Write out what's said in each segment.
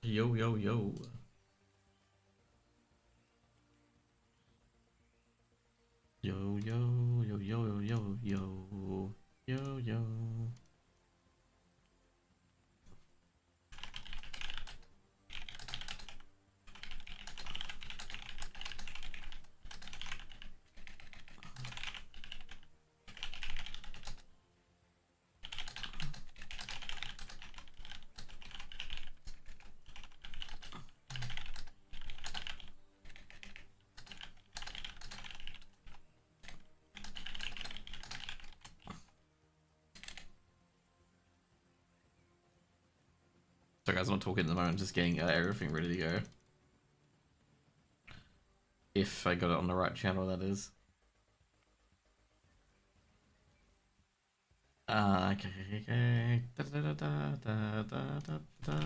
Yo, yo, yo. Yo, yo, yo, yo, yo, yo, yo, yo. So guys, I'm not talking at the moment, just getting everything ready to go. If I got it on the right channel, that is. Okay. Da, da, da, da, da, da, da, da.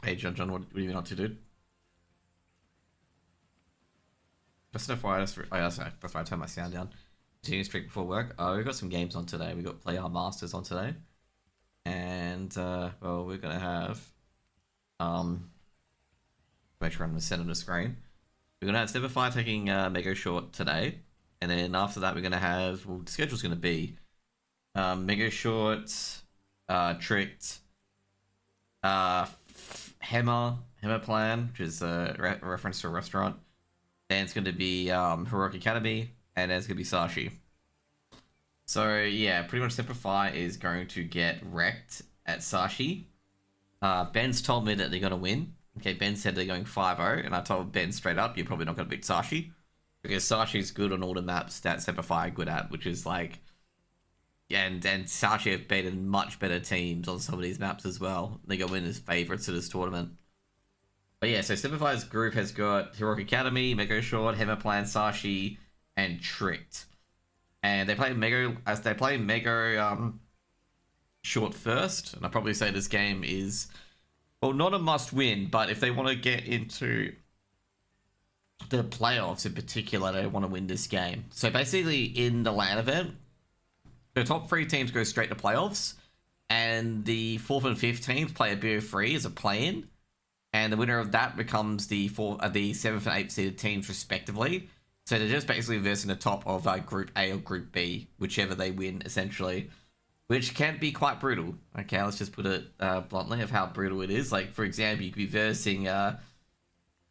Hey, John, what have you been up to, dude? Just an FYI, that's why I turned my sound down. Continue streak before work. We've got some games on today. We've got PLAYR Masters on today. And, well, we're going to have, make sure I'm going to send on the screen. We're going to have Semper taking Megoshort today. And then after that, we're going to have, well, the schedule's going to be Megoshort, Tricked, Hammer Plan, which is a reference to a restaurant. Then it's going to be Heroic Academy, and then it's going to be Sashi. So yeah, pretty much Semper is going to get wrecked at Sashi. Ben's told me that they're going to win. Okay, Ben said they're going 5-0, and I told Ben straight up, you're probably not going to beat Sashi. Because Sashi's good on all the maps that Semper are good at, which is like... Yeah, and Sashi have beaten much better teams on some of these maps as well. They go in as favourites to this tournament. But yeah, so Semper's group has got Heroic Academy, Megoshort, Hammer Plan, Sashi, and Tricked. And they play Short first, and I probably say this game is, well, not a must-win, but if they want to get into the playoffs in particular, they want to win this game. So basically, in the LAN event, the top 3 teams go straight to playoffs, and the 4th and 5th teams play a BO3 as a play-in, and the winner of that becomes the 7th and 8th seeded teams respectively. So they're just basically versing the top of Group A or Group B, whichever they win, essentially, which can be quite brutal. Okay, let's just put it bluntly of how brutal it is. Like, for example, you could be versing, well,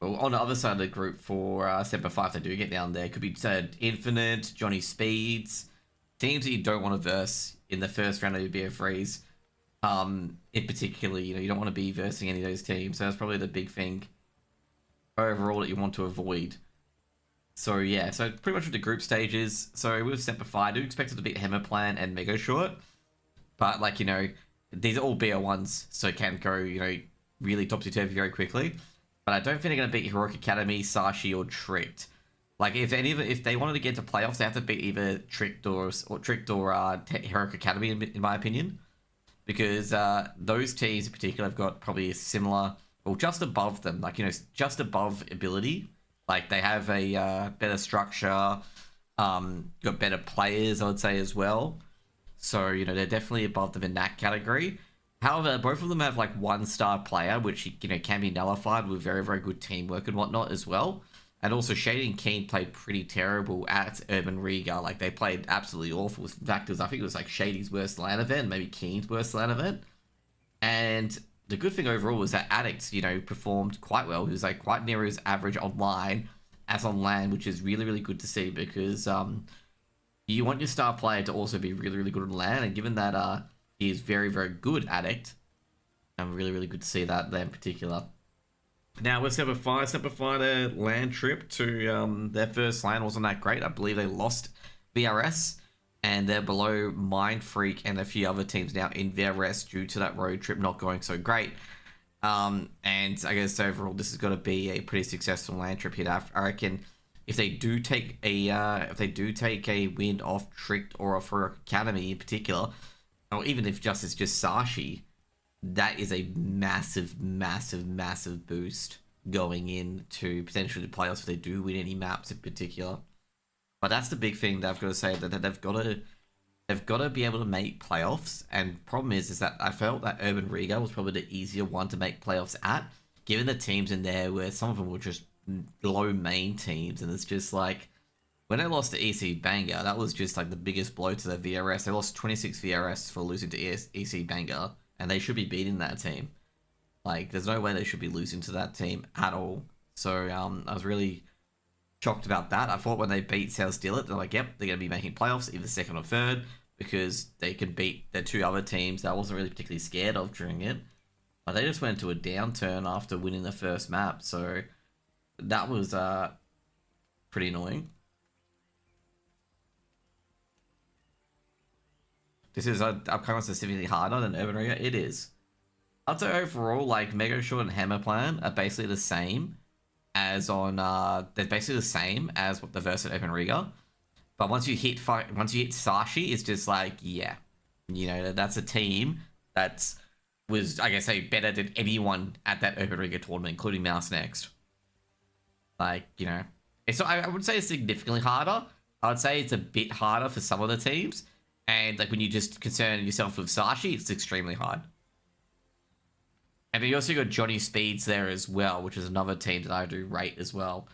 on the other side of the group for Semper 5, they do get down there, could be Infinite, Johnny Speeds, teams that you don't want to verse in the first round of your BO3s. In particular, you know, you don't want to be versing any of those teams. So that's probably the big thing overall that you want to avoid. So yeah, so pretty much with the group stages. So with Semper, I do expect it to beat Hammer Plan and Megoshort. But like, you know, these are all BO1s, so it can go, you know, really topsy-turvy very quickly. But I don't think they're going to beat Heroic Academy, Sashi, or Tricked. Like, if they wanted to get to playoffs, they have to beat either Tricked or Heroic Academy, in my opinion. Because those teams in particular have got probably a similar, well, just above them, like, you know, just above ability. Like, they have a better structure, got better players, I would say, as well. So, you know, they're definitely above them in that category. However, both of them have, like, 1-star player, which, you know, can be nullified with very, very good teamwork and whatnot as well. And also, Shady and Keen played pretty terrible at Urban Riga. Like, they played absolutely awful. In fact, I think it was like Shady's worst LAN event, maybe Keen's worst LAN event. And the good thing overall was that Addict, you know, performed quite well. He was like quite near his average online as on LAN, which is really, really good to see because you want your star player to also be really, really good on LAN, and given that he is very, very good at it, I'm really, really good to see that there in particular. Now, with Semper their LAN trip to their first LAN wasn't that great. I believe they lost VRS, and they're below Mind Freak and a few other teams now in VRS due to that road trip not going so great. And I guess overall, this has got to be a pretty successful LAN trip here. I reckon if they do take a win off Tricked or off Heroic Academy in particular, or even if it's just Sashi, that is a massive, massive, massive boost going into potentially the playoffs if they do win any maps in particular. But that's the big thing that I've got to say, that they've got to be able to make playoffs. And problem is that I felt that Urban Riga was probably the easier one to make playoffs at, given the teams in there where some of them were just low main teams, and it's just like when they lost to EC Banger, that was just like the biggest blow to their VRS. They lost 26 VRS for losing to EC Banger. And they should be beating that team. Like, there's no way they should be losing to that team at all. So, I was really shocked about that. I thought when they beat South Dillett, they're like, yep, they're going to be making playoffs, either second or third, because they could beat their two other teams that I wasn't really particularly scared of during it. But they just went into a downturn after winning the first map. So, that was pretty annoying. This is upcoming specifically harder than Urban Riga. It is. I'd say overall, like Megoshort and Hammer Plan are basically the same as on. They're basically the same as what the verse at Urban Riga. But once you hit Sashi, it's just like, yeah, you know, that's a team that was, I guess, better than anyone at that Urban Riga tournament, including Mouse Next. Like, you know, it's. I would say it's significantly harder. I would say it's a bit harder for some of the teams. And like when you just concern yourself with Sashi, it's extremely hard. And then you also got Johnny Speeds there as well, which is another team that I do rate as well.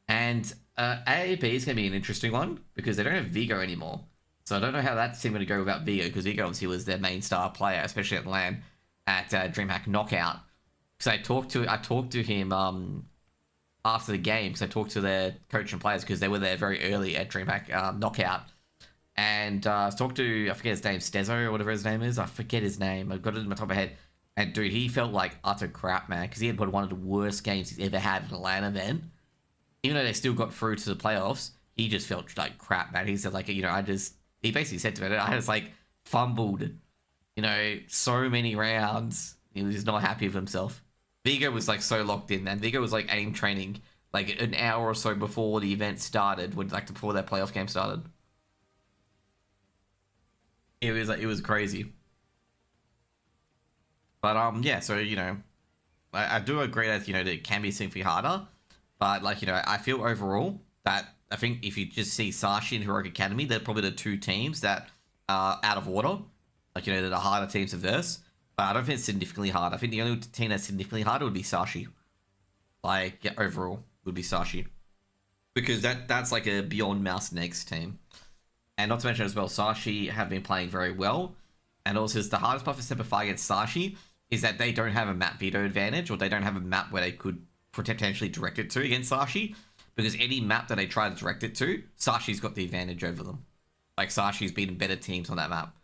And AAB is going to be an interesting one because they don't have Vigo anymore. So I don't know how that team going to go without Vigo, because Vigo obviously was their main star player, especially at LAN at DreamHack Knockout. Because I talked to him after the game, because I talked to their coach and players because they were there very early at DreamHack Knockout. And I talked to, I forget his name, Stezo or whatever his name is. I forget his name. I've got it in my top of my head. And dude, he felt like utter crap, man, because he had one of the worst games he's ever had in a LAN event. Even though they still got through to the playoffs, he just felt like crap, man. He said like, you know, he basically said to me, I just like fumbled, you know, so many rounds. He was just not happy with himself. Vigo was like so locked in, man. Vigo was like aim training like an hour or so before the event started, before that playoff game started. It was crazy. But yeah, so you know, I do agree that, you know, that it can be significantly harder, but like, you know, I feel overall that I think if you just see Sashi and Heroic Academy, they're probably the two teams that are out of order, like, you know, they're the harder teams to verse. But I don't think it's significantly hard. I think the only team that's significantly harder would be Sashi. Like, yeah, overall would be Sashi, because that's like a beyond Mouse Next team. And not to mention as well, Sashi have been playing very well. And also, the hardest part for Semper against Sashi is that they don't have a map veto advantage, or they don't have a map where they could potentially direct it to against Sashi. Because any map that they try to direct it to, Sashi's got the advantage over them. Like, Sashi's beaten better teams on that map.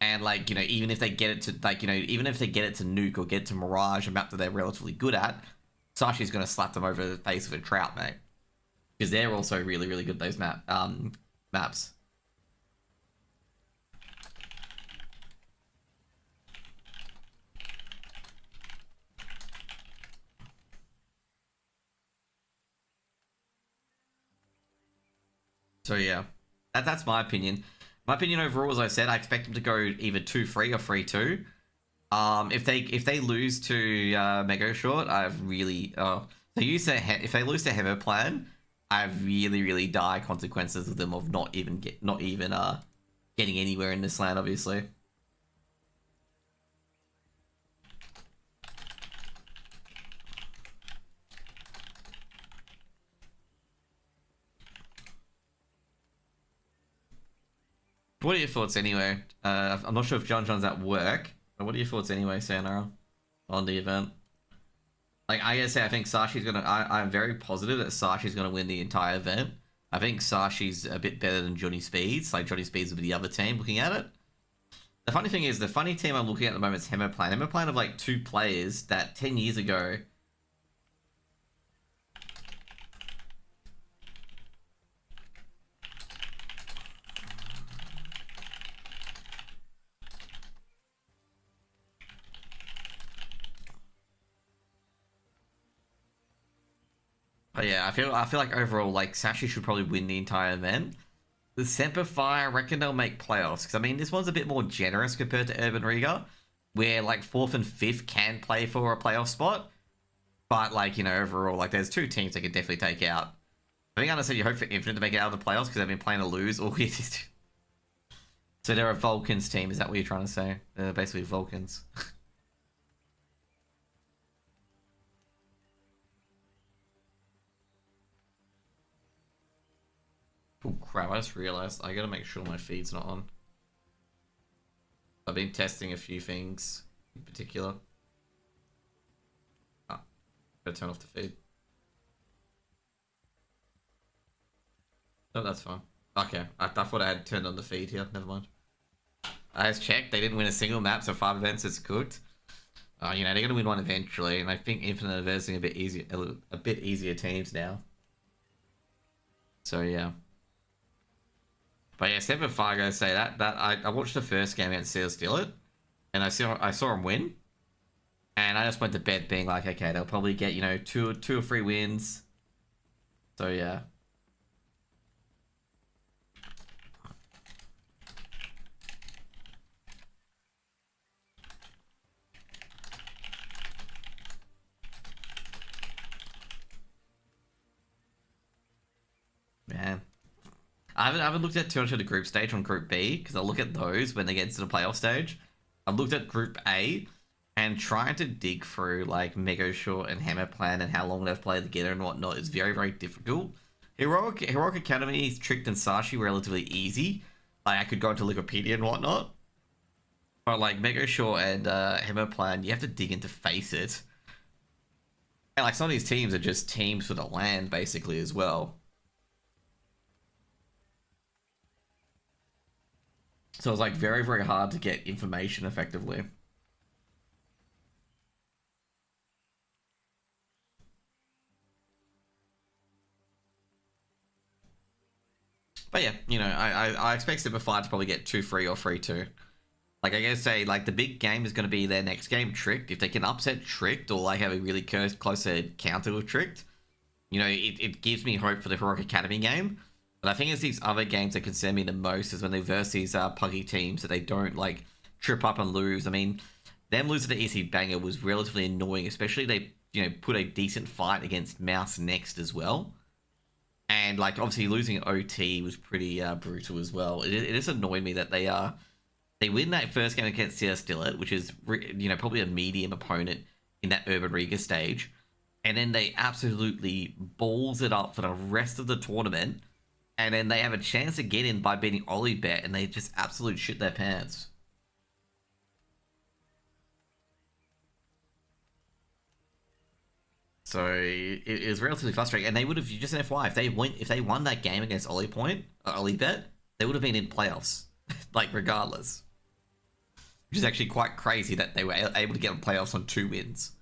And like, you know, even if they get it to, like, you know, even if they get it to Nuke or get it to Mirage, a map that they're relatively good at, Sashi's going to slap them over the face with a trout, mate. Because they're also really, really good at those maps. So yeah, that's my opinion. My opinion overall, as I said, I expect them to go either 2-3 or 3-2. If they lose to Megoshort, if they lose to Hammer Plan, I have really, really dire consequences of them of not even getting anywhere in this land, obviously. What are your thoughts anyway? I'm not sure if John's at work, but what are your thoughts anyway, Sayonara, on the event? Like, I gotta say, I think Sashi's gonna. I'm very positive that Sashi's gonna win the entire event. I think Sashi's a bit better than Johnny Speeds. Like, Johnny Speeds would be the other team looking at it. The funny thing is, the funny team I'm looking at the moment is Hemoplan. Hemoplan have like 2 players that 10 years ago. But yeah, I feel like overall, like Sashi should probably win the entire event. The Semper Fire, I reckon they'll make playoffs. Because, I mean, this one's a bit more generous compared to Urban Riga, where, like, 4th and 5th can play for a playoff spot. But, like, you know, overall, like, there's 2 teams they could definitely take out. I think, honestly, you hope for Infinite to make it out of the playoffs because they've been playing to lose all year. So they're a Vulcans team, is that what you're trying to say? They're basically Vulcans. Oh, crap, I just realized I gotta make sure my feed's not on. I've been testing a few things in particular. Ah, gotta turn off the feed. Oh, that's fine. Okay, I thought I had turned on the feed here. Never mind. I just checked. They didn't win a single map, so 5 events it's cooked. You know, they're gonna win one eventually, and I think Infinite are versing a bit easier, a bit easier teams now. So yeah. But yeah, Semper Fire, I gotta say that I watched the first game against Seal Steal It, and I saw him win, and I just went to bed being like, okay, they'll probably get, you know, two or 3 wins. So yeah. Man. I haven't looked at too much of the group stage on Group B, because I'll look at those when they get to the playoff stage. I've looked at Group A, and trying to dig through, like, Megoshort and Hammerplan and how long they've played together and whatnot is very, very difficult. Heroic Academy, Tricked and Sashi relatively easy. Like, I could go into Wikipedia and whatnot. But, like, Megoshort and Hammerplan, you have to dig in to face it. And, like, some of these teams are just teams for the land, basically, as well. So it's like very, very hard to get information effectively. But yeah, you know, I expect Super 5 to probably get 2-3 or 3-2. Like, I gotta say, like, the big game is going to be their next game, Tricked. If they can upset Tricked or, like, have a really close counter with Tricked, you know, it gives me hope for the Heroic Academy game. But I think it's these other games that concern me the most is when they verse these puggy teams that they don't, like, trip up and lose. I mean, them losing to EC Banger was relatively annoying, especially they, you know, put a decent fight against Mouse next as well. And, like, obviously losing at OT was pretty brutal as well. It just annoyed me that they win that first game against CS Stillet, which is, you know, probably a medium opponent in that Urban Riga stage. And then they absolutely balls it up for the rest of the tournament. And then they have a chance to get in by beating Olibet, and they just absolutely shit their pants. So it was relatively frustrating. And they would have, just an FYI, if they won that game against Olibet, they would have been in playoffs. Like, regardless. Which is actually quite crazy that they were able to get in playoffs on 2 wins.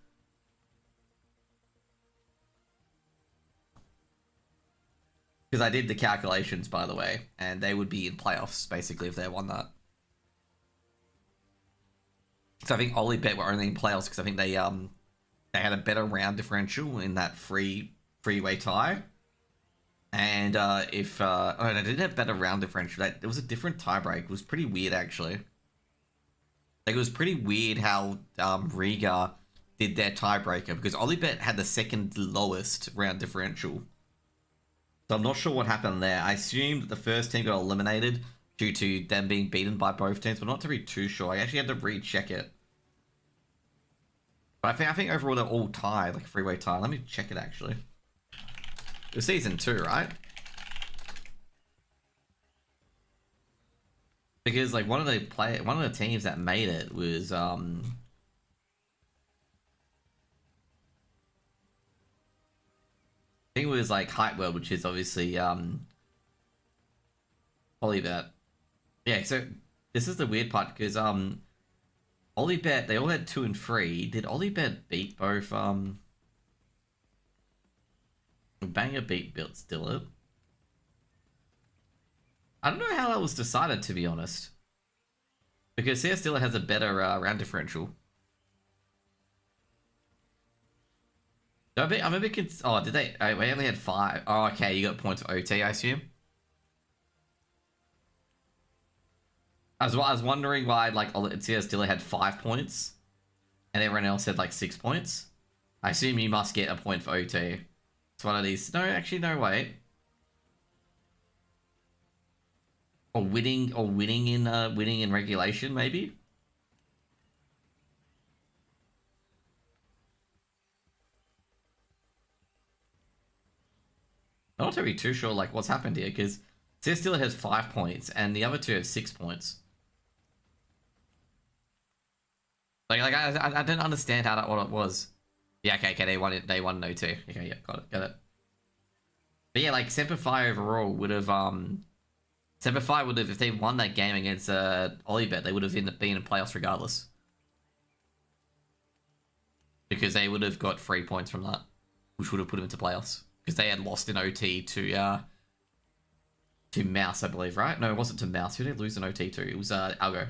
Because I did the calculations, by the way, and they would be in playoffs, basically, if they won that. So I think Olibet were only in playoffs because I think they had a better round differential in that freeway tie. And oh, they didn't have better round differential. It was a different tiebreak. It was pretty weird, actually. Like, it was pretty weird how Riga did their tiebreaker because Olibet had the second lowest round differential. So I'm not sure what happened there. I assumed the first team got eliminated due to them being beaten by both teams, but not to be too sure. I actually had to recheck it. But I think overall they're all tied, like a freeway tie. Let me check it actually. It was season 2, right? Because like one of the teams that made it was think it was like Hype World, which is obviously Olybet. Yeah, so this is the weird part because Olybet, they all had 2 and 3. Did Olybet beat both Banger beat Built Stiller? I don't know how that was decided, to be honest. Because CS Stiller has a better round differential. I'm a bit oh, did they? Oh, we only had 5. Oh, okay, you got points for OT, I assume. I was wondering why, like, CS Stiller had 5 points, and everyone else had, like, 6 points. I assume you must get a point for OT. It's one of these. No, actually, no, wait. Or winning in regulation, maybe? I'm not totally too sure, like, what's happened here, because CS Stiller has 5 points, and the other 2 have 6 points. Like I didn't understand how what it was. Yeah, okay, they won it. They won no two. Okay, yeah, got it. But yeah, like Semper overall would have Semper would have, if they won that game against Olybet, they would have been in playoffs regardless. Because they would have got 3 points from that, which would have put them into playoffs. Because they had lost in OT to Mouse, I believe, right? No, it wasn't to Mouse. Who did they lose in OT to? It was Algo.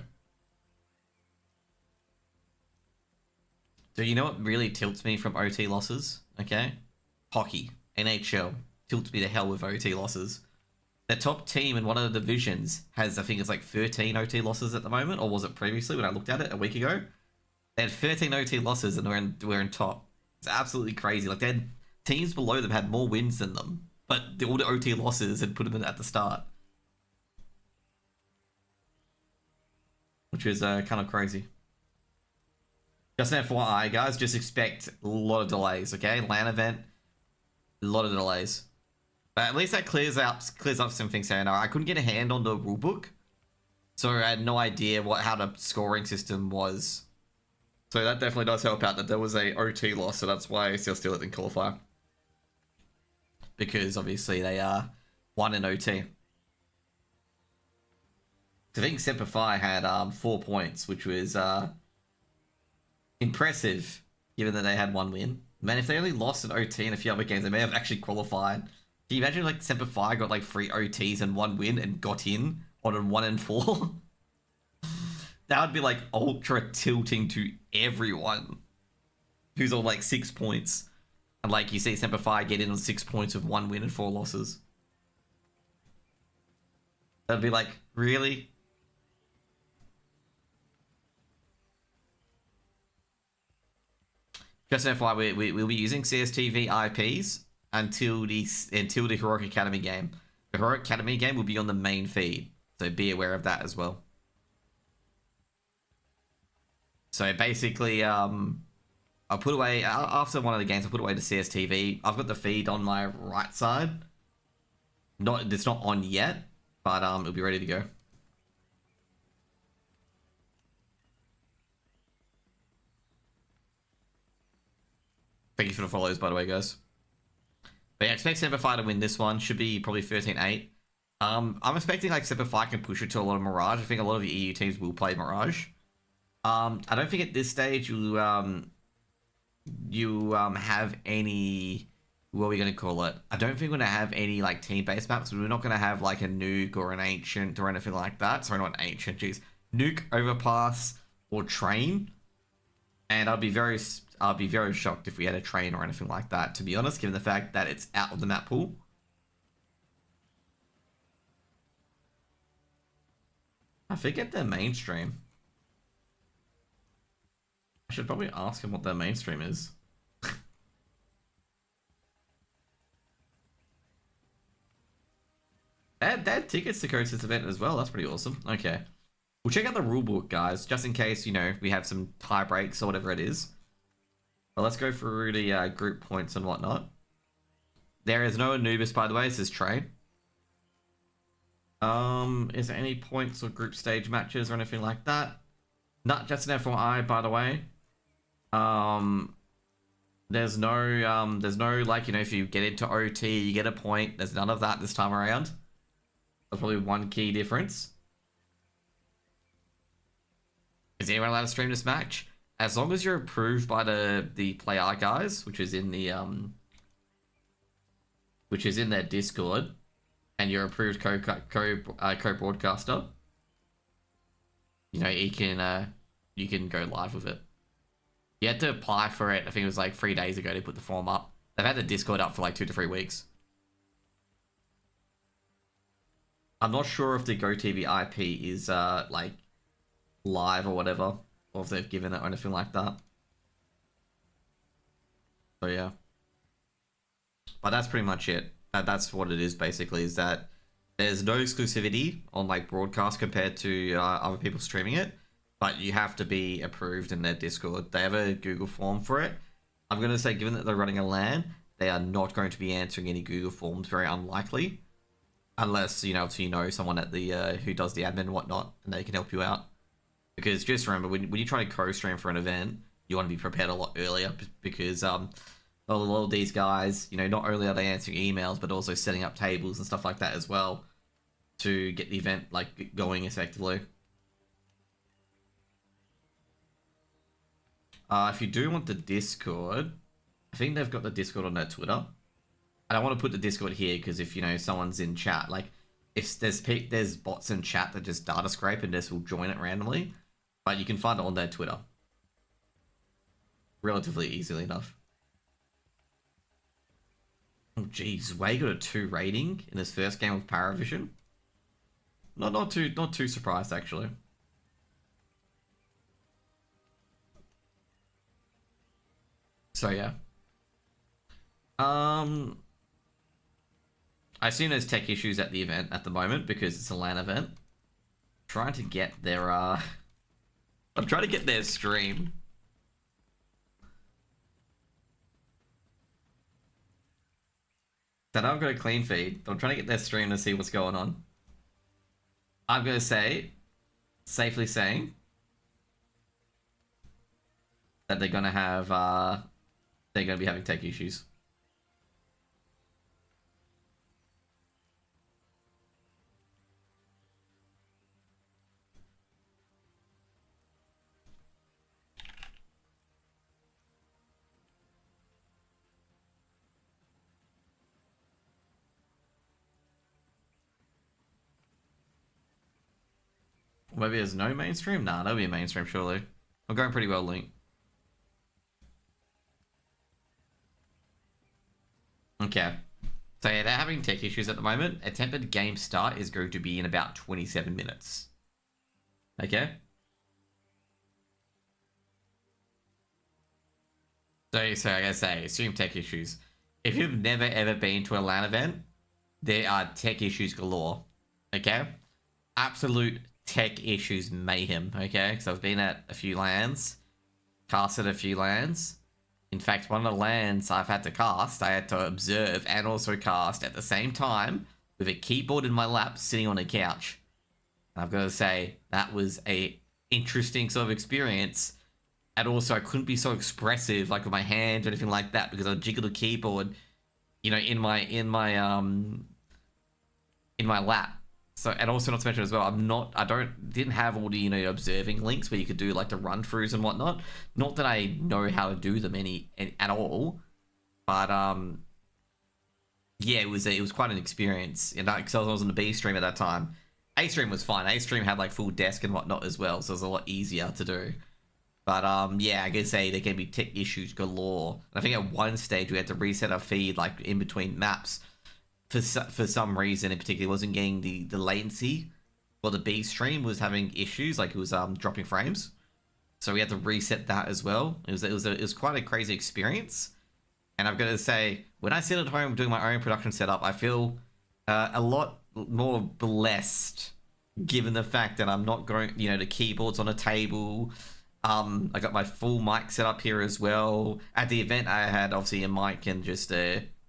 So you know what really tilts me from OT losses? Okay? Hockey. NHL. Tilts me to hell with OT losses. The top team in one of the divisions has, I think it's like 13 OT losses at the moment, or was it previously when I looked at it a week ago? They had 13 OT losses and we're in top. It's absolutely crazy. Like, they had teams below them had more wins than them, but all the OT losses had put them in at the start. Which is kind of crazy. Just an FYI, guys, just expect a lot of delays, okay? LAN event, a lot of delays. But at least that clears up some things here. Now, I couldn't get a hand on the rulebook, so I had no idea how the scoring system was. So that definitely does help out that there was a OT loss, so that's why still didn't qualify. Because obviously they won in OT. I think Semper had 4 points, which was impressive, given that they had 1 win. Man, if they only lost in OT and a few other games, they may have actually qualified. Can you imagine, like, Semper got, like, 3 OTs and 1 win and got in on a 1 and 4? That would be, like, ultra tilting to everyone who's on, like, 6 points. And, like, you see Semper get in on 6 points with 1 win and 4 losses. That'd be like, really? Just an FYI, we'll be using CSTV IPs until the Heroic Academy game. The Heroic Academy game will be on the main feed, so be aware of that as well. So basically, I'll put away, after one of the games, I'll put away the CSTV. I've got the feed on my right side. It's not on yet, but it'll be ready to go. Thank you for the follows, by the way, guys. But yeah, expect Semper to win this one. Should be probably 13-8. I'm expecting like Semper can push it to a lot of Mirage. I think a lot of the EU teams will play Mirage. I don't think at this stage you have any, what are we going to call it? I don't think we're going to have any like team-based maps. We're not going to have like a nuke or an ancient or anything like that. Sorry, not an ancient, jeez. Nuke, overpass, or train. And I'd be very shocked if we had a train or anything like that, to be honest, given the fact that it's out of the map pool. I forget their mainstream. I should probably ask him what their mainstream is. They had tickets to go to this event as well. That's pretty awesome. Okay. We'll check out the rulebook, guys, just in case, you know, we have some tie breaks or whatever it is. But let's go through the group points and whatnot. There is no Anubis, by the way. This is trade. Is there any points or group stage matches or anything like that? Not just an FYI, by the way. There's no like, you know, if you get into OT, you get a point. There's none of that this time around. That's probably one key difference. Is anyone allowed to stream this match? As long as you're approved by the PLAYR guys, which is in their Discord, and you're approved co-broadcaster, you know, you can go live with it. You had to apply for it. I think it was like 3 days ago they put the form up. They've had the Discord up for like 2 to 3 weeks. I'm not sure if the GoTV IP is like live or whatever, or if they've given it or anything like that. So yeah, but that's pretty much it. That's what it is basically. Is that there's no exclusivity on like broadcast compared to other people streaming it, but you have to be approved in their Discord. They have a Google form for it. I'm gonna say, given that they're running a LAN, they are not going to be answering any Google forms. Very unlikely, unless you know someone at the who does the admin and whatnot, and they can help you out. Because just remember, when you try to co-stream for an event, you want to be prepared a lot earlier, because a lot of these guys, you know, not only are they answering emails, but also setting up tables and stuff like that as well to get the event like going effectively. If you do want the Discord, I think they've got the Discord on their Twitter. I don't want to put the Discord here because if, you know, someone's in chat, like if there's bots in chat that just data scrape and just will join it randomly, but you can find it on their Twitter relatively easily enough. Oh jeez, Way got a 2 rating in his first game with Paravision. Not too surprised actually. So yeah. I assume there's tech issues at the event at the moment because it's a LAN event. Trying to get their I'm trying to get their stream. That I've got a clean feed. I'm trying to get their stream to see what's going on. I'm gonna say, safely saying, that they're gonna have they're gonna be having tech issues. Maybe there's no mainstream? Nah, that'll be a mainstream surely. I'm going pretty well linked. Okay. So yeah, they're having tech issues at the moment. Attempted game start is going to be in about 27 minutes. Okay? So like I say, assume tech issues. If you've never ever been to a LAN event, there are tech issues galore. Okay? Absolute tech issues mayhem, okay? Because I've been at a few LANs, casted a few LANs. In fact, one of the LANs I've had to cast, I had to observe and also cast at the same time with a keyboard in my lap sitting on a couch. And I've got to say, that was a interesting sort of experience. And also, I couldn't be so expressive, like with my hands or anything like that, because I jiggled a keyboard, you know, in my lap. So, and also not to mention as well, didn't have all the, you know, observing links where you could do like the run throughs and whatnot. Not that I know how to do them at all, but yeah, it was quite an experience. And because I was on the B stream at that time, A stream was fine. A stream had like full desk and whatnot as well, so it was a lot easier to do. But yeah, I guess there can be tech issues galore. And I think at one stage we had to reset our feed like in between maps. For some reason in particular, wasn't getting the latency, or the B stream was having issues, like it was dropping frames, so we had to reset that as well. It was quite a crazy experience, and I've got to say, when I sit at home doing my own production setup, I feel a lot more blessed, given the fact that I'm not going, you know, the keyboard's on a table. I got my full mic set up here as well. At the event, I had obviously a mic and just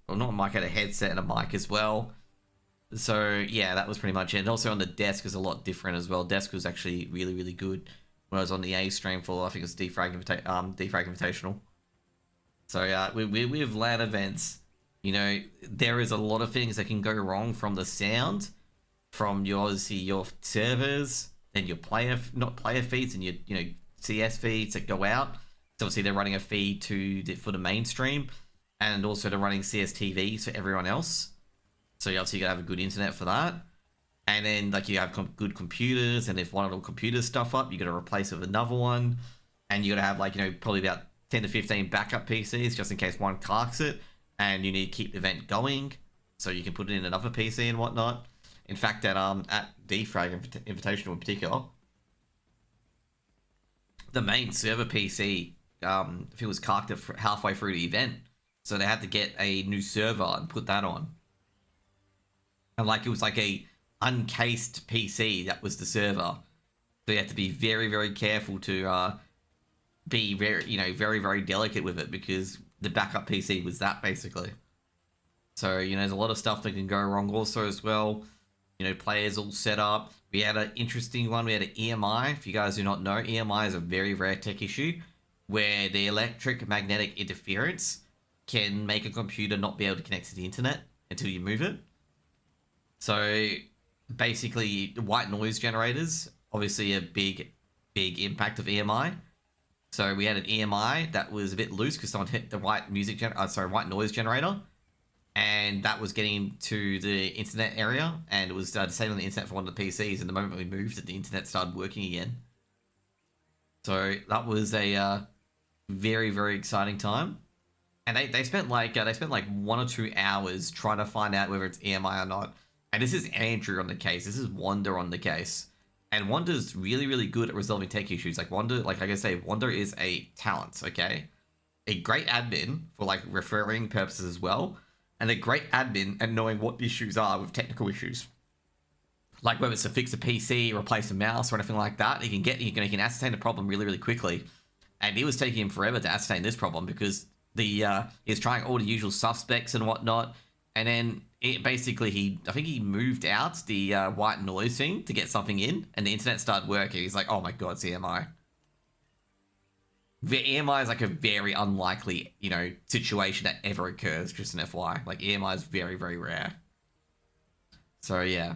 well, not a mic, I had a headset and a mic as well. So yeah, that was pretty much it. And also on the desk is a lot different as well. Desk was actually really, really good when I was on the A stream for, I think it was Defrag Invitational. So with LAN events, you know, there is a lot of things that can go wrong from the sound, from your obviously your servers and your not player feeds and your CS feeds that go out. So obviously they're running a feed for the mainstream, and also they're running CSTV for everyone else. So you obviously gotta have a good internet for that. And then like you have good computers, and if one of the computers stuff up, you gotta replace it with another one, and you gotta have like probably about 10 to 15 backup PCs just in case one carks it, and you need to keep the event going so you can put it in another PC and whatnot. In fact, at Defrag Invitational in particular, the main server PC, if it was carked halfway through the event, so they had to get a new server and put that on. And like it was like a uncased PC that was the server, so you have to be very, very careful to be very, very, very delicate with it, because the backup PC was that basically. So there's a lot of stuff that can go wrong also as well. Players all set up. We had an interesting one. We had an EMI. If you guys do not know, EMI is a very rare tech issue where the electric magnetic interference can make a computer not be able to connect to the internet until you move it. So basically, white noise generators, obviously a big impact of EMI. So we had an EMI that was a bit loose because someone hit the white noise generator, and that was getting to the internet area, and it was disabled on the internet for one of the PCs. And the moment we moved it, the internet started working again. So that was a very, very exciting time. And they spent like 1 or 2 hours trying to find out whether it's EMI or not. And this is Andrew on the case. This is Wonder on the case. And Wander's really, really good at resolving tech issues. Like Wonder, like I say, Wonder is a talent, okay? A great admin for like referring purposes as well. And a great admin at knowing what issues are with technical issues. Like whether it's to fix a PC, replace a mouse, or anything like that, he can ascertain the problem really, really quickly. And it was taking him forever to ascertain this problem because he was trying all the usual suspects and whatnot. And then I think he moved out the white noise thing to get something in, and the internet started working. He's like, oh my god, it's EMI. The EMI is like a very unlikely, situation that ever occurs, just an FYI. Like EMI is very, very rare. So yeah,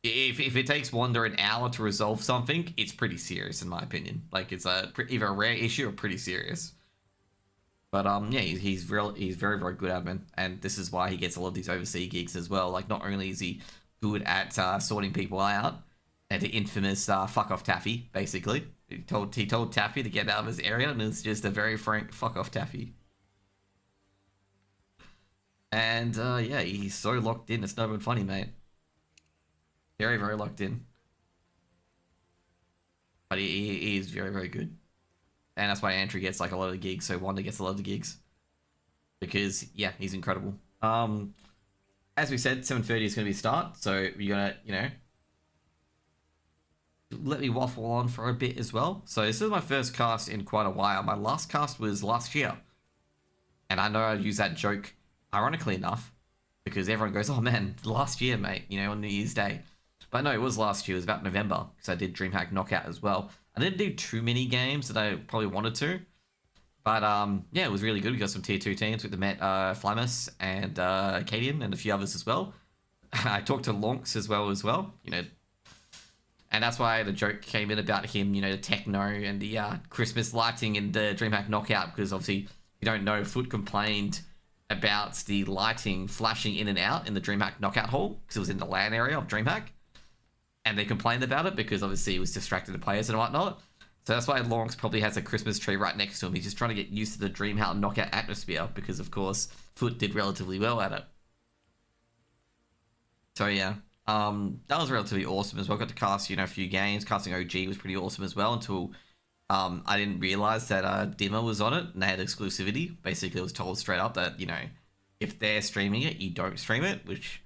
if it takes Wonder an hour to resolve something, it's pretty serious in my opinion. Like it's either a rare issue or pretty serious. But yeah, he's very, very good admin, and this is why he gets a lot of these overseas gigs as well. Like not only is he good at sorting people out, and the infamous fuck off Taffy, basically. He told Taffy to get out of his area, and it's just a very frank fuck off Taffy. And yeah, he's so locked in, it's not even funny, mate. Very, very locked in. But he is very, very good. And that's why Andrew gets like a lot of the gigs, so Wanda gets a lot of the gigs. Because, yeah, he's incredible. As we said, 7:30 is going to be start, so you're going to, let me waffle on for a bit as well. So this is my first cast in quite a while. My last cast was last year. And I know I use that joke, ironically enough, because everyone goes, oh man, last year, mate, on New Year's Day. But no, it was last year. It was about November, because I did DreamHack Knockout as well. I didn't do too many games that I probably wanted to. But yeah, it was really good. We got some tier 2 teams with the Met, Flamus and Cadian and a few others as well. I talked to Lonks as well, and that's why the joke came in about him, the techno and the Christmas lighting in the DreamHack Knockout, because obviously, you don't know, Foot complained about the lighting flashing in and out in the DreamHack Knockout hall, because it was in the LAN area of DreamHack. And they complained about it because obviously it was distracting the players and whatnot. So that's why Lonks probably has a Christmas tree right next to him. He's just trying to get used to the DreamHack Knockout atmosphere, because of course, Foot did relatively well at it. So yeah. That was relatively awesome as well. Got to cast, a few games. Casting OG was pretty awesome as well until I didn't realize that Dimmer was on it and they had exclusivity. Basically, I was told straight up that, if they're streaming it, you don't stream it, which,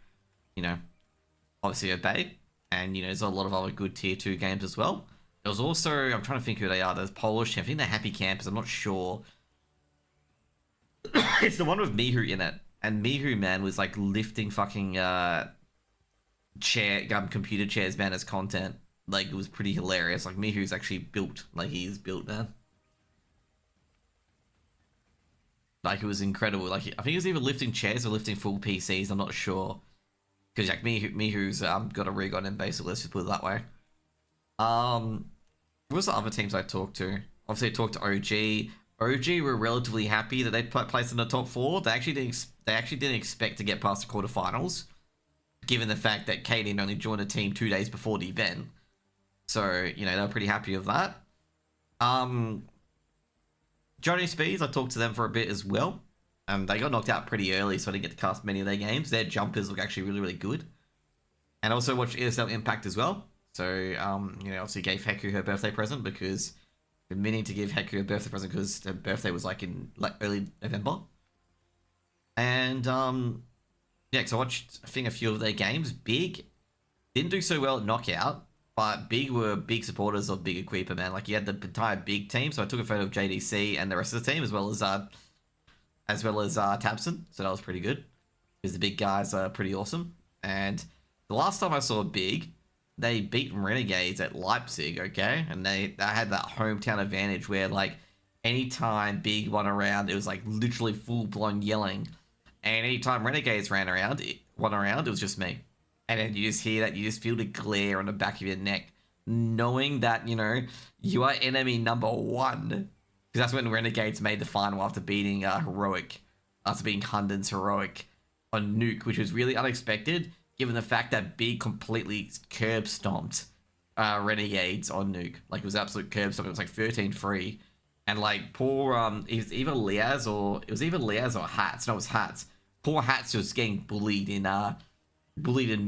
obviously obey. And, there's a lot of other good tier 2 games as well. There was also, I'm trying to think who they are. There's Polish, I think they're Happy Campers, I'm not sure. It's the one with Mihu in it. And Mihu, man, was like lifting fucking computer chairs, man, as content. Like, it was pretty hilarious. Like, Mihu's actually built. Like, he's built, man. Like, it was incredible. Like, I think he was either lifting chairs or lifting full PCs. I'm not sure. Because, like, me who's got a rig on him, basically. Let's just put it that way. What was the other teams I talked to? Obviously, I talked to OG. OG were relatively happy that they placed in the top 4. They actually didn't expect to get past the quarterfinals, given the fact that Kaden only joined the team 2 days before the event. So, you know, they were pretty happy with that. Johnny Speeds, I talked to them for a bit as well. They got knocked out pretty early, so I didn't get to cast many of their games. Their jumpers look actually really, really good. And also watched ESL Impact as well. So, you know, obviously gave Heku her birthday present because I've been meaning to give Heku a birthday present because her birthday was like in early November. And, yeah, because I watched, I think, a few of their games. Big didn't do so well at Knockout, but Big were big supporters of Big Equipa, man. Like, you had the entire Big team, so I took a photo of JDC and the rest of the team, as well as Tabson, so that was pretty good, because the Big guys are pretty awesome. And the last time I saw Big, they beat Renegades at Leipzig, okay? And they had that hometown advantage where, like, anytime Big won around, it was, like, literally full-blown yelling. And anytime Renegades won around, it was just me. And then you just hear that, you just feel the glare on the back of your neck, knowing that, you know, you are enemy number 1. Because that's when Renegades made the final after beating Heroic, after beating Hunden's Heroic on Nuke, which was really unexpected, given the fact that Big completely curb stomped Renegades on Nuke. Like, it was absolute curb stomp. It was like 13-3. And like, poor, it was either Liaz or Hats. No, it was Hats. Poor Hats was getting bullied in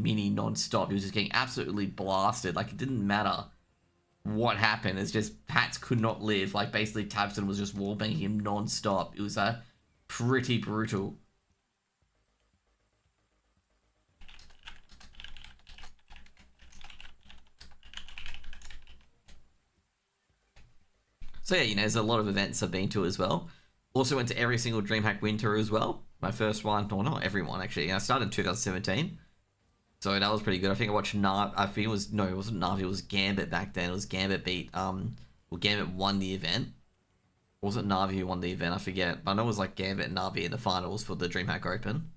mini non-stop. He was just getting absolutely blasted. Like, it didn't matter what happened. It's just Hats could not live. Like, basically Tabson was just wallbanging him non-stop. It was pretty brutal. So yeah, you know, there's a lot of events I've been to as well. Also went to every single DreamHack Winter as well. My first one, or not every one actually. I started in 2017. So that was pretty good. I think I watched Nav. I think it was, no, it wasn't Navi. It was Gambit back then. It was Gambit beat. Well, Gambit won the event. Or was it Navi who won the event? I forget. But I know it was like Gambit and Navi in the finals for the DreamHack Open.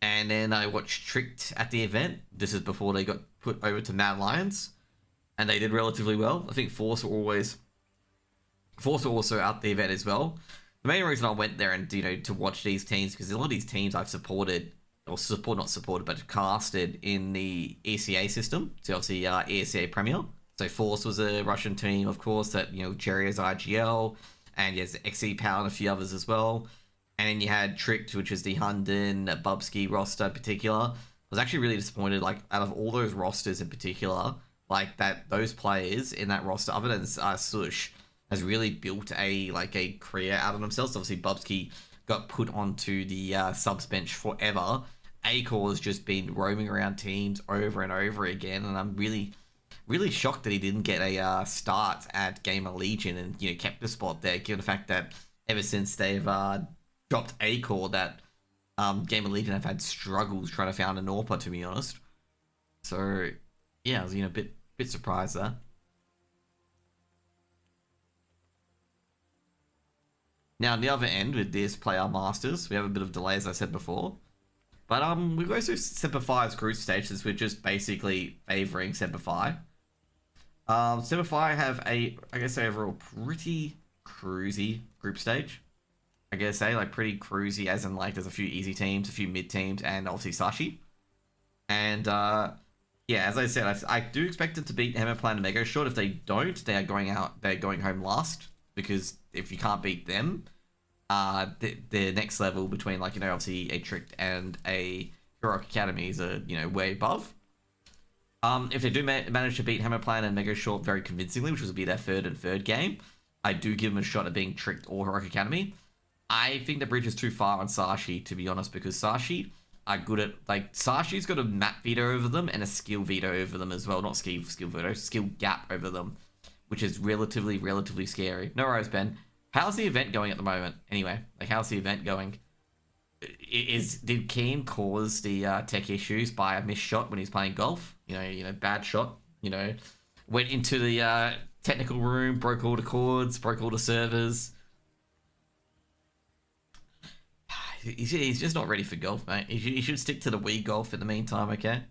And then I watched Tricked at the event. This is before they got put over to Mad Lions, and they did relatively well. I think Force were also out the event as well. The main reason I went there and, you know, to watch these teams, because a lot of these teams I've supported, or not supported, but casted in the ECA system. So obviously ECA Premier. So Force was a Russian team, of course, that, you know, Jerry is IGL, and yes, XE Power and a few others as well. And then you had Tricked, which is the Hunden, Bubsky roster in particular. I was actually really disappointed, like, out of all those rosters in particular, like, that those players in that roster, other than Sush, has really built a career out of themselves. Obviously, Bubsky got put onto the subs bench forever. Acor's just been roaming around teams over and over again, and I'm really, really shocked that he didn't get a start at Gamer Legion and, you know, kept the spot there, given the fact that ever since they've dropped Acor, that Gamer Legion have had struggles trying to find an AWPer, to be honest. So yeah, I was, you know, a bit surprised there. Now, on the other end, with this PLAYR Masters, we have a bit of delay, as I said before. But we go through Semper Fi's group stages, we're just basically favouring Semper Fi. Semper Fi have I guess overall pretty cruisy group stage. I guess like pretty cruisy, as in like there's a few easy teams, a few mid teams, and obviously Sashi. And yeah, as I said, I do expect it to beat Hammerplan and Megoshort. If they don't, they're going home last. Because if you can't beat them, the next level between, like, you know, obviously a Tricked and a Heroic Academy is you know, way above. If they do manage to beat Hammerplan and Megoshort very convincingly, which will be their third game, I do give them a shot at being Tricked or Heroic Academy. I think the bridge is too far on Sashi, to be honest, because Sashi are good at, like, Sashi's got a map veto over them and a skill veto over them as well. Not skill veto, skill gap over them, which is relatively scary. No worries, Ben. How's the event going at the moment? Anyway, like, how's the event going? Did Keen cause the tech issues by a missed shot when he's playing golf? You know, bad shot. You know, went into the technical room, broke all the cords, broke all the servers. he's just not ready for golf, mate. He should stick to the Wii golf in the meantime, okay?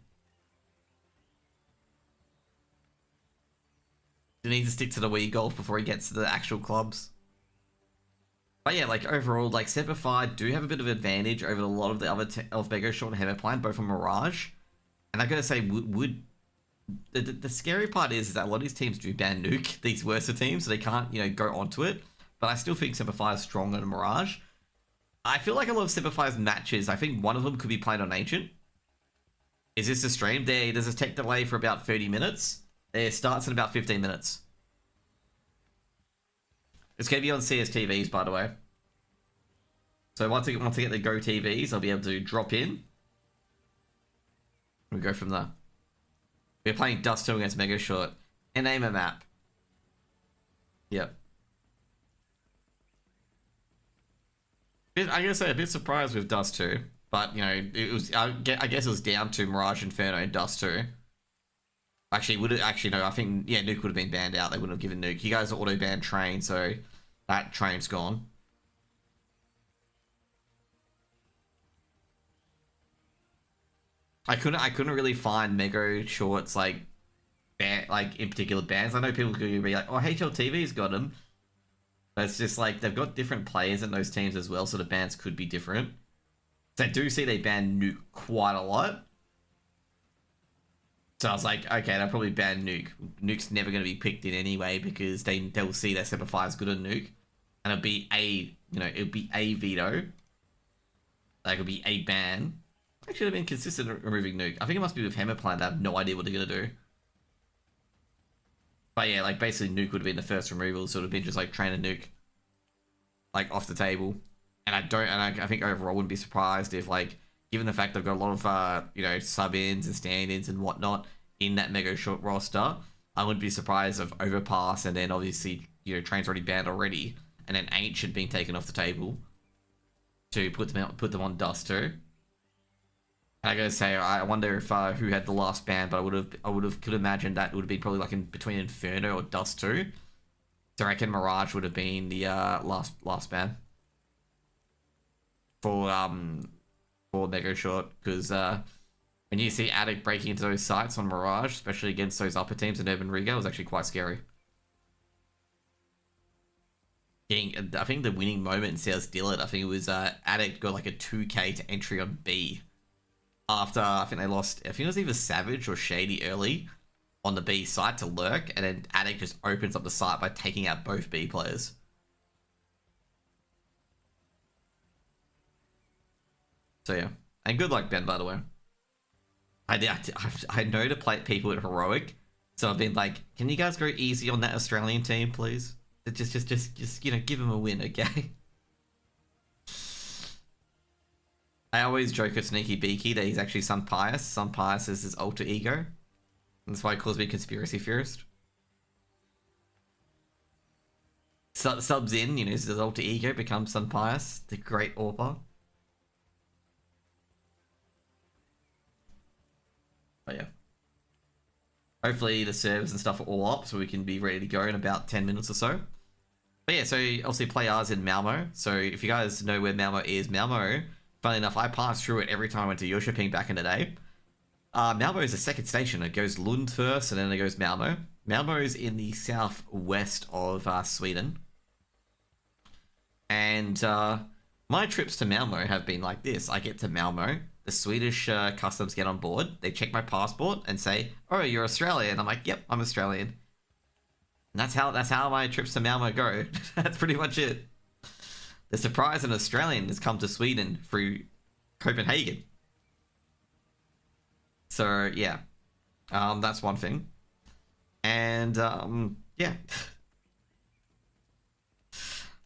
He needs to stick to the Wii golf before he gets to the actual clubs. But yeah, like overall, like Semper do have a bit of advantage over a lot of the other of Megoshort and Hammerplan, both on Mirage. And I gotta say, the scary part is that a lot of these teams do ban nuke these worser teams, so they can't, you know, go onto it. But I still think Semper is stronger than Mirage. I feel like a lot of Semper matches, I think one of them could be played on Ancient. Is this a stream? There's a tech delay for about 30 minutes. It starts in about 15 minutes. It's going to be on CSTVs, by the way. So once I get the Go TVs, I'll be able to drop in. We go from there. We're playing Dust 2 against Megoshort. And name a map. Yep. I gotta say, a bit surprised with Dust 2. But, you know, it was. I guess it was down to Mirage, Inferno, and Dust 2. Actually, no, I think, yeah, Nuke would have been banned out. They wouldn't have given Nuke. You guys are auto-banned Train, so that Train's gone. I couldn't really find Megoshort's, like in particular bans. I know people could be like, oh, HLTV's got them. But it's just like, they've got different players in those teams as well, so the bans could be different. So I do see they ban Nuke quite a lot. So I was like, okay, they'll probably ban Nuke. Nuke's never going to be picked in anyway because they'll see that Semper is good on Nuke, and it'll be a veto. Like, it'll be a ban. I should have been consistent at removing Nuke. I think it must be with Hammerplan. They have no idea what they're going to do. But yeah, like basically Nuke would have been the first removal, so it would have been just like Train and Nuke, like off the table. And I think overall wouldn't be surprised if, like, given the fact they've got a lot of, you know, sub-ins and stand-ins and whatnot in that Megoshort roster, I wouldn't be surprised if Overpass and then obviously, you know, Train's already banned already, and then Ancient being taken off the table to put them on Dust 2. And I gotta say, I wonder if who had the last ban, but could imagine that would have been probably like in between Inferno or Dust 2. So I reckon Mirage would have been the last ban for Megoshort, because when you see Addict breaking into those sites on Mirage, especially against those upper teams in Urban Riga, it was actually quite scary. I think the winning moment in CS Dillard, I think it was Addict got like a 2k to entry on B. After, I think they lost, I think it was either Savage or Shady early on the B site to lurk, and then Addict just opens up the site by taking out both B players. So yeah, and good luck, Ben, by the way. I know to play people at Heroic, so I've been like, can you guys go easy on that Australian team, please? Just you know, give them a win, okay? I always joke with Sneaky Beaky that he's actually Sun Pius. Sun Pius is his alter ego. And that's why he calls me conspiracy theorist. Subs in, you know, his alter ego becomes Sun Pius, the great AWPer. But yeah. Hopefully the servers and stuff are all up so we can be ready to go in about 10 minutes or so. But yeah, so obviously PLAYR's in Malmo. So if you guys know where Malmo is, Malmo, funnily enough, I passed through it every time I went to Jönköping back in the day. Malmo is the second station. It goes Lund first, and then it goes Malmo. Malmo is in the southwest of Sweden. And my trips to Malmo have been like this. I get to Malmo, the Swedish customs get on board, they check my passport and say, oh, you're Australian. I'm like, yep, I'm Australian. And that's how my trips to Malmo go. That's pretty much it. The surprise an Australian has come to Sweden through Copenhagen. So yeah, that's one thing. And yeah.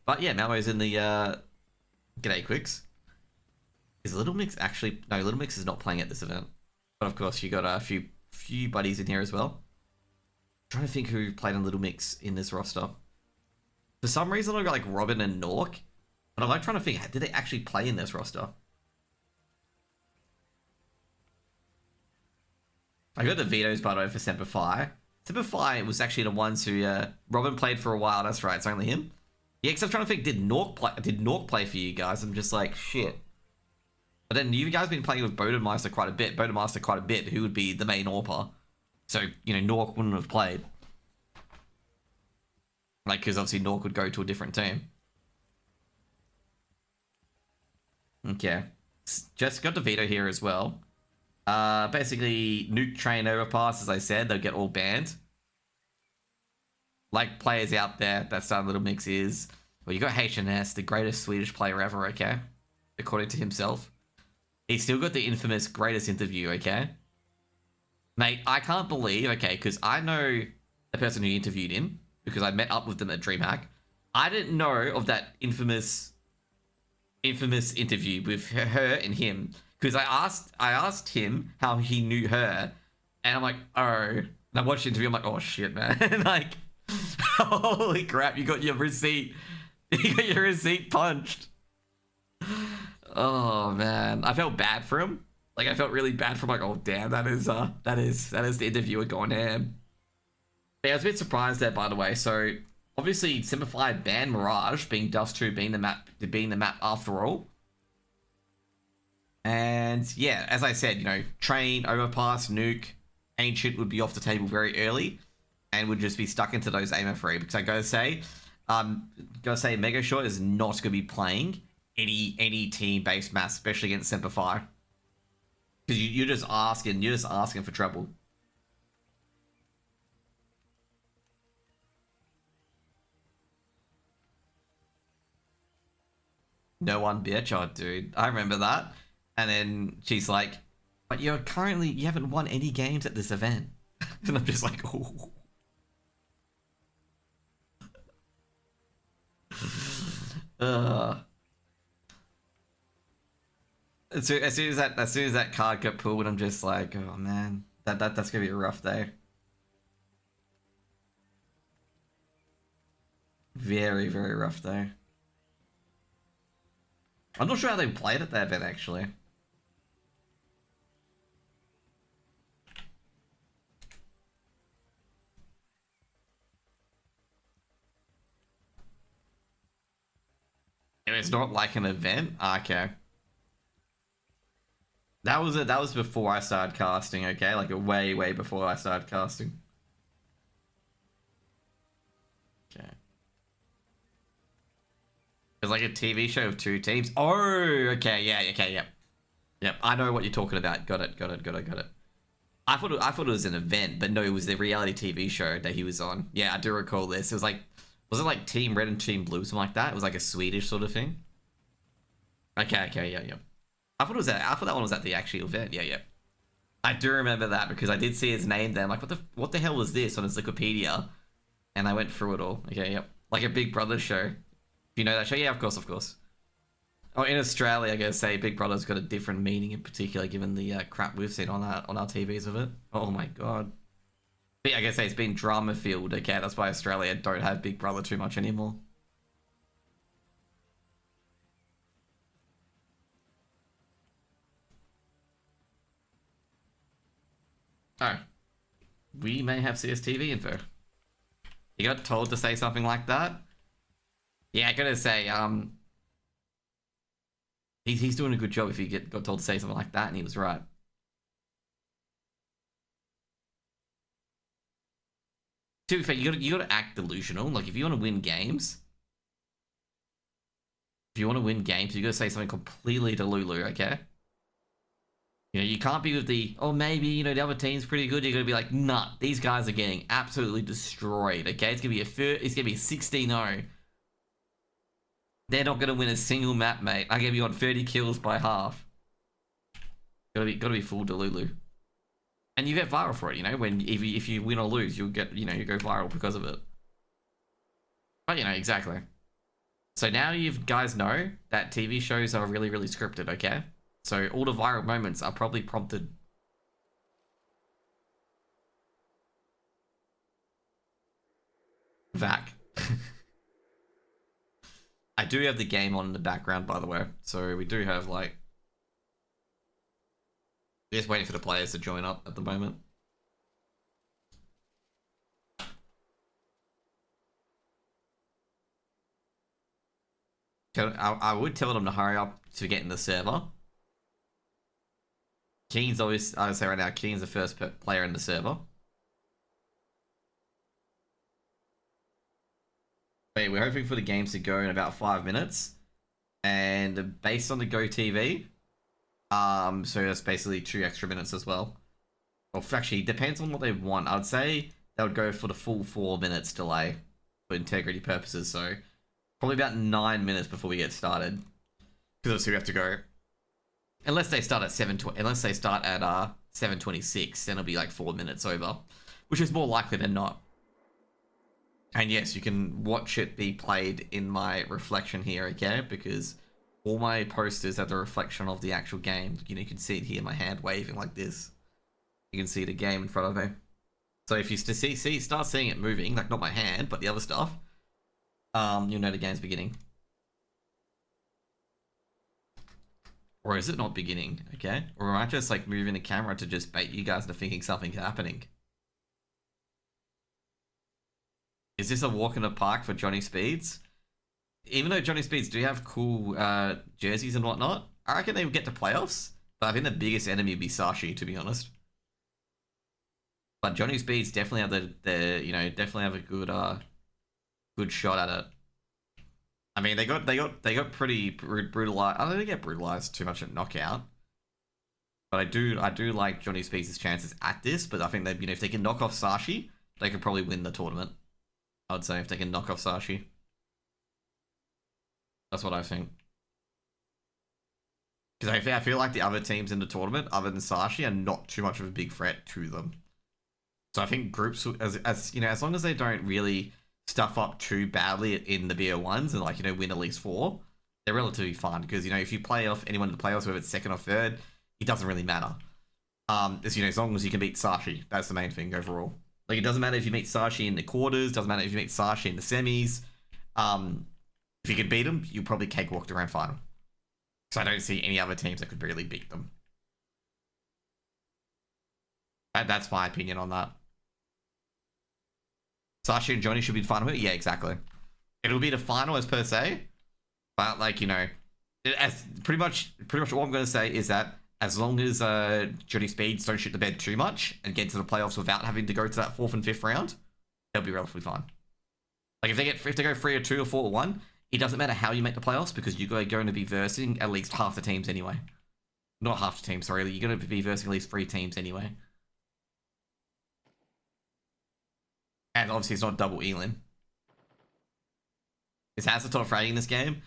But yeah, Malmo's in the G'day Quicks. Is Little Mix actually... No, Little Mix is not playing at this event. But of course, you got a few buddies in here as well. I'm trying to think who played on Little Mix in this roster. For some reason, I got like Robin and Nork. But I'm like trying to think, did they actually play in this roster? I got the vetoes, by the way, for Semper. Semper was actually the ones who... Robin played for a while, that's right, it's only him. Yeah, because I'm trying to think, did Nork play for you guys? I'm just like, shit. But then you guys been playing with Bodemeister quite a bit. Who would be the main AWPer? So, you know, Nork wouldn't have played. Like, because obviously Nork would go to a different team. Okay. Just got DeVito here as well. Basically, nuke train overpass, as I said, they'll get all banned. Like players out there, that Starting Little Mix is... Well, you got HNS, the greatest Swedish player ever, okay? According to himself. He's still got the infamous greatest interview, okay? Mate, I can't believe, okay, because I know the person who interviewed him, because I met up with them at DreamHack. I didn't know of that infamous interview with her and him, because I asked him how he knew her, and I'm like, oh, and I watched the interview, I'm like, oh shit, man. Like, holy crap, you got your receipt. You got your receipt punched. Oh man, I felt bad for him. Like, I felt really bad for him. Like, oh damn, that is the interviewer going ham. But yeah, I was a bit surprised there, by the way. So obviously, Simplified banned Mirage, being Dust 2 being the map after all. And yeah, as I said, you know, Train, Overpass, Nuke, Ancient would be off the table very early, and would just be stuck into those aim free. Because I gotta say, Megoshort is not gonna be playing any team-based maps, especially against Semper. Because you're just asking for trouble. No one, bitch. Oh, dude, I remember that. And then she's like, "But you haven't won any games at this event." And I'm just like, "Oh." As soon as that card got pulled, I'm just like, oh man, that's gonna be a rough day. Very, very rough day. I'm not sure how they played at that event actually. It's not like an event? Okay. That was before I started casting, okay? Like way before I started casting. Okay. It's like a TV show of two teams. Oh, okay, yeah, okay, yep. Yep, I know what you're talking about. Got it. I thought it was an event, but no, it was the reality TV show that he was on. Yeah, I do recall this. It was like, was it like Team Red and Team Blue, something like that? It was like a Swedish sort of thing. Okay, yeah. I thought that one was at the actual event. Yeah. I do remember that because I did see his name there. I'm like, what the hell was this on his Wikipedia? And I went through it all. Okay, yep. Like a Big Brother show. Do you know that show? Yeah, of course. Oh, in Australia, I gotta say, Big Brother's got a different meaning in particular, given the crap we've seen on our TVs of it. Oh my god. But yeah, I gotta say, it's been drama filled. Okay, that's why Australia don't have Big Brother too much anymore. Oh, we may have CSTV info. You got told to say something like that? Yeah, I gotta say, he's doing a good job if he got told to say something like that, and he was right. To be fair, you gotta act delusional. Like, if you want to win games, you gotta say something completely delulu, okay? You know, you can't be with the, oh, maybe, you know, the other team's pretty good. You're going to be like, nah, these guys are getting absolutely destroyed, okay? It's going to be 16-0. They're not going to win a single map, mate. I gave you on 30 kills by half. Gotta be full Delulu. And you get viral for it, you know? If you win or lose, you'll get, you know, you go viral because of it. But, you know, exactly. So now you guys know that TV shows are really, really scripted, okay? So all the viral moments are probably prompted. Vac. I do have the game on in the background, by the way. So we do have, like... Just waiting for the players to join up at the moment. I would tell them to hurry up to get in the server. Keen's always, I would say right now, Keen's the first player in the server. Wait, we're hoping for the games to go in about 5 minutes. And based on the Go TV, so that's basically 2 extra minutes as well. Well, actually, it depends on what they want. I would say they would go for the full 4 minutes delay for integrity purposes. So probably about 9 minutes before we get started, because obviously we have to go. Unless they start at 7:26, then it'll be like 4 minutes over, which is more likely than not. And yes, you can watch it be played in my reflection here, okay? Because all my posters have the reflection of the actual game. You know, you can see it here, my hand waving like this. You can see the game in front of me. So if you start seeing it moving, like not my hand, but the other stuff, you'll know the game's beginning. Or is it not beginning, okay? Or am I just like moving the camera to just bait you guys into thinking something's happening? Is this a walk in the park for Johnny Speeds? Even though Johnny Speeds do have cool jerseys and whatnot, I reckon they would get to playoffs. But I think the biggest enemy would be Sashi, to be honest. But Johnny Speeds definitely have definitely have a good shot at it. I mean, they got pretty brutalized. I don't think they get brutalized too much at knockout. But I do like Johnny Speeds' chances at this. But I think that, you know, if they can knock off Sashi, they could probably win the tournament. I would say if they can knock off Sashi. That's what I think. Because I feel like the other teams in the tournament, other than Sashi, are not too much of a big threat to them. So I think groups, as you know, as long as they don't really stuff up too badly in the BO1s and, like, you know, win at least 4, they're relatively fun. Because, you know, if you play off anyone in the playoffs, whether it's second or third, it doesn't really matter. As you know, as long as you can beat Sashi, that's the main thing overall. Like, it doesn't matter if you meet Sashi in the quarters, doesn't matter if you meet Sashi in the semis. If you could beat them, you probably cakewalk to grand final. So I don't see any other teams that could really beat them. That's my opinion on that. Sashi and Johnny should be the final. Yeah, exactly. It'll be the final as per se, but, like, you know, as pretty much all I'm going to say is that as long as Johnny Speeds don't shoot the bed too much and get to the playoffs without having to go to that 4th and 5th round, they'll be relatively fine. Like, if they go 3 or 2 or 4 or 1, it doesn't matter how you make the playoffs, because you're going to be versing at least half the teams anyway. Not half the teams, sorry. You're going to be versing at least 3 teams anyway. And obviously it's not double Elin. Is Hazard fragging this game?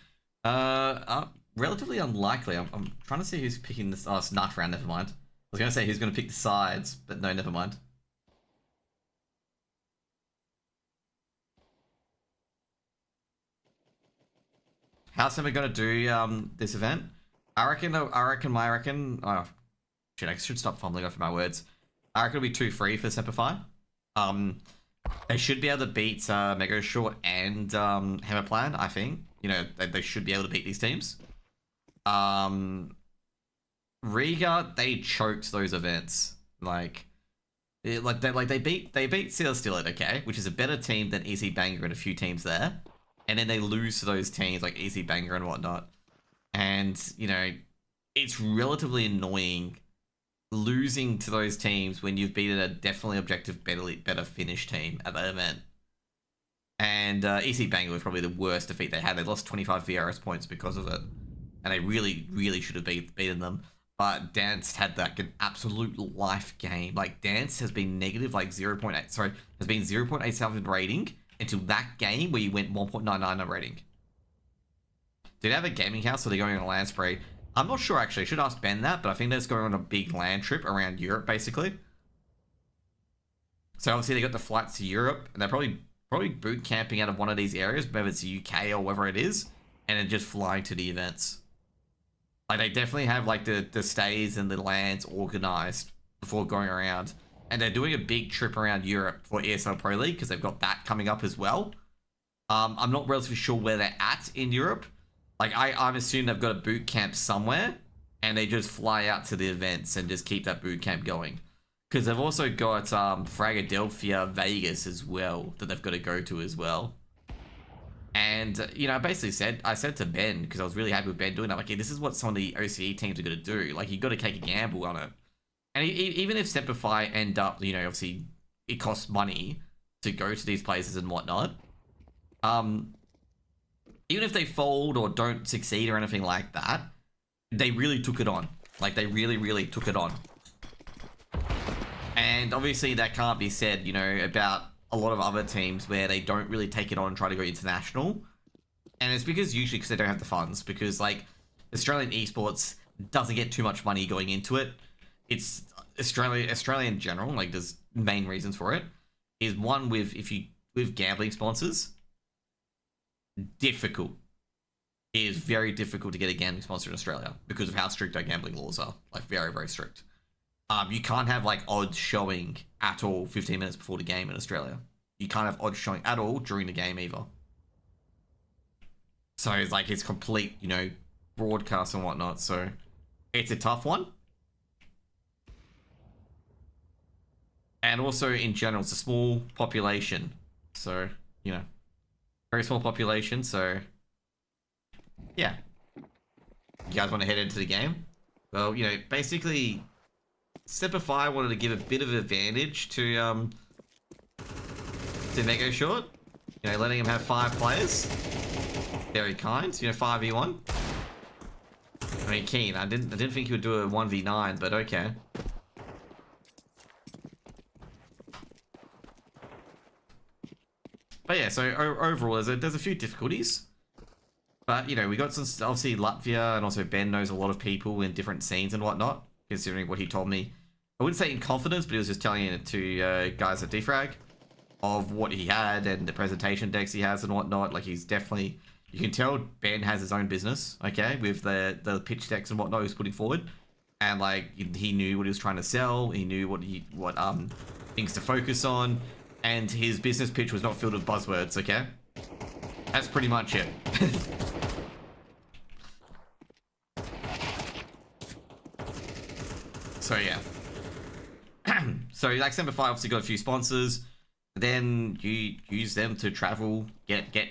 Relatively unlikely. I'm trying to see who's picking this. Oh, it's Nut round, never mind. I was going to say who's going to pick the sides, but no, never mind. How's Semper going to do this event? I reckon. Oh, shit, I should stop fumbling over my words. I reckon it'll be 2-3 for Semper. They should be able to beat Megoshort and Hammerplan, I think. You know, they should be able to beat these teams. Riga, they choked those events. They beat Steeled, okay, which is a better team than Easy Banger and a few teams there. And then they lose to those teams like Easy Banger and whatnot. And, you know, it's relatively annoying losing to those teams when you've beaten a definitely objective better finish team at that event. And EC Banger was probably the worst defeat they had. They lost 25 VRS points because of it, and they really should have beaten them. But Dance had like an absolute life game. Like, Dance has been negative like 0.8, sorry, has been 0.87 rating until that game where you went 1.99 on rating. Do they have a gaming house, or they're going on a land spree? I'm not sure, actually. I should ask Ben that, but I think they're just going on a big land trip around Europe, basically. So obviously they got the flights to Europe, and they're probably boot camping out of one of these areas, whether it's the UK or wherever it is, and then just flying to the events. Like, they definitely have like the stays and the lands organized before going around. And they're doing a big trip around Europe for ESL Pro League, because they've got that coming up as well. I'm not relatively sure where they're at in Europe. Like, I'm assuming they've got a boot camp somewhere, and they just fly out to the events and just keep that boot camp going. Because they've also got Philadelphia, Vegas as well, that they've got to go to as well. And, you know, I said to Ben, because I was really happy with Ben doing that, like, yeah, this is what some of the OCE teams are going to do. Like, you got to take a gamble on it. And even if Semper end up, you know, obviously it costs money to go to these places and whatnot. Even if they fold or don't succeed or anything like that, they really took it on. Like, they really took it on. And obviously that can't be said, you know, about a lot of other teams where they don't really take it on and try to go international. And it's because usually because they don't have the funds. Because, like, Australian esports doesn't get too much money going into it. It's Australia in general, like, there's main reasons for it. Is one, with gambling sponsors, difficult. It is very difficult to get a gambling sponsor in Australia because of how strict our gambling laws are. Like, very strict. You can't have, like, odds showing at all 15 minutes before the game in Australia. You can't have odds showing at all during the game either. So it's like, it's complete, you know, broadcast and whatnot. So it's a tough one. And also, in general, it's a small population. So, you know, very small population. So, yeah. You guys want to head into the game? Well, you know, basically, Semper wanted to give a bit of advantage to Megoshort. You know, letting him have 5 players. Very kind. You know, 5v1. I mean, keen. I didn't think he would do a 1v9, but okay. But yeah, so overall, there's a few difficulties. But, you know, we got some, obviously, Latvia, and also Ben knows a lot of people in different scenes and whatnot, considering what he told me. I wouldn't say in confidence, but he was just telling it to guys at Defrag of what he had and the presentation decks he has and whatnot. Like, he's definitely, you can tell Ben has his own business, okay, with the pitch decks and whatnot he was putting forward. And, like, he knew what he was trying to sell. He knew what things to focus on. And his business pitch was not filled with buzzwords, okay? That's pretty much it. So, yeah. So, like, Semper obviously got a few sponsors. Then you use them to travel,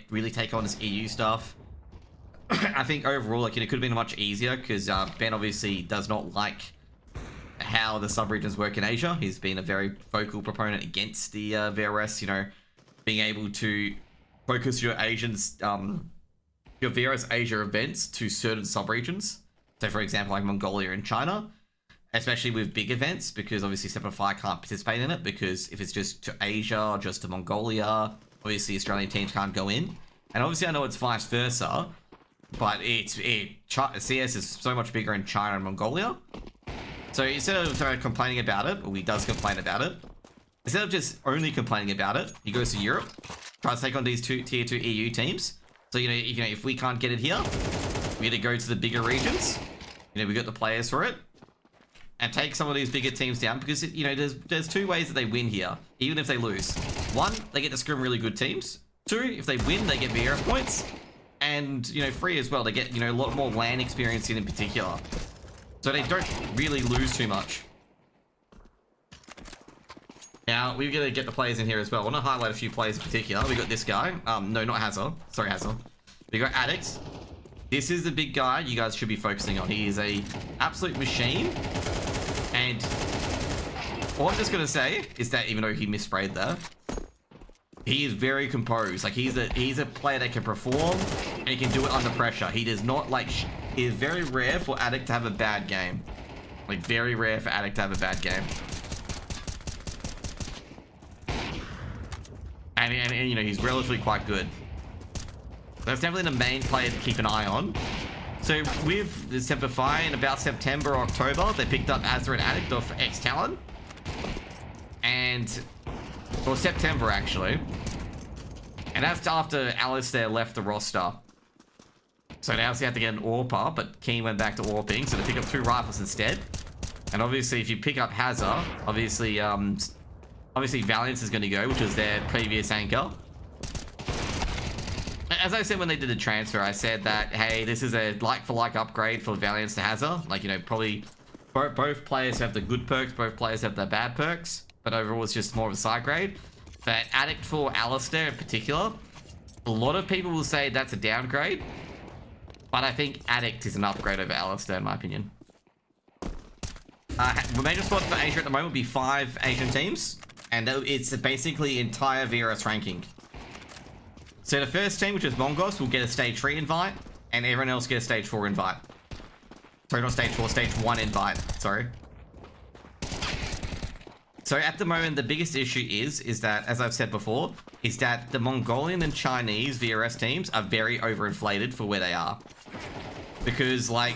really take on this EU stuff. I think overall, like, it could have been much easier because Ben obviously does not like how the sub-regions work in Asia. He's been a very vocal proponent against the VRS, you know, being able to focus your your VRS Asia events to certain sub-regions. So, for example, like Mongolia and China, especially with big events, because obviously Semper can't participate in it, because if it's just to Asia or just to Mongolia, obviously Australian teams can't go in. And obviously I know it's vice versa, but CS is so much bigger in China and Mongolia. So instead of complaining about it, well, he does complain about it. Instead of just only complaining about it, he goes to Europe, tries to take on these tier 2 EU teams. So, you know, if we can't get it here, we got to go to the bigger regions. You know, we got the players for it. And take some of these bigger teams down, because, you know, there's 2 ways that they win here, even if they lose. 1, they get to scrim really good teams. 2, if they win, they get VRF points. And, you know, 3 as well, they get, you know, a lot more LAN experience in particular. So they don't really lose too much. Now, we're going to get the players in here as well. I want to highlight a few players in particular. We got this guy. No, not Hazard. Sorry, Hazard. We got Addict. This is the big guy you guys should be focusing on. He is a absolute machine. And all I'm just going to say is that even though he missprayed there, he is very composed. Like, he's a player that can perform and he can do it under pressure. He does not, like, it is very rare for Addict to have a bad game. Like, very rare for Addict to have a bad game. And you know, he's relatively quite good. That's definitely the main player to keep an eye on. So with the Semper in about September or October, they picked up Azra and Addict off X-Talon. Or September, actually. And that's after Alistair left the roster. So they obviously had to get an AWPer, but Keen went back to AWPing, so they picked up 2 rifles instead. And obviously, if you pick up Hazard, obviously Valiance is going to go, which was their previous anchor. As I said when they did the transfer, I said that, hey, this is a like-for-like upgrade for Valiance to Hazard. Like, you know, probably both players have the good perks, both players have the bad perks, but overall it's just more of a side grade. But Addict for Alistair in particular, a lot of people will say that's a downgrade, but I think Addict is an upgrade over Alistair in my opinion. The major squad for Asia at the moment would be 5 Asian teams, and it's basically entire VRS ranking. So the first team, which is Mongols, will get a stage 3 invite, and everyone else gets a stage 4 invite. Sorry, not stage 4, stage 1 invite. Sorry. So at the moment, the biggest issue is that, as I've said before, is that the Mongolian and Chinese VRS teams are very overinflated for where they are. Because, like,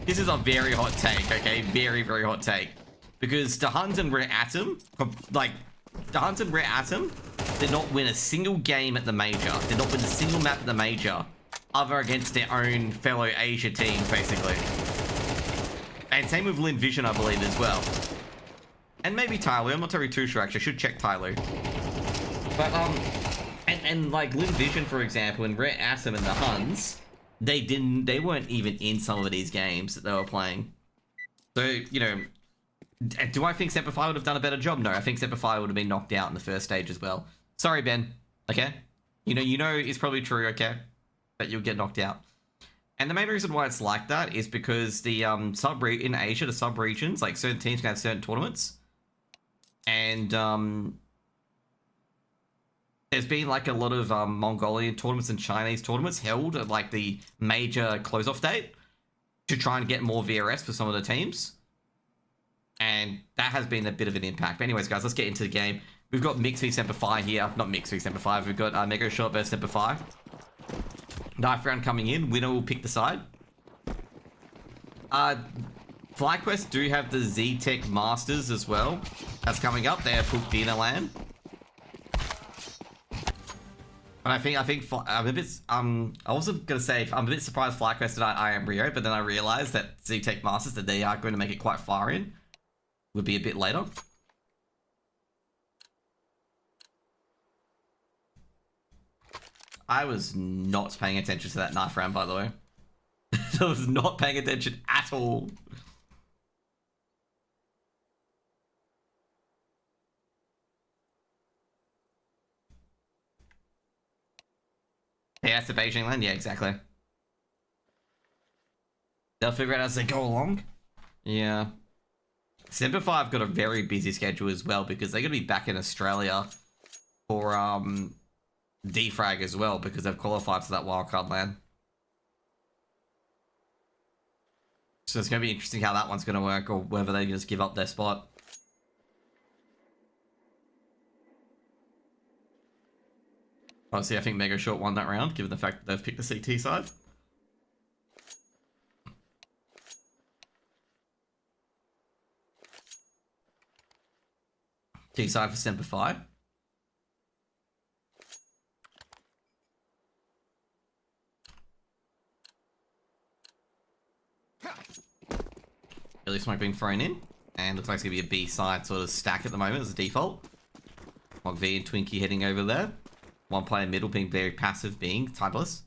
this is a very hot take, okay? Very, very hot take. Because the Huns and Rare Atom, like, the Huns and Rare Atom did not win a single game at the major. Did not win a single map at the major, other against their own fellow Asia teams, basically. And same with Lin Vision, I believe, as well. And maybe Tyloo. I'm not too sure, actually. I should check Tyloo. But, and like, Lin Vision, for example, and Rare Atom and the Huns, they weren't even in some of these games that they were playing. So, you know, do I think Semper would have done a better job? No, I think Semper would have been knocked out in the first stage as well. Sorry, Ben. Okay? You know it's probably true, okay? But you'll get knocked out. And the main reason why it's like that is because the in Asia, the sub-regions, like certain teams can have certain tournaments. And there's been like a lot of Mongolian tournaments and Chinese tournaments held at like the major close-off date to try and get more VRS for some of the teams. And that has been a bit of an impact. But anyways, guys, let's get into the game. We've got Mix v Semper here. Not Mix v Semper. We've got Megoshort versus Semper. Knife round coming in. Winner will pick the side. FlyQuest do have the Z-Tech Masters as well. That's coming up. They have Hook Dina Land. And I think I'm a bit I wasn't gonna say I'm a bit surprised FlyQuest did I am Rio, but then I realized that Z-Tech Masters, that they are going to make it quite far in, would be a bit later. I was not paying attention to that knife round, by the way. I was not paying attention at all. Yeah, that's the Beijing land. Yeah, exactly. They'll figure it out as they go along. Yeah. Semper got a very busy schedule as well, because they're going to be back in Australia for defrag as well, because they've qualified for that wildcard land. So it's going to be interesting how that one's going to work, or whether they just give up their spot. Obviously, I think Megoshort won that round, given the fact that they've picked the CT side. T side for Semper. Early smoke being thrown in, and looks like it's going to be a B side sort of stack at the moment as a default. Mog V and Twinkie heading over there. One player middle being very passive, being Titleist.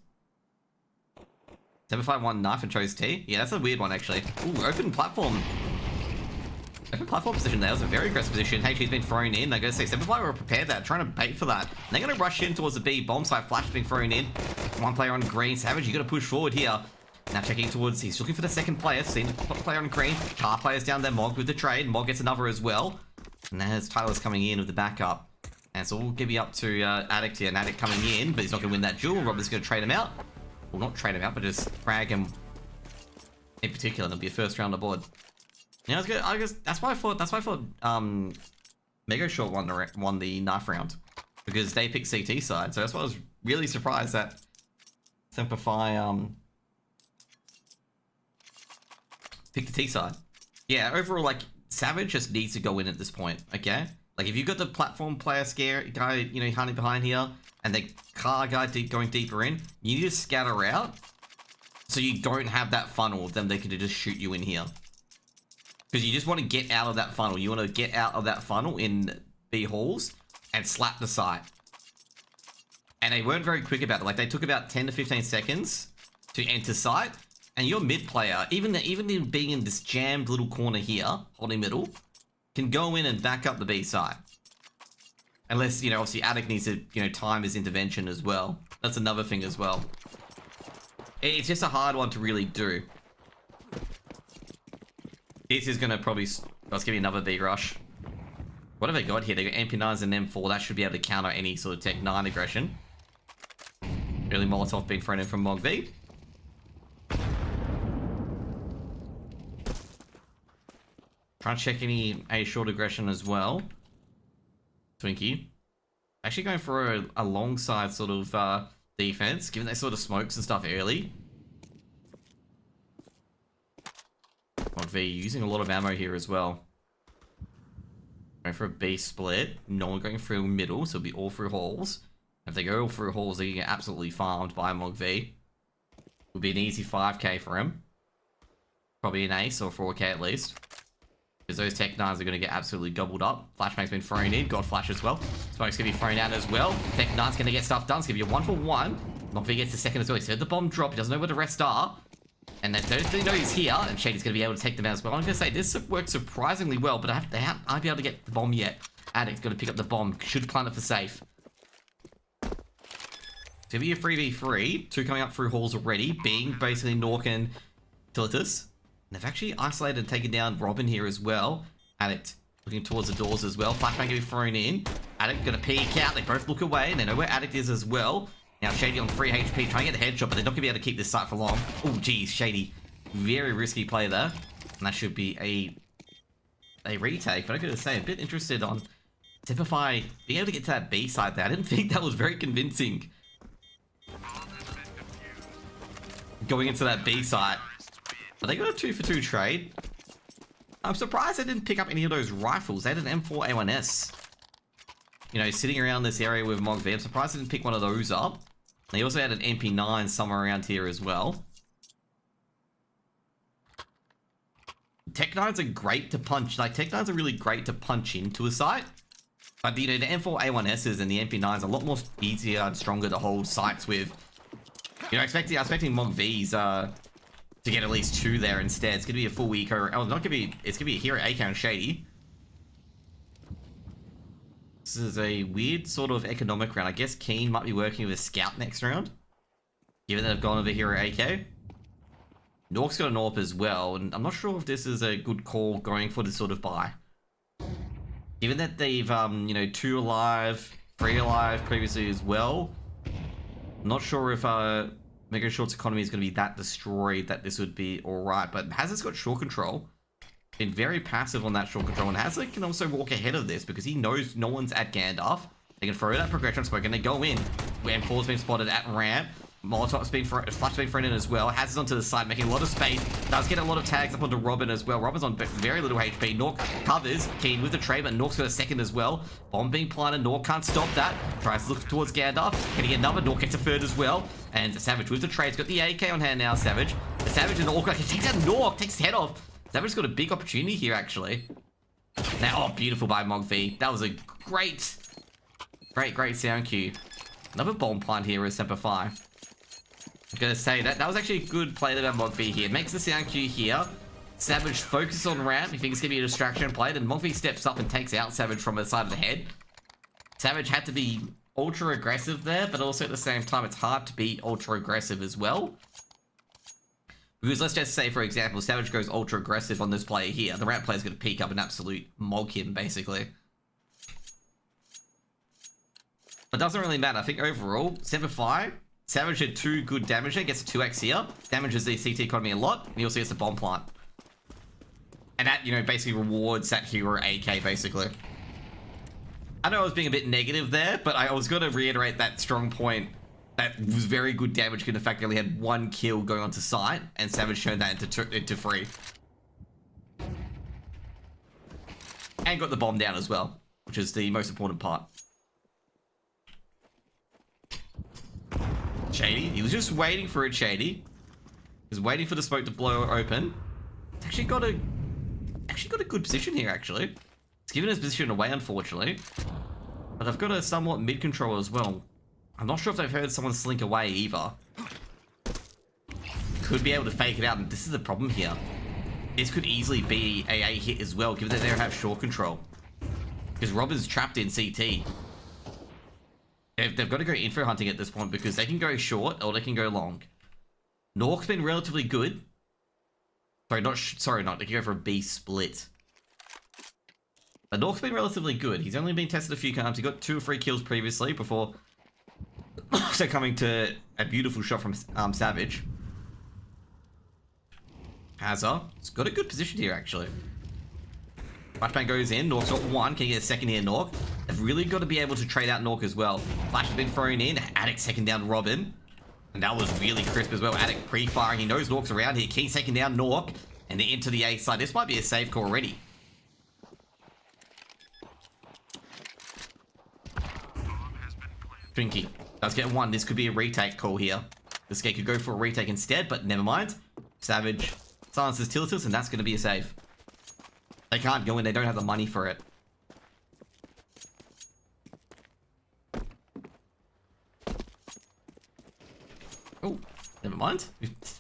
Semper won knife and chose T. Yeah, that's a weird one, actually. Ooh, open platform. Open platform position there. That was a very aggressive position. HG's been thrown in. I gotta say, Semper were prepared there, trying to bait for that. And they're gonna rush in towards the B. Bomb site flash being thrown in. One player on green. Savage, you gotta push forward here. Now checking towards, he's looking for the second player. Seen the player on green. Car players down there. Mog with the trade. Mog gets another as well. And there's Tyler's coming in with the backup. And so we'll give you up to Addict here. And Addict coming in, but he's not going to win that duel. Robert's going to trade him out. Well, not trade him out, but just frag him. In particular, there'll be a first round aboard. Yeah, I guess that's why I thought. Megoshort won the knife round, because they picked CT side. So that's why I was really surprised that Semper picked the T side. Yeah, overall, like, Savage just needs to go in at this point, okay? Like, if you've got the platform player guy, you know, hunting behind here, and the car guy going deeper in, you need to scatter out so you don't have that funnel of them. They can just shoot you in here. Because you just want to get out of that funnel. You want to get out of that funnel in B halls and slap the site. And they weren't very quick about it. Like, they took about 10 to 15 seconds to enter site. And your mid player, even being in this jammed little corner here, holding middle, can go in and back up the B side. Unless, you know, obviously Attic needs to, you know, time his intervention as well. That's another thing as well. It's just a hard one to really do. This is going to probably... Let's give you another B rush. What have they got here? They got MP9s and M4. That should be able to counter any sort of Tech 9 aggression. Early Molotov being thrown in from Mog V. Trying to check any A short aggression as well. Twinkie. Actually going for a long side sort of defense, given they sort of smokes and stuff early. Mog V using a lot of ammo here as well. Going for a B split. No one going through middle, so it'll be all through halls. If they go all through halls, they can get absolutely farmed by Mog V. Would be an easy 5k for him. Probably an ace or 4k at least. Because those Tech 9s are going to get absolutely gobbled up. Flashbang's been thrown in. God Flash as well. Smoke's going to be thrown out as well. Tech 9's going to get stuff done. It's going to be a 1-for-1. Mog V gets the second as well. He's heard the bomb drop. He doesn't know where the rest are. And they know he's here, and Shady's going to be able to take them out as well. I'm going to say this works surprisingly well, but I won't be able to get the bomb yet. Addict's going to pick up the bomb. Should plant it for safe. It's going to be a 3v3. 2 coming up through halls already. Being basically Nork and Tilitus. And they've actually isolated and taken down Robin here as well. Addict looking towards the doors as well. Flashbang going to be thrown in. Addict going to peek out. They both look away, and they know where Addict is as well. Now, Shady on 3 HP, trying to get the headshot, but they're not going to be able to keep this site for long. Oh, geez, Shady. Very risky play there. And that should be a retake. But I'm going to say, a bit interested on Semper being able to get to that B side there. I didn't think that was very convincing. Going into that B site. But they got a 2-for-2 trade. I'm surprised they didn't pick up any of those rifles. They had an M4 A1S. You know, sitting around this area with Mog V. I'm surprised they didn't pick one of those up. They also had an MP9 somewhere around here as well. Tech 9s are great to punch. Like, Tech 9s are really great to punch into a site. But, you know, the M4 A1Ss and the MP9s are a lot more easier and stronger to hold sites with. You know, expecting Mog Vs to get at least 2 there instead. It's going to be a full eco. Oh, it's going to be a hero AK on Shady. This is a weird sort of economic round. I guess Keen might be working with a scout next round, given that I've gone over hero AK. Nork's got an AWP as well, and I'm not sure if this is a good call going for this sort of buy. Given that they've, you know, 2 alive, 3 alive previously as well, I'm not sure if Megoshort's economy is going to be that destroyed that this would be alright, but Hazard's got short control. Been very passive on that short control, and Hazard can also walk ahead of this because he knows no one's at Gandalf. They can throw that progression smoke and they go in. M4's been spotted at ramp. Molotov's been Flash's been thrown in as well. Hazard's onto the side, making a lot of space. Does get a lot of tags up onto Robin as well. Robin's on very little HP. Nork covers Keen with the trade, but Nork's got a second as well. Bomb being planted. Nork can't stop that. Tries to look towards Gandalf. Can he get another? Nork gets a third as well. And Savage with the trade. He's got the AK on hand now, Savage. The Savage and Orc takes out Nork, takes his head off. Savage's got a big opportunity here, actually. Now, oh, beautiful by Mog V. That was a great sound cue. Another bomb plant here with Semper 5. I'm gonna say that was actually a good play there by Mog V here. Makes the sound cue here. Savage focuses on ramp. He thinks it's gonna be a distraction play. Then Mog V steps up and takes out Savage from the side of the head. Savage had to be ultra aggressive there, but also at the same time, it's hard to be ultra aggressive as well. Because let's just say, for example, Savage goes ultra aggressive on this player here. The ramp player's going to peek up and absolute mog him, basically. But it doesn't really matter. I think overall, Semper 5, Savage had 2 good damage there, gets a 2x here. Damages the CT economy a lot, and he also gets a bomb plant. And that, you know, basically rewards that hero AK, basically. I know I was being a bit negative there, but I was going to reiterate that strong point. That was very good damage given the fact that he only had 1 kill going onto site, and Savage turned that into 3. And got the bomb down as well, which is the most important part. Shady, he was just waiting for it, Shady. He was waiting for the smoke to blow open. It's actually got a good position here, actually. It's given his position away, unfortunately. But I've got a somewhat mid-control as well. I'm not sure if they've heard someone slink away either. Could be able to fake it out, and this is the problem here. This could easily be a hit as well, given that they have short control. Because Robin's trapped in CT. They've got to go info hunting at this point because they can go short or they can go long. Nork's been relatively good. Sorry, not. They can go for a B split. But Nork's been relatively good. He's only been tested a few times. He got 2 or 3 kills previously before so coming to a beautiful shot from Savage. Hazard. It's got a good position here, actually. Flashbang goes in. Nork's got 1. Can he get a second here, Nork? They've really got to be able to trade out Nork as well. Flash has been thrown in. Attic second down Robin. And that was really crisp as well. Attic pre-firing. He knows Nork's around here. Key second down Nork. And into the A side. This might be a safe call already. Trinky does get 1. This could be a retake call here. This guy could go for a retake instead, but never mind. Savage silences Tiltus, and that's going to be a save. They can't go in. They don't have the money for it. Oh, never mind.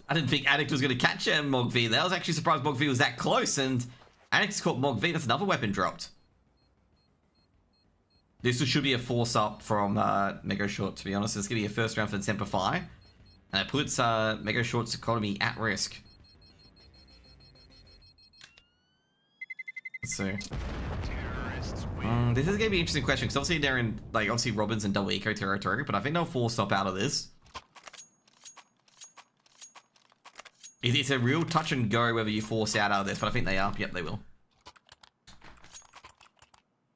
I didn't think Addict was going to catch Mog V there. I was actually surprised Mog V was that close, and Addict's caught Mog V. That's another weapon dropped. This should be a force up from Megoshort, to be honest. It's going to be a first round for the Semper. And it puts Megoshort's economy at risk. Let's see. This is going to be an interesting question, because obviously they're in, like, obviously Robin's in double eco territory, but I think they'll force up out of this. It's a real touch and go whether you force out of this, but I think they are. Yep, they will.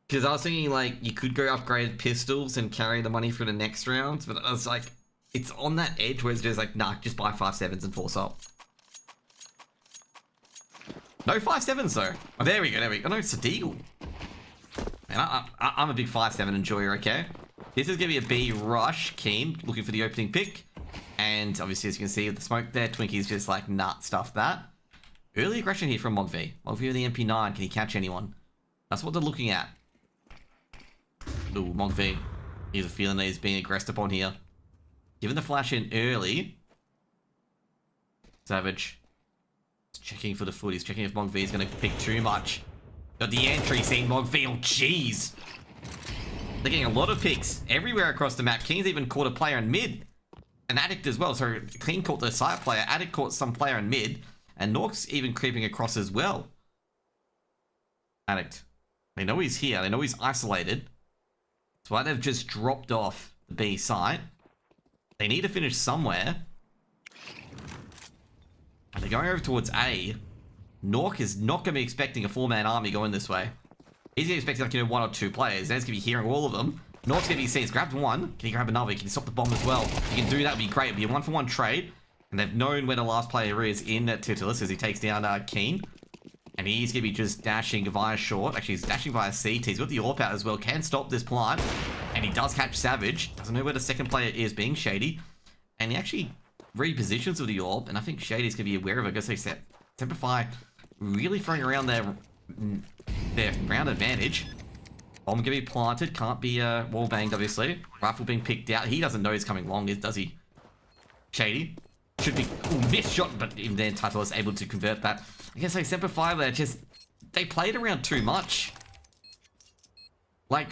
Because I was thinking, like, you could go upgrade pistols and carry the money for the next round, but I was like, it's on that edge where it's just like, nah, just buy 5.7s and force up. No 5.7s though. Oh, there we go, there we go. Oh, no, it's a deagle. Man, I'm a big 5.7 enjoyer, okay? This is going to be a B rush. Keen, looking for the opening pick. And obviously, as you can see with the smoke there, Twinkie's just like, nah, stuff that. Early aggression here from Mogv. Mogv with the MP9, can he catch anyone? That's what they're looking at. Ooh, Mogv. He's a feeling that he's being aggressed upon here. Given the flash in early. Savage. Checking for the foot. He's checking if Mogv is going to pick too much. Got the entry, seeing Mogv. Oh, jeez. They're getting a lot of picks everywhere across the map. Keen's even caught a player in mid. An Addict as well. So Keen caught the side player. Addict caught some player in mid. And Nork's even creeping across as well. Addict. They know he's here. They know he's isolated. That's why they've just dropped off the B site. They need to finish somewhere. And they're going over towards A. Nork is not going to be expecting a 4-man army going this way. He's going to expect like, you know, 1 or 2 players. Then he's going to be hearing all of them. Nork's going to be seen. He's grabbed 1. Can he grab another? Can he stop the bomb as well? If he can do that, would be great. It'd be a 1-for-1 trade. And they've known where the last player is in Titulus as he takes down Keen. And he's going to be just dashing via short. Actually, he's dashing via CT. He's got the AWP out as well. Can stop this plant. And he does catch Savage. Doesn't know where the second player is, being Shady. And he actually repositions with the AWP. And I think Shady's going to be aware of it. Because they said Semper really throwing around their round advantage. Bomb going to be planted. Can't be wall banged, obviously. Rifle being picked out. He doesn't know he's coming long, does he? Shady. Should be... Ooh, missed shot. But even then, Title is able to convert that. I guess like Semper there, just... They played around too much. Like,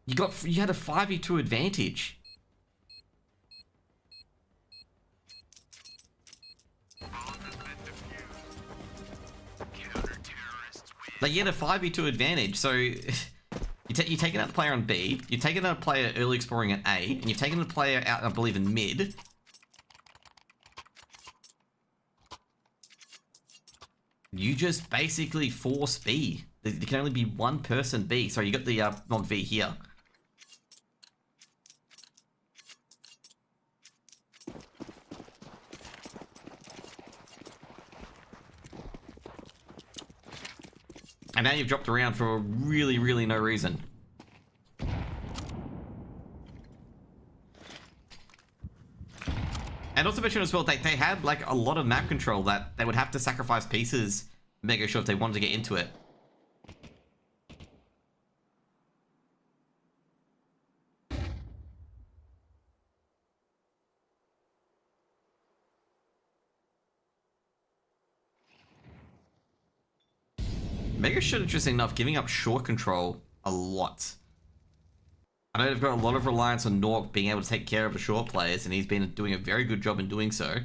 you had a 5v2 advantage. Like, you had a 5v2 advantage, so... You're taking out the player on B, you're taking out a player early exploring at A, and you're taking the player out, I believe, in mid. You just basically force B. There can only be one person B. So you got the Mog V here. And now you've dropped around for really, really no reason. And also mention as well, they had like a lot of map control that they would have to sacrifice pieces, Megoshort, if they wanted to get into it. Megoshort, interesting enough, giving up short control a lot. I know they've got a lot of reliance on Nork being able to take care of the short players, and he's been doing a very good job in doing so.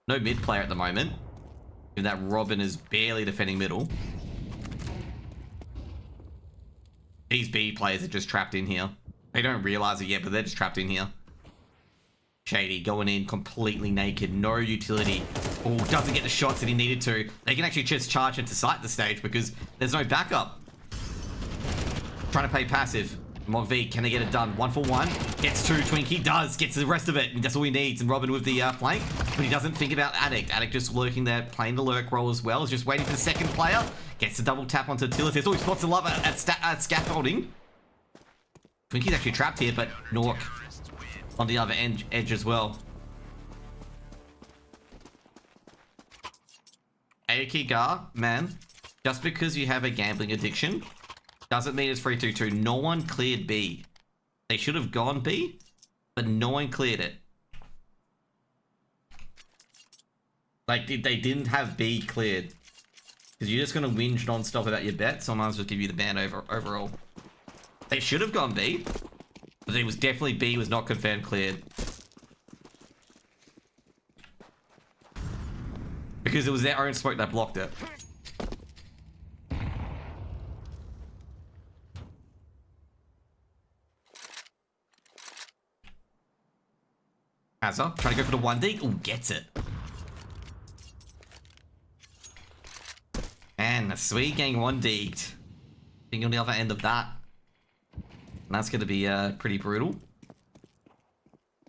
No mid player at the moment. Given that Robin is barely defending middle. These B players are just trapped in here. They don't realize it yet, but they're just trapped in here. Shady going in completely naked, no utility. Oh, doesn't get the shots that he needed to. They can actually just charge into sight the stage because there's no backup. Trying to play passive. Mog V, can they get it done? 1 for 1. Gets 2. Twinkie does. Gets the rest of it. And that's all he needs. And Robin with the flank. But he doesn't think about Addict. Addict just lurking there, playing the lurk role as well. He's just waiting for the second player. Gets the double tap onto Tillis. Oh, he spots a lover at scaffolding. Twinkie's actually trapped here, but Nork on the other edge as well. Aokigar, man, just because you have a gambling addiction doesn't mean it's 3-2-2. No one cleared B. They should have gone B, but no one cleared it. Like, they didn't have B cleared. Because you're just going to whinge non-stop about your bet, so I might as well give you the ban overall. They should have gone B, but it was definitely B was not confirmed cleared. Because it was their own smoke that blocked it. Hazza, trying to go for the 1D. Oh, gets it. And the Swede getting 1D'd. Being on the other end of that. And that's going to be pretty brutal.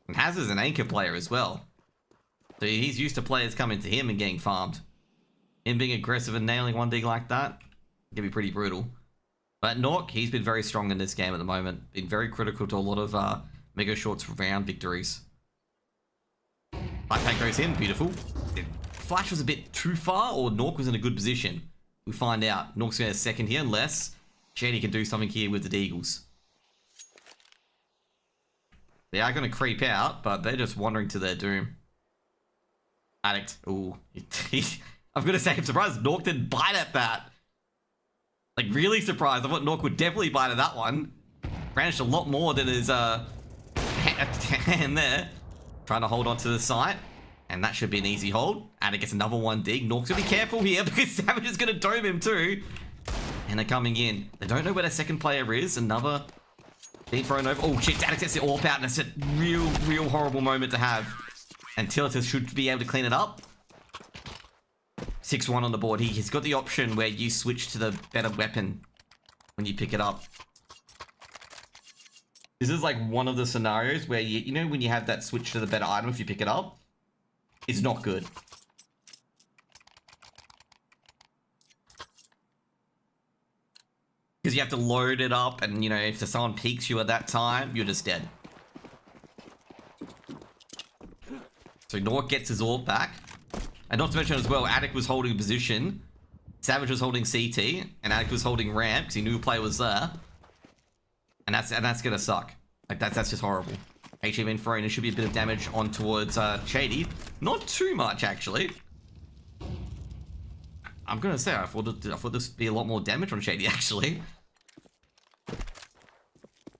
And Hazza's an anchor player as well. So he's used to players coming to him and getting farmed. Him being aggressive and nailing 1D like that can be pretty brutal. But Nork, he's been very strong in this game at the moment. Been very critical to a lot of Megoshort's round victories. Light pack goes in, beautiful. Flash was a bit too far, or Nork was in a good position. We find out. Nork's going to second here, unless Shady can do something here with the Deagles. They are going to creep out, but they're just wandering to their doom. Addict. Ooh. I'm going to say I'm surprised Nork didn't bite at that. Like, really surprised. I thought Nork would definitely bite at that one. Brandished a lot more than his hand there. Trying to hold on to the site. And that should be an easy hold. Addict gets another 1D. Nork's going to be careful here because Savage is going to dome him too. And they're coming in. They don't know where their second player is. Another being thrown over. Oh shit, Addict gets the AWP out. And it's a real horrible moment to have. And Tilitus should be able to clean it up. 6-1 on the board. He's got the option where you switch to the better weapon when you pick it up. This is like one of the scenarios where you know when you have that switch to the better item if you pick it up, it's not good. Because you have to load it up and you know if someone peeks you at that time, you're just dead. So Nork gets his AWP back. And not to mention as well, Addict was holding position. Savage was holding CT. And Addict was holding ramp because he knew a player was there. And that's gonna suck. Like that's just horrible. HE been thrown. There should be a bit of damage on towards Shady. Not too much actually. I'm gonna say I thought this would be a lot more damage on Shady actually.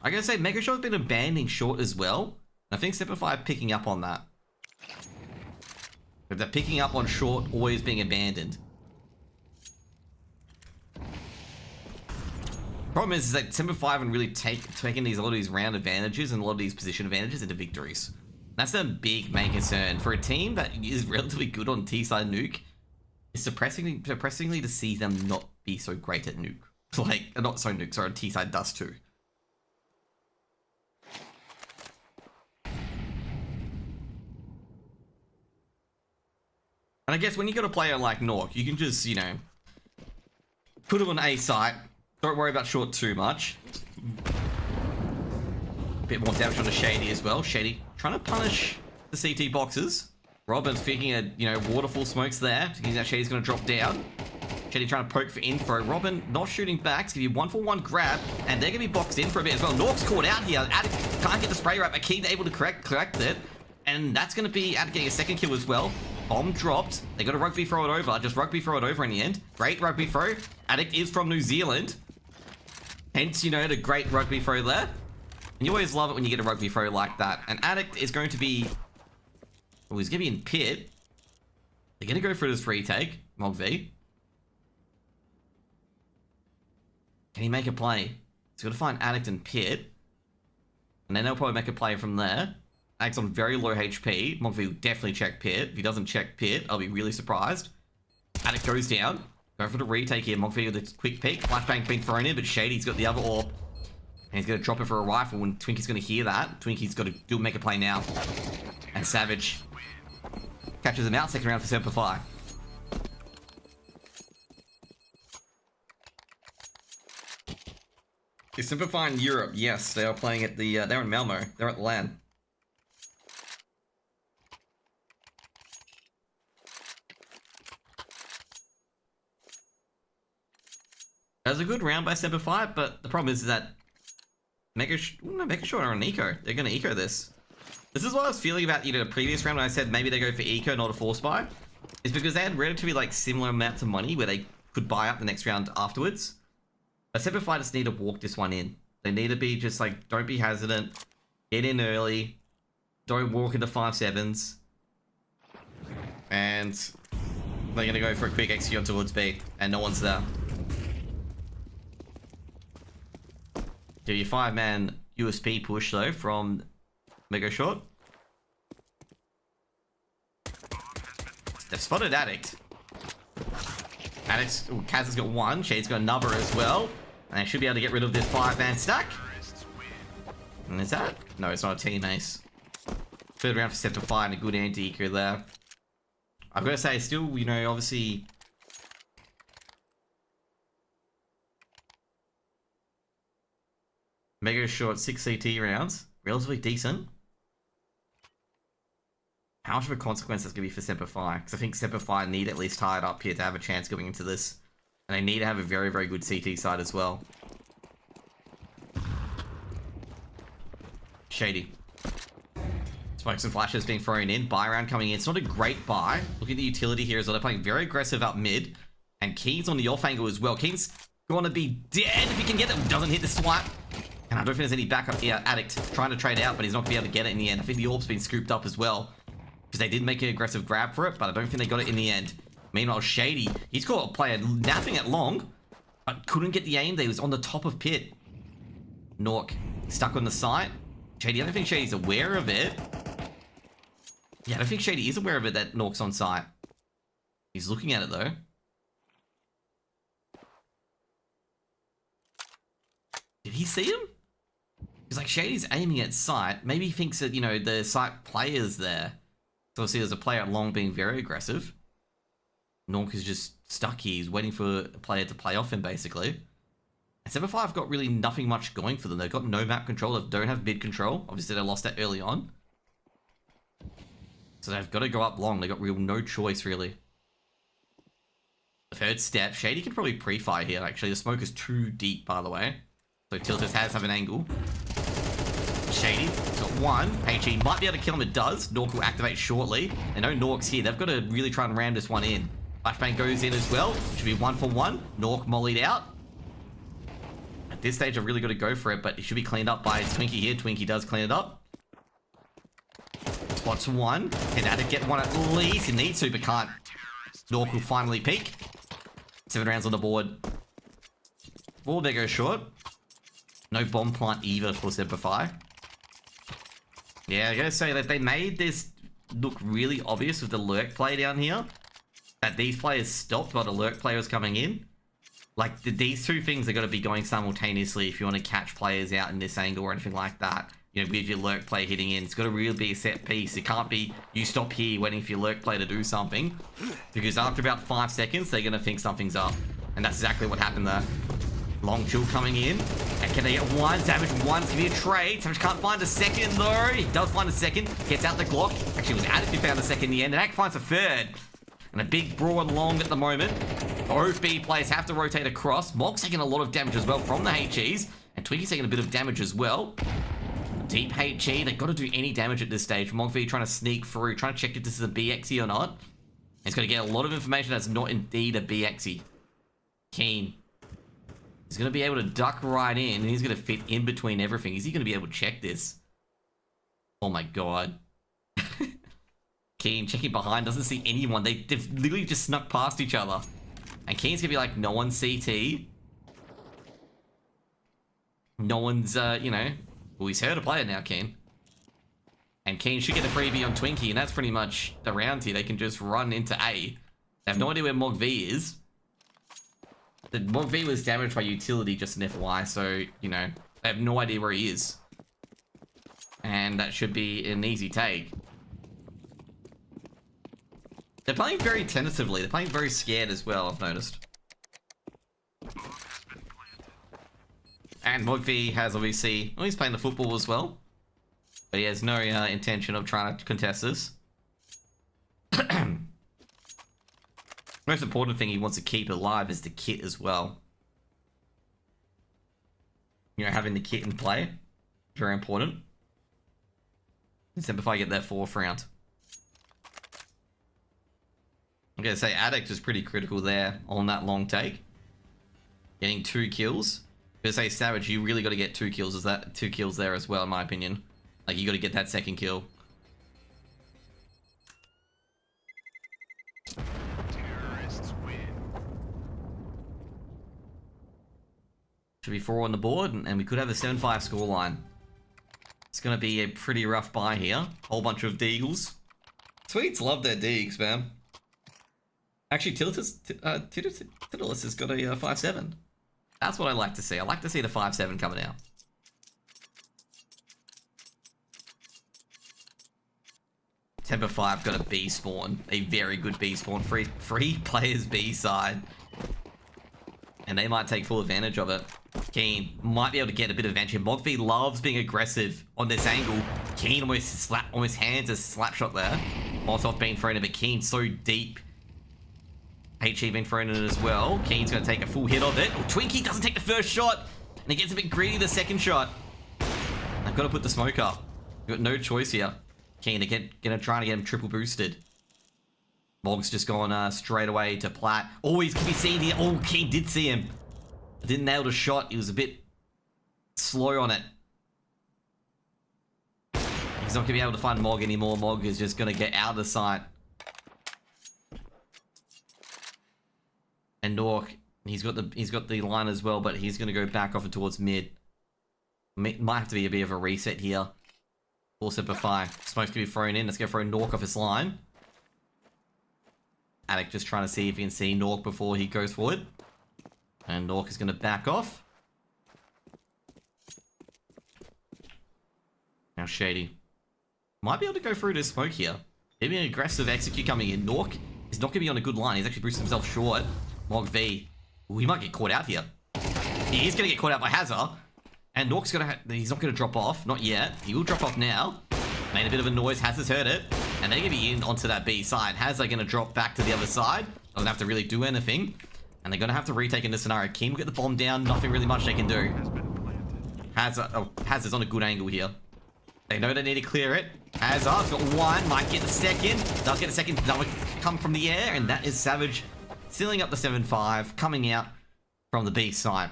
I gotta say Megoshort's been abandoning short as well. I think Semper are picking up on that. But they're picking up on short always being abandoned. Problem is that Semper 5 and really taking a lot of these round advantages and a lot of these position advantages into victories. That's a big main concern for a team that is relatively good on T-side nuke. It's depressingly to see them not be so great at nuke. Like, not so nuke, sorry, T-side dust too. And I guess when you got a player like Nork, you can just, you know, put him on A site. Don't worry about short too much. A bit more damage on the Shady as well. Shady trying to punish the CT boxes. Robin's thinking a, you know, waterfall smokes there. Thinking that Shady's going to drop down. Shady trying to poke for info. Robin not shooting back. It's going to be 1-for-1 grab. And they're going to be boxed in for a bit as well. Nork's caught out here. Addict can't get the spray right, but Keen able to collect it. And that's going to be Addict getting a second kill as well. Bomb dropped. They got to rugby throw it over. Just rugby throw it over in the end. Great rugby throw. Addict is from New Zealand. Hence, you know, the great rugby throw there. And you always love it when you get a rugby throw like that. And Addict is going to be... Oh, he's going to be in pit. They're going to go for this retake. Mog V. Can he make a play? He's got to find Addict and Pit. And then they'll probably make a play from there. Addict's on very low HP. Mog V will definitely check Pit. If he doesn't check Pit, I'll be really surprised. Addict goes down. Going for the retake here. Mog V with a quick peek. Flashbang being thrown in, but Shady's got the other orb. And he's going to drop it for a rifle when Twinkie's going to hear that. Twinkie's got to make a play now. And Savage catches him out. Second round for Semper Fi. Is Semper Fi in Europe? Yes, they are playing at the, they're in Malmo. They're at the LAN. That was a good round by Semper Fi, but the problem is that Megoshort are on eco. They're going to eco this. This is what I was feeling about, the previous round when I said maybe they go for eco, not a force buy. Is because they had relatively like similar amounts of money where they could buy up the next round afterwards. But Semper Fi just need to walk this one in. They need to be just like, don't be hesitant. Get in early. Don't walk into 5-7s. And they're going to go for a quick execute towards B. And no one's there. Do your 5-man USP push though from Megoshort. They've spotted Addict. Addict's, Kaz has got one. Shade's got another as well. And they should be able to get rid of this 5-man stack. And is that? No, it's not a team ace. Third round for Semper Fi and a good anti-eco there. I've got to say, still, obviously... Megoshort 6 CT rounds. Relatively decent. How much of a consequence that's going to be for Semper Fi? Because I think Semper Fi need at least tie it up here to have a chance going into this. And they need to have a very, very good CT side as well. Shady. Smokes and flashes being thrown in. Buy round coming in. It's not a great buy. Look at the utility here as well. They're playing very aggressive up mid. And Keen's on the off angle as well. Keen's going to be dead if he can get it. Doesn't hit the swipe. And I don't think there's any backup here. Addict trying to trade out, but he's not going to be able to get it in the end. I think the orb's been scooped up as well. Because they did make an aggressive grab for it, but I don't think they got it in the end. Meanwhile, Shady, he's got a player napping at long, but couldn't get the aim there. He was on the top of pit. Nork stuck on the site. Shady, I don't think Shady's aware of it. Yeah, I don't think Shady is aware of it that Nork's on site. He's looking at it though. Did he see him? Because like Shady's aiming at site. Maybe he thinks that, the site player's there. So obviously there's a player at long being very aggressive. Nork is just stuck here. He's waiting for a player to play off him, basically. And Semper Fi have got really nothing much going for them. They've got no map control. They don't have mid control. Obviously, they lost that early on. So they've got to go up long. They've got no choice, really. The third step. Shady can probably pre-fire here, actually. The smoke is too deep, by the way. So Tiltus has have an angle. Shady got one. HE might be able to kill him. It does. Nork will activate shortly. They know Nork's here. They've got to really try and ram this one in. Flashbang goes in as well. Should be 1 for 1. Nork mollied out. At this stage, I've really got to go for it, but it should be cleaned up by Twinkie here. Twinkie does clean it up. Spots one. Can Addict get one at least? He needs to, but can't. Nork will finally peak. 7 rounds on the board. 4 Megoshort. No bomb plant either for Semper Fi. Yeah, I gotta say that they made this look really obvious with the lurk play down here. That these players stopped while the lurk player was coming in. Like, these two things are going to be going simultaneously if you want to catch players out in this angle or anything like that. With your lurk player hitting in. It's got to really be a set piece. It can't be you stop here waiting for your lurk player to do something. Because after about 5 seconds, they're going to think something's up. And that's exactly what happened there. Long chill coming in. And can they get one? Savage one's going to be a trade. Savage can't find a second though. He does find a second. Gets out the Glock. Actually, it was Addict who found the second in the end. And Ack finds a third. And a big brawl and long at the moment. Both B players have to rotate across. Mog's taking a lot of damage as well from the HEs. And Twinkie's taking a bit of damage as well. Deep HE. They've got to do any damage at this stage. Mog V trying to sneak through. Trying to check if this is a BXE or not. He's going to get a lot of information that's not indeed a BXE. Keen. He's going to be able to duck right in. And he's going to fit in between everything. Is he going to be able to check this? Oh my god. Keen checking behind, doesn't see anyone. They've literally just snuck past each other. And Keen's gonna be like, no one's CT. No one's, you know... Well, he's heard a player now, Keen. And Keen should get a freebie on Twinkie, and that's pretty much the round here. They can just run into A. They have no idea where Mog V is. The Mog V was damaged by utility, just an FYI, so, you know, they have no idea where he is. And that should be an easy take. They're playing very tentatively. They're playing very scared as well, I've noticed. And Mog V has obviously... Well, he's playing the football as well. But he has no intention of trying to contest this. Most important thing he wants to keep alive is the kit as well. You know, having the kit in play. Very important. Except if I get that 4th round. I'm going to say Addict is pretty critical there on that long take. Getting 2 kills. I'm going to say Savage, you really got to get 2 kills. Is that 2 kills there as well, in my opinion. Like, you got to get that 2nd kill. Terrorists win. Should be 4 on the board, and we could have a 7-5 scoreline. It's going to be a pretty rough buy here. Whole bunch of Deagles. Swedes love their Deags, man. Actually, Titulus has got a 5-7. That's what I like to see. I like to see the 5-7 coming out. Semper 5 got a B spawn. A very good B spawn. Free players B side. And they might take full advantage of it. Keen might be able to get a bit of advantage. Mogvi loves being aggressive on this angle. Keen almost hands a slap shot there. Molotov being thrown in, but Keen so deep. HE being thrown in as well. Keen's going to take a full hit of it. Oh, Twinkie doesn't take the first shot. And he gets a bit greedy the 2nd shot. I've got to put the smoke up. We've got no choice here. Keen gonna try to get him triple boosted. Mog's just gone straight away to Plat. Oh, he's can be seen here. Oh, Keen did see him. Didn't nail the shot. He was a bit slow on it. He's not gonna be able to find Mog anymore. Mog is just gonna get out of the sight. And Nork, he's got the line as well, but he's gonna go back off and towards mid. Might have to be a bit of a reset here. Also Semper. Smoke's gonna be thrown in. Let's go throw Nork off his line. Addict just trying to see if he can see Nork before he goes forward. And Nork is gonna back off. Now Shady. Might be able to go through to smoke here. Maybe an aggressive execute coming in. Nork is not gonna be on a good line. He's actually boosted himself short. Mog V. Ooh, he might get caught out here. He is gonna get caught out by Hazard. And Nork's he's not going to drop off. Not yet. He will drop off now. Made a bit of a noise. Hazard's heard it. And they're going to be in onto that B side. Hazard going to drop back to the other side. Doesn't have to really do anything. And they're going to have to retake in this scenario. Keen will get the bomb down. Nothing really much they can do. Hazard's on a good angle here. They know they need to clear it. Hazard's got 1. Might get the 2nd. Does get the 2nd. That would come from the air. And that is Savage sealing up the 7-5. Coming out from the B side.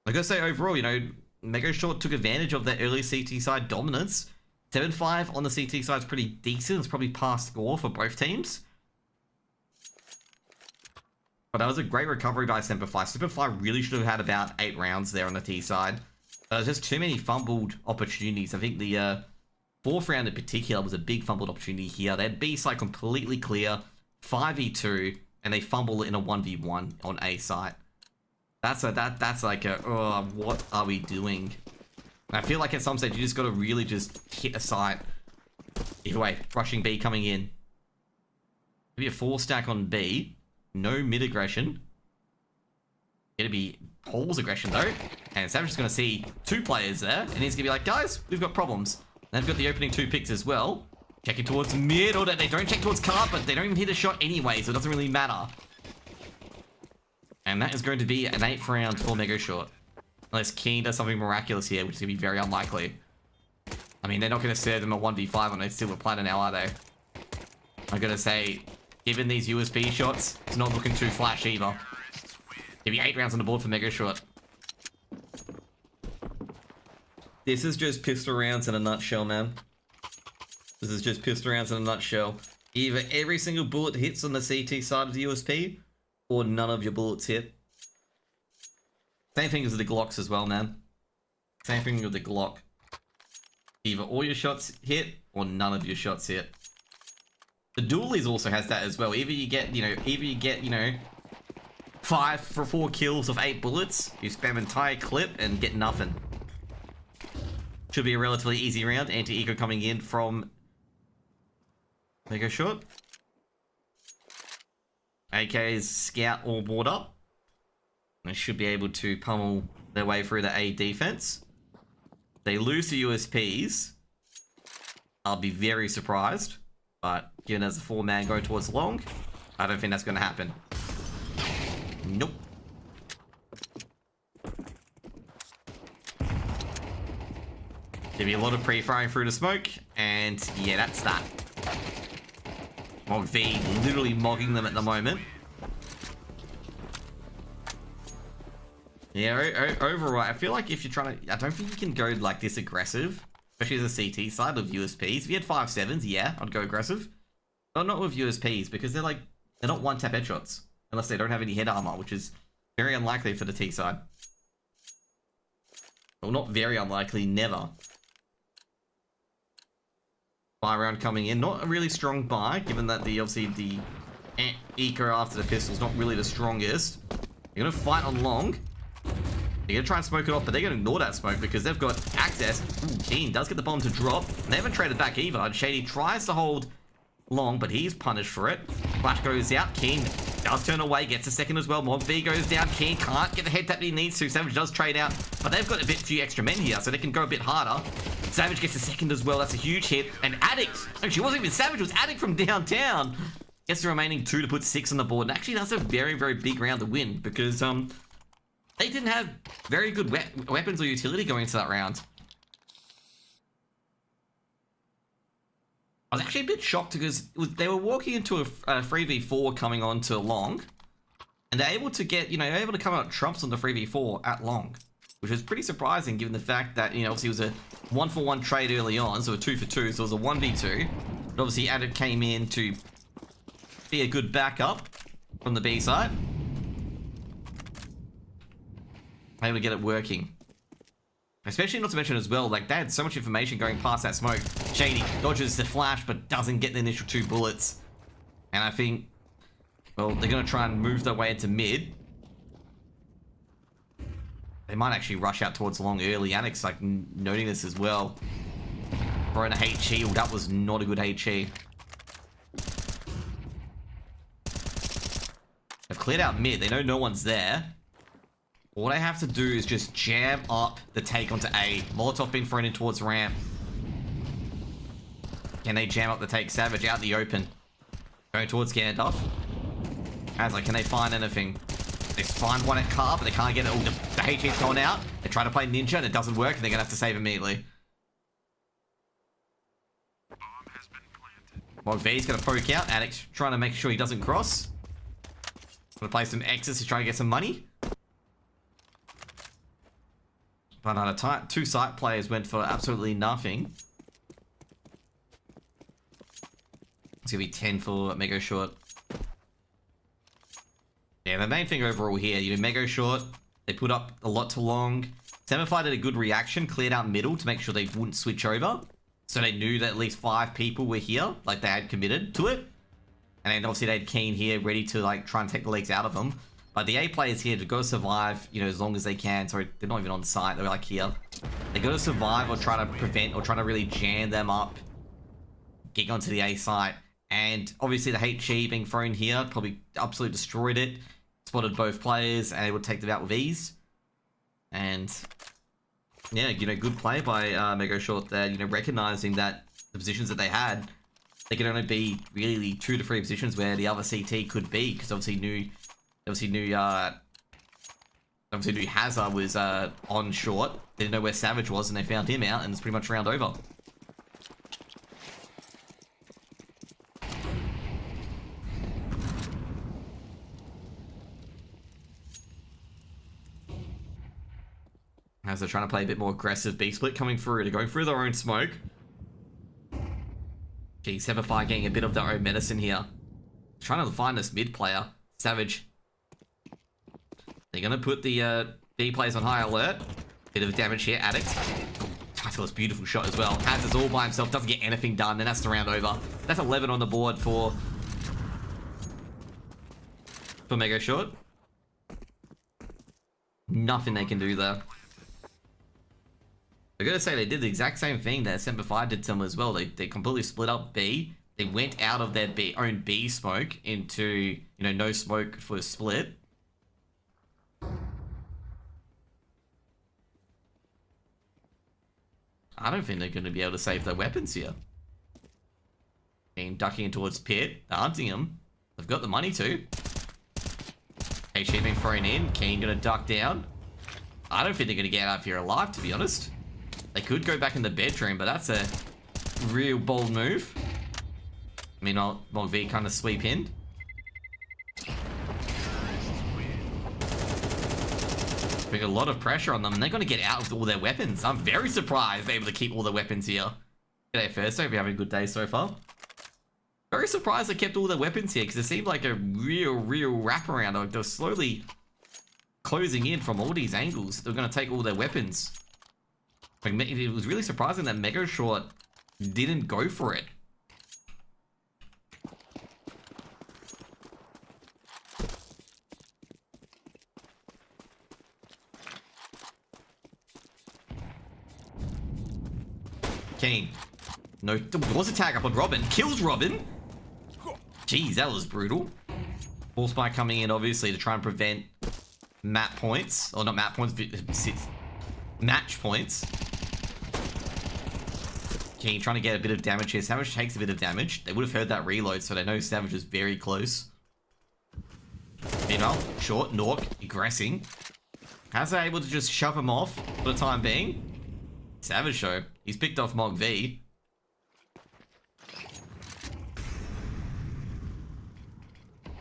I gotta say, overall, you know, Megoshort took advantage of that early CT side dominance. 7-5 on the CT side is pretty decent. It's probably past score for both teams. But that was a great recovery by Semper. Semper really should have had about 8 rounds there on the T side. There's just too many fumbled opportunities. I think the 4th round in particular was a big fumbled opportunity here. They had B side completely clear, 5v2, and they fumble in a 1v1 on A side. That's like a, oh, what are we doing? I feel like at some stage you just gotta really just hit a site. Either way, rushing B coming in. Maybe a 4 stack on B. No mid aggression. It'll be Paul's aggression though. And Savage is gonna see 2 players there. And he's gonna be like, guys, we've got problems. And they've got the opening 2 picks as well. Checking towards mid, or they don't check towards cart, but they don't even hit a shot anyway, so it doesn't really matter. And that is going to be an 8th round for Megoshort. Unless Keen does something miraculous here, which is going to be very unlikely. I mean, they're not going to serve them a 1v5 on a silver platter now, are they? I'm going to say, given these USB shots, it's not looking too flash either. Give me 8 rounds on the board for Megoshort. This is just pistol rounds in a nutshell, man. This is just pistol rounds in a nutshell. Either every single bullet hits on the CT side of the USP, or none of your bullets hit. Same thing as the Glocks as well, man. Same thing with the Glock. Either all your shots hit, or none of your shots hit. The Dualies also has that as well. Either you get, you know, 5 for 4 kills of 8 bullets, you spam entire clip and get nothing. Should be a relatively easy round. Anti-eco coming in from Megoshort. AK's scout all board up. They should be able to pummel their way through the A defense. They lose the USPs. I'll be very surprised. But given as a 4-man going towards long, I don't think that's going to happen. Nope. There'll be a lot of pre-firing through the smoke, and yeah, that's that. Mog V literally mogging them at the moment. Yeah, overall, I feel like if you're trying to... I don't think you can go like this aggressive, especially as a CT side of USPs. If you had 5.7s, yeah, I'd go aggressive. But not with USPs, because they're not one-tap headshots. Unless they don't have any head armor, which is very unlikely for the T side. Well, not very unlikely, never. Buy round coming in. Not a really strong buy, given that obviously the eco after the pistol is not really the strongest. They're going to fight on long. They're going to try and smoke it off, but they're going to ignore that smoke because they've got access. Ooh, Keen does get the bomb to drop. And they haven't traded back either. Shady tries to hold long, but he's punished for it. Flash goes out. Keen does turn away, gets a second as well. Mog V goes down. Keen can't get the head tap he needs to. Savage does trade out, but they've got a few extra men here, so they can go a bit harder. Savage gets a second as well. That's a huge hit. And Addict, actually, wasn't even Savage, it was Addict from downtown. Gets the remaining 2 to put 6 on the board. And actually, that's a very, very big round to win because they didn't have very good weapons or utility going into that round. I was actually a bit shocked because they were walking into a 3v4 coming on to long, and they're able to get, able to come out trumps on the 3v4 at long, which is pretty surprising given the fact that, obviously it was a 1-for-1 trade early on, so a 2-for-2, so it was a 1v2. But obviously Addict came in to be a good backup from the B side. Able to get it working. Especially not to mention as well, like they had so much information going past that smoke. Shady dodges the flash but doesn't get the initial 2 bullets. And I think, well, they're going to try and move their way into mid. They might actually rush out towards long early. Addict's like noting this as well. Throwing a HE. Well, that was not a good HE. They've cleared out mid. They know no one's there. All they have to do is just jam up the take onto A. Molotov being thrown in towards ramp. Can they jam up the take? Savage out in the open. Going towards Gandalf. As like, can they find anything? They find one at car, but they can't get it. Oh, the HE's gone out. They try to play ninja and it doesn't work, and they're gonna have to save immediately. Mog V's gonna poke out. Addict trying to make sure he doesn't cross. Gonna play some X's to try and get some money. But at a time, 2 site players went for absolutely nothing. It's gonna be 10 for Megoshort. Yeah, the main thing overall here, Megoshort, they put up a lot to long. Semper did a good reaction, cleared out middle to make sure they wouldn't switch over. So they knew that at least 5 people were here, like they had committed to it. And then obviously they had Keen here, ready to like try and take the legs out of them. But the A players here to go survive, as long as they can. Sorry, they're not even on the site. They're like here. They got to survive or try to prevent or try to really jam them up. Getting onto the A site. And obviously the HE being thrown here probably absolutely destroyed it. Spotted both players and able to take them out with ease. And yeah, good play by Megoshort there. Recognizing that the positions that they had, they could only be really 2 to 3 positions where the other CT could be, because obviously knew Hazard was on short. They didn't know where Savage was, and they found him out, and it's pretty much round over. As they're trying to play a bit more aggressive, B split coming through. They're going through their own smoke. Gee, Semper getting a bit of their own medicine here. Trying to find this mid player. Savage. They're going to put the B players on high alert. Bit of damage here. Addict. Title's beautiful shot as well. Has this all by himself. Doesn't get anything done. And that's the round over. That's 11 on the board for Megoshort. Nothing they can do there. I gotta say, they did the exact same thing that Semper did to them as well. They completely split up B. They went out of their own B smoke into, you know, no smoke for a split. I don't think they're going to be able to save their weapons here. Being ducking towards pit. They're hunting him. They've got the money to. HG being thrown in. Keen going to duck down. I don't think they're going to get out of here alive, to be honest. They could go back in the bedroom, but that's a real bold move. I mean, Mog V kind of sweep in. Putting a lot of pressure on them, and they're going to get out with all their weapons. I'm very surprised they're able to keep all their weapons here. G'day, first. Hope you're having a good day so far. Very surprised they kept all their weapons here, because it seemed like a real wraparound. Like they're slowly closing in from all these angles. They're going to take all their weapons. Like, it was really surprising that Megoshort didn't go for it. Keen. No, was a tag up on Robin. Kills Robin. Jeez, that was brutal. Ball spike coming in, obviously, to try and prevent map points. Or not map points, match points. Keen trying to get a bit of damage here. Savage takes a bit of damage. They would have heard that reload, so they know Savage is very close. Meanwhile, short, Nork, aggressing. How's they able to just shove him off for the time being? Savage show. He's picked off Mog V.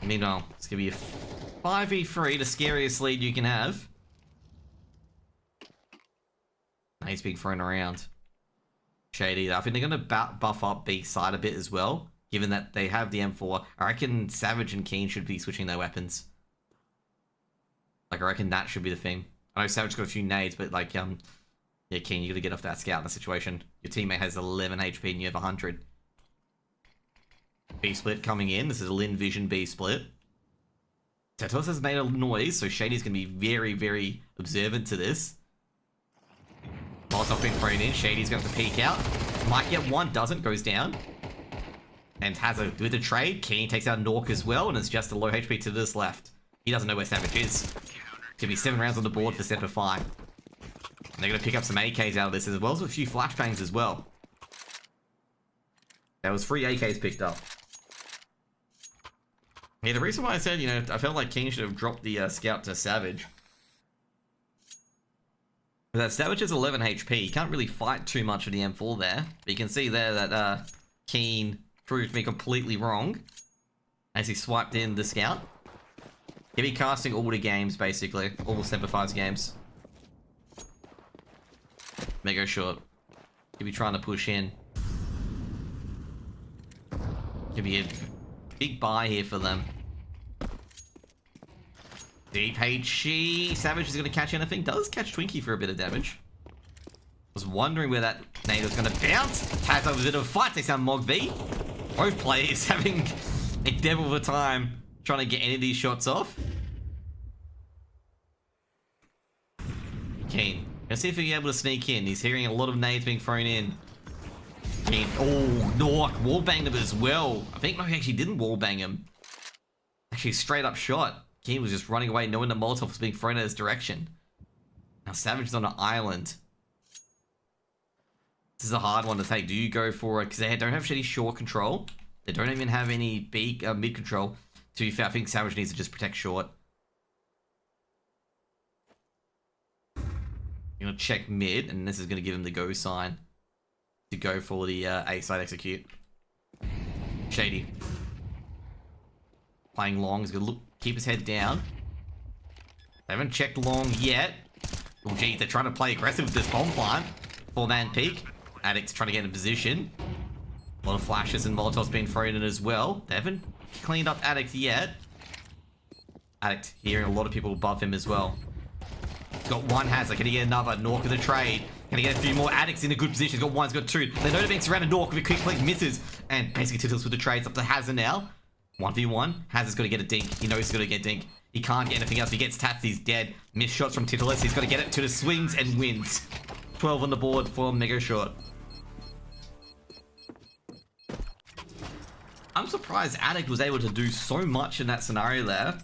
Meanwhile, it's going to be a 5v3, the scariest lead you can have. Now he's being thrown around. Shady. I think they're going to buff up B side a bit as well, given that they have the M4. I reckon Savage and Keen should be switching their weapons. Like, I reckon that should be the thing. I know Savage got a few nades, but like, yeah, Keen, you got to get off that scout in the situation. Your teammate has 11 HP and you have 100. B split coming in. This is a Lin Vision B split. Tetos has made a noise, so Shady's going to be very observant to this. Ball's not being thrown in. Shady's going to have to peek out. Might get one, doesn't, goes down. And has a with a trade. Keen takes out Nork as well, and it's just a low HP to this left. He doesn't know where Savage is. It's going to be 7 rounds on the board for Semper. And they're going to pick up some AKs out of this, as well as a few flashbangs as well. There was 3 AKs picked up. Yeah, the reason why I said, you know, I felt like King should have dropped the scout to Savage. That Savage is 11 HP. He can't really fight too much with the M4 there. But you can see there that Keen proved me completely wrong as he swiped in the scout. He'll be casting all the games, basically. All Semper 5's games. Megoshort. He'll be trying to push in. Could be a big buy here for them. Deep HG. Savage is going to catch anything. Does catch Twinkie for a bit of damage. Was wondering where that nade was going to bounce. Has a bit of a fight. Takes down Mog V. Both players having a devil of a time trying to get any of these shots off. Keen. Let's see if he's able to sneak in. He's hearing a lot of nades being thrown in. Keen. Oh, Nork wallbanged him as well. I think no, he actually didn't wallbang him. Actually, straight up shot. Keen was just running away knowing the Molotov was being thrown in his direction. Now Savage is on an island. This is a hard one to take. Do you go for it? Because they don't have any short control. They don't even have any big mid control. To be fair, I think Savage needs to just protect short. You're going to check mid, and this is going to give him the go sign to go for the A side execute. Shady. Playing long. He's going to keep his head down. They haven't checked long yet. Oh, geez, they're trying to play aggressive with this bomb plant. 4-man peek. Addict's trying to get in position. A lot of flashes and Molotovs being thrown in as well. They haven't cleaned up Addict yet. Addict here, and a lot of people above him as well. He's got one hazard. Can he get another? Nork with a trade. Can he get a few more? Addicts in a good position. He's got one, he's got two. They know they're being surrounded. Nork with a quick click misses. And basically Tittles with the trades up to Hazard now. 1v1. Hazard's got to get a dink. He knows he's got to get dink. He can't get anything else. If he gets tapped, he's dead. Missed shots from Tittles. He's got to get it to the swings and wins. 12 on the board for Megoshort. I'm surprised Addict was able to do so much in that scenario there.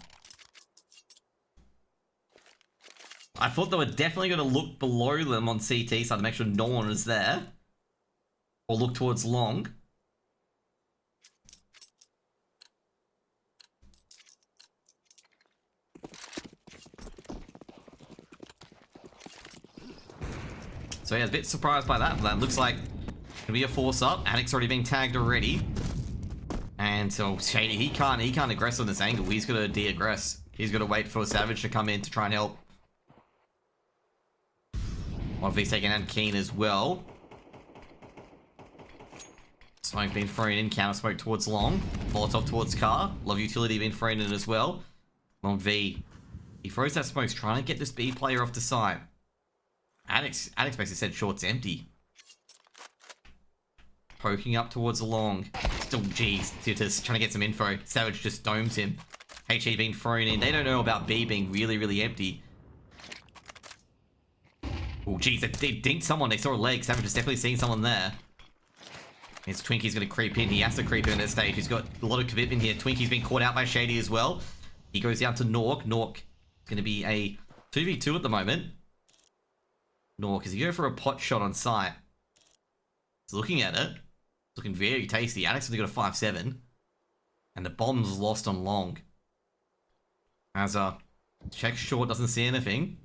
I thought they were definitely going to look below them on CT side to make sure no one was there. Or look towards long. So yeah, I was a bit surprised by that. That looks like it'll be a force up. Addict's already being tagged already. And so Shady, he can't aggress on this angle. He's got to de-aggress. He's got to wait for Savage to come in to try and help. One of these taking out Keen as well. Smoke being thrown in. Counter smoke towards Long. Molotov towards Car. Love utility being thrown in as well. Long V. He throws that smoke, trying to get this B player off the side. Addicts basically said short's empty. Poking up towards the Long. Still, geez, just trying to get some info. Savage just domes him. HE being thrown in. They don't know about B being really, really empty. Oh, geez, they dinked someone. They saw a leg. Savage is definitely seeing someone there. His Twinkie's going to creep in. He has to creep in at this stage. He's got a lot of commitment here. Twinkie's been caught out by Shady as well. He goes down to Nork. Nork is going to be a 2v2 at the moment. Nork, as he go for a pot shot on sight. He's looking at it. It's looking very tasty. Addict's only got a 5-7. And the bomb's lost on Long. As checks short, doesn't see anything.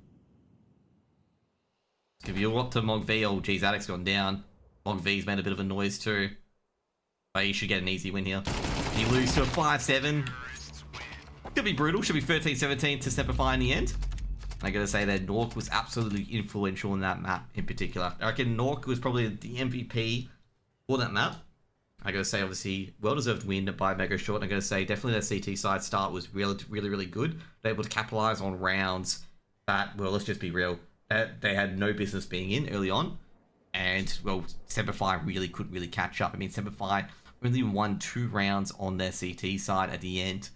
It's going to be all up to Mog V. Oh, geez, Addict's gone down. Mog V's made a bit of a noise too. But he should get an easy win here. He lose to a 5-7. Could be brutal. Should be 13-17 to Semper in the end. I gotta say that Nork was absolutely influential in that map in particular. I reckon Nork was probably the MVP for that map. I gotta say, obviously, well-deserved win by Megoshort. I gotta say, definitely that CT side start was really, really good. They were able to capitalize on rounds that, well, let's just be real, they had no business being in early on. And, well, Semper really couldn't really catch up. I mean, Semper only won 2 rounds on their CT side at the end.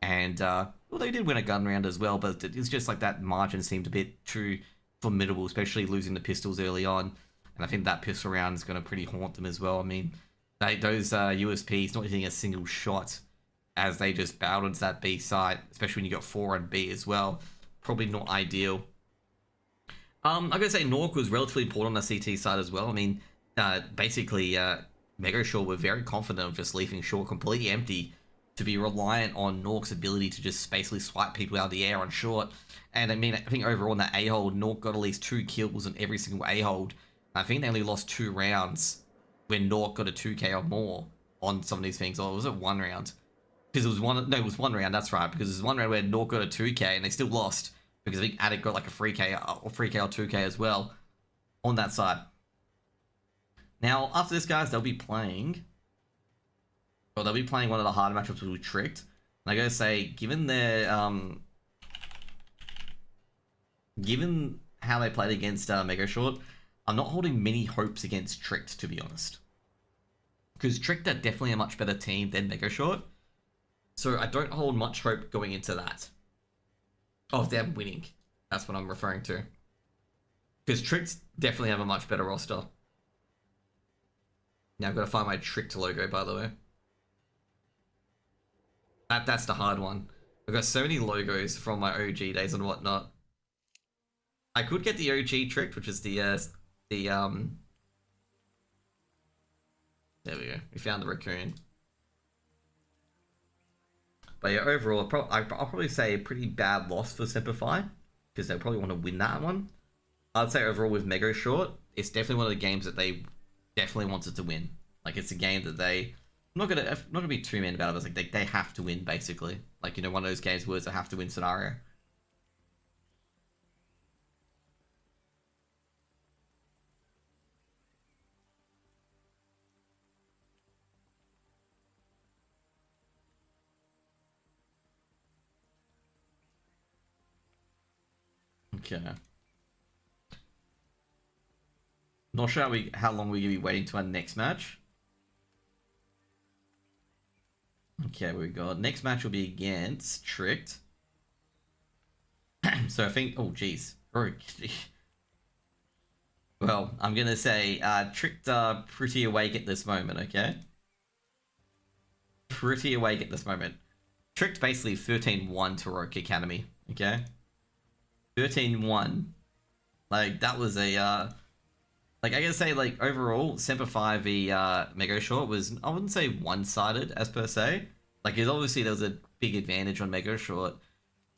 And, well, they did win a gun round as well, but it's just like that margin seemed a bit too formidable, especially losing the pistols early on. And I think that pistol round is going to pretty haunt them as well. I mean, those USPs not hitting a single shot as they just battled into that B side, especially when you got 4 on B as well. Probably not ideal. I'm going to say Nork was relatively important on the CT side as well. I mean, basically, Megoshort were very confident of just leaving short completely empty to be reliant on Nork's ability to just basically swipe people out of the air on short. And I mean, I think overall in that A-hold, Nork got at least 2 kills on every single A-hold. I think they only lost 2 rounds when Nork got a 2k or more on some of these things. Or was it 1 round? Because it was it was 1 round, that's right. Because it was 1 round where Nork got a 2k and they still lost. Because I think Addict got like a 3k or 2k as well on that side. Now, after this, guys, they'll be playing... Well, they'll be playing one of the harder matchups with Tricked. And I gotta say, given their... given how they played against Megoshort, I'm not holding many hopes against Tricked, to be honest. Because Tricked are definitely a much better team than Megoshort. So I don't hold much hope going into that. Of them winning. That's what I'm referring to. Because Tricked definitely have a much better roster. Now I've got to find my Tricked logo, by the way. That's the hard one. I've got so many logos from my OG days and whatnot. I could get the OG Tricked, which is there we go. We found the raccoon. But yeah, overall, I'll probably say a pretty bad loss for Semper because they'll probably want to win that one. I'd say overall with Megoshort, it's definitely one of the games that they definitely wanted to win. Like, it's a game that they... I'm not gonna be too mean about it, but it's like they have to win, basically. Like, you know, one of those games where it's a have to win scenario. Okay. Not sure how long we're going to be waiting to our next match. Okay, we got next match will be against Tricked. So I think, oh geez. Well, I'm gonna say Tricked are pretty awake at this moment, okay? Pretty awake at this moment. Tricked basically 13-1 to Rogue Academy, okay? 13-1. Like, that was a, like, I gotta say, like, overall, Semper 5 v Megoshort was, I wouldn't say one-sided, as per se. Like, obviously there was a big advantage on Megoshort,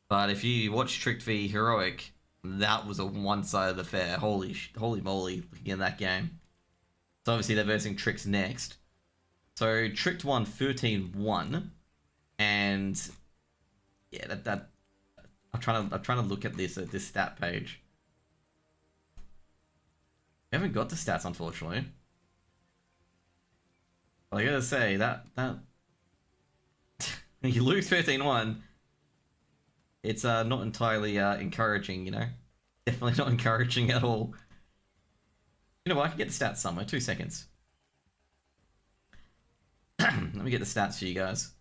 but if you watch Tricked v Heroic, that was a one-sided affair. Holy moly, in that game. So obviously they're versing Tricked next. So Tricked won 13-1, and yeah, that I'm trying to look at this stat page. I haven't got the stats, unfortunately. But I gotta say that you lose 13-1. It's not entirely encouraging, you know? Definitely not encouraging at all. You know what? I can get the stats somewhere. 2 seconds. Let me get the stats for you guys.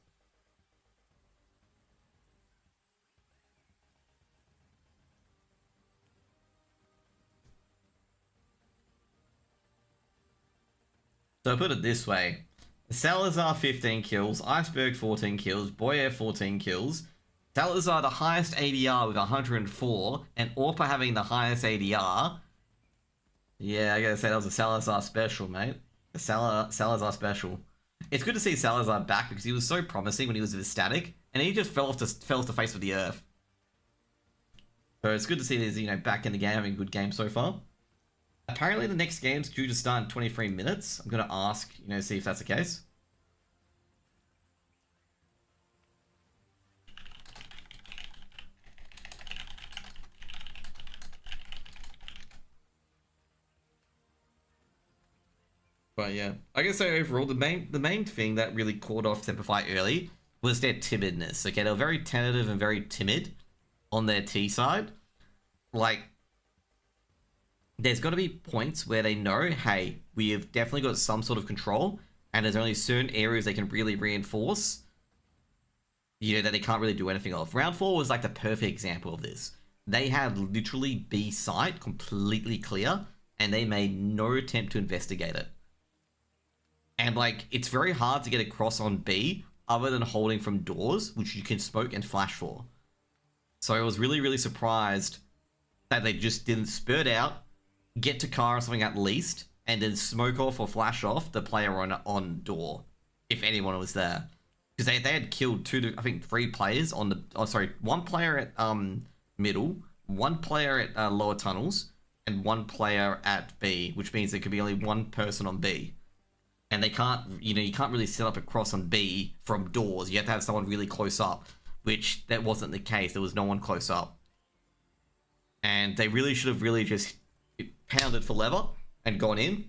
So I'll put it this way. Salazar 15 kills, Iceberg 14 kills, BO1 14 kills, Salazar the highest ADR with 104, and Orpa having the highest ADR. Yeah, I gotta say that was a Salazar special, mate. A Salazar special. It's good to see Salazar back because he was so promising when he was with static, and he just fell off the face of the earth. So it's good to see he's, you know, back in the game, having a good game so far. Apparently the next game's due to start in 23 minutes. I'm gonna ask, you know, see if that's the case. But yeah, I guess say overall the main thing that really caught off Semper early was their timidness. Okay, they were very tentative and very timid on their T side. Like, there's got to be points where they know, hey, we have definitely got some sort of control, and there's only certain areas they can really reinforce, you know, that they can't really do anything of. Round 4 was like the perfect example of this. They had literally B site completely clear, and they made no attempt to investigate it. And, like, it's very hard to get across on B other than holding from doors, which you can smoke and flash for. So I was really, really surprised that they just didn't spurt out, get to car or something at least, and then smoke off or flash off the player on door, if anyone was there. Because they had killed I think 3 players on the... Oh, sorry, 1 player at middle, 1 player at lower tunnels, and 1 player at B, which means there could be only 1 person on B. And they can't, you know, you can't really set up a cross on B from doors. You have to have someone really close up, which that wasn't the case. There was no one close up. And they really should have really just pounded for leather and gone in.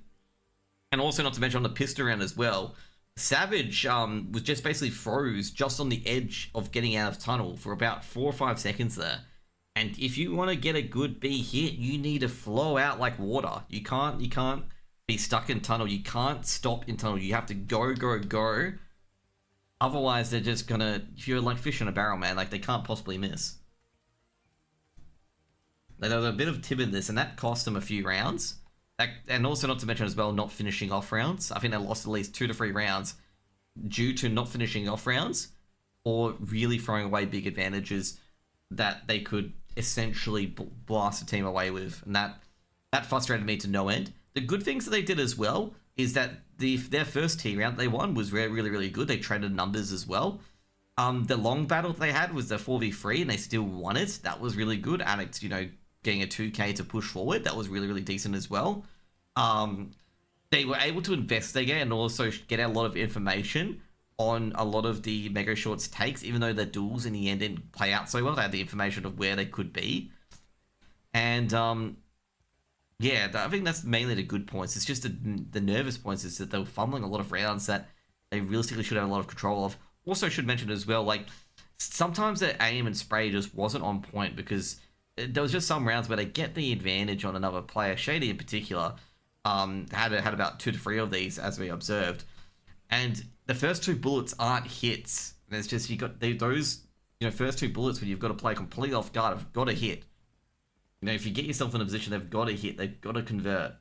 And also, not to mention on the pistol round as well, Savage was just basically froze just on the edge of getting out of tunnel for about 4 or 5 seconds there. And if you want to get a good B hit, you need to flow out like water. You can't be stuck in tunnel. You can't stop in tunnel. You have to go. Otherwise, they're just gonna... You're like fish in a barrel, man. Like, they can't possibly miss. Like, there was a bit of timidness, and that cost them a few rounds. And also, not to mention as well, not finishing off rounds. I think they lost at least 2 to 3 rounds due to not finishing off rounds or really throwing away big advantages that they could essentially blast a team away with. And that frustrated me to no end. The good things that they did as well is that their first T round they won was really good. They traded numbers as well. The long battle they had was the 4v3 and they still won it. That was really good. Alex, you know, getting a 2k to push forward. That was really decent as well. They were able to investigate and also get a lot of information on a lot of the Megoshort's takes, even though their duels in the end didn't play out so well. They had the information of where they could be. And, yeah, I think that's mainly the good points. It's just the nervous points is that they were fumbling a lot of rounds that they realistically should have a lot of control of. Also should mention as well, like, sometimes their aim and spray just wasn't on point because there was just some rounds where they get the advantage on another player. Shady in particular had about 2 to 3 of these, as we observed, and the first 2 bullets aren't hits. And it's just you got those first 2 bullets when you've got to play completely off guard have got to hit. If you get yourself in a position, they've got to hit, they've got to convert.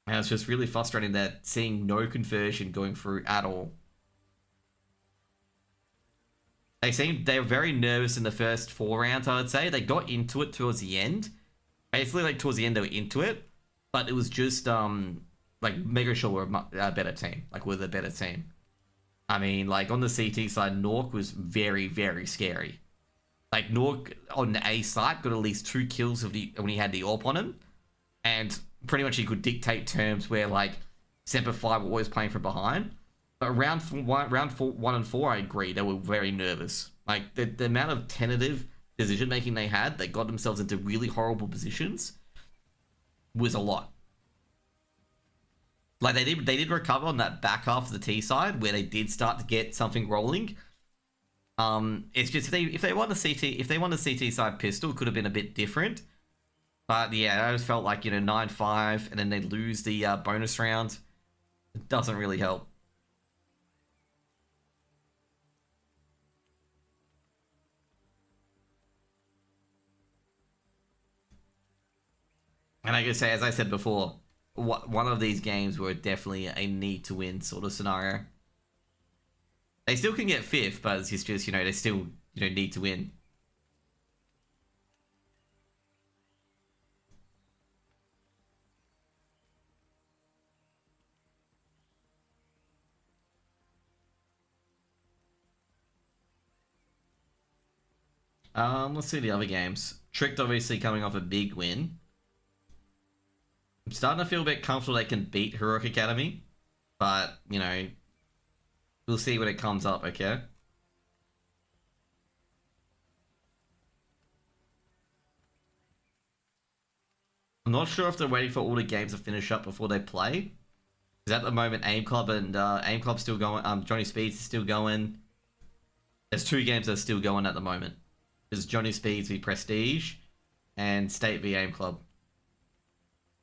And it's just really frustrating that seeing no conversion going through at all. They were very nervous in the first 4 rounds, I would say. They got into it towards the end. Basically, like, towards the end, they were into it. But it was just, like, Megoshort were a better team. Like, we're the better team. I mean, like, on the CT side, Nork was very, very scary. Like, Nork, on the A site, got at least 2 kills when he had the AWP on him. And pretty much he could dictate terms where, like, Semper 5 were always playing from behind. But round 1 and 4, I agree, they were very nervous. Like, the amount of tentative decision-making they had, they got themselves into really horrible positions, was a lot. Like, they did recover on that back half of the T side, where they did start to get something rolling. It's just, if they won the CT side pistol, it could have been a bit different. But yeah, I just felt like, 9-5, and then they lose the bonus round. It doesn't really help. And I can say, as I said before, one of these games were definitely a need to win sort of scenario. They still can get 5th, but it's just, they still, need to win. Let's see the other games. Tricked obviously coming off a big win. I'm starting to feel a bit comfortable they can beat Heroic Academy. But, we'll see when it comes up, okay? I'm not sure if they're waiting for all the games to finish up before they play. Because at the moment, Aim Club and Aim Club's still going. Johnny Speeds is still going. There's 2 games that are still going at the moment. There's Johnny Speeds v Prestige and State v Aim Club.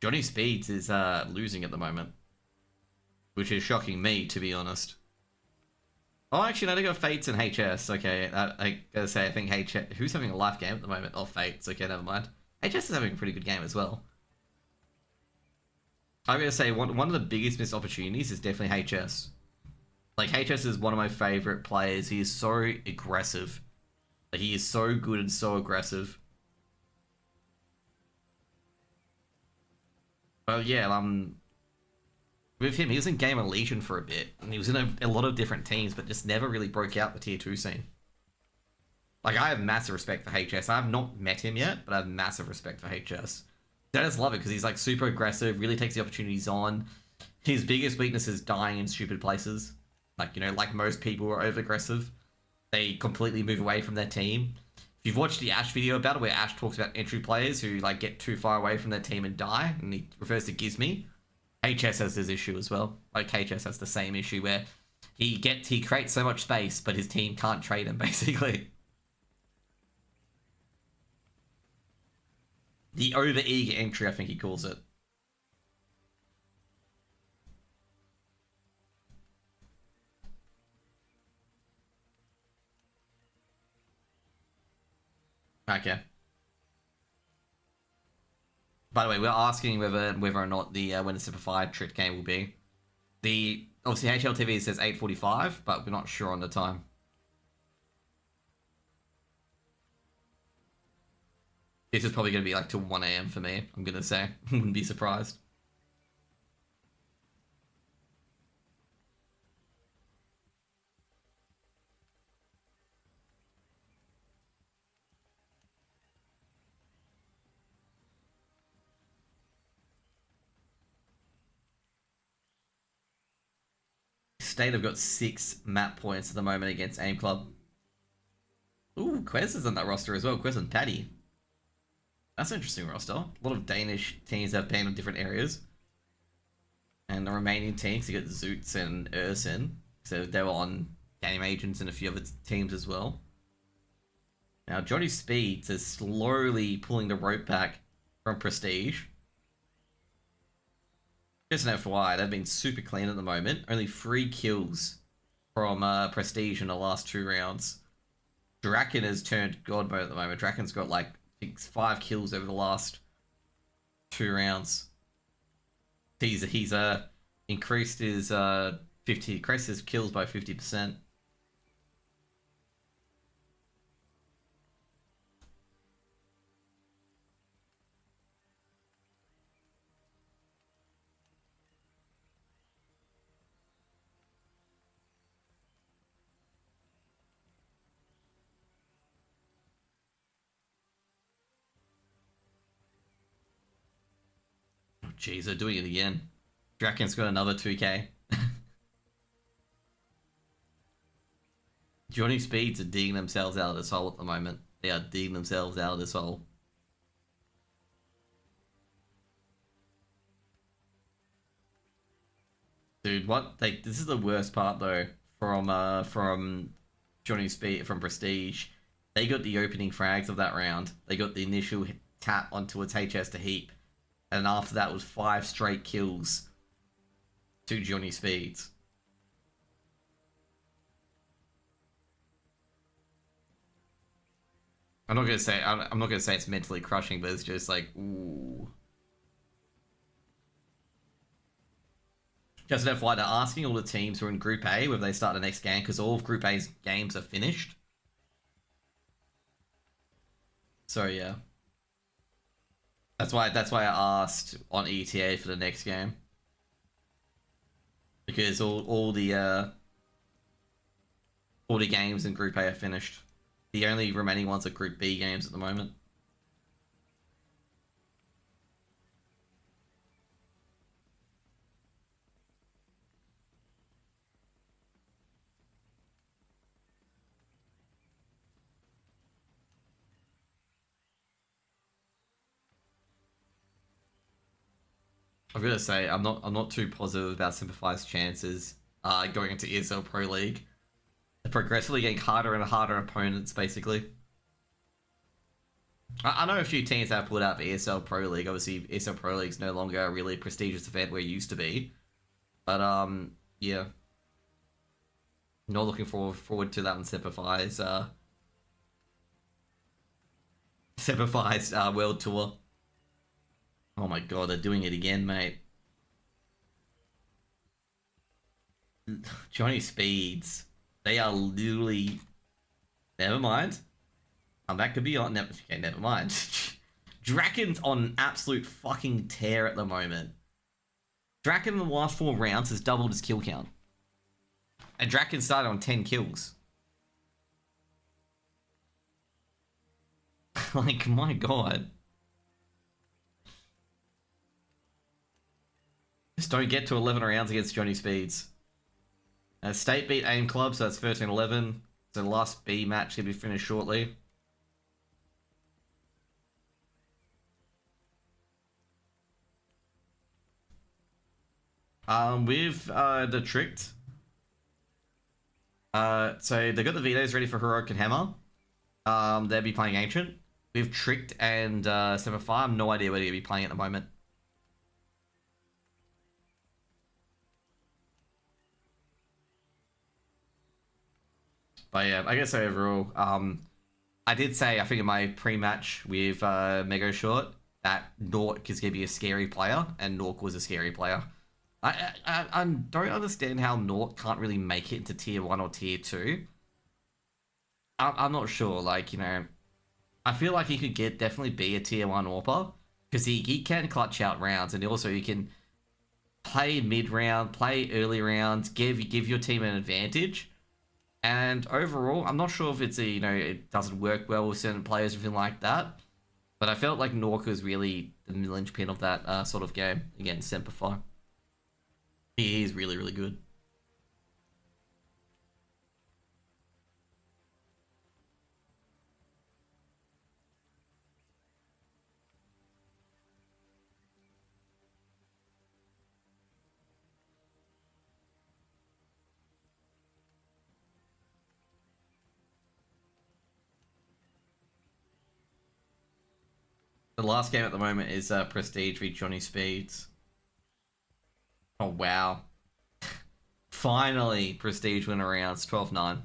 Johnny Speeds is losing at the moment, which is shocking me, to be honest. Oh, actually, no, they got Fates and HS. Okay, I gotta say, I think HS... Who's having a live game at the moment? Oh, Fates. Okay, never mind. HS is having a pretty good game as well. I gotta say, one of the biggest missed opportunities is definitely HS. Like, HS is one of my favorite players. He is so aggressive. Like, he is so good and so aggressive. But yeah, with him, he was in Game of Legion for a bit, and he was in a lot of different teams, but just never really broke out the tier 2 scene. Like, I have massive respect for HS. I have not met him yet, but I have massive respect for HS. I just love it because he's like super aggressive, really takes the opportunities on. His biggest weakness is dying in stupid places. Like, like most people who are over aggressive, they completely move away from their team. If you've watched the Ash video about it, where Ash talks about entry players who like get too far away from their team and die, and he refers to Gizmy, HS has this issue as well. Like, HS has the same issue where he creates so much space, but his team can't trade him, basically. The over-eager entry, I think he calls it. Okay. By the way, we're asking whether or not the when the Semper 5 trick game will be. The obviously HLTV says 8:45, but we're not sure on the time. This is probably going to be like till 1 AM for me, I'm going to say. Wouldn't be surprised. State have got 6 map points at the moment against Aim Club. Ooh, Quez is on that roster as well. Quez and Paddy. That's an interesting roster. A lot of Danish teams have been on different areas. And the remaining teams, you got Zoots and Ursin. So they were on Game Agents and a few other teams as well. Now, Johnny Speeds is slowly pulling the rope back from Prestige. Just an FYI, they've been super clean at the moment. Only 3 kills from Prestige in the last 2 rounds. Draken has turned god mode at the moment. Draken's got like, I think, 5 kills over the last 2 rounds. He's increased his increased his kills by 50%. Oh, jeez, they're doing it again. Draken's got another 2k. Johnny Speeds are digging themselves out of this hole at the moment. They are digging themselves out of this hole. Dude, what? This is the worst part though. From Johnny Speed from Prestige, they got the opening frags of that round. They got the initial tap onto its HS to heap, and after that was 5 straight kills to Johnny Speeds. I'm not gonna say it's mentally crushing, but it's just like, ooh. Just an FYI, they're asking all the teams who are in Group A whether they start the next game because all of Group A's games are finished. So yeah, that's why I asked on ETA for the next game because all the games in Group A are finished. The only remaining ones are Group B games at the moment. I've got to say, I'm not too positive about Simplify's chances going into ESL Pro League. They're progressively getting harder and harder opponents, basically. I know a few teams have pulled out for ESL Pro League. Obviously, ESL Pro League's no longer a really prestigious event where it used to be. But, yeah. Not looking forward to that in Semperfi's World Tour. Oh my god, they're doing it again, mate. Johnny Speeds. They are literally... Never mind. That could be on... Okay, never mind. Draken's on an absolute fucking tear at the moment. Draken in the last 4 rounds has doubled his kill count. And Draken started on 10 kills. Like, my god. Just don't get to 11 rounds against Johnny Speeds. State beat AIM Club, so that's 13-11. So the last B match should be finished shortly. With the Tricked. So they got the vetoes ready for Heroic and Hammer. They'll be playing Ancient. We've Tricked and Semper. I have no idea where they'll be playing at the moment. But yeah, I guess overall, I did say, I think in my pre-match with Megoshort, that Nork is going to be a scary player, and Nork was a scary player. I don't understand how Nork can't really make it into Tier 1 or Tier 2. I'm not sure, like, you know, I feel like he could definitely be a Tier 1 AWPer, because he can clutch out rounds, and also he can play mid-round, play early rounds, give your team an advantage. And overall, I'm not sure if it's it doesn't work well with certain players or anything like that. But I felt like Nork was really the linchpin of that sort of game against Semper. He is really, really good. The last game at the moment is Prestige v Johnny Speeds. Oh, wow. Finally, Prestige win rounds 12-9.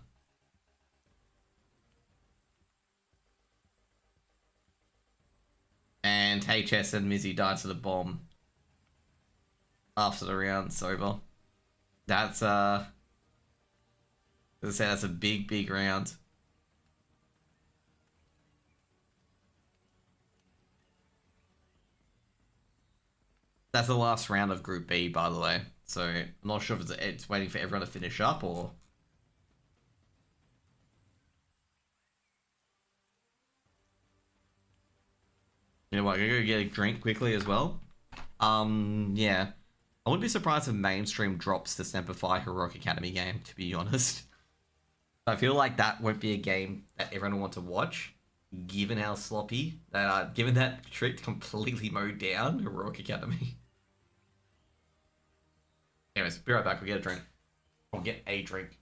And HS and Mizzy died to the bomb after the round's over. That's, as I said, that's a big, big round. That's the last round of Group B, by the way. So, I'm not sure if it's waiting for everyone to finish up, or... You know what, I'm gonna go get a drink quickly as well. Yeah. I wouldn't be surprised if mainstream drops the Semper Heroic Academy game, to be honest. I feel like that won't be a game that everyone will want to watch, given how sloppy, given that Trick completely mowed down Heroic Academy. Anyways, be right back, we'll get a drink. I'll get a drink.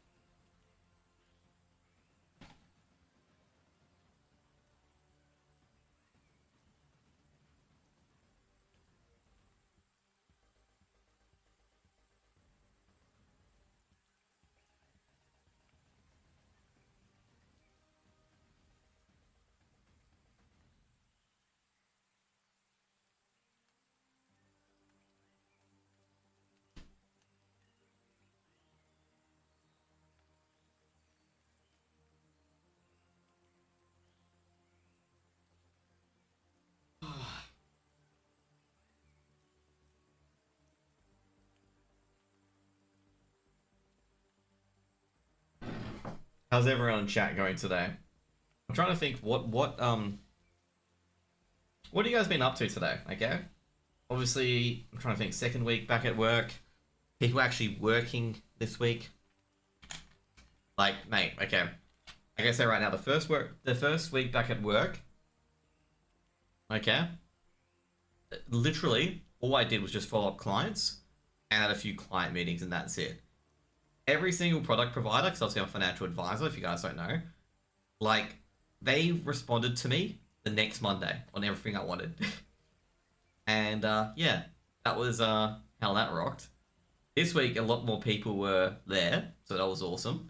How's everyone in chat going today? I'm trying to think what have you guys been up to today? Okay, obviously I'm trying to think. Second week back at work, people actually working this week. Like, mate, okay, I gotta say right now, the first week back at work, okay, literally all I did was just follow up clients and had a few client meetings, and that's it. Every single product provider, because obviously I'm a financial advisor, if you guys don't know, like, they responded to me the next Monday on everything I wanted. And, yeah, that was, how that rocked. This week, a lot more people were there, so that was awesome.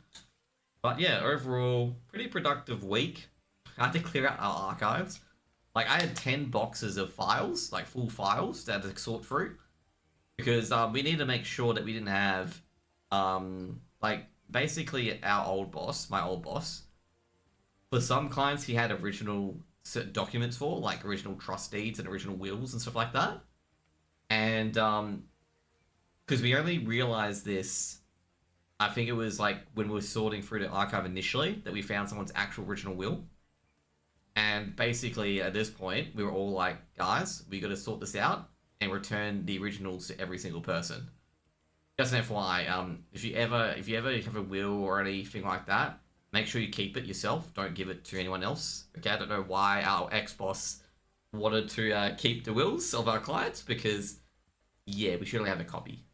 But, yeah, overall, pretty productive week. I had to clear out our archives. Like, I had 10 boxes of files, like, full files that I had to sort through. Because, we need to make sure that we didn't have... like, basically our old boss, my old boss, for some clients he had original documents for, like original trust deeds and original wills and stuff like that. And, because we only realized this, I think it was like when we were sorting through the archive initially, that we found someone's actual original will. And basically at this point, we were all like, guys, we got to sort this out and return the originals to every single person. Just an FYI, if you ever have a will or anything like that, make sure you keep it yourself. Don't give it to anyone else. Okay, I don't know why our ex-boss wanted to keep the wills of our clients, because, yeah, we should only have a copy.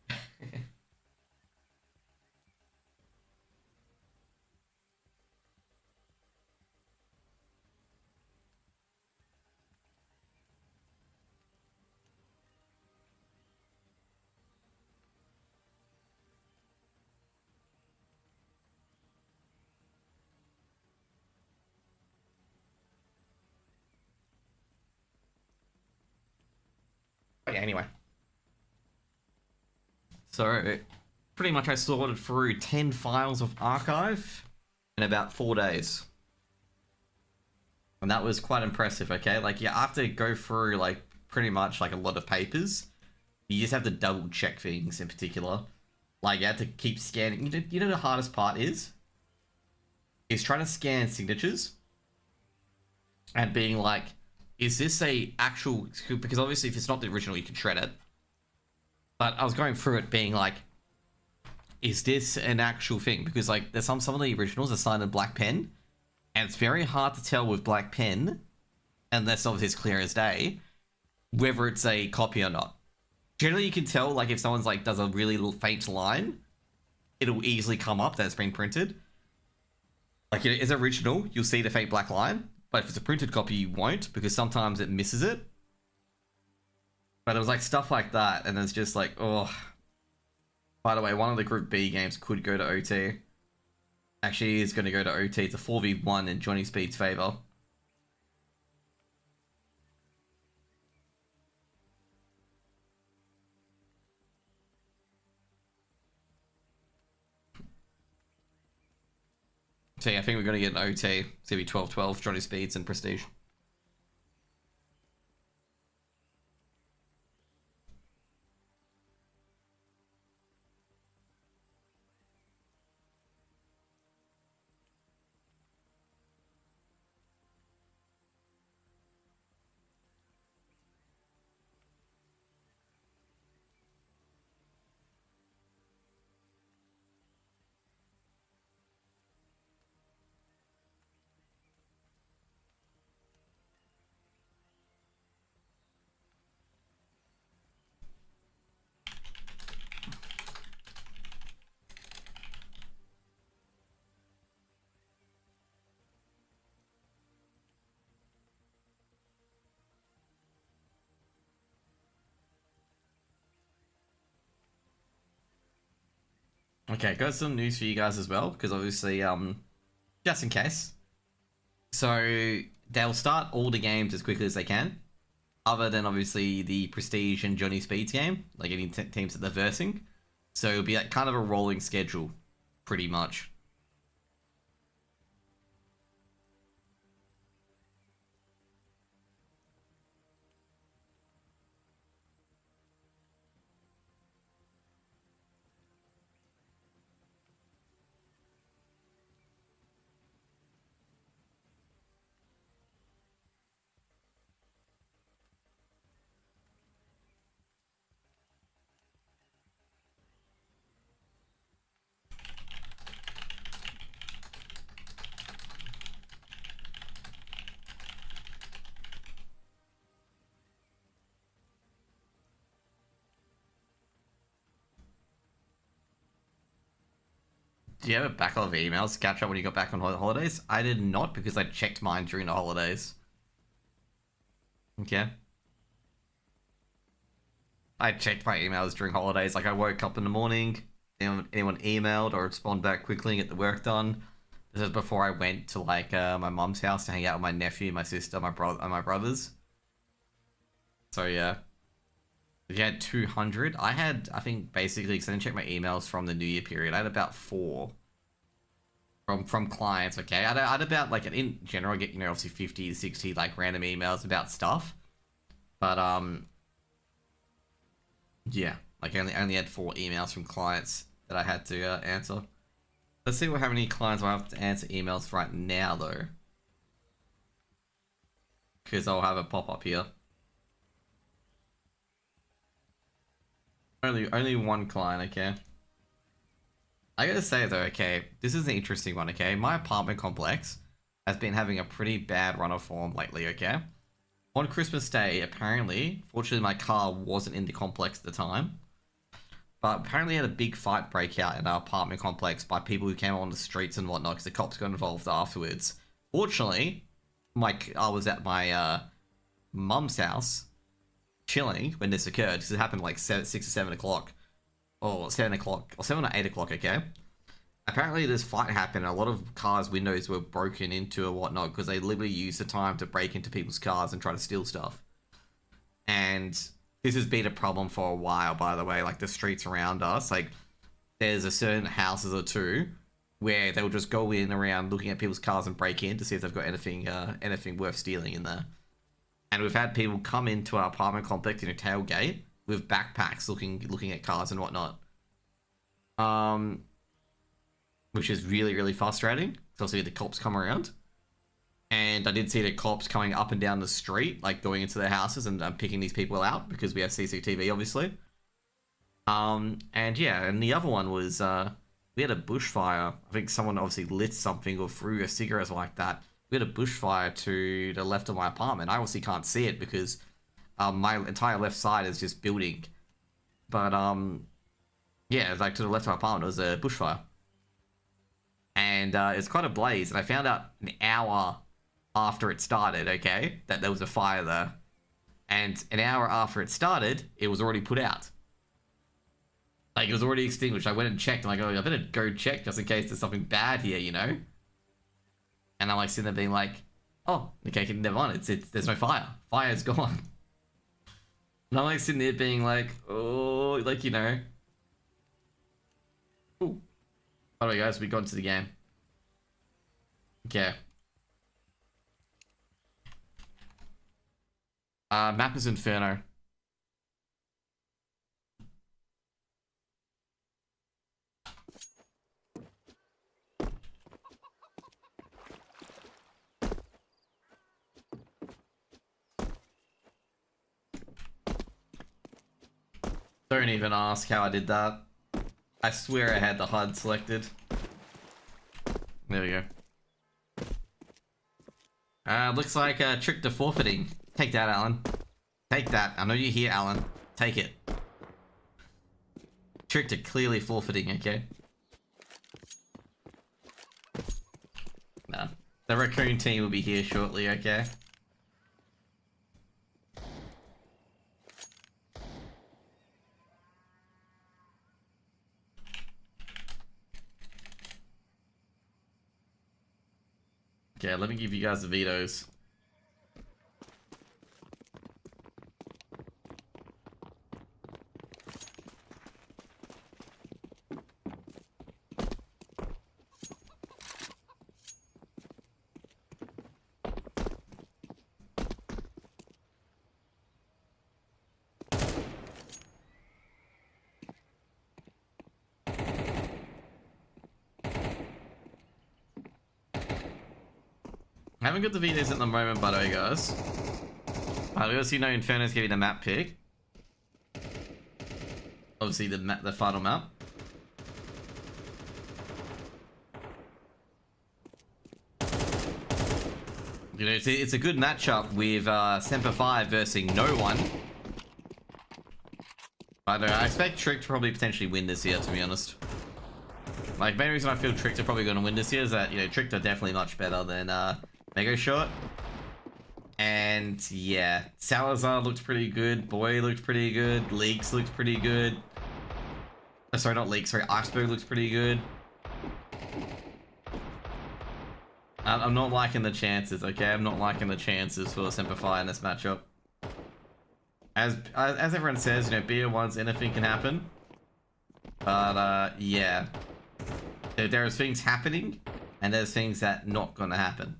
But yeah, anyway. So, pretty much I sorted through 10 files of archive in about 4 days. And that was quite impressive, okay? Like, you have to go through, like, pretty much, like, a lot of papers. You just have to double check things in particular. Like, you have to keep scanning. You know the hardest part is? Is trying to scan signatures and being like, is this a actual... Because obviously if it's not the original, you can shred it. But I was going through it being like, is this an actual thing? Because like there's some of the originals are signed in black pen. And it's very hard to tell with black pen, unless obviously it's clear as day, whether it's a copy or not. Generally you can tell, like if someone's like does a really faint line, it'll easily come up that it's been printed. Like as original, you'll see the faint black line. But if it's a printed copy, you won't, because sometimes it misses it. But it was like stuff like that, and it's just like, oh. By the way, one of the Group B games could go to OT. Actually, is going to go to OT. It's a 4v1 in Johnny Speed's favor. So yeah, I think we're going to get an OT. It's going to be 12-12, Johnny Speeds and Prestige. Okay, got some news for you guys as well, because obviously, just in case. So, they'll start all the games as quickly as they can, other than obviously the Prestige and Johnny Speeds game, like any teams that they're versing. So it'll be like kind of a rolling schedule, pretty much. Do you have a backlog of emails to catch up when you got back on holidays? I did not, because I checked mine during the holidays. Okay. I checked my emails during holidays. Like, I woke up in the morning, anyone emailed or respond back quickly and get the work done. This is before I went to, like, my mum's house to hang out with my nephew, my sister, my brother, and my brothers. So, yeah. If you had 200, I had, I think, basically, because I didn't check my emails from the New Year period, I had about 4 from clients, okay? I had about, like, in general, I get, you know, obviously 50 to 60, like, random emails about stuff. But, yeah, like, I only had 4 emails from clients that I had to answer. Let's see how many clients I have to answer emails right now, though. Because I'll have a pop-up here. Only one client, okay? I gotta say though, okay, this is an interesting one, okay? My apartment complex has been having a pretty bad run of form lately, okay? On Christmas Day, apparently, fortunately my car wasn't in the complex at the time, but apparently had a big fight break out in our apartment complex by people who came on the streets and whatnot, because the cops got involved afterwards. Fortunately, I was at my mum's house, chilling when this occurred, because it happened like 6 or 7 o'clock, or 7 o'clock, or 7 or 8 o'clock, okay? Apparently this fight happened, and a lot of cars' windows were broken into and whatnot, because they literally used the time to break into people's cars and try to steal stuff. And this has been a problem for a while, by the way, like the streets around us, like, there's a certain houses or two where they'll just go in around looking at people's cars and break in to see if they've got anything worth stealing in there. And we've had people come into our apartment complex in a tailgate with backpacks looking at cars and whatnot. Which is really, really frustrating. So obviously the cops come around. And I did see the cops coming up and down the street, like going into their houses and picking these people out because we have CCTV, obviously. And yeah, and the other one was, we had a bushfire. I think someone obviously lit something or threw a cigarette or like that. We had a bushfire to the left of my apartment. I obviously can't see it because my entire left side is just building. But, yeah, like to the left of my apartment, it was a bushfire. And it's quite a blaze. And I found out an hour after it started, okay, that there was a fire there. And an hour after it started, it was already put out. Like, it was already extinguished. I went and checked. I'm like, oh, I better go check just in case there's something bad here, you know? And I'm like sitting there being like, oh, okay, never mind. There's no fire. Fire's gone. And I'm like sitting there being like, oh, like, you know. Ooh. By the way, guys, we got into the game. Okay. Map is Inferno. Don't even ask how I did that. I swear I had the HUD selected. There we go. Looks like trick to forfeiting. Take that, Alan. Take that. I know you're here, Alan. Take it. Trick to clearly forfeiting, okay? Nah. The raccoon team will be here shortly, okay? Okay, let me give you guys the vetoes. I haven't got the vetoes at the moment, by the way, guys. Obviously, you know Inferno's giving the map pick. Obviously, the final map. You know, it's a good matchup with Semper 5 versus no one. I expect Trick to probably potentially win this year, to be honest. Like, main reason I feel Trick are probably going to win this year is that, you know, Trick are definitely much better than Megoshort. And yeah, Salazar looked pretty good. Boy looked pretty good. Leaks looked pretty good. Oh, sorry, not Leaks. Sorry, Iceberg looks pretty good. I'm not liking the chances, okay? I'm not liking the chances for Semper Fi in this matchup. As everyone says, you know, BO1's anything can happen. But, yeah. There's things happening, and there's things that not gonna happen.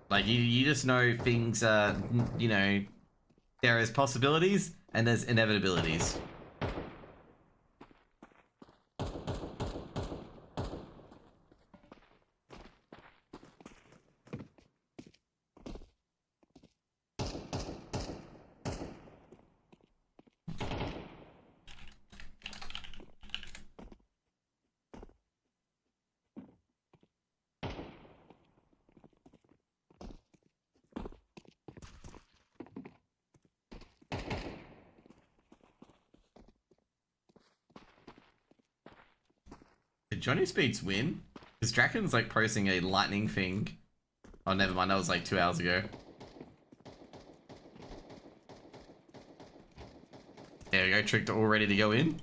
Like, you just know things, you know, there is possibilities, and there's inevitabilities. Did Johnny Speeds win? Because Draken's like posting a lightning thing. Oh, never mind. That was like 2 hours ago. There we go. Tricked all ready to go in.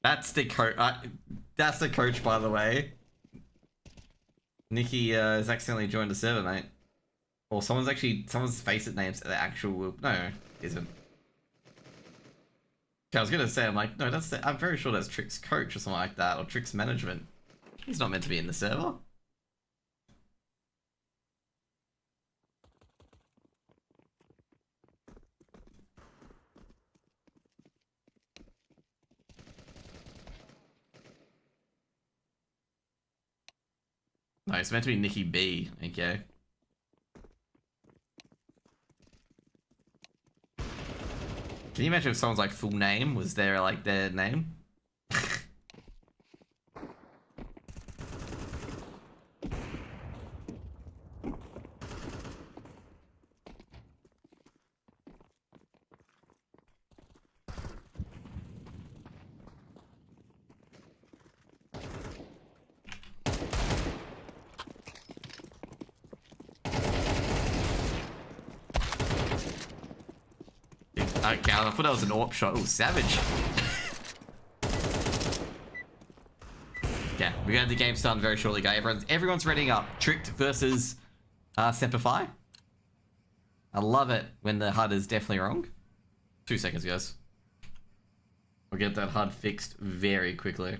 That's the coach. That's the coach, by the way. Nikki has accidentally joined the server, mate. Or someone's face it names the actual. No, isn't. I was gonna say, I'm like, no, I'm very sure that's Trick's coach or something like that, or Trick's management. He's not meant to be in the server. No, it's meant to be Nikki B, okay. Can you imagine if someone's like full name was there, like their name? Okay, I thought that was an AWP shot. Oh, savage. Yeah, we got the game starting very shortly, guys. Everyone's readying up. Tricked versus Semper. I love it when the HUD is definitely wrong. 2 seconds, guys. We'll get that HUD fixed very quickly.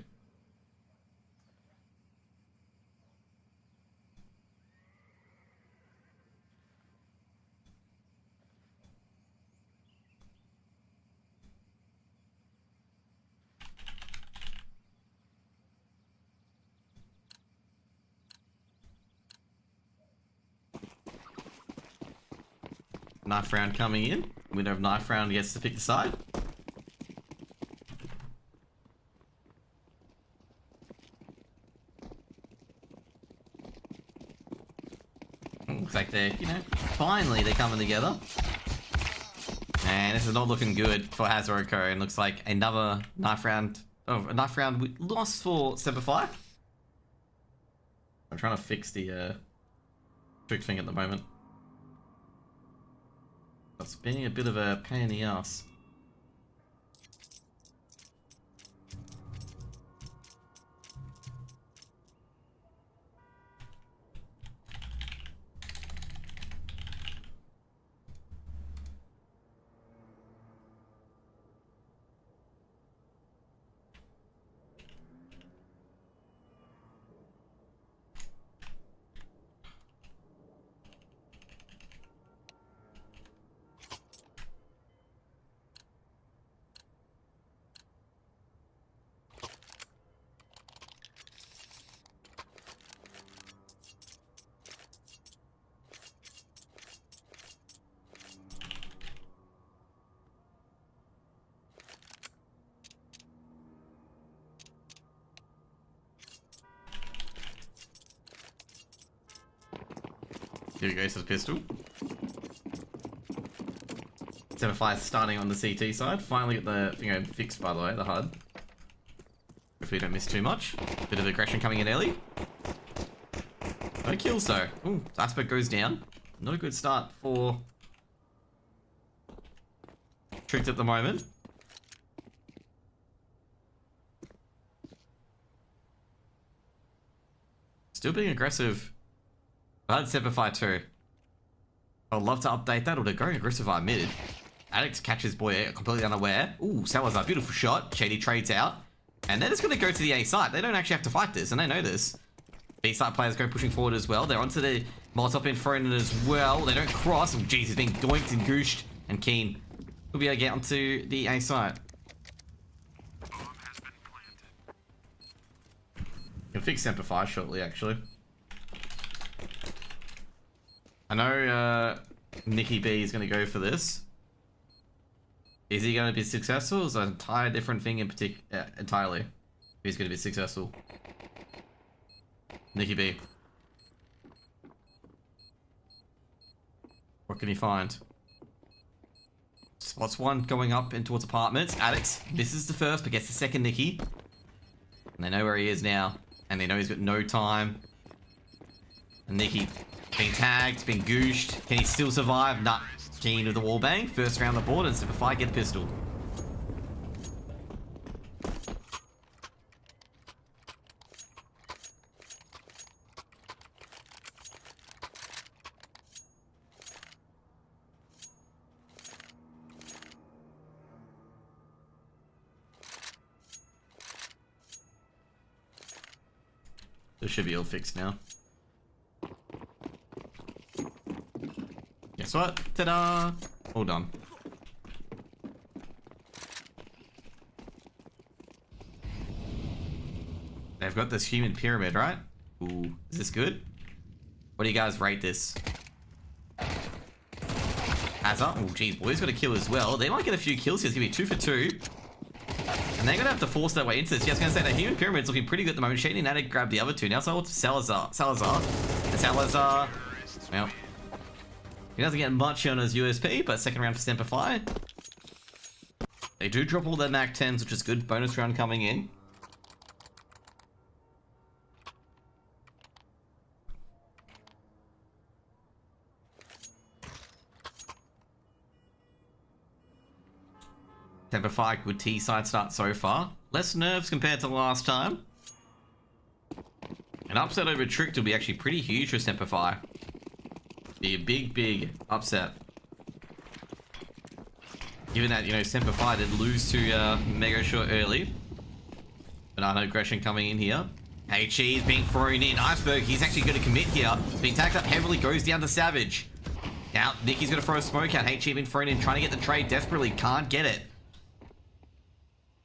Knife round coming in. Winner of knife round gets to pick the side. Looks like they're, finally they're coming together. And this is not looking good for Hazoroko. And looks like another knife round. Oh, a knife round lost for Semper. I'm trying to fix the trick thing at the moment. That's being a bit of a pain in the ass. Here we go to the pistol. Semper starting on the CT side. Finally get the thing fixed, by the way, the HUD. Hopefully don't miss too much. Bit of aggression coming in early. No kills though. Ooh, aspect goes down. Not a good start for Tricked at the moment. Still being aggressive. I had Semper too. I'd love to update that, or they're going aggressive via mid. Alex catches boy completely unaware. Ooh, Salazar, beautiful shot. Shady trades out. And they're just going to go to the A site. They don't actually have to fight this, and they know this. B site players go pushing forward as well. They're onto the Molotov in front as well. They don't cross. Oh, jeez, he's being doinked and gooshed. And Keen will be able to get onto the A site. Can fix Semper shortly, actually. I know Nicky B is going to go for this. Is he going to be successful? It's an entire different thing in particular. Entirely. He's going to be successful. Nicky B. What can he find? Spots one going up in towards apartments. Alex misses the first, but gets the second Nicky. And they know where he is now. And they know he's got no time. And Nicky being tagged, being gooshed. Can he still survive? Nah. Keen with the wallbang. First round the board, and Semper get the pistol. This should be all fixed now. Guess what? Ta-da! All done. They've got this human pyramid, right? Ooh, is this good? What do you guys rate this? Hazard? Oh, geez, boys got a kill as well. They might get a few kills here. It's gonna be 2 for 2. And they're gonna have to force their way into this. Yeah, I was gonna say the human pyramid's looking pretty good at the moment. Shady and Attic grab the other two. Now so Salazar. And Salazar. Well, he doesn't get much on his USP, but second round for Semper. They do drop all their Mac 10s, which is good. Bonus round coming in. Semper, good T side start so far. Less nerves compared to last time. An upset over Tricked will be actually pretty huge for Semper. Be a big upset. Given that, you know, Semper did lose to Megoshort early. Banana aggression coming in here. HE is being thrown in. Iceberg, he's actually going to commit here. Being tacked up heavily, goes down to Savage. Now, Nicky's going to throw a smoke out. HE been thrown in, trying to get the trade desperately. Can't get it.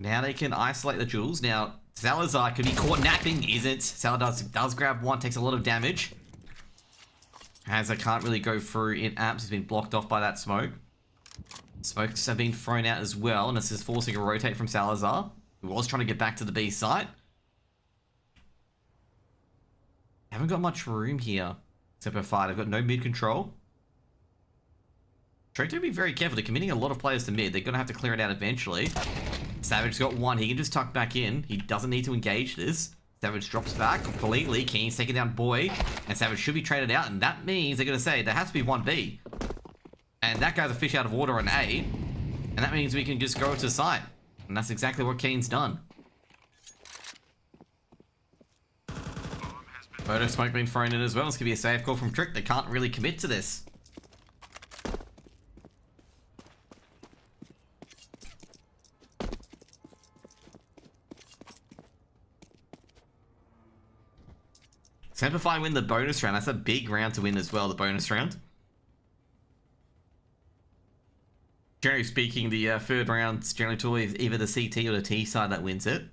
Now they can isolate the jewels. Now, Salazar could be caught napping. Isn't. Salazar does grab one, takes a lot of damage. Hazza can't really go through in apps. He's been blocked off by that smoke. Smokes have been thrown out as well, and this is forcing a rotate from Salazar, who was trying to get back to the B site. Haven't got much room here. Semper They've got no mid control. Try to be very careful. They're committing a lot of players to mid. They're going to have to clear it out eventually. Savage's got one. He can just tuck back in. He doesn't need to engage this. Savage drops back completely. Keen's taking down Boy. And Savage should be traded out. And that means they're going to say there has to be 1B. And that guy's a fish out of water on A. And that means we can just go to site. And that's exactly what Keen's done. Photo smoke being thrown in as well. It's going to be a safe call from Trick. They can't really commit to this. Semper win the bonus round. That's a big round to win as well, the bonus round. Generally speaking, the third round's generally to either the CT or the T side that wins it.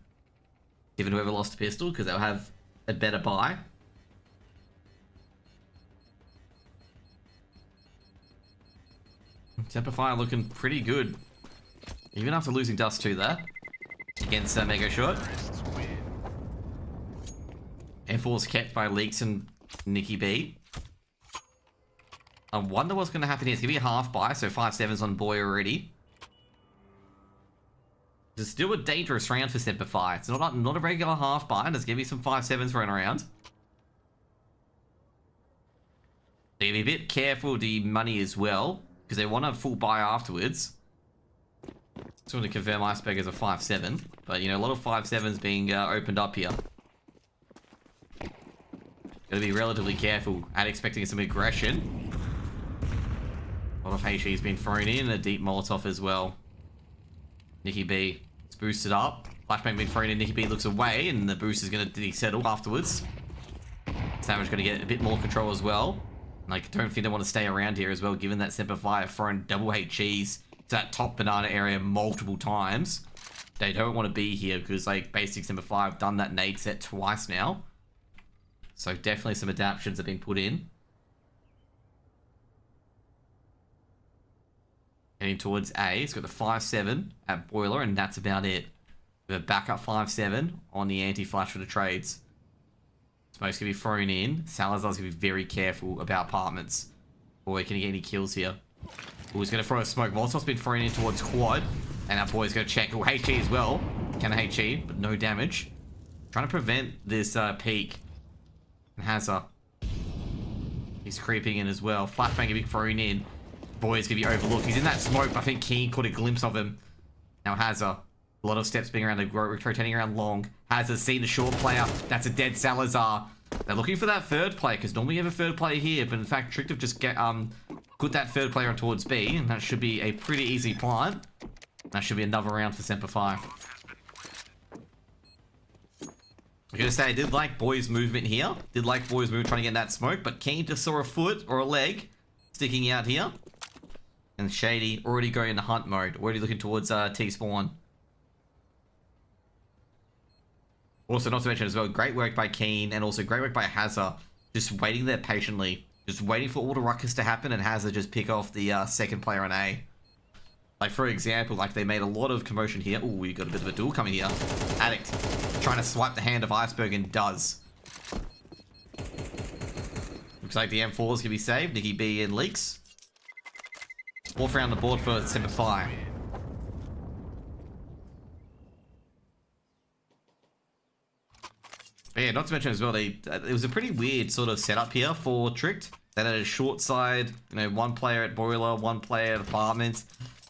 Given whoever lost a pistol, because they'll have a better buy. Semper looking pretty good. Even after losing Dust 2 there. Against Megoshort. F4's kept by Leaks and Nicky B. I wonder what's going to happen here. It's going to be a half buy, so 5-7's on Boy already. It's still a dangerous round for Semper. It's not a regular half buy, and there's going to be some 5-7s running around. They're going to be a bit careful with the money as well, because they want a full buy afterwards. Just want to confirm Iceberg as a 5-7, but you know, a lot of 5-7s being opened up here. Gotta be relatively careful at expecting some aggression. A lot of HE's been thrown in, a deep Molotov as well. Nicky B is boosted up. Flashbang been thrown in, Nicky B looks away, and the boost is gonna desettle afterwards. Savage gonna get a bit more control as well. Like, I don't think they want to stay around here as well, given that Semper have thrown double HE's to that top banana area multiple times. They don't want to be here because, like, basic Semper have done that nade set twice now. So definitely some adaptions have been put in. Heading towards A. It's got the 5-7 at Boiler, and that's about it. With a backup 5-7 on the anti-flash for the trades. Smoke's going to be thrown in. Salazar's going to be very careful about apartments. Boy, can he get any kills here? Oh, he's going to throw a smoke. Molotov's been thrown in towards quad. And that boy's going to check. Oh, HE as well. Can a HE, but no damage. Trying to prevent this peak. And Hazza. He's creeping in as well. Flashbang going to be thrown in. Boy's going to be overlooked. He's in that smoke, but I think Keen caught a glimpse of him. Now Hazza. A lot of steps being around, rotating around long. Hazza's seen the short player. That's a dead Salazar. They're looking for that third player, because normally you have a third player here, but in fact, Tricked have just put that third player on towards B, and that should be a pretty easy plant. That should be another round for Semper. I'm gonna say I did like Boy's movement here. Did like Boy's movement trying to get in that smoke, but Keen just saw a foot or a leg sticking out here. And Shady already going into hunt mode, already looking towards T-spawn. Also, not to mention as well, great work by Keen and also great work by Hazza. Just waiting there patiently. Just waiting for all the ruckus to happen and Hazza just pick off the second player on A. Like, for example, like they made a lot of commotion here. Oh, we got a bit of a duel coming here. Addict trying to swipe the hand of Iceberg and does. Looks like the M4 is going to be saved. Nicky B and Leaks. Fourth round on the board for Semper. But yeah, not to mention as well, it was a pretty weird sort of setup here for Tricked. They had a short side, you know, one player at Boiler, one player at Apartment.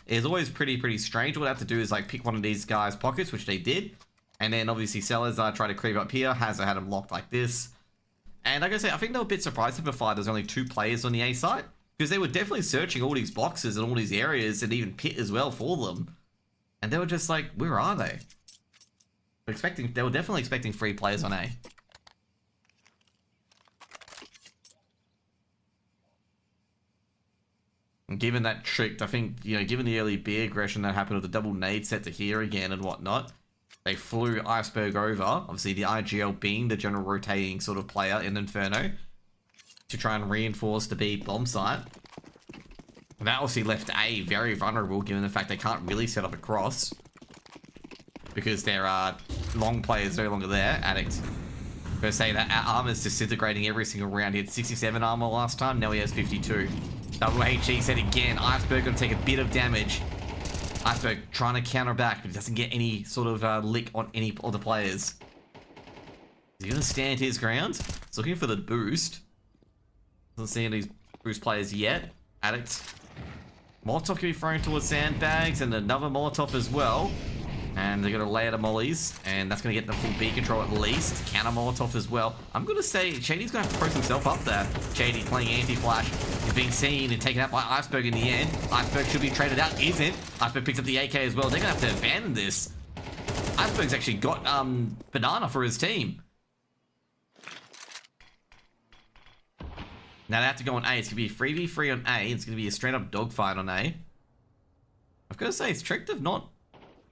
is always pretty strange. What they have to do is like pick one of these guys' pockets, which they did. And then obviously Salazar tried to creep up here. Hazard had him locked like this. And like I said, I think they were a bit surprised to find there's only 2 players on the A side. Because they were definitely searching all these boxes and all these areas and even pit as well for them. And they were just like, where are they? They were definitely expecting 3 players on A. And given that tricked, I think, you know, given the early B aggression that happened with the double nade set to here again and whatnot, they flew Iceberg over. Obviously, the IGL being the general rotating sort of player in Inferno to try and reinforce the B bomb site. And that obviously left A very vulnerable given the fact they can't really set up a cross. Because their long players no longer there. Addict. I'm going to say that armor's disintegrating every single round. He had 67 armor last time, now he has 52. Double HE said again, Iceberg going to take a bit of damage. Iceberg trying to counter back, but he doesn't get any sort of lick on any of the players. Is he going to stand his ground? He's looking for the boost. Doesn't see any boost players yet. Addict. Molotov can be thrown towards sandbags, and another Molotov as well. And they're going to lay out of mollies, and that's going to get the full B control at least. Counter Molotov as well. I'm going to say Shady's going to have to post himself up there. Shady playing anti-flash. He's being seen and taken out by Iceberg in the end. Iceberg should be traded out. Isn't. Iceberg picks up the AK as well. They're going to have to abandon this. Iceberg's actually got Banana for his team. Now they have to go on A. It's going to be a 3v3 on A. It's going to be a straight up dogfight on A. I've got to say, it's tricked of not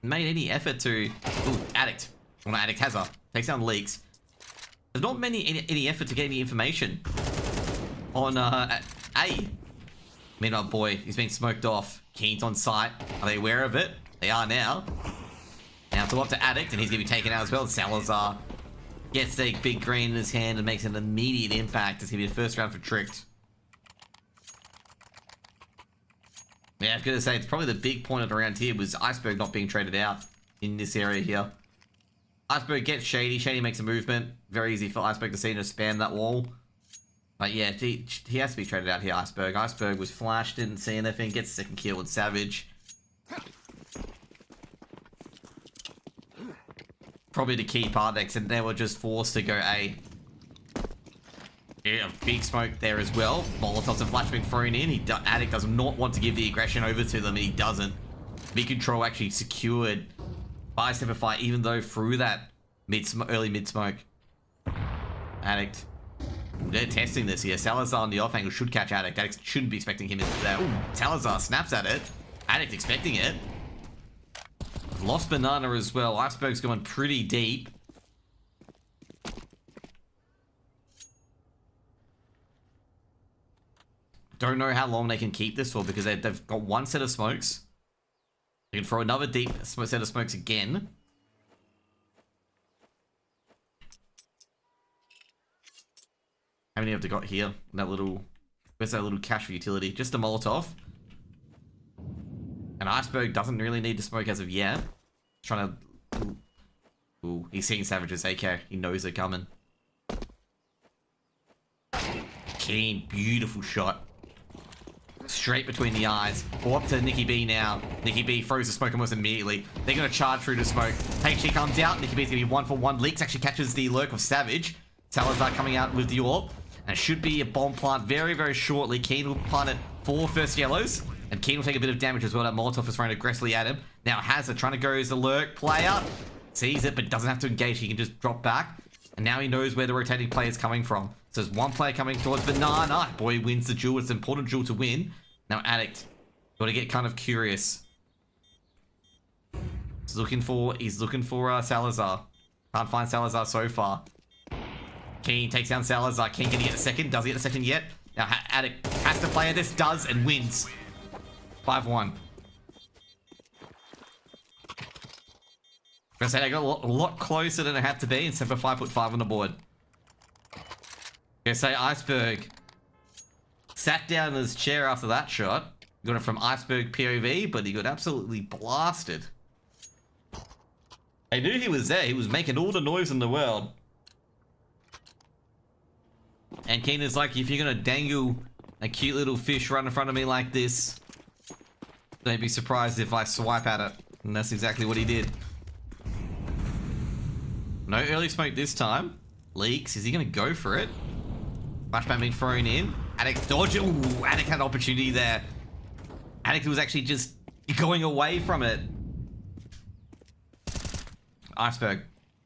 made any effort to... Ooh, Addict. Well, Addict has her. Takes down Leaks. There's not any effort to get any information on A. Meanwhile, boy, he's being smoked off. Keen's on site. Are they aware of it? They are now. Now it's all up to Addict, and he's going to be taken out as well. Salazar gets the big green in his hand and makes an immediate impact. It's going to be the first round for Tricked. Yeah, I was going to say, it's probably the big point of the round here was Iceberg not being traded out in this area here. Iceberg gets Shady. Shady makes a movement. Very easy for Iceberg to see and to spam that wall. But yeah, he has to be traded out here, Iceberg. Iceberg was flashed, didn't see anything. Gets the second kill with Savage. Probably the key part next, and they were just forced to go A. Yeah, big smoke there as well. Molotovs and flash being thrown in. Addict does not want to give the aggression over to them, and he doesn't. Big control actually secured by Semper fight, even though through that early mid smoke. Addict. They're testing this here. Salazar on the off angle should catch Addict. Addict shouldn't be expecting him into there. Ooh, Salazar snaps at it. Addict expecting it. Lost Banana as well. Iceberg's going pretty deep. Don't know how long they can keep this for because they've got one set of smokes. They can throw another deep set of smokes again. How many have they got here? That little... Where's that little cache for utility? Just a Molotov. And Iceberg doesn't really need to smoke as of yet. Trying to... Ooh, he's seeing Savage's AK. He knows they're coming. Keen, beautiful shot. Straight between the eyes. Or up to Nikki B now. Nikki B throws the smoke almost immediately. They're going to charge through the smoke. HG comes out. Nikki B's going to be 1-for-1. Leaks actually catches the lurk of Savage. Salazar coming out with the AWP. And should be a bomb plant very shortly. Keen will plant it for first yellows. And Keen will take a bit of damage as well. That Molotov is thrown aggressively at him. Now Hazard trying to go as a lurk player. Sees it, but doesn't have to engage. He can just drop back. And now he knows where the rotating player is coming from. So there's one player coming towards Banana. Boy wins the duel. It's an important duel to win. Now Addict. Got to get kind of curious. He's looking for Salazar. Can't find Salazar so far. Keen takes down Salazar. Keen can he get a second? Does he get a second yet? Now Addict has to play this. Does and wins. 5-1. I said I got a lot closer than it had to be, and Semper 5 put 5 on the board. I say Iceberg sat down in his chair after that shot. Got it from Iceberg POV, but he got absolutely blasted. I knew he was there. He was making all the noise in the world. And Keen is like, if you're gonna dangle a cute little fish right in front of me like this, Don't be surprised if I swipe at it. And that's exactly what he did. No early smoke this time. Leaks. Is he going to go for it? Flashbang being thrown in. Addict dodge. Ooh, Addict had an opportunity there. Addict was actually just going away from it. Iceberg.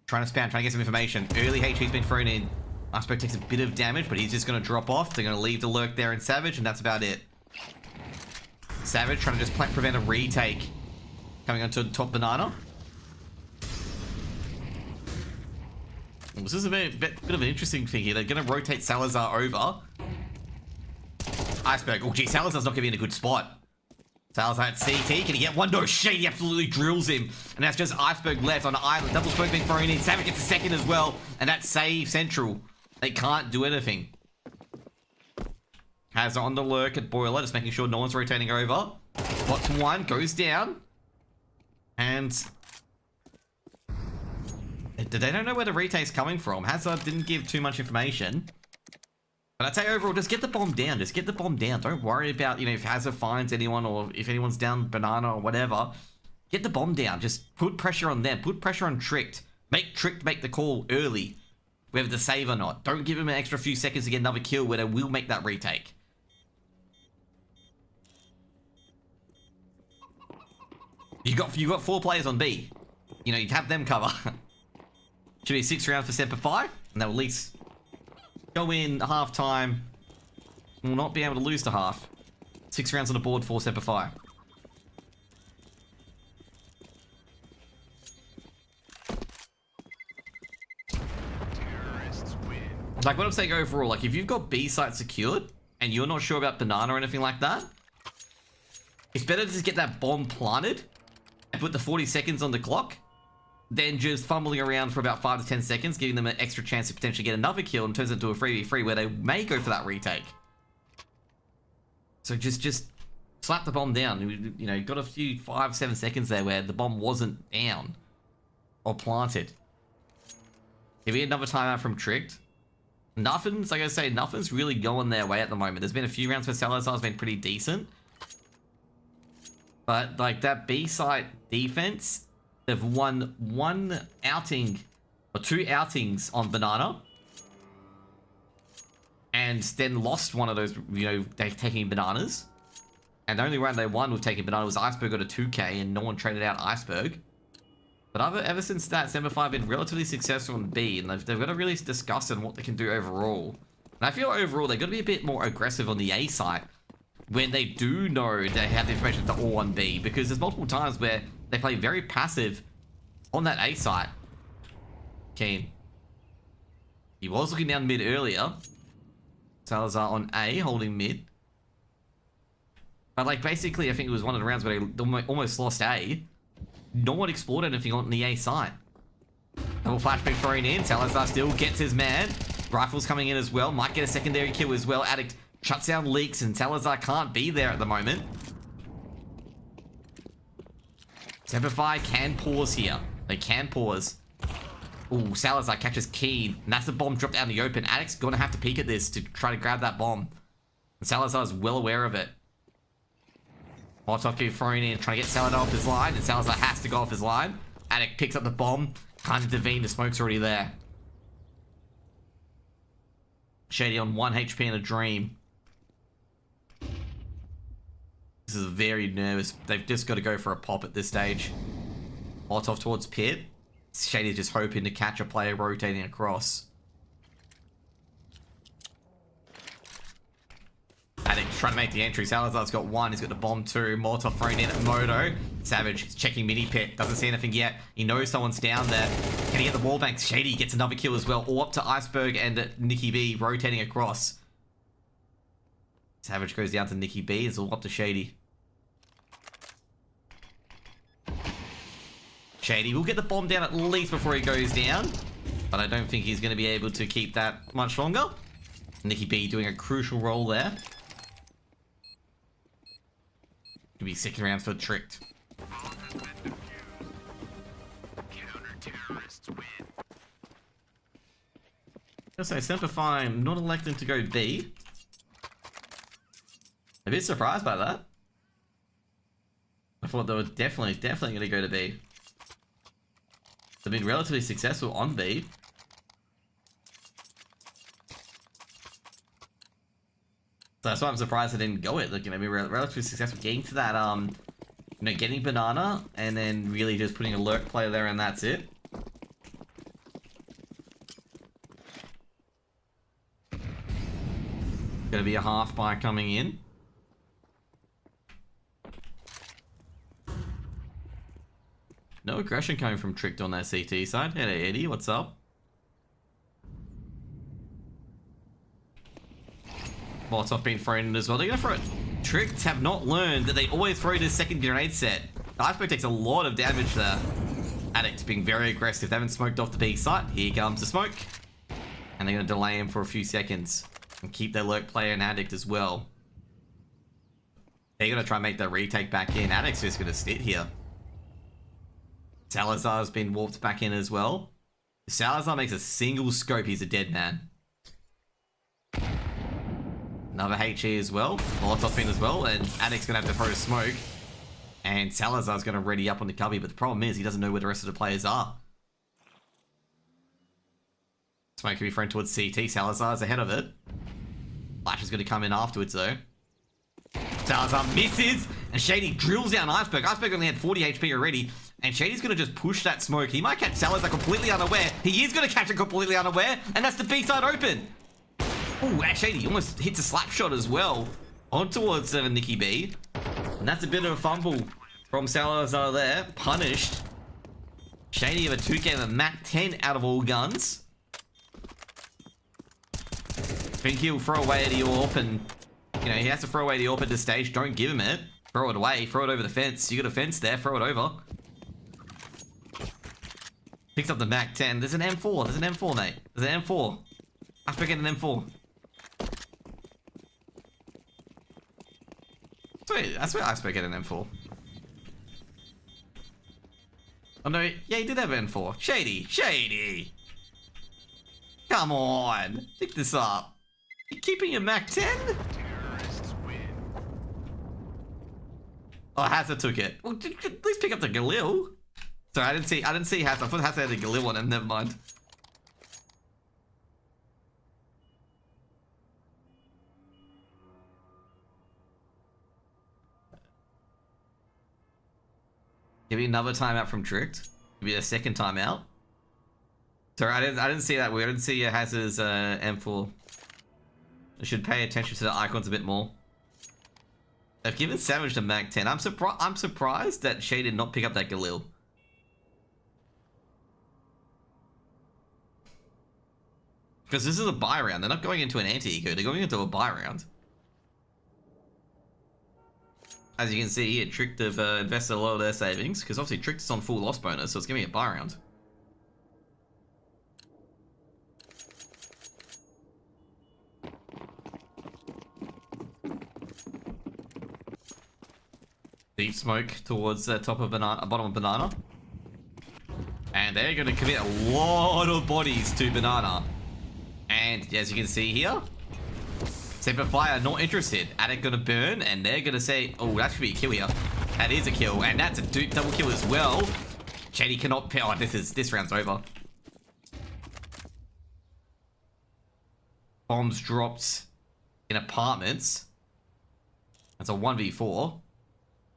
Trying to spam, trying to get some information. Early HP's been thrown in. Iceberg takes a bit of damage, but he's just going to drop off. They're going to leave the lurk there in Savage, and that's about it. Savage trying to just prevent a retake. Coming onto the top banana. This is a bit of an interesting thing here. They're going to rotate Salazar over. Iceberg. Oh, gee, Salazar's not going to be in a good spot. Salazar at CT. Can he get one? No, Shady absolutely drills him. And that's just Iceberg left on the island. Double smoke being thrown in. Savage gets a second as well. And that's save Central. They can't do anything. Has on the lurk at Boiler, just making sure no one's rotating over. Spots one, goes down. And they don't know where the retake's coming from. Hazard didn't give too much information. But I'd say overall, just get the bomb down. Just get the bomb down. Don't worry about, if Hazard finds anyone or if anyone's down banana or whatever. Get the bomb down. Just put pressure on them. Put pressure on Tricked. Make Tricked make the call early. Whether to save or not. Don't give him an extra few seconds to get another kill where they will make that retake. You got 4 players on B. You'd have them cover. Should be 6 rounds for Semper 5, and they'll at least go in half time. We'll not be able to lose to half. 6 rounds on the board for Semper 5. Like what I'm saying overall, like if you've got B site secured and you're not sure about banana or anything like that, it's better to just get that bomb planted and put the 40 seconds on the clock than just fumbling around for about 5 to 10 seconds, giving them an extra chance to potentially get another kill and turns into a 3v3 where they may go for that retake. So just slap the bomb down. Got a few 5-7 seconds there where the bomb wasn't down or planted. Give me another timeout from Tricked. Nothing's, like I say, nothing's really going their way at the moment. There's been a few rounds where Salazar's been pretty decent. But, like, that B-site defense, they've won 1 outing, or 2 outings on banana. And then lost one of those, they're taking bananas. And the only round they won with taking banana was Iceberg got a 2k and no one traded out Iceberg. But ever since that, Semper 5 have been relatively successful in B, and they've got to really discuss on what they can do overall. And I feel overall they've got to be a bit more aggressive on the A site when they do know they have the information to all on B, because there's multiple times where they play very passive on that A site. Keen. He was looking down mid earlier. Salazar on A, holding mid. But like basically, I think it was one of the rounds where they almost lost A. No one explored anything on the A side. Double flashbang thrown in. Salazar still gets his man. Rifles coming in as well. Might get a secondary kill as well. Addict shuts down leaks and Salazar can't be there at the moment. Semper 5 can pause here. They can pause. Ooh, Salazar catches Keen. And that's the bomb dropped out in the open. Addict's going to have to peek at this to try to grab that bomb. And Salazar's well aware of it. Molotov getting thrown in, trying to get Salazar off his line, and Salazar has to go off his line. Addict picks up the bomb, can't intervene, the smoke's already there. Shady on 1 HP in a dream. This is very nervous. They've just got to go for a pop at this stage. Molotov towards pit. Shady's just hoping to catch a player rotating across. Addict trying to make the entry. Salazar's got 1. He's got the bomb 2. Molotov thrown in at Moto. Savage is checking mini pit. Doesn't see anything yet. He knows someone's down there. Can he get the wall bank? Shady gets another kill as well. All up to Iceberg and Nikki B rotating across. Savage goes down to Nikki B. It's all up to Shady. Shady will get the bomb down at least before he goes down. But I don't think he's going to be able to keep that much longer. Nikki B doing a crucial role there. Could be 6 rounds for Tricked. I'll say Semper 5 not electing to go B. A bit surprised by that. thought they were definitely going to go to B. They've been relatively successful on B. So that's why I'm surprised they didn't go it. Like, you know, be relatively successful getting to that, you know, getting banana and then really just putting a lurk player there and that's it. Gonna be a half buy coming in. No aggression coming from Tricked on that CT side. Hey, Eddie, what's up? Molotov being thrown in as well. They're gonna throw it. Tricked have not learned that they always throw this second grenade set. The Iceberg takes a lot of damage there. Addicts being very aggressive. They haven't smoked off the B site. Here comes the smoke. And they're gonna delay him for a few seconds. And keep their lurk player and Addict as well. They're gonna try and make their retake back in. Addict's just gonna sit here. Salazar's been warped back in as well. If Salazar makes a single scope, he's a dead man. Another HE as well. Molotov in as well. And Addict's gonna have to throw a smoke. And Salazar's gonna ready up on the cubby. But the problem is he doesn't know where the rest of the players are. Smoke can be thrown towards CT. Salazar's ahead of it. Flash is going to come in afterwards though. Salazar misses, and Shady drills down Iceberg. Iceberg only had 40 HP already, and Shady's going to just push that smoke. He might catch Salazar completely unaware. He is going to catch it completely unaware, and that's the B side open. Ooh, Shady almost hits a slap shot as well on towards Nikki B. And that's a bit of a fumble from Salazar there. Punished. Shady have a 2K of Mac 10 out of all guns. I think he'll throw away the AWP and, you know, he has to throw away the AWP at this stage. Don't give him it. Throw it away. Throw it over the fence. You got a fence there. Throw it over. Picks up the Mac 10. There's an M4. There's an M4, mate. There's an M4. Iceberg getting an M4. That's where Iceberg get an M4. Oh no, yeah, he did have an M4. Shady. Shady. Come on. Pick this up. You keeping your Mac 10? Oh, Hazard took it. Well, at least pick up the Galil. Sorry, I didn't see Hazard. I thought Hazard had the Galil on him. Never mind. Give me another timeout from Tricked. Give me a second timeout. Sorry, I didn't see that. We didn't see Hazard's M4. I should pay attention to the icons a bit more. They've given Savage the Mac 10. I'm surprised that Shay did not pick up that Galil. Because this is a buy round. They're not going into an anti-eco. They're going into a buy round. As you can see here, Tricked have invested a lot of their savings. Because obviously Tricked is on full loss bonus, so it's going to be a buy round. Deep smoke towards the top of banana, bottom of banana. And they're going to commit a lot of bodies to banana. And as you can see here, Semper Fire not interested. Addict going to burn, and they're going to say, oh, that should be a kill here. That is a kill, and that's a double kill as well. Shady cannot pill. Oh, this round's over. Bombs dropped in apartments. That's a 1v4.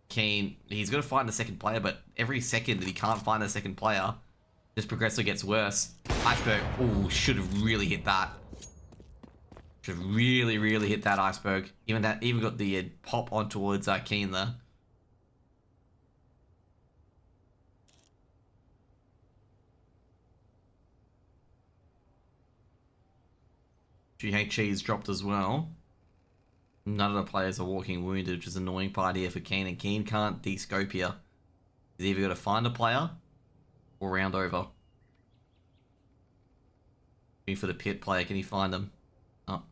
Kane, he's going to find the second player, but every second that he can't find the second player, this progressively gets worse. Iceberg, oh, should have really hit that. Should have really, really hit that Iceberg. Even got the pop on towards Keen there. GHG's dropped as well. None of the players are walking wounded, which is an annoying part here for Keen, and Keen can't de-scope here. He's either got to find a player or round over. Looking for the pit player, can he find them? Oh.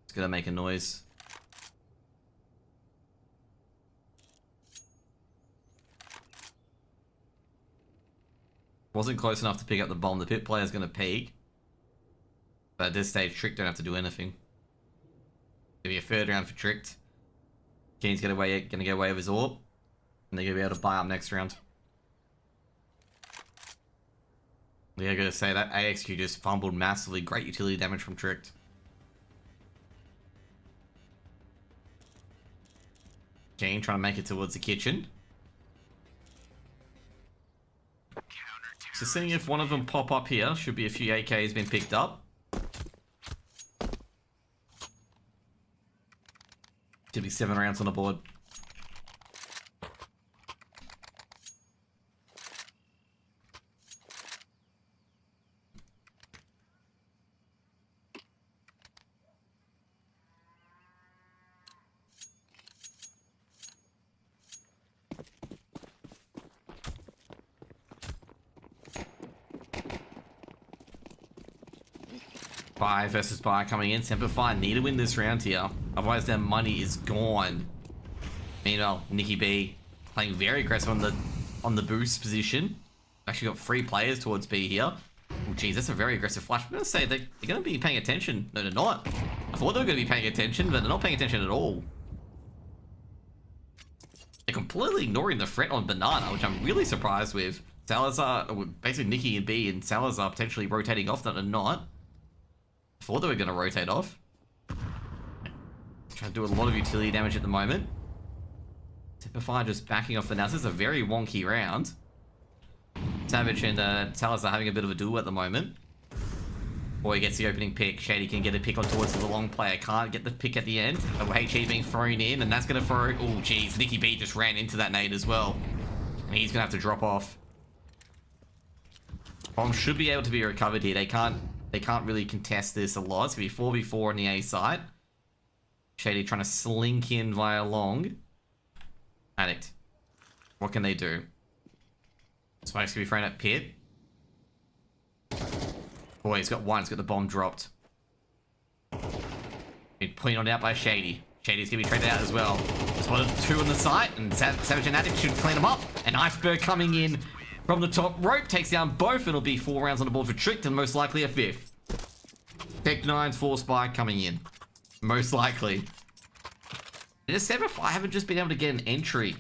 It's gonna make a noise. Wasn't close enough to pick up the bomb. The pit player's gonna peek. But at this stage, Trick don't have to do anything. Give me a third round for Tricked. Keen's gonna get away with his AWP. And they're gonna be able to buy up next round. Yeah, I gotta say that AXQ just fumbled massively. Great utility damage from Tricked. Keen trying to make it towards the kitchen. So seeing if one of them pop up here, should be a few AKs been picked up. Should be 7 rounds on the board. Buy versus buy coming in. Semper need to win this round here. Otherwise their money is gone. Meanwhile, Nikki B playing very aggressive on the boost position. Actually got 3 players towards B here. Oh geez, that's a very aggressive flash. I'm gonna say they're gonna be paying attention. No, they're not. I thought they were gonna be paying attention, but they're not paying attention at all. They're completely ignoring the threat on Banana, which I'm really surprised with. Salazar, basically Nikki and B and Salazar potentially rotating off that they're not. Thought they were going to rotate off. Trying to do a lot of utility damage at the moment. Semper just backing off the now. This is a very wonky round. Savage and Salazar having a bit of a duel at the moment. Boy gets the opening pick. Shady can get a pick on towards the long player. Can't get the pick at the end. HE being thrown in, and that's going to throw... Oh, geez. Nikki B just ran into that nade as well. And he's going to have to drop off. Bomb should be able to be recovered here. They can't really contest this a lot. It's going to be 4v4 on the A side. Shady trying to slink in via long. Addict. What can they do? Smoke's going to be thrown at Pit. Boy, he's got one. He's got the bomb dropped. Been pointed out by Shady. Shady's going to be traded out as well. Spotted 2 on the site, and Savage and Addict should clean them up. And Iceberg coming in from the top rope, takes down both, and it'll be 4 rounds on the board for Tricked, and most likely a 5th. Tech 9's 4 Spy coming in. Most likely. And Semper haven't just been able to get an entry.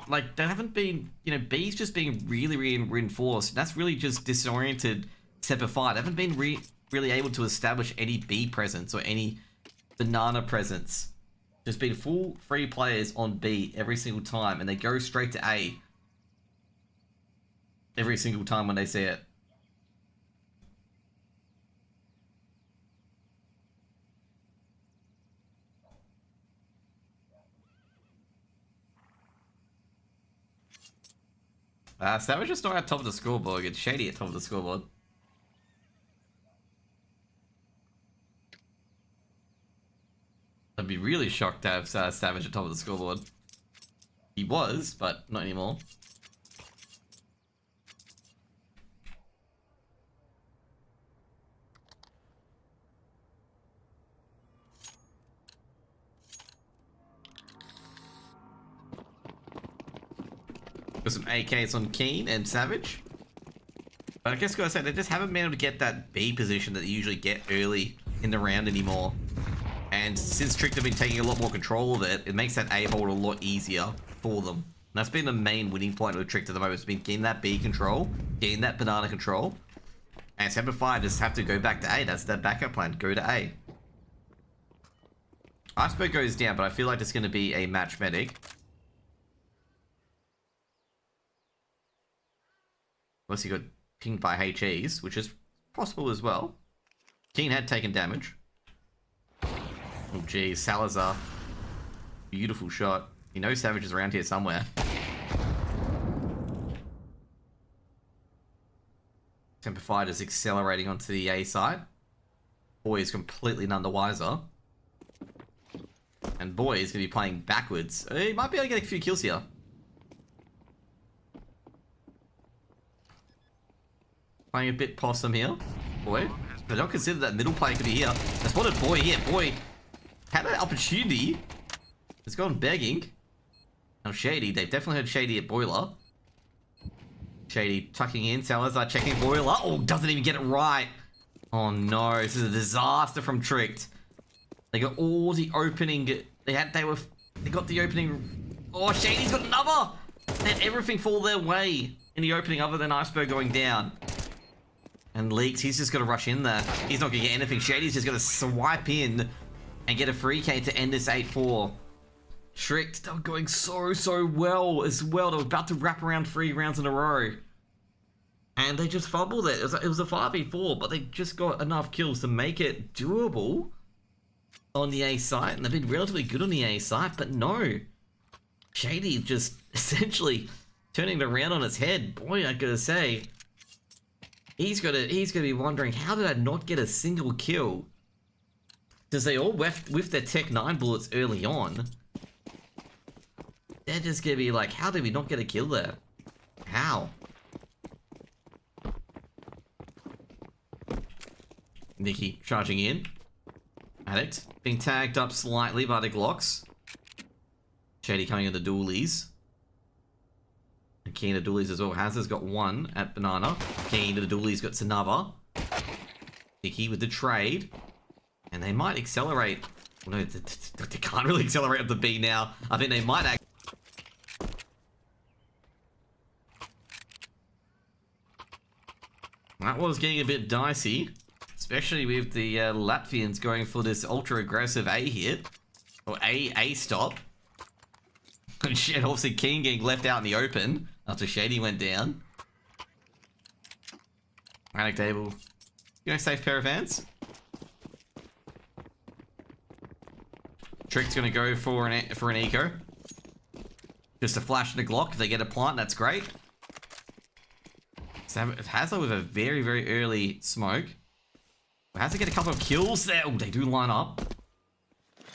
Like, they haven't been, you know, B's just being really reinforced. That's really just disoriented Semper. They haven't been really able to establish any B presence or any Banana presence. Just been full 3 players on B every single time, and they go straight to A. Every single time when they see it. Savage is not at top of the scoreboard. It's Shady at top of the scoreboard. I'd be really shocked to have Savage at top of the scoreboard. He was, but not anymore. Got some AKs on Keen and Savage. But I guess, guys, they just haven't been able to get that B position that they usually get early in the round anymore. And since Tricked have been taking a lot more control of it, it makes that A hold a lot easier for them. And that's been the main winning point with Tricked at the moment. It's been getting that B control, getting that Banana control. And Semper just have to go back to A. That's their backup plan. Go to A. Iceberg goes down, but I feel like it's going to be a match medic. Unless he got pinged by HEs, which is possible as well. Keen had taken damage. Oh geez, Salazar. Beautiful shot. You know Savage is around here somewhere. Semper is accelerating onto the A side. Boy is completely none the wiser. And Boy is going to be playing backwards. He might be able to get a few kills here. Playing a bit possum here. Boy. They don't consider that middle player could be here. They spotted Boy here. Boy had an opportunity. It's gone begging. Now Shady. They've definitely heard Shady at Boiler. Shady tucking in. Salazar checking Boiler. Oh, doesn't even get it right. Oh no. This is a disaster from Tricked. They got all the opening They got the opening. Oh, Shady's got another. They had everything fall their way in the opening other than Iceberg going down. And Leaks, he's just got to rush in there. He's not going to get anything. Shady's just going to swipe in and get a free K to end this 8-4. Tricked, they were going so well as well. They were about to wrap around 3 rounds in a row. And they just fumbled it. It was a 5v4, but they just got enough kills to make it doable on the A site. And they've been relatively good on the A site, but no. Shady just essentially turning it around on its head. Boy, I gotta say, he's gonna be wondering, how did I not get a single kill? Because they all whiffed their Tech 9 bullets early on. They're just gonna be like, how did we not get a kill there? How? Nikki charging in. Addict being tagged up slightly by the Glocks. Shady coming in the dualies. And Keen to dualies as well. Hazard's got 1 at Banana. Keen to the dualies got another. Nikki with the trade. And they might accelerate. No, they can't really accelerate up the B now. I think they might act. That was getting a bit dicey. Especially with the Latvians going for this ultra aggressive A hit. Or A stop. And shit, obviously Keen getting left out in the open after Shady went down. Addict able. Safe pair of hands. Trick's gonna go for an eco. Just a flash and a Glock. If they get a plant, that's great. So Hazard with a very early smoke. Has to get a couple of kills there. Oh, they do line up.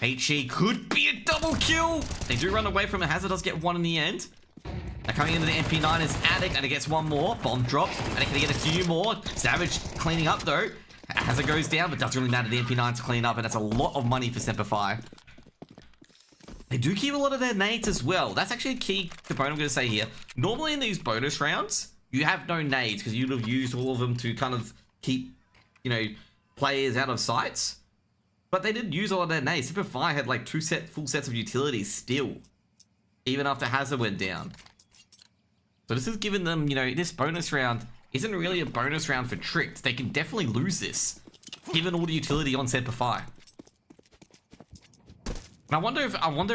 HE could be a double kill. They do run away from it. Hazard does get 1 in the end. Now coming into the MP9 is Addict, and it gets 1 more. Bomb drops, and it can get a few more. Savage cleaning up though. Hazard goes down, but doesn't really matter. The MP9's clean up, and that's a lot of money for Semper. They do keep a lot of their nades as well. That's actually a key component I'm going to say here. Normally in these bonus rounds, you have no nades because you'd have used all of them to kind of keep, players out of sights. But they didn't use all of their nades. Semper had like 2 full sets of utilities still, even after Hazard went down. So this has given them, this bonus round isn't really a bonus round for Tricked. They can definitely lose this, given all the utility on Semper. And I wonder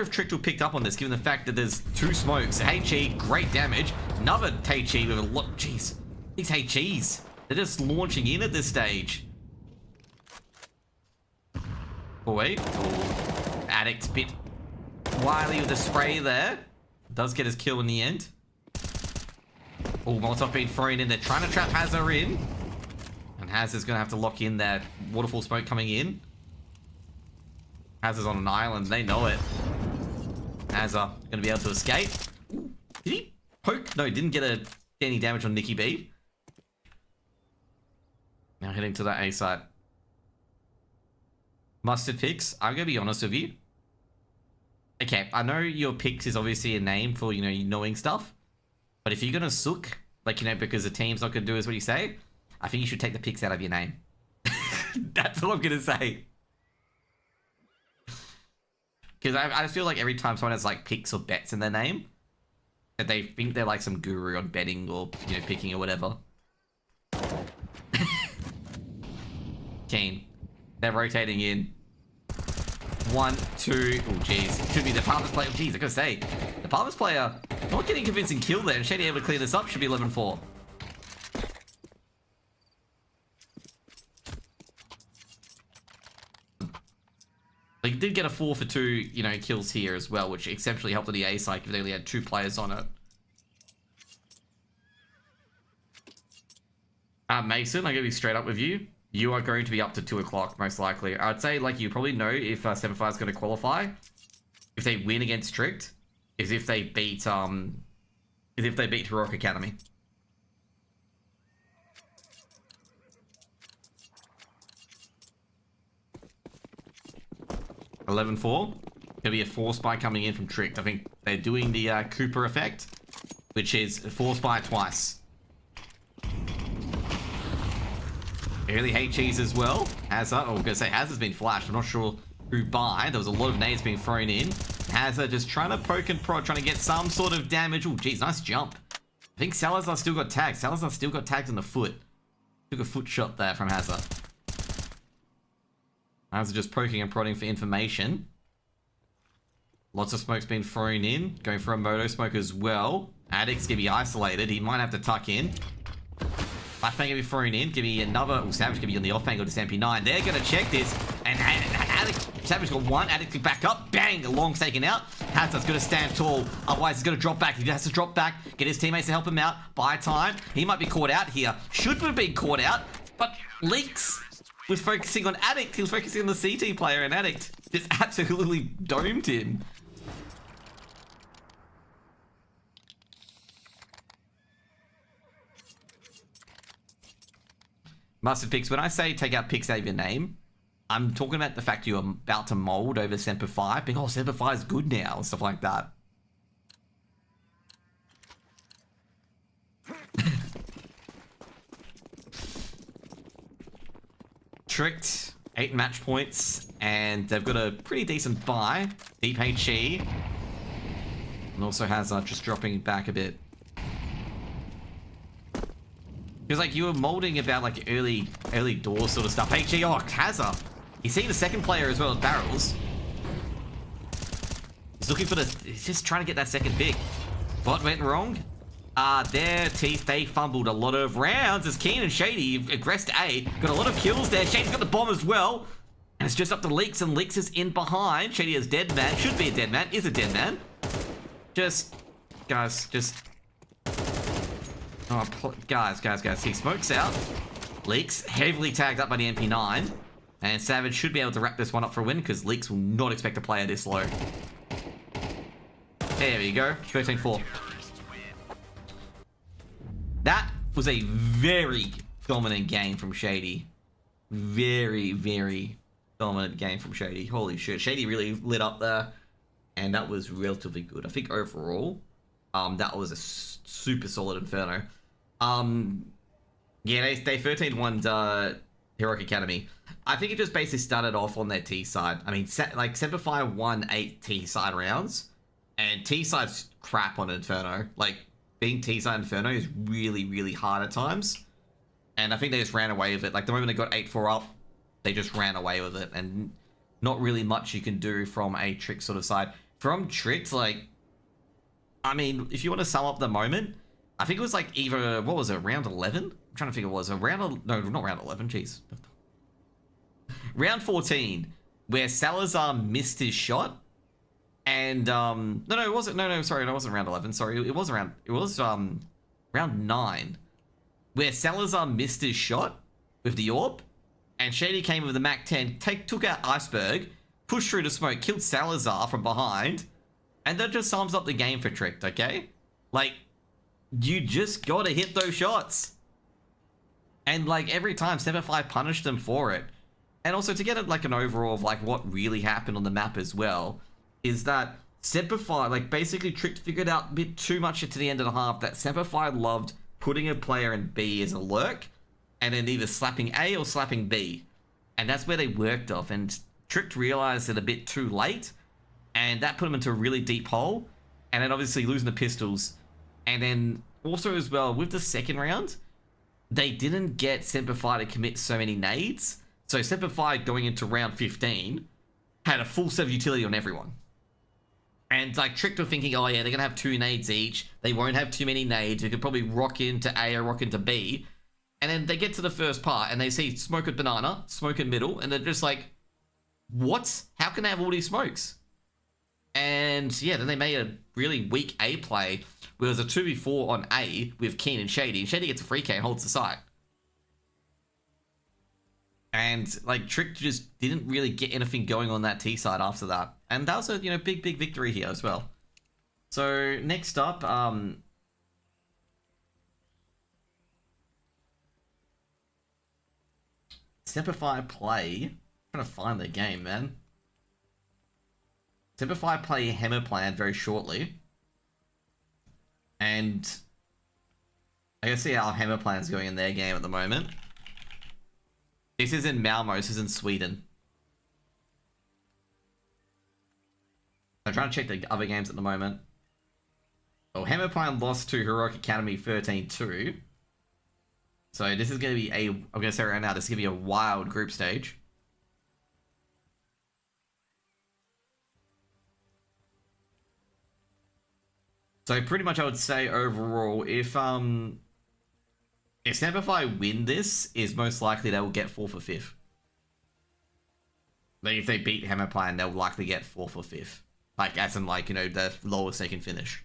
if Tricked will pick up on this, given the fact that there's 2 smokes. HE, great damage. Another HE with a lot. Jeez, these HEs, they're just launching in at this stage. Oh wait, Addict bit wily with the spray there. Does get his kill in the end. Oh, Molotov being thrown in. They're trying to trap Hazard in. And Hazard's going to have to lock in that waterfall smoke coming in. Hazard's on an island. They know it. Hazard going to be able to escape. Did he poke? No, didn't get any damage on Nikki B. Now heading to that A site. Mustard picks. I'm going to be honest with you. Okay, I know your picks is obviously a name for, knowing stuff. But if you're going to sook, because the team's not going to do as what you say, I think you should take the picks out of your name. That's all I'm going to say. Because I just feel like every time someone has, picks or bets in their name, that they think they're, some guru on betting or, picking or whatever. Keen. They're rotating in. 1, 2. Oh, jeez. Should be the Palmer's player. Jeez, I gotta say. The Palmer's player not getting a convincing kill there. And Shady able to clear this up. Should be 11-4. They did get a 4 for 2, kills here as well, which exceptionally helped on the A side if they only had 2 players on it. Mason, I'm gonna be straight up with you. You are going to be up to 2 o'clock, most likely. I'd say, you probably know if Semper is going to qualify. If they win against Tricked, is if they beat, Heroic Academy. $11-4. There'll be a 4 spy coming in from Tricked. I think they're doing the Cooper effect, which is 4 spy twice. Early HEs as well. Hazard, I'm going to say Hazard's been flashed. I'm not sure through by. There was a lot of nades being thrown in. Hazard just trying to poke and prod, trying to get some sort of damage. Oh, geez, nice jump. I think Salazar still got tagged. Salazar still got tagged in the foot. Took a foot shot there from Hazard. Hazard just poking and prodding for information. Lots of smoke's been thrown in. Going for a moto smoke as well. Addict's gonna be isolated. He might have to tuck in. Flashbang gonna be thrown in. Give me another. Oh, Savage gonna be on the off angle to MP9. They're gonna check this. And Addict, Savage got one. Addict back up. Bang! The long's taken out. Hazard's gonna stand tall. Otherwise, he's gonna drop back. He has to drop back. Get his teammates to help him out. Buy time. He might be caught out here. Should have been caught out. But Leaks was focusing on Addict. He was focusing on the CT player, and Addict just absolutely domed him. Mustard Picks, when I say take out Picks out of your name, I'm talking about the fact you're about to mold over Semper Fi, being, oh, Semper Fi is good now, and stuff like that. Tricked, 8 match points, and they've got a pretty decent buy. Deep HE. And also has just dropping back a bit. Because, like, you were molding about, like, early door sort of stuff. HE, oh, Kaza. He's seeing the second player as well as Barrels. He's looking for the... He's just trying to get that second pick. What went wrong? Their teeth, they fumbled a lot of rounds as Keen and Shady aggressed A. Got a lot of kills there. Shady's got the bomb as well. And it's just up to Leaks, and Leaks is in behind. Shady is dead man. Should be a dead man. Is a dead man. Just... Guys, just... Oh, guys. He smokes out. Leaks, heavily tagged up by the MP9. And Savage should be able to wrap this one up for a win, because Leaks will not expect a player this low. There we go. 13-4. That was a very dominant game from Shady. Very, very dominant game from Shady. Holy shit. Shady really lit up there. And that was relatively good. I think overall, that was a super solid Inferno. Yeah, they 13-1 Heroic Academy. I think it just basically started off on their T side. I mean, like, Semper Fi won 8 T side rounds, and T side's crap on Inferno. Like, being T side Inferno is really, really hard at times, and I think they just ran away with it. Like, the moment they got 8-4 up, they just ran away with it, and not really much you can do from a Trick sort of side. From Tricked, like, I mean, if you want to sum up the moment, I think it was like either, what was it, round 11? I'm trying to think it was a round, no, not round 11, jeez. Round 14, where Salazar missed his shot, and, no, it wasn't, no, sorry, it wasn't round 11, sorry, it was round 9, where Salazar missed his shot with the orb, and Shady came with the Mac 10, took out Iceberg, pushed through the smoke, killed Salazar from behind, and that just sums up the game for Tricked, okay? Like, you just gotta hit those shots. And, like, every time, Semper Fi punished them for it. And also, to get, like, an overall of, like, what really happened on the map as well, is that Semper Fi, like, basically Tricked figured out a bit too much into the end of the half that Semper Fi loved putting a player in B as a lurk, and then either slapping A or slapping B. And that's where they worked off, and Tricked realized it a bit too late, and that put them into a really deep hole, and then obviously losing the pistols. And then also as well, with the second round, they didn't get Semper Fi to commit so many nades. So Semper Fi going into round 15 had a full set of utility on everyone. And like Tricked were thinking, oh yeah, they're gonna have 2 nades each. They won't have too many nades. We could probably rock into A or rock into B. And then they get to the first part and they see smoke at banana, smoke at middle, and they're just like, what? How can they have all these smokes? And yeah, then they made a really weak A play where it was a 2v4 on A with Keen and Shady. And Shady gets a free K and holds the site. And like Trick just didn't really get anything going on that T side after that. And that was a, you know, big victory here as well. So next up, Semper Fi play. I'm trying to find the game, man. Semper Fi play Hammer Plan very shortly. And I can see how Hammer Plan's going in their game at the moment. This is in Malmo, this is in Sweden. I'm trying to check the other games at the moment. Well, Hammerpine lost to Heroic Academy 13-2. So this is going to be a... I'm going to say right now, this is going to be a wild group stage. So pretty much I would say overall, if Semper win this, is most likely they will get 4th or 5th. Like if they beat Hammerpine, they'll likely get 4th or 5th. Like as in like, you know, the lowest they can finish.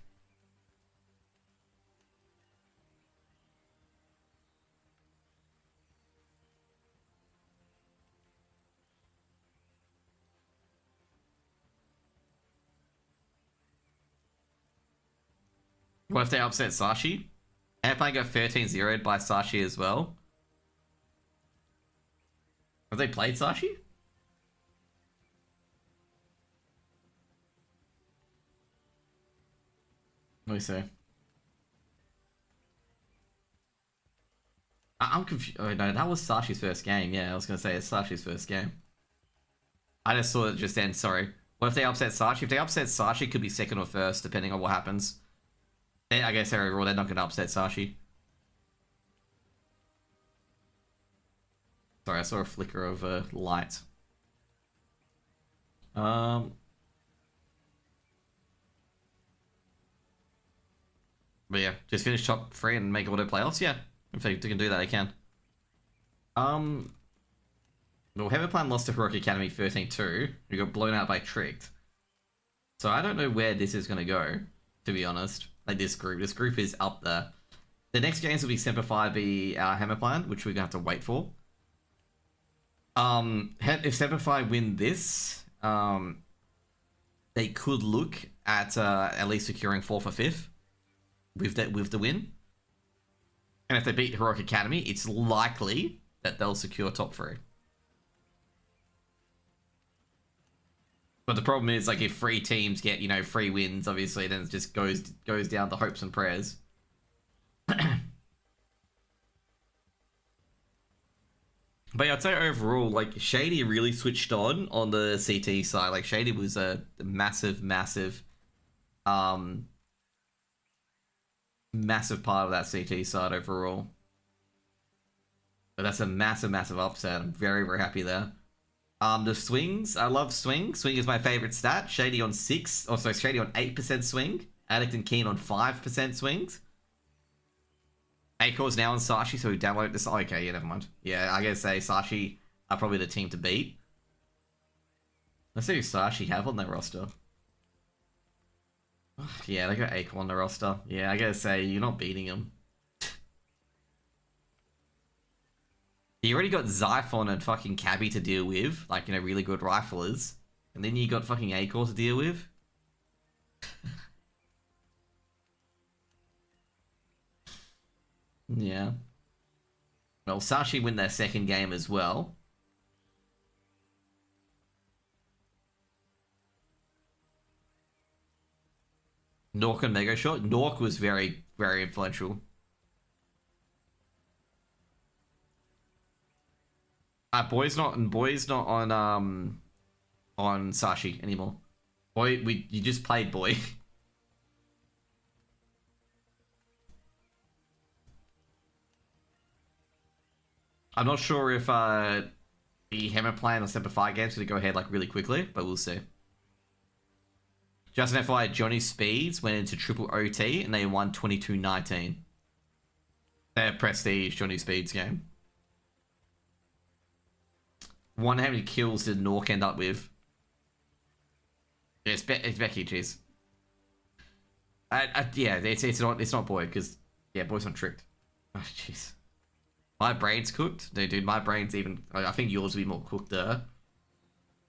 What if they upset Sashi? Hammerpine got 13-0'd by Sashi as well. Have they played Sashi? Let me see. I'm confused. Oh no, that was Sashi's first game. Yeah, I was gonna say it's Sashi's first game. I just saw it just then, sorry. What if they upset Sashi? If they upset Sashi, it could be 2nd or 1st, depending on what happens. I guess overall, they're not gonna upset Sashi. Sorry, I saw a flicker of light. But yeah, just finish top 3 and make auto playoffs. Yeah, if they can do that, they can. Well, Hammerpine lost to Heroic Academy 13-2. We got blown out by Tricked. So I don't know where this is going to go, to be honest. Like this group. This group is up there. The next games will be Semper v Hammerpine, which we're going to have to wait for. If Semper win this, they could look at least securing 4th or 5th with the win. And if they beat Heroic Academy, it's likely that they'll secure top 3. But the problem is, like, if 3 teams get, you know, 3 wins, obviously, then it just goes down to hopes and prayers. But yeah, I'd say overall, like, Shady really switched on the CT side. Like, Shady was a massive part of that CT side overall. But that's a massive upset. I'm very happy there. The swings, I love swing. Swing is my favorite stat. Shady on 6, oh sorry, Shady on 8% swing. Addict and Keen on 5% swings. Akor's now on Sashi, so we download this. Okay, yeah, never mind. Yeah, I gotta say Sashi are probably the team to beat. Let's see who Sashi have on their roster. Yeah, they got Akor on the roster. Yeah, I gotta say, you're not beating him. You already got Xiphon and fucking Cabby to deal with, like, you know, really good riflers. And then you got fucking Akor to deal with. Yeah. Well, Sashi win their 2nd game as well. Nork and Megoshort. Nork was very influential. Boy's not on Sashi anymore. Boy, you just played Boy. I'm not sure if the Hammerpine or Semper game's gonna go ahead like really quickly, but we'll see. Just an FYI, Johnny Speeds went into triple OT and they won 22-19. Their prestige Johnny Speeds game. Wonder how many kills did Nork end up with? Yeah, it's Becky, jeez. Yeah, it's not Boy because yeah, Boy's not tricked. Oh jeez. My brain's cooked. No, dude, my brain's even... I think yours will be more cooked there.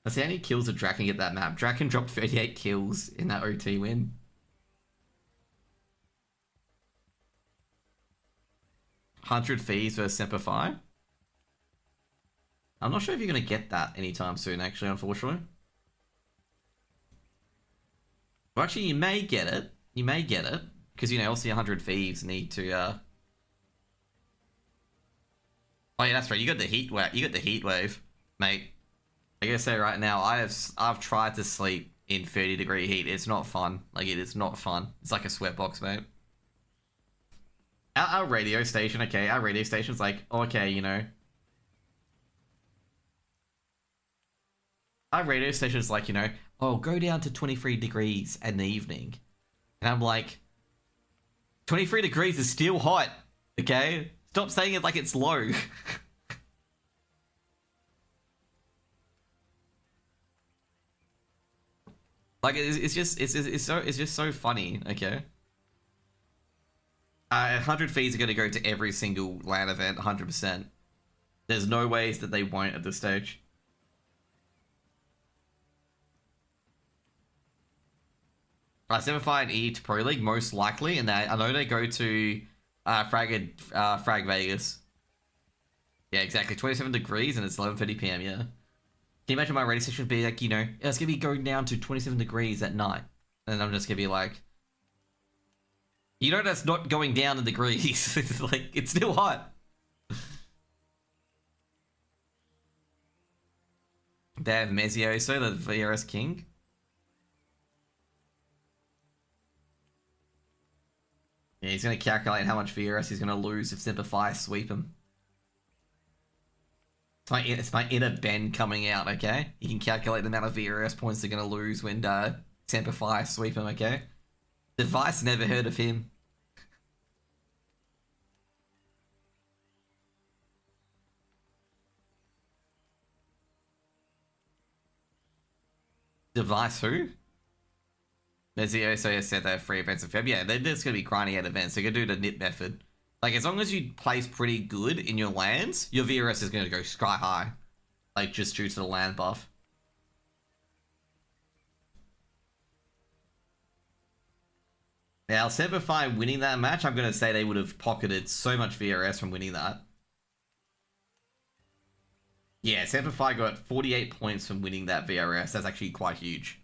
Let's see how many kills did Draken get that map. Draken dropped 38 kills in that OT win. $100 fees versus Semper. I'm not sure if you're going to get that anytime soon, actually, unfortunately. Well, actually, you may get it. You may get it. Because, you know, also 100 thieves need to... Oh yeah, that's right. You got the heat wave. You got the heat wave, mate. I gotta say right now, I've tried to sleep in 30-degree heat. It's not fun. Like, it is not fun. It's like a sweatbox, mate. Our radio station, okay, our radio station's like, okay, you know. Our radio station's like, you know, oh, go down to 23 degrees in the evening. And I'm like, 23 degrees is still hot, okay? Stop saying it like it's low. Like, it's just so funny, okay? 100 fees are going to go to every single LAN event, 100%. There's no ways that they won't at this stage. Semper and E to Pro League, most likely, and I know they go to Frag Vegas. Yeah, exactly. 27 degrees and it's 11:30 p.m. Yeah. Can you imagine my radio station be like, you know, it's gonna be going down to 27 degrees at night, and I'm just gonna be like, you know, that's not going down in degrees. It's like, it's still hot. They have Mesioso, the VRS king. Yeah, he's going to calculate how much VRS he's going to lose if Semper sweep him. It's my inner Ben coming out, okay? You can calculate the amount of VRS points they're going to lose when Semper sweep him, okay? Device never heard of him. Device who? Mezio, so you said they have 3 events in Feb. Yeah, they're just going to be grinding out events. They're going to do the NIT method. Like, as long as you place pretty good in your lands, your VRS is going to go sky high. Like, just due to the land buff. Now, Semper winning that match, I'm going to say they would have pocketed so much VRS from winning that. Yeah, Semper got 48 points from winning that VRS. That's actually quite huge.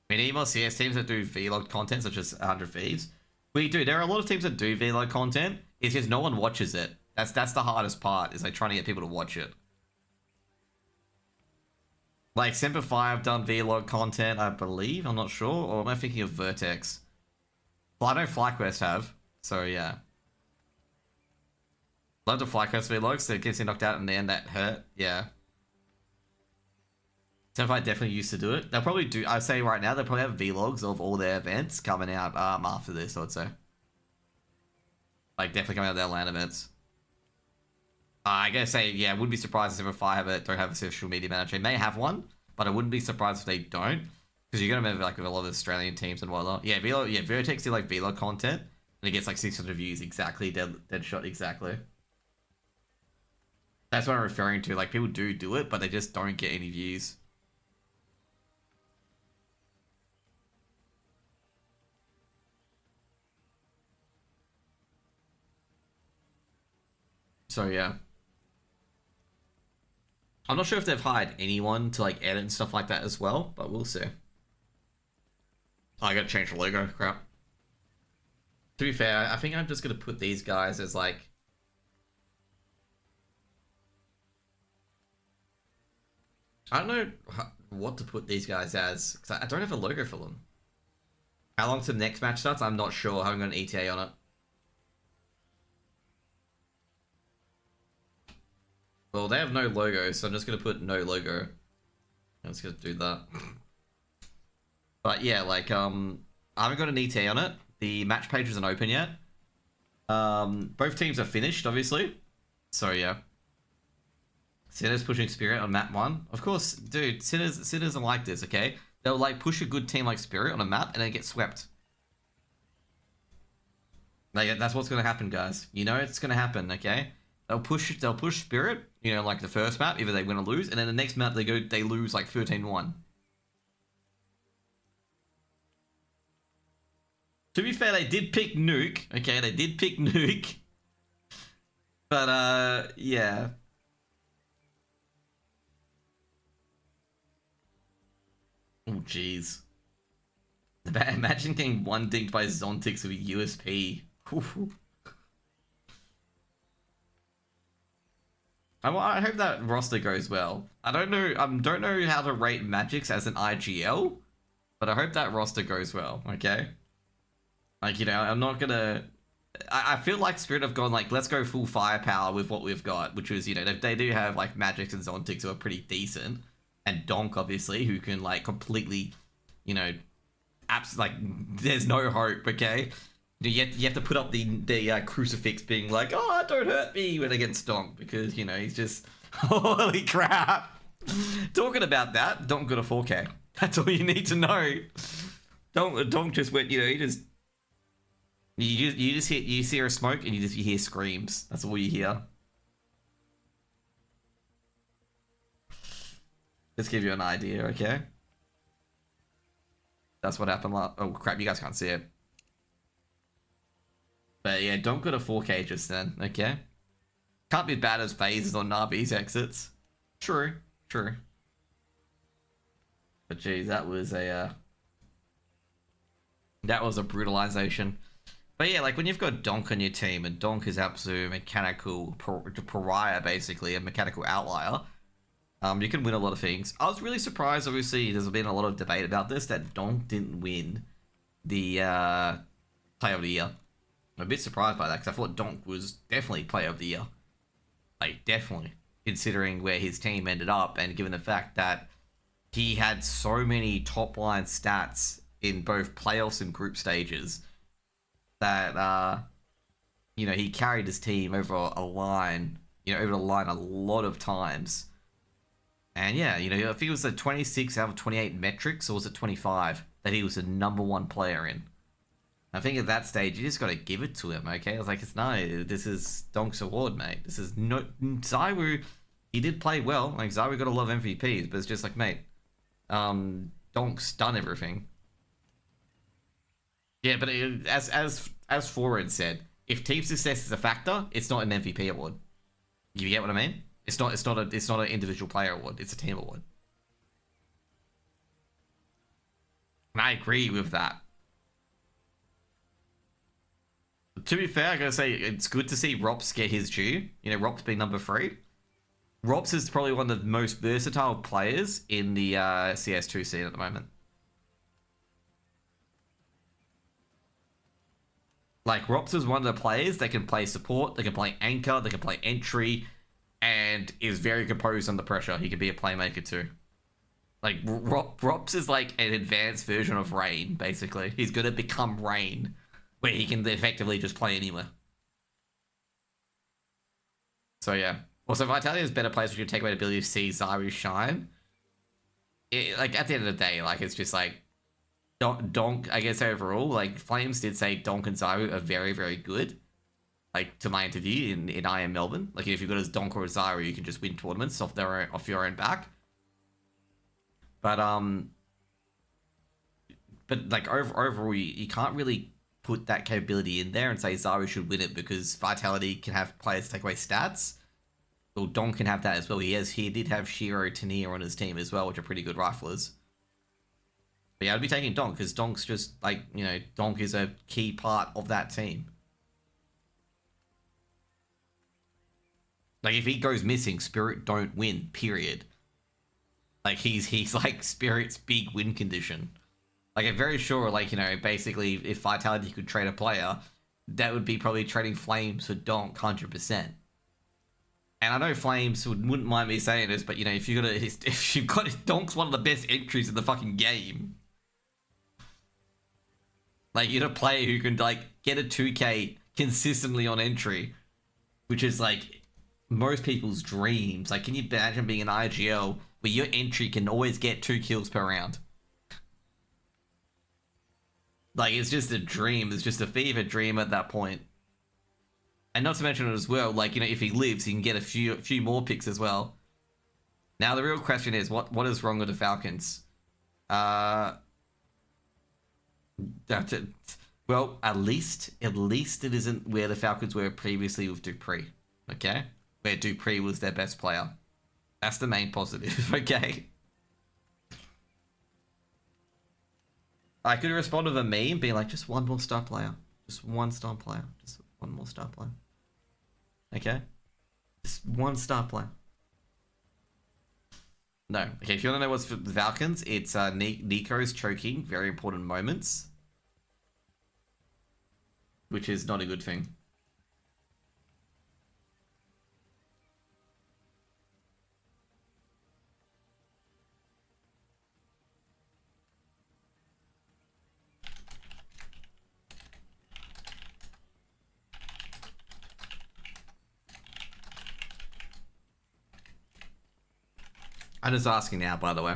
I mean, email CS teams that do vlog content, such as 100 Thieves. We do. There are a lot of teams that do vlog content. It's just no one watches it. That's the hardest part, is like trying to get people to watch it. Like Semper have done vlog content, I believe. I'm not sure. Or am I thinking of Vertex? Well, I know FlyQuest have. So yeah. Love the FlyQuest vlogs. So it gets you knocked out in the end. That hurt. Yeah. Semper definitely used to do it. They'll probably do, I'd say right now, they'll probably have vlogs of all their events coming out after this, I'd say. Like, definitely coming out of their LAN events. I gotta say, yeah, I wouldn't be surprised if don't have a social media manager. They may have one, but I wouldn't be surprised if they don't. Because you're gonna remember, like, with a lot of Australian teams and whatnot. Yeah, Vertex do, like, vlog content, and it gets, like, 600 views exactly, dead shot exactly. That's what I'm referring to. Like, people do it, but they just don't get any views. So yeah, I'm not sure if they've hired anyone to like edit and stuff like that as well, but we'll see. Oh, I gotta change the logo. Crap. To be fair, I think I'm just gonna put these guys as like, I don't know what to put these guys as because I don't have a logo for them. How long till the next match starts? I'm not sure. I haven't got an ETA on it. Well, they have no logo, so I'm just going to put no logo. I'm just going to do that. But yeah, like, I haven't got an ETA on it. The match page isn't open yet. Both teams are finished, obviously. So yeah. Sinners pushing Spirit on map 1. Of course, dude, Sinners are like this, okay? They'll like push a good team like Spirit on a map and then get swept. Like, that's what's going to happen, guys. You know it's going to happen, okay? They'll push Spirit, you know, like the first map, either they win or lose, and then the next map they lose like 13-1. To be fair, they did pick Nuke, okay, they did pick Nuke. But yeah. Oh jeez. Imagine getting one dinked by Zontix with a USP. I hope that roster goes well. I don't know how to rate Magic's as an IGL, but I hope that roster goes well. Okay. Like, you know, I'm not gonna. I feel like Spirit have gone like, let's go full firepower with what we've got, which was, you know, they do have like Magix and Zontics who are pretty decent, and Donk obviously who can like completely, you know, like there's no hope. Okay, you have to put up the crucifix being like, oh, don't hurt me when against Donk, because you know he's just holy crap. Talking about that, Donk got a 4K. That's all you need to know. Donk just went, you know, he just. You just hear a smoke and you hear screams. That's all you hear. Just give you an idea, okay? That's what happened last. Oh crap! You guys can't see it. But yeah, don't go to 4K just then, okay? Can't be bad as phases on Navi's exits. True, true. But geez, that was a brutalization. But yeah, like when you've got Donk on your team, and Donk is absolute mechanical pariah, basically, a mechanical outlier, you can win a lot of things. I was really surprised, obviously, there's been a lot of debate about this, that Donk didn't win the Player of the Year. I'm a bit surprised by that, because I thought Donk was definitely Player of the Year. Like, definitely. Considering where his team ended up, and given the fact that he had so many top-line stats in both playoffs and group stages, that you know, he carried his team over a line, you know, over the line a lot of times. And yeah, you know, I think it was the 26 out of 28 metrics, or was it 25, that he was the #1 player in. I think at that stage you just got to give it to him, okay? I was like, it's no, this is Donk's award, mate. This is no Zywu. He did play well, like Zywu got a lot of MVPs, but it's just like, mate, Donk's done everything. Yeah, but as Forward said, if team success is a factor, it's not an MVP award. You get what I mean? It's not an individual player award. It's a team award. And I agree with that. To be fair, I gotta say it's good to see Rops get his due. You know, Rops being #3. Rops is probably one of the most versatile players in the CS2 scene at the moment. Like, Rops is one of the players that can play support, they can play anchor, they can play entry, and is very composed under pressure. He can be a playmaker too. Like, Rops is like an advanced version of Rain, basically. He's gonna become Rain, where he can effectively just play anywhere. So yeah. Also, Vitality has better players which can take away the ability to see Zywu shine. Like, at the end of the day, like, it's just like, Donk, I guess overall, like, Flames did say Donk and Zywu are very, very good. Like, to my interview in IM Melbourne. Like, if you've got as Donk or a Zywu, you can just win tournaments off your own back. But like, overall, you can't really put that capability in there and say Zywu should win it, because Vitality can have players take away stats. Well, Donk can have that as well. He did have Shiro, Tania on his team as well, which are pretty good riflers. But yeah, I'd be taking Donk, because Donk's just, like, you know, Donk is a key part of that team. Like, if he goes missing, Spirit don't win, period. Like, he's like Spirit's big win condition. Like, I'm very sure, like, you know, basically, if Vitality could trade a player, that would be probably trading Flames for Donk 100%. And I know Flames wouldn't mind me saying this, but, you know, if you've got Donk's one of the best entries in the fucking game. Like, you're a player who can, like, get a 2K consistently on entry, which is, like, most people's dreams. Like, can you imagine being an IGL where your entry can always get 2 kills per round? Like, it's just a dream. It's just a fever dream at that point. And not to mention it as well, like, you know, if he lives, he can get a few more picks as well. Now, the real question is, what is wrong with the Falcons? Well, at least it isn't where the Falcons were previously with Dupree, okay? Where Dupree was their best player. That's the main positive, okay? I could respond with a meme being like, just one more star player. Just one star player. Just one more star player. Okay? Just one star player. No. Okay, if you want to know what's for the Falcons, it's Nico's choking, very important moments. Which is not a good thing. I'm just asking now, by the way.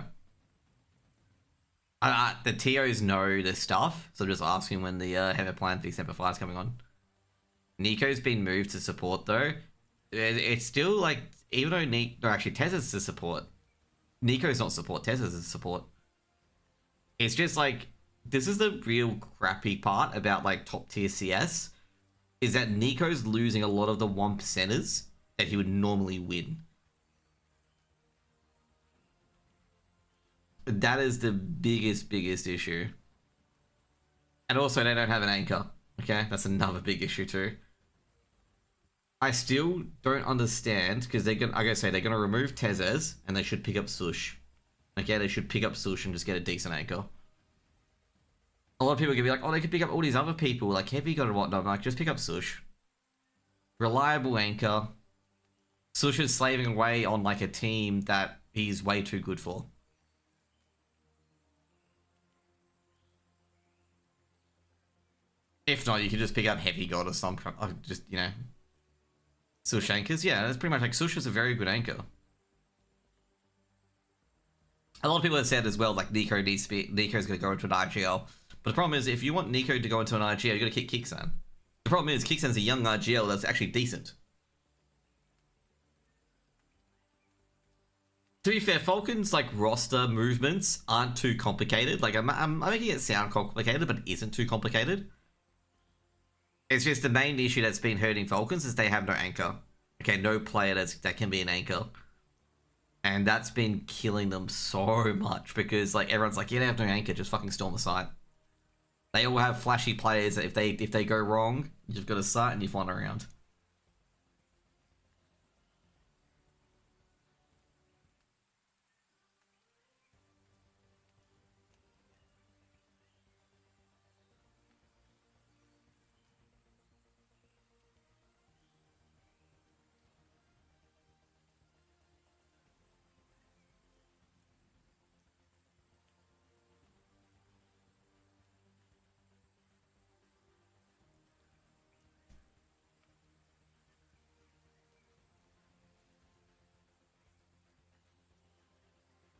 The TOs know this stuff, so I'm just asking when the have a plan for the Semper is coming on. Nico's been moved to support, though. It's still like, even though no, actually, Tez is to support. Nico's not support, Tez is support. It's just like, this is the real crappy part about like top tier CS, is that Nico's losing a lot of the 1%ers that he would normally win. That is the biggest issue. And also, they don't have an anchor. Okay, that's another big issue too. I still don't understand, because they're gonna, like I say, they're gonna remove Tezes, and they should pick up Sush. Okay, they should pick up Sush and just get a decent anchor. A lot of people are gonna be like, oh, they could pick up all these other people, like Heavy God and whatnot. I'm like, just pick up Sush. Reliable anchor. Sush is slaving away on like a team that he's way too good for. If not, you can just pick up Heavy God or some, just, you know, Sush anchors. Yeah, that's pretty much like Sush is a very good anchor. A lot of people have said as well, like Nico's going to go into an RGL. But the problem is, if you want Nico to go into an RGL, you got to kick Kixan. The problem is, Kixan's a young RGL that's actually decent. To be fair, Falcon's like roster movements aren't too complicated. Like I'm making it sound complicated, but it isn't too complicated. It's just the main issue that's been hurting Falcons is they have no anchor. Okay, no player that can be an anchor. And that's been killing them so much because like everyone's like, yeah, they have no anchor, just fucking storm the site. They all have flashy players that if they go wrong, you've got a site and you fly around.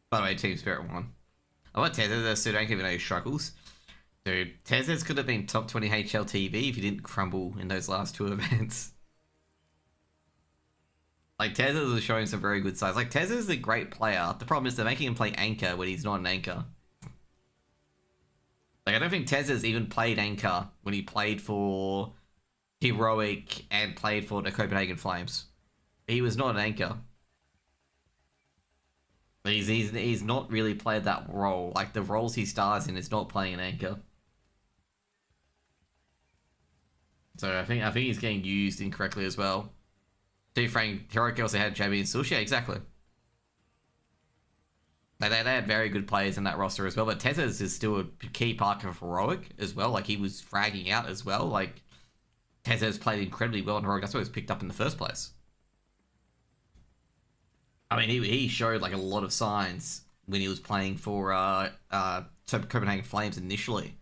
By the way, Team Spirit won. I want Tezes as pseudo anchor even though he struggles. Dude, Tezes could have been top 20 HLTV if he didn't crumble in those last two events. Like, Tezes is showing some very good size. Like, Tezes is a great player. The problem is they're making him play anchor when he's not an anchor. Like, I don't think Tezes even played anchor when he played for Heroic and played for the Copenhagen Flames. He was not an anchor. He's not really played that role. Like, the roles he stars in is not playing an anchor. So I think he's getting used incorrectly as well. To be frank, Heroic also had JB and Sushi, yeah, exactly. They had very good players in that roster as well, but Tezes is still a key part of Heroic as well. Like, he was fragging out as well. Like, Tezes played incredibly well in Heroic. That's why he was picked up in the first place. I mean, he showed like a lot of signs when he was playing for Copenhagen Flames initially.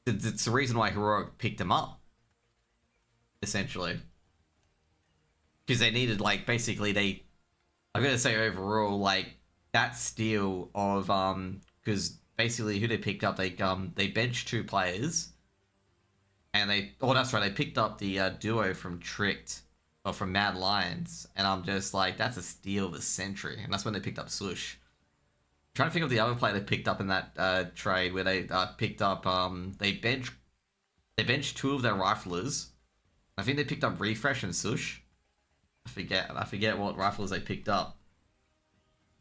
It's the reason why Heroic picked him up, essentially. Because they needed, like, basically I'm gonna say overall, like, that steal of because basically who they picked up, they benched two players, and that's right, they picked up the duo from Tricked. Or from Mad Lions, and I'm just like, that's a steal of the century, and that's when they picked up Swoosh. I'm trying to think of the other player they picked up in that trade where they picked up they benched two of their riflers. I think they picked up Refresh and Sush. I forget what riflers they picked up.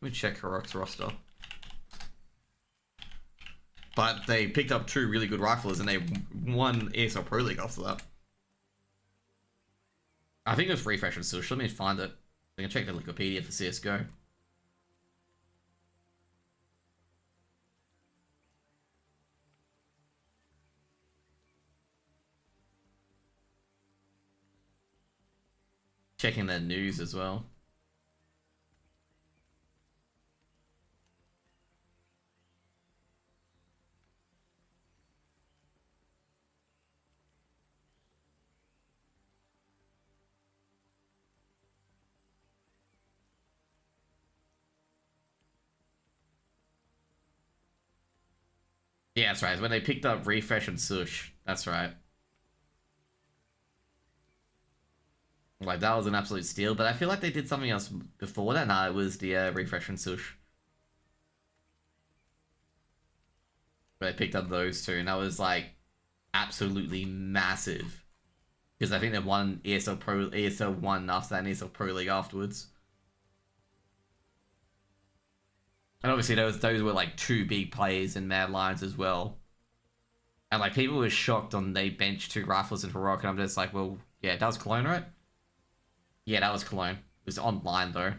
Let me check Heroic's roster. But they picked up two really good riflers, and they won ESL Pro League after that. I think it was refresh and sush. Let me find it. I can check the Wikipedia for CSGO. Checking their news as well. Yeah, that's right. When they picked up refresh and sush. That's right. Like, that was an absolute steal, but I feel like they did something else before that. Nah, it was the refresh and sush. They picked up those two, and that was, like, absolutely massive. Because I think they won ESL 1 after that, and ESL Pro League afterwards. And obviously those were, like, two big players in Mad Lions as well. And, like, people were shocked on they benched two rifles in Heroic, and I'm just like, well, yeah, that was Cologne, right? Yeah, that was Cologne. It was online, though.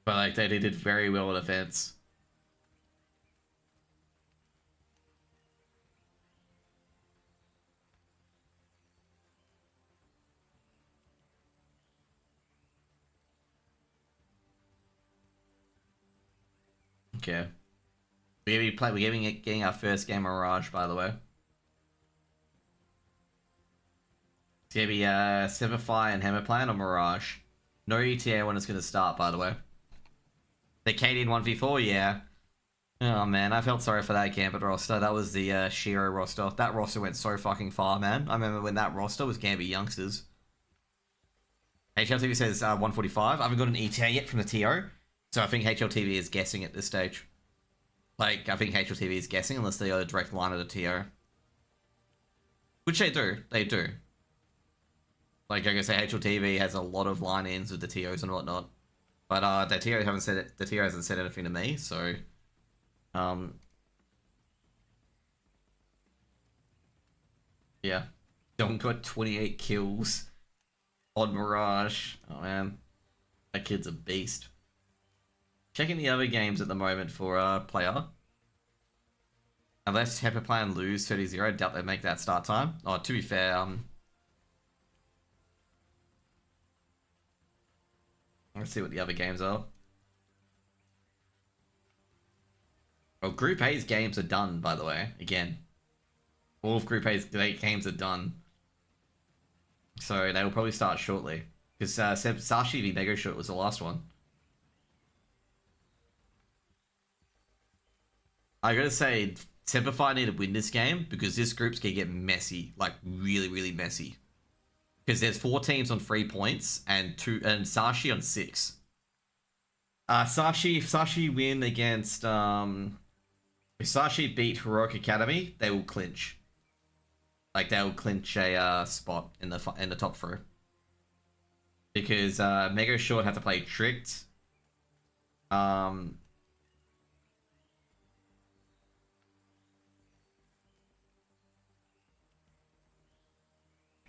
But, like, they did very well at events. Okay. We're getting our first game of Mirage, by the way. It's gonna be Semper and Hammer Plan or Mirage. No ETA when it's gonna start, by the way. The Canadian 1v4, yeah. Oh man, I felt sorry for that Gambit roster. That was the Shiro roster. That roster went so fucking far, man. I remember when that roster was Gambit youngsters. HLTV says 145. I haven't got an ETA yet from the TO, so I think HLTV is guessing at this stage. Like, I think HLTV is guessing unless they go a direct line of the TO. Which they do. They do. Like I say, HLTV has a lot of line-ins with the TOs and whatnot. But the TO haven't said it. The TO hasn't said anything to me, so yeah. Don't got 28 kills on Mirage. Oh man. That kid's a beast. Checking the other games at the moment for PLAYR. Unless Pepper Plan lose 30-0, I doubt they make that start time. Oh, to be fair, let's see what the other games are. Well, Group A's games are done, by the way. Again, all of Group A's games are done, so they will probably start shortly. Because Sashi v Megoshort was the last one. I gotta say, Semper need to win this game because this group's gonna get messy, like really, really messy. Because there's 4 teams on 3 points and Sashi on 6. Sashi win against if Sashi beat Heroic Academy, they will clinch. Like they will clinch a spot in the top 3. Because Megoshort have to play Tricked.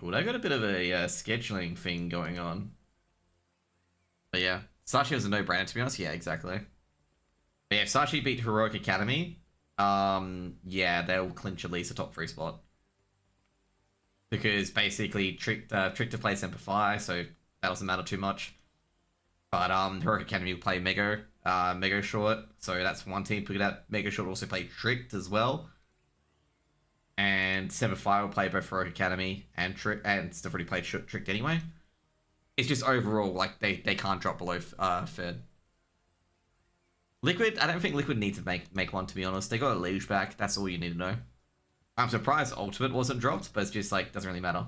Well, they got a bit of a scheduling thing going on. But yeah, Sashi was a no-brainer, to be honest. Yeah, exactly. But yeah, if Sashi beat Heroic Academy, yeah, they'll clinch at least a top 3 spot. Because basically, Trick to play Semper Fi, so that doesn't matter too much. But Heroic Academy will play Megoshort, so that's one team picking up. Megoshort also play Tricked as well. And Semper Fi will play both Heroic Academy and Trick, and they've already played Tricked anyway. It's just overall, like, they can't drop below third. Liquid, I don't think Liquid need to make one, to be honest. They got a Liege back, that's all you need to know. I'm surprised Ultimate wasn't dropped, but it's just, like, doesn't really matter.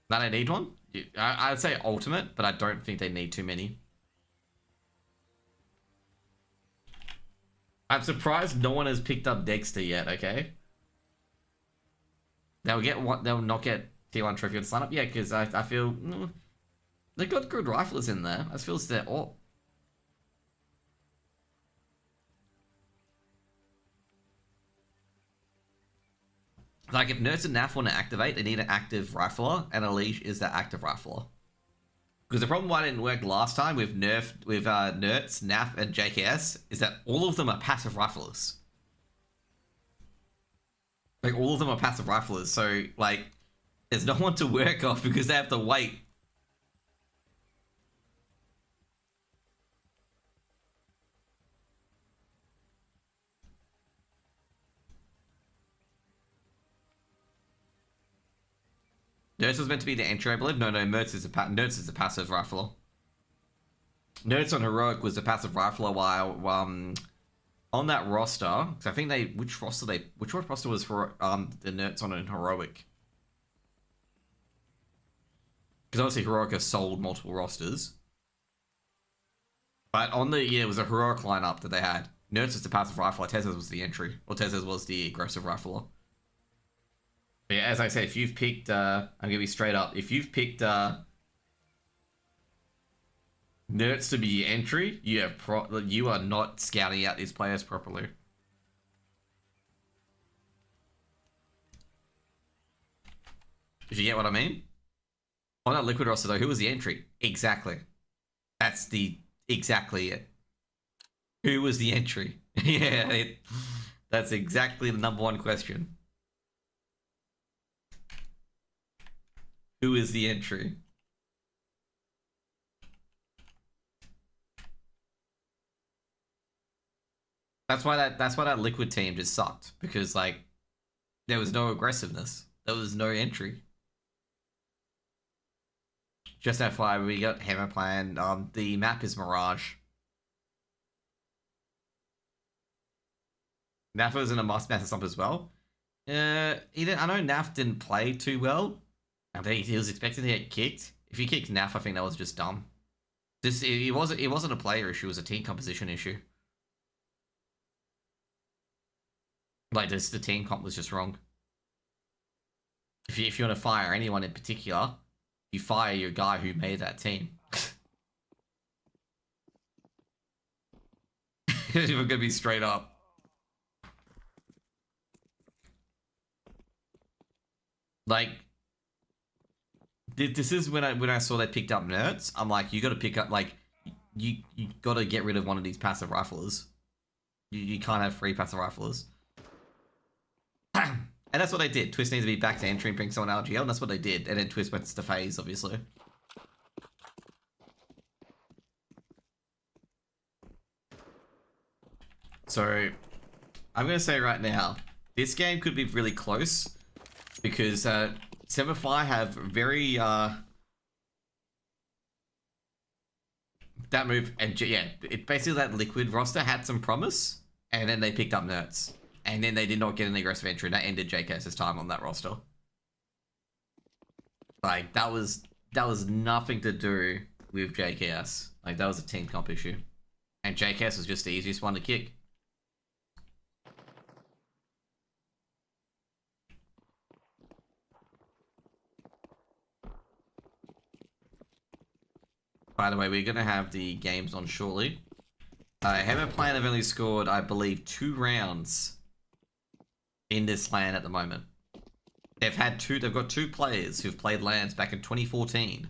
That I need one? I'd say Ultimate, but I don't think they need too many. I'm surprised no one has picked up Dexter yet, okay? They'll not get tier 1 trophy on sign up. Yeah, because I feel they've got good riflers in there. I feel they're all Like, if Nerds and NAF want to activate, they need an active rifler, and Unleash is that active rifler. Because the problem why it didn't work last time with Nerds, NAF, and JKS is that all of them are passive riflers. Like, all of them are passive riflers, so, like, there's no one to work off because they have to wait. Nerds was meant to be the entry, I believe. No, Nerds is a passive rifler. Nerds on Heroic was a passive rifler, while on that roster, because I think which roster was for the Nerds on in Heroic? Because obviously Heroic has sold multiple rosters. But on it was a Heroic lineup that they had. Nerds was the passive rifler, Tez's was the entry. Or Tez's was the aggressive rifler. But yeah, as I said, if you've picked, I'm gonna be straight up. If you've picked Nerds to be entry, you are not scouting out these players properly. If you get what I mean. On that Liquid roster though, who was the entry? Exactly. That's exactly it. Who was the entry? Yeah, that's exactly the #1 question. Who is the entry? That's why that Liquid team just sucked, because like there was no aggressiveness. There was no entry. Just FYI, we got Hammer Plan. The map is Mirage. NAF was in a must stomp as well. I know NAF didn't play too well. I think he was expected to get kicked. If he kicked NAF, I think that was just dumb. It wasn't a player issue, it was a team composition issue. Like the team comp was just wrong. If you want to fire anyone in particular, you fire your guy who made that team. We're gonna be straight up. Like, this is when I saw they picked up Nerds. I'm like, you got to pick up, like, you got to get rid of one of these passive riflers. You can't have 3 passive riflers. And that's what they did. Twist needs to be back to entry and bring someone LGL, and that's what they did. And then Twist went to phase, obviously. So, I'm going to say right now, this game could be really close. Because Semper have very that move, and yeah, it basically that Liquid roster had some promise, and then they picked up Nerds, and then they did not get an aggressive entry, and that ended JKS's time on that roster. Like that was nothing to do with JKS. Like that was a team comp issue, and JKS was just the easiest one to kick. By the way, we're going to have the games on shortly. Hammer Plan have only scored, I believe, 2 rounds in this LAN at the moment. They've got 2 players who've played LANs back in 2014,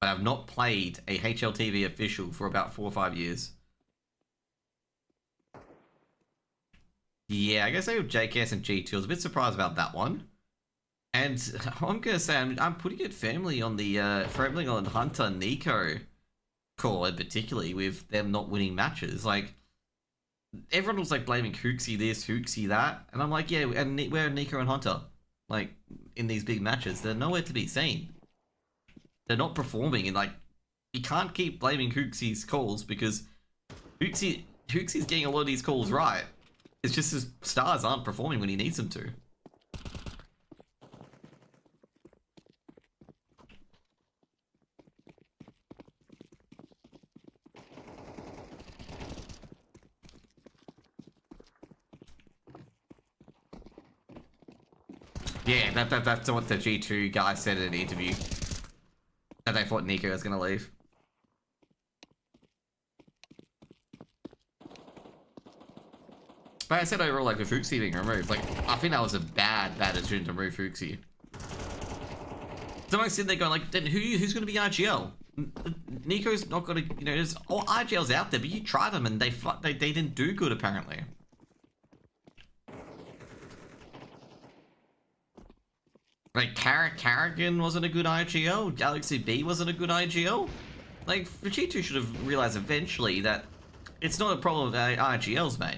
but have not played a HLTV official for about 4 or 5 years. Yeah, I guess they were JKS and G2. I was a bit surprised about that one. And I'm gonna say I'm putting it firmly on the firmly on Hunter and Nico call, and particularly with them not winning matches. Like everyone was like blaming Hooksy this, Hooksy that, and I'm like, yeah, and where are Nico and Hunter? Like in these big matches, they're nowhere to be seen. They're not performing, and like you can't keep blaming Hooksy's calls because Hooksy's getting a lot of these calls right. It's just his stars aren't performing when he needs them to. Yeah, that's what the G2 guy said in an interview. That they thought Nico was gonna leave. But I said overall, like, with Fuxi being removed, like, I think that was a bad decision to remove Fuxi. So I'm sitting there going, like, then who's going to be RGL? Nico's not going to, you know, there's all RGLs out there, but you try them and they didn't do good, apparently. Like, Carrigan wasn't a good IGL, Galaxy B wasn't a good IGL. Like, Fujitsu should have realized eventually that it's not a problem with IGLs, mate.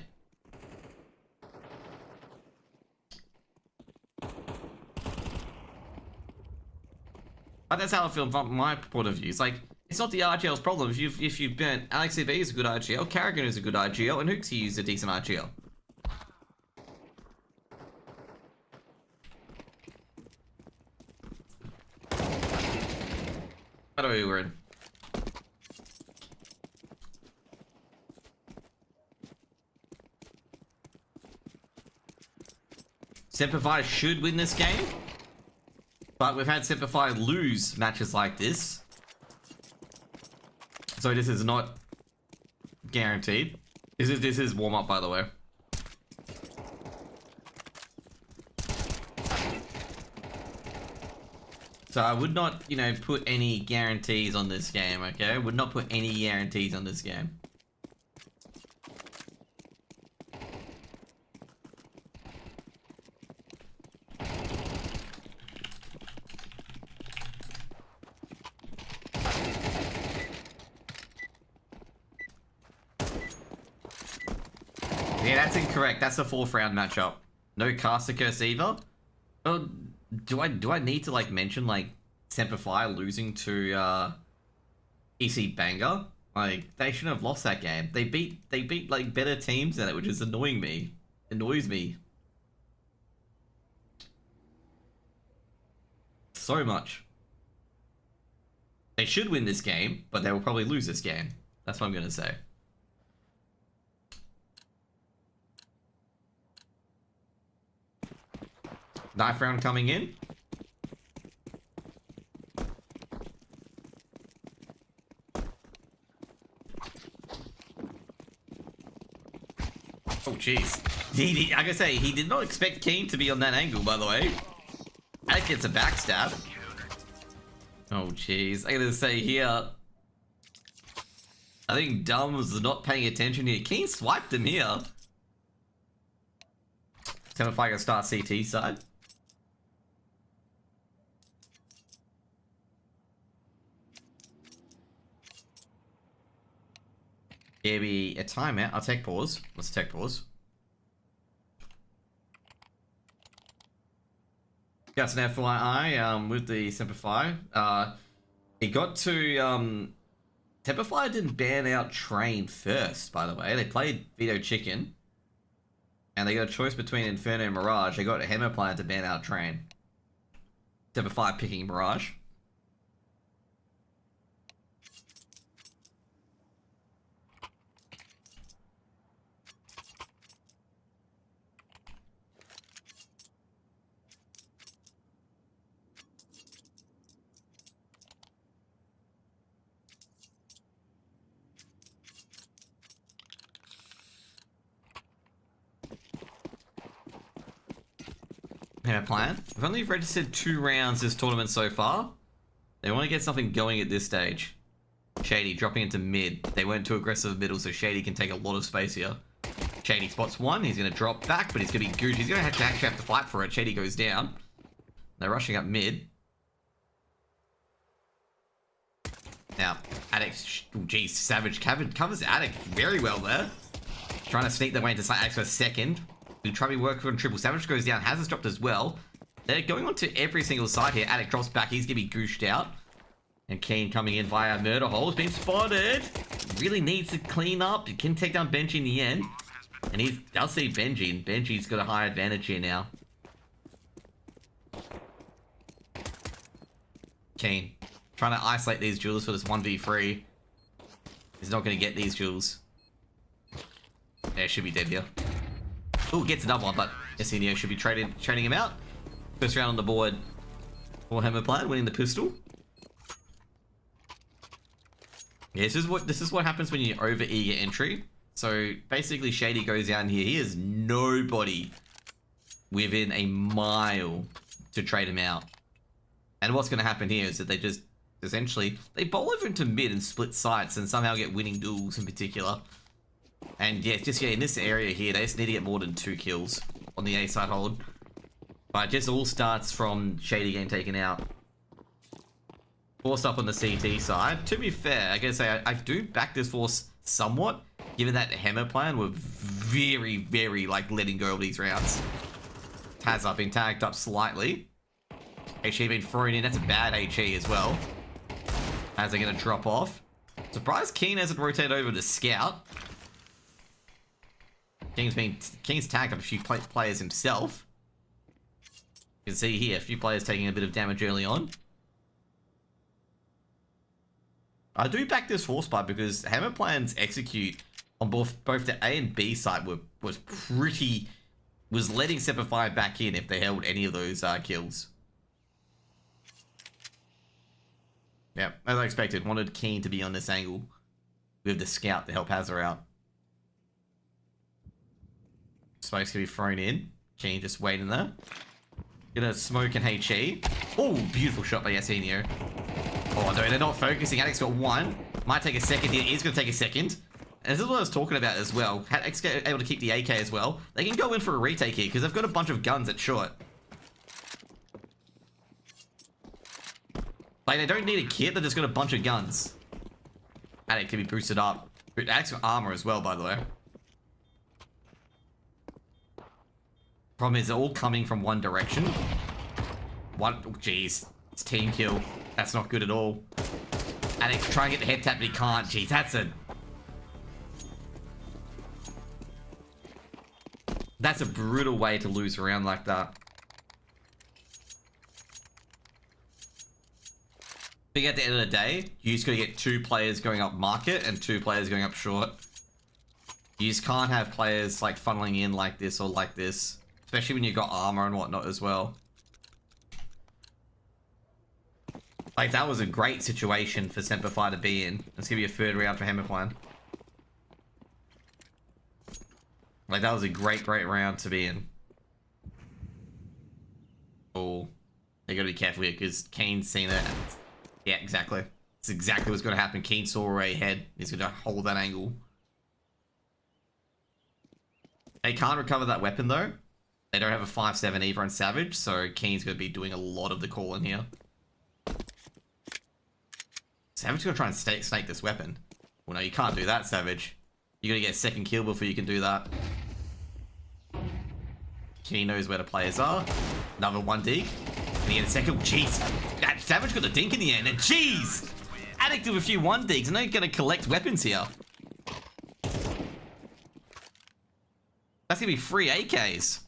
But that's how I feel from my point of view. It's like, it's not the RGL's problem. If you've burnt Alex V is a good IGL, Carrigan is a good IGL, and Huxi is a decent IGL. What are we in? Semper should win this game. But we've had Semper lose matches like this. So this is not guaranteed. This is warm-up, by the way. So I would not, you know, put any guarantees on this game, okay? I would not put any guarantees on this game. Yeah, that's incorrect. That's the 4th round matchup. No caster curse either. Oh, do I need to like mention like Semper losing to EC Banger? Like they shouldn't have lost that game. They beat like better teams in it, which is annoying me. Annoys me so much. They should win this game, but they will probably lose this game. That's what I'm gonna say. Knife round coming in. Oh, jeez. Like I say, he did not expect Keen to be on that angle, by the way. That gets a backstab. Oh, jeez. I gotta say here, I think Dumb was not paying attention here. Keen swiped him here. Semper gonna start CT side. Maybe a timeout. I'll take pause. Let's take pause. Just an FYI, with the Semper it got to Semper didn't ban out Train first, by the way. They played Veto Chicken. And they got a choice between Inferno and Mirage. They got a Hammer Plan to ban out Train. Semper picking Mirage. Hammer Plan. We've only registered 2 rounds this tournament so far. They want to get something going at this stage. Shady dropping into mid. They went too aggressive middle, so Shady can take a lot of space here. Shady spots one. He's going to drop back, but he's going to be good. He's going to actually have to fight for it. Shady goes down. They're rushing up mid. Now, Addict, oh geez, Savage covers Addict very well there. Trying to sneak their way into Addict for a second. We try to work on triple. Savage goes down. Has dropped as well. They're going on to every single side here. Addict drops back. He's going to be gooshed out. And Keen coming in via murder hole. Has been spotted. Really needs to clean up. He can take down Benji in the end. And he does see Benji. And Benji's got a high advantage here now. Keen trying to isolate these jewels for this 1v3. He's not going to get these jewels. Yeah, should be dead here. Ooh, gets another one, but Essenio should be trading him out. First round on the board for Hammer Plan, winning the pistol. Yeah, this is what happens when you over eager entry. So basically Shady goes down here. He has nobody within a mile to trade him out. And what's going to happen here is that they just essentially, they bowl over into mid and split sides and somehow get winning duels in particular. And yeah, just in this area here, they just need to get more than 2 kills on the A side hold. But it just all starts from Shady getting taken out. Force up on the CT side. To be fair, I gotta say, I do back this force somewhat, given that Hammer plan were very, very, like, letting go of these rounds. Taz up, been tagged up slightly. HE been thrown in, that's a bad HE as well. As they're gonna drop off. Surprised Keen hasn't rotated over to Scout. Keen's tagged up a few players himself. You can see here, a few players taking a bit of damage early on. I do back this force part because Hammer plans execute on both the A and B side was letting Semper fire back in if they held any of those kills. Yeah, as I expected, wanted Keen to be on this angle with the Scout to help Hazard out. Smoke's gonna be thrown in. Keen just waiting there. Gonna smoke and HE. Oh, beautiful shot by Yasinio. Oh no, they're not focusing. Addict's got 1. Might take a second here. Is gonna take a second. And this is what I was talking about as well. Addict's able to keep the AK as well. They can go in for a retake here because they've got a bunch of guns at short. Like, they don't need a kit, they've just got a bunch of guns. Addict can be boosted up. Addict's got armor as well, by the way. Problem is, they're all coming from one direction. One, oh, jeez. It's team kill. That's not good at all. Addict try and get the head tap, but he can't. Jeez, that's a brutal way to lose a round like that. I think at the end of the day, you just gotta get 2 players going up market and 2 players going up short. You just can't have players like funneling in like this or like this. Especially when you've got armor and whatnot as well. Like, that was a great situation for Semper to be in. It's gonna be a 3rd round for Hammerplan. Like, that was a great round to be in. Oh, they gotta be careful here because Kane's seen it. Yeah, exactly. It's exactly what's gonna happen. Keen saw Ray ahead. He's gonna hold that angle. They can't recover that weapon though. They don't have a 5-7 either on Savage, so Keen's gonna be doing a lot of the call in here. Savage's gonna try and snake this weapon. Well, no, you can't do that, Savage. You gotta get a 2nd kill before you can do that. Keen knows where the players are. Another 1 dig. And he had a 2nd. Jeez. That Savage got a dink in the end. And jeez! Addict with a few 1 digs. And they're gonna collect weapons here. That's gonna be 3 AKs.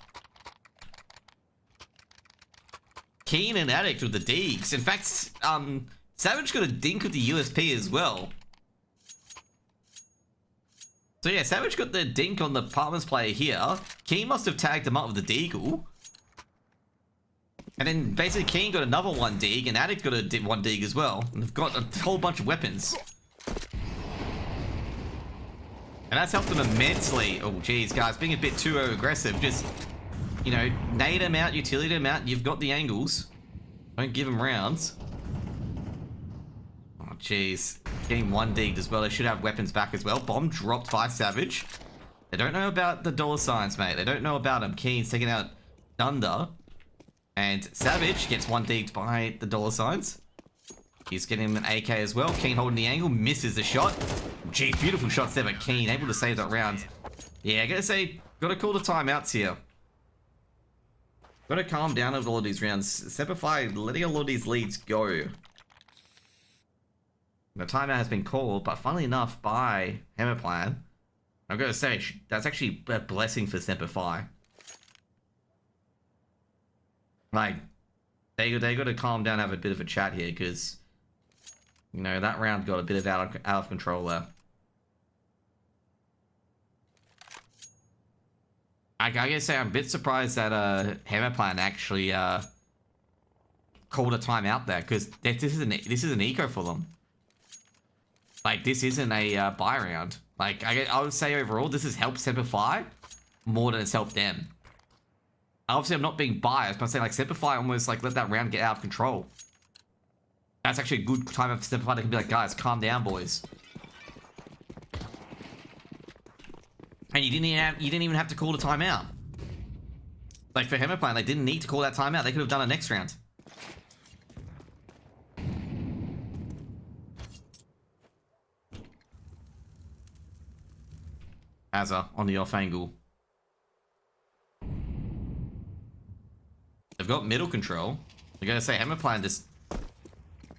Keen and Addict with the digs. In fact, Savage got a dink with the USP as well. So yeah, Savage got the dink on the Apartments player here. Keen must have tagged him up with the deagle. And then basically Keen got another 1 dig and Addict got a 1 dig as well. And they've got a whole bunch of weapons. And that's helped them immensely. Oh geez, guys, being a bit too aggressive. Just, you know, nade him out, utility him out. You've got the angles. Don't give him rounds. Oh jeez, getting 1 digged as well. They should have weapons back as well. Bomb dropped by Savage. They don't know about the $signs, mate. They don't know about him. Keen's taking out Thunder. And Savage gets 1 digged by the $signs. He's getting an AK as well. Keen holding the angle, misses the shot. Gee, beautiful shots there, but Keen able to save that round. Yeah, I gotta say, gotta call the timeouts here. Gotta calm down with all of these rounds. Semper letting a lot of these leads go. The timeout has been called, but funnily enough, by Hammerplan. I'm gonna say, that's actually a blessing for Semper. Like, they got to calm down and have a bit of a chat here, because, you know, that round got a bit of out of control there. I gotta say, I'm a bit surprised that Hammerplan actually called a timeout there, because this is an eco for them. Like, this isn't a buy round. Like, I would say overall, this has helped Semper more than it's helped them. Obviously, I'm not being biased, but I'm saying, like, Semper almost, like, let that round get out of control. That's actually a good time for Semper to be like, guys, calm down, boys. And you didn't even have to call the timeout. Like, for Hemiplan, they didn't need to call that timeout. They could have done it next round. Azza on the off angle. They've got middle control. They're going to say Hemiplan just...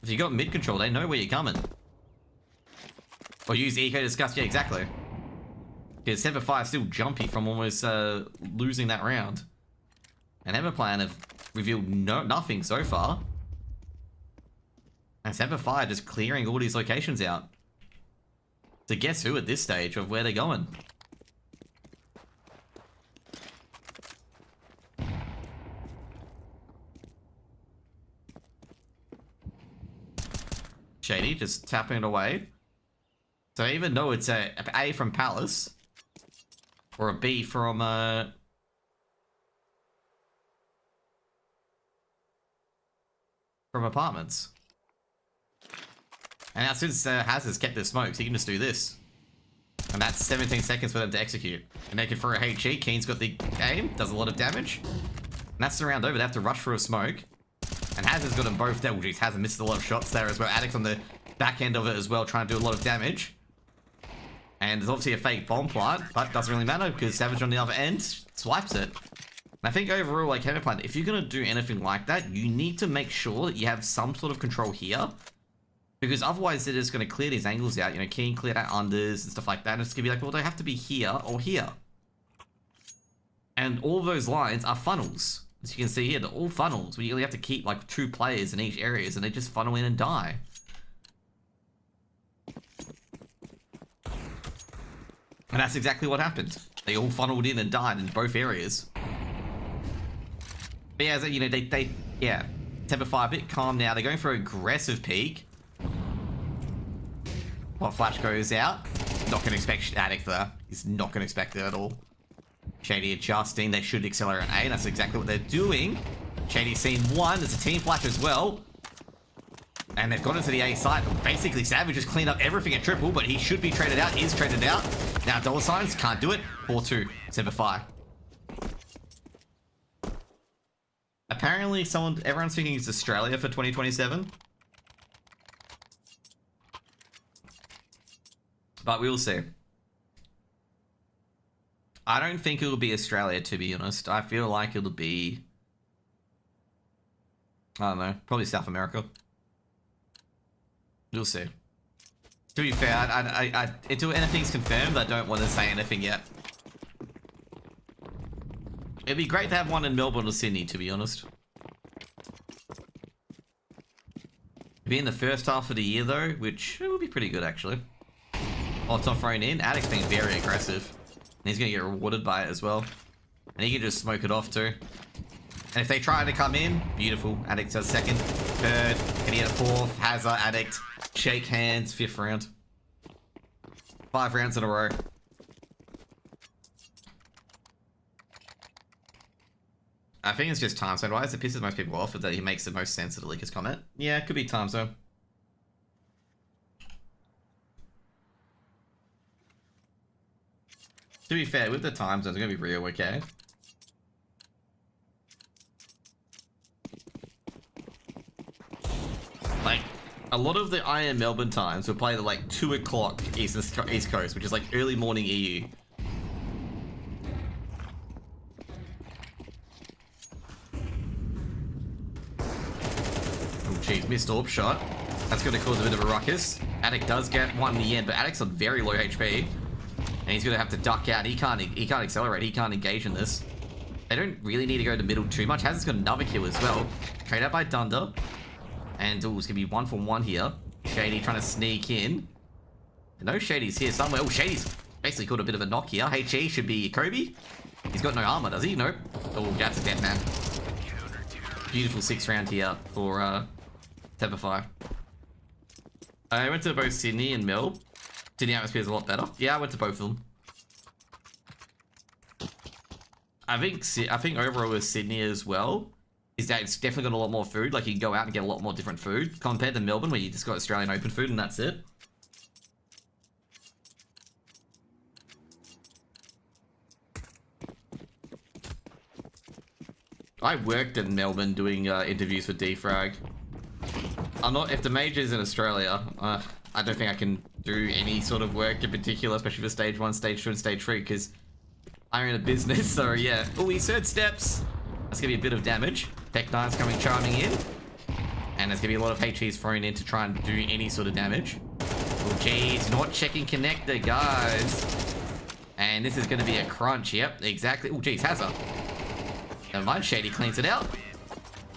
If you got mid control, they know where you're coming. Or use Eco Disgust. Yeah, exactly. Because Semper is still jumpy from almost losing that round. And Hemiplan have revealed nothing so far. And Semper just clearing all these locations out. So guess who at this stage of where they're going? Shady just tapping it away. So even though it's a from Palace or a B from Apartments. And now since Has kept their smokes, he can just do this. And that's 17 seconds for them to execute. And they can throw a HE. Keen's got the aim, does a lot of damage. And that's the round over. They have to rush for a smoke. And Has got them both dead. Jeez, Has missed a lot of shots there as well. Addict's on the back end of it as well, trying to do a lot of damage. And there's obviously a fake bomb plant, but doesn't really matter because Savage on the other end swipes it. And I think overall, like Hemiplan, if you're going to do anything like that, you need to make sure that you have some sort of control here. Because otherwise they're just going to clear these angles out. You know, Keen cleared out unders and stuff like that. And it's going to be like, well, they have to be here or here. And all those lines are funnels. As you can see here, they're all funnels. We only have to keep like 2 players in each areas and they just funnel in and die. And that's exactly what happened. They all funneled in and died in both areas. But yeah, you know, yeah. Semper a bit calm now. They're going for aggressive peak. While Flash goes out. Not going to expect Addict there. He's not going to expect it at all. Shady adjusting. They should accelerate A. That's exactly what they're doing. Shady's seen one. There's a team flash as well. And they've gone into the A site. Basically, Savage has cleaned up everything at triple, but he should be traded out. Is traded out. Now, dollar signs can't do it. 4-2. Semper. Apparently, everyone's thinking it's Australia for 2027. But we'll see. I don't think it'll be Australia, to be honest. I feel like it'll be... I don't know. Probably South America. We'll see. To be fair, until anything's confirmed, I don't want to say anything yet. It'd be great to have one in Melbourne or Sydney, to be honest. Be in the first half of the year, though, which would be pretty good, actually. Lots off thrown in. Addict's being very aggressive. And he's going to get rewarded by it as well. And he can just smoke it off, too. And if they try to come in, beautiful. Addict does second, third. Can he get a fourth? Hazard, Addict. Shake hands, 5th round. 5 rounds in a row. I think it's just time zone wise. It pisses most people off that he makes the most sense of the leaker's comment. Yeah, it could be time zone. To be fair, with the time zones, it's going to be real okay. Like, a lot of the IM Melbourne times will play at like 2 o'clock East Coast, which is like early morning EU. Oh jeez, missed AWP shot. That's going to cause a bit of a ruckus. Addict does get one in the end, but Addict's on very low HP. And he's going to have to duck out. He can't accelerate. He can't engage in this. They don't really need to go to middle too much. Hazard's got another kill as well. Trade out by Dunder. And it's going to be 1 for 1 here. Shady trying to sneak in. No, Shady's here somewhere. Oh, Shady's basically caught a bit of a knock here. HE should be Kobe. He's got no armor, does he? Nope. Oh, that's a dead man. Beautiful 6th round here for Semper. I went to both Sydney and Melbourne. Sydney atmosphere is a lot better. Yeah, I went to both of them. I think overall with Sydney as well is that it's definitely got a lot more food. Like you can go out and get a lot more different food compared to Melbourne, where you just got Australian open food and that's it. I worked in Melbourne doing interviews for Defrag. I'm not, if the major is in Australia, I don't think I can do any sort of work in particular, especially for stage 1, stage 2, and stage 3, because I'm in a business, so yeah. Oh, he third steps. That's gonna be a bit of damage. Tech Knight's coming charming in. And there's gonna be a lot of HEs thrown in to try and do any sort of damage. Oh, geez, not checking connector, guys. And this is gonna be a crunch, yep, exactly. Oh, geez, Hazard. Never mind, Shady cleans it out.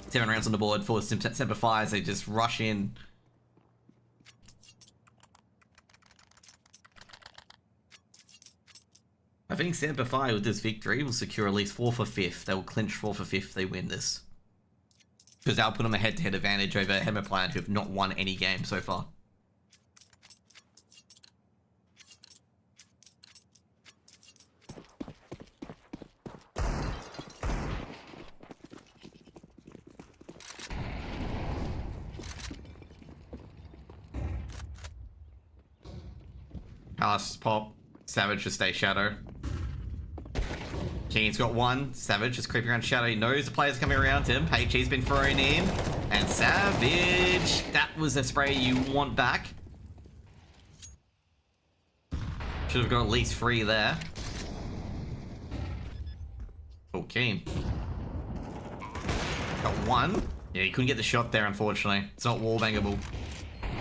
7 rounds on the board for Semper Fires. They just rush in. I think Semper Fire with this victory will secure at least 4th or 5th. They will clinch 4th or 5th if they win this. Because they'll put them a head-to-head advantage over Hemiplan, who have not won any game so far. Alice pop. Savage just stay shadow. Keen's got one. Savage is creeping around shadow. He knows the player's coming around him. HE's been thrown in. And Savage. That was a spray you want back. Should have got at least 3 there. Oh, Keen. Got 1. Yeah, he couldn't get the shot there, unfortunately. It's not wallbangable.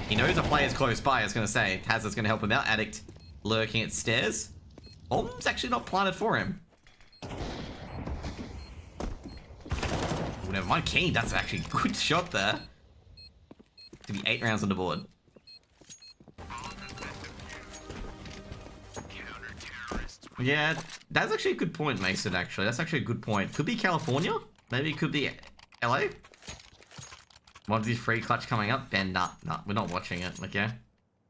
He knows the player's close by, I was going to say. Hazard's going to help him out. Addict lurking at stairs. Bomb's actually not planted for him. Oh, never mind. Keen, that's actually a good shot there. It's going to be 8 rounds on the board. Yeah, that's actually a good point, Mason, actually. That's actually a good point. Could be California. Maybe it could be LA. 1v3 clutch coming up. Ben, nah, we're not watching it, okay?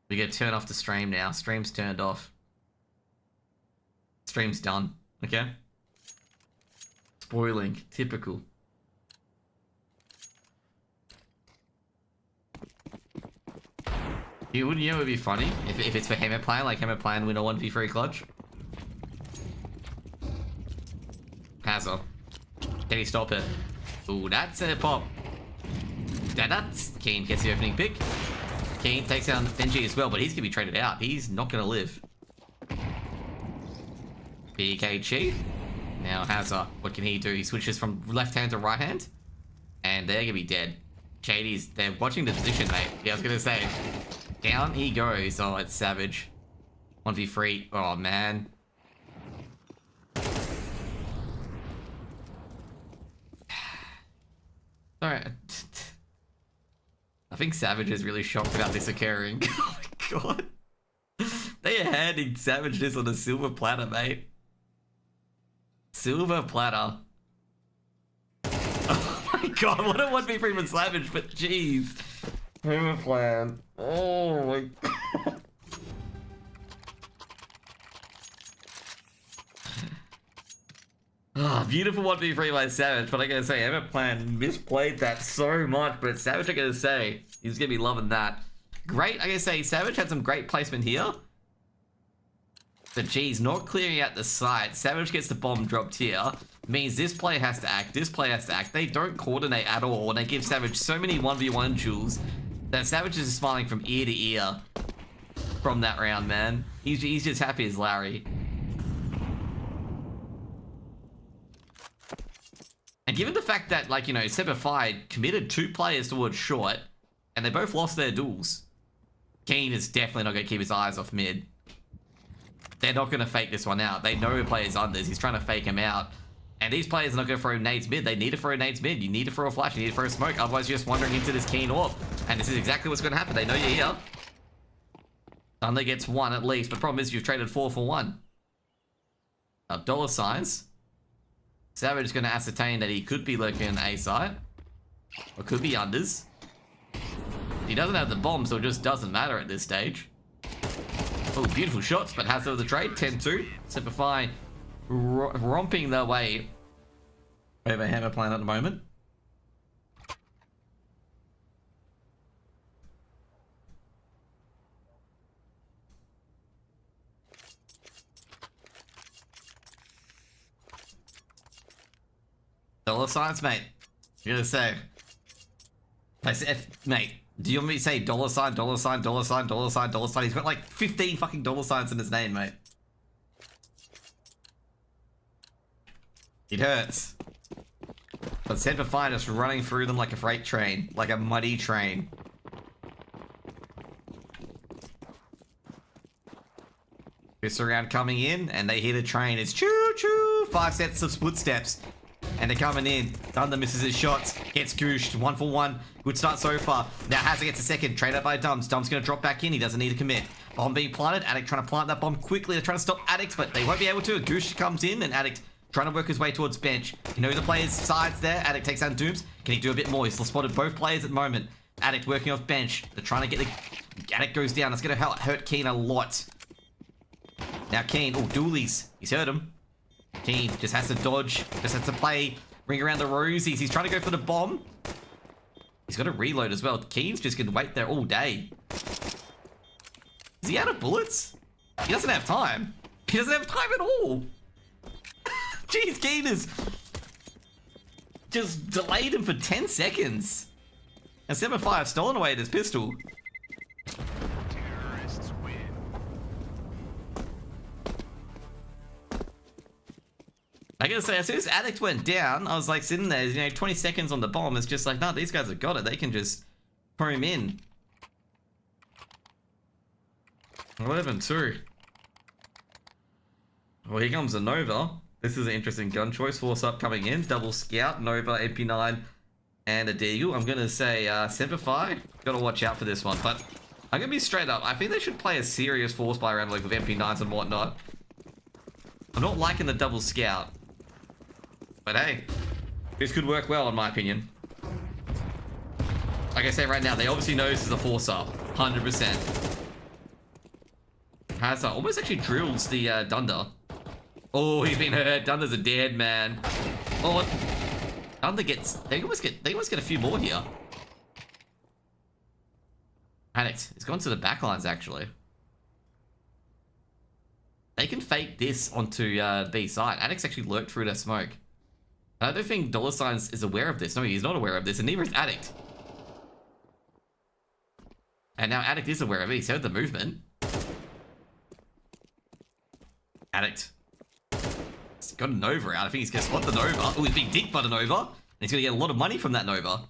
We get turn off the stream now. Stream's turned off. Stream's done, okay? Spoiling, typical. You wouldn't, it would be funny if it's for Hemiplan, like Hemiplan win a 1v3 clutch. Hazard. Can he stop it? Ooh, that's a pop. That's Keen gets the opening pick. Keen takes down Benji as well, but he's gonna be traded out. He's not gonna live. PKG. Now Hazard, what can he do? He switches from left hand to right hand. And they're gonna be dead. Shady's, they're watching the position, mate. Yeah, I was gonna say. Down he goes. Oh, it's Savage. 1v3. Oh, man. Alright. I think Savage is really shocked about this occurring. Oh my god. They are handing Savage this on a silver platter, mate. Silver platter. Oh my god, what a 1v3 with Savage, but jeez. Plan. Oh my god. Oh, beautiful 1v3 by Savage, but I gotta say, Plan misplayed that so much, but Savage, I gotta say, he's gonna be loving that. Great, I gotta say, Savage had some great placement here. But geez, not clearing out the site. Savage gets the bomb dropped here. Means this player has to act, this player has to act. They don't coordinate at all, and they give Savage so many 1v1 duels that Savage is smiling from ear to ear from that round, man. He's just happy as Larry. And given the fact that, like, you know, Semper committed 2 players towards short, and they both lost their duels, Keen is definitely not going to keep his eyes off mid. They're not going to fake this one out. They know the player's unders. He's trying to fake him out. And these players are not going to throw nades mid. They need to throw nades mid. You need to throw a flash. You need to throw a smoke. Otherwise, you're just wandering into this Keen orb. And this is exactly what's going to happen. They know you're here. Thunder gets 1 at least. But the problem is you've traded 4 for 1. Now, dollar signs. Savage is going to ascertain that he could be lurking in A site. Or could be unders. He doesn't have the bomb, so it just doesn't matter at this stage. Oh, beautiful shots, but has over the trade. 10-2. Semper romping their way over Hammer Plan at the moment. Dollar signs, mate. You gotta say. Mate, do you want me to say dollar sign, dollar sign, dollar sign, dollar sign, dollar sign? He's got like 15 fucking dollar signs in his name, mate. It hurts. But Semper just running through them like a freight train, like a muddy train. This round coming in, and they hit a train. It's choo-choo! 5 sets of footsteps. And they're coming in. Thunder misses his shots. Gets gooshed. 1 for 1. Good start so far. Now Hazard gets a second. Trade up by Dums. Dums going to drop back in. He doesn't need to commit. Bomb being planted. Addict trying to plant that bomb quickly. They're trying to stop Addict, but they won't be able to. Goosh comes in, and Addict trying to work his way towards bench. You know the players' sides there. Addict takes down Dooms. Can he do a bit more? He's still spotted both players at the moment. Addict working off bench. They're trying to get the... Addict goes down. That's going to hurt Keen a lot. Now Keen... Oh, dualies. He's hurt him. Keen just has to dodge. Just has to play... Ring around the rosies. He's trying to go for the bomb. He's got to reload as well. Keen's just going to wait there all day. Is he out of bullets? He doesn't have time. He doesn't have time at all. Jeez, Keen has just delayed him for 10 seconds. And Semper have stolen away his pistol. I gotta say, as soon as Addict went down, I was like sitting there, you know, 20 seconds on the bomb. It's just like, no, these guys have got it. They can just home in. 11-2. Well, here comes a Nova. This is an interesting gun choice. Force up coming in. Double Scout, Nova, MP9, and a Deagle. I'm gonna say Semper gotta watch out for this one. But I'm gonna be straight up. I think they should play a serious force buy around like with MP9s and whatnot. I'm not liking the double Scout. But hey, this could work well in my opinion. Like I say right now, they obviously know this is a force up. 100%. Hazard almost actually drills the Dunder. Oh, he's been hurt. Dunder's a dead man. Oh, Dunder gets... They almost get a few more here. Addict. It's gone to the back lines actually. They can fake this onto B side. Addict's actually lurked through their smoke. I don't think Dollar Signs is aware of this. No, he's not aware of this, and neither is Addict. And now Addict is aware of it. He's heard the movement. Addict. He's got a Nova out. I think he's going to spot the Nova. Oh, he's being dicked by the Nova. And he's going to get a lot of money from that Nova.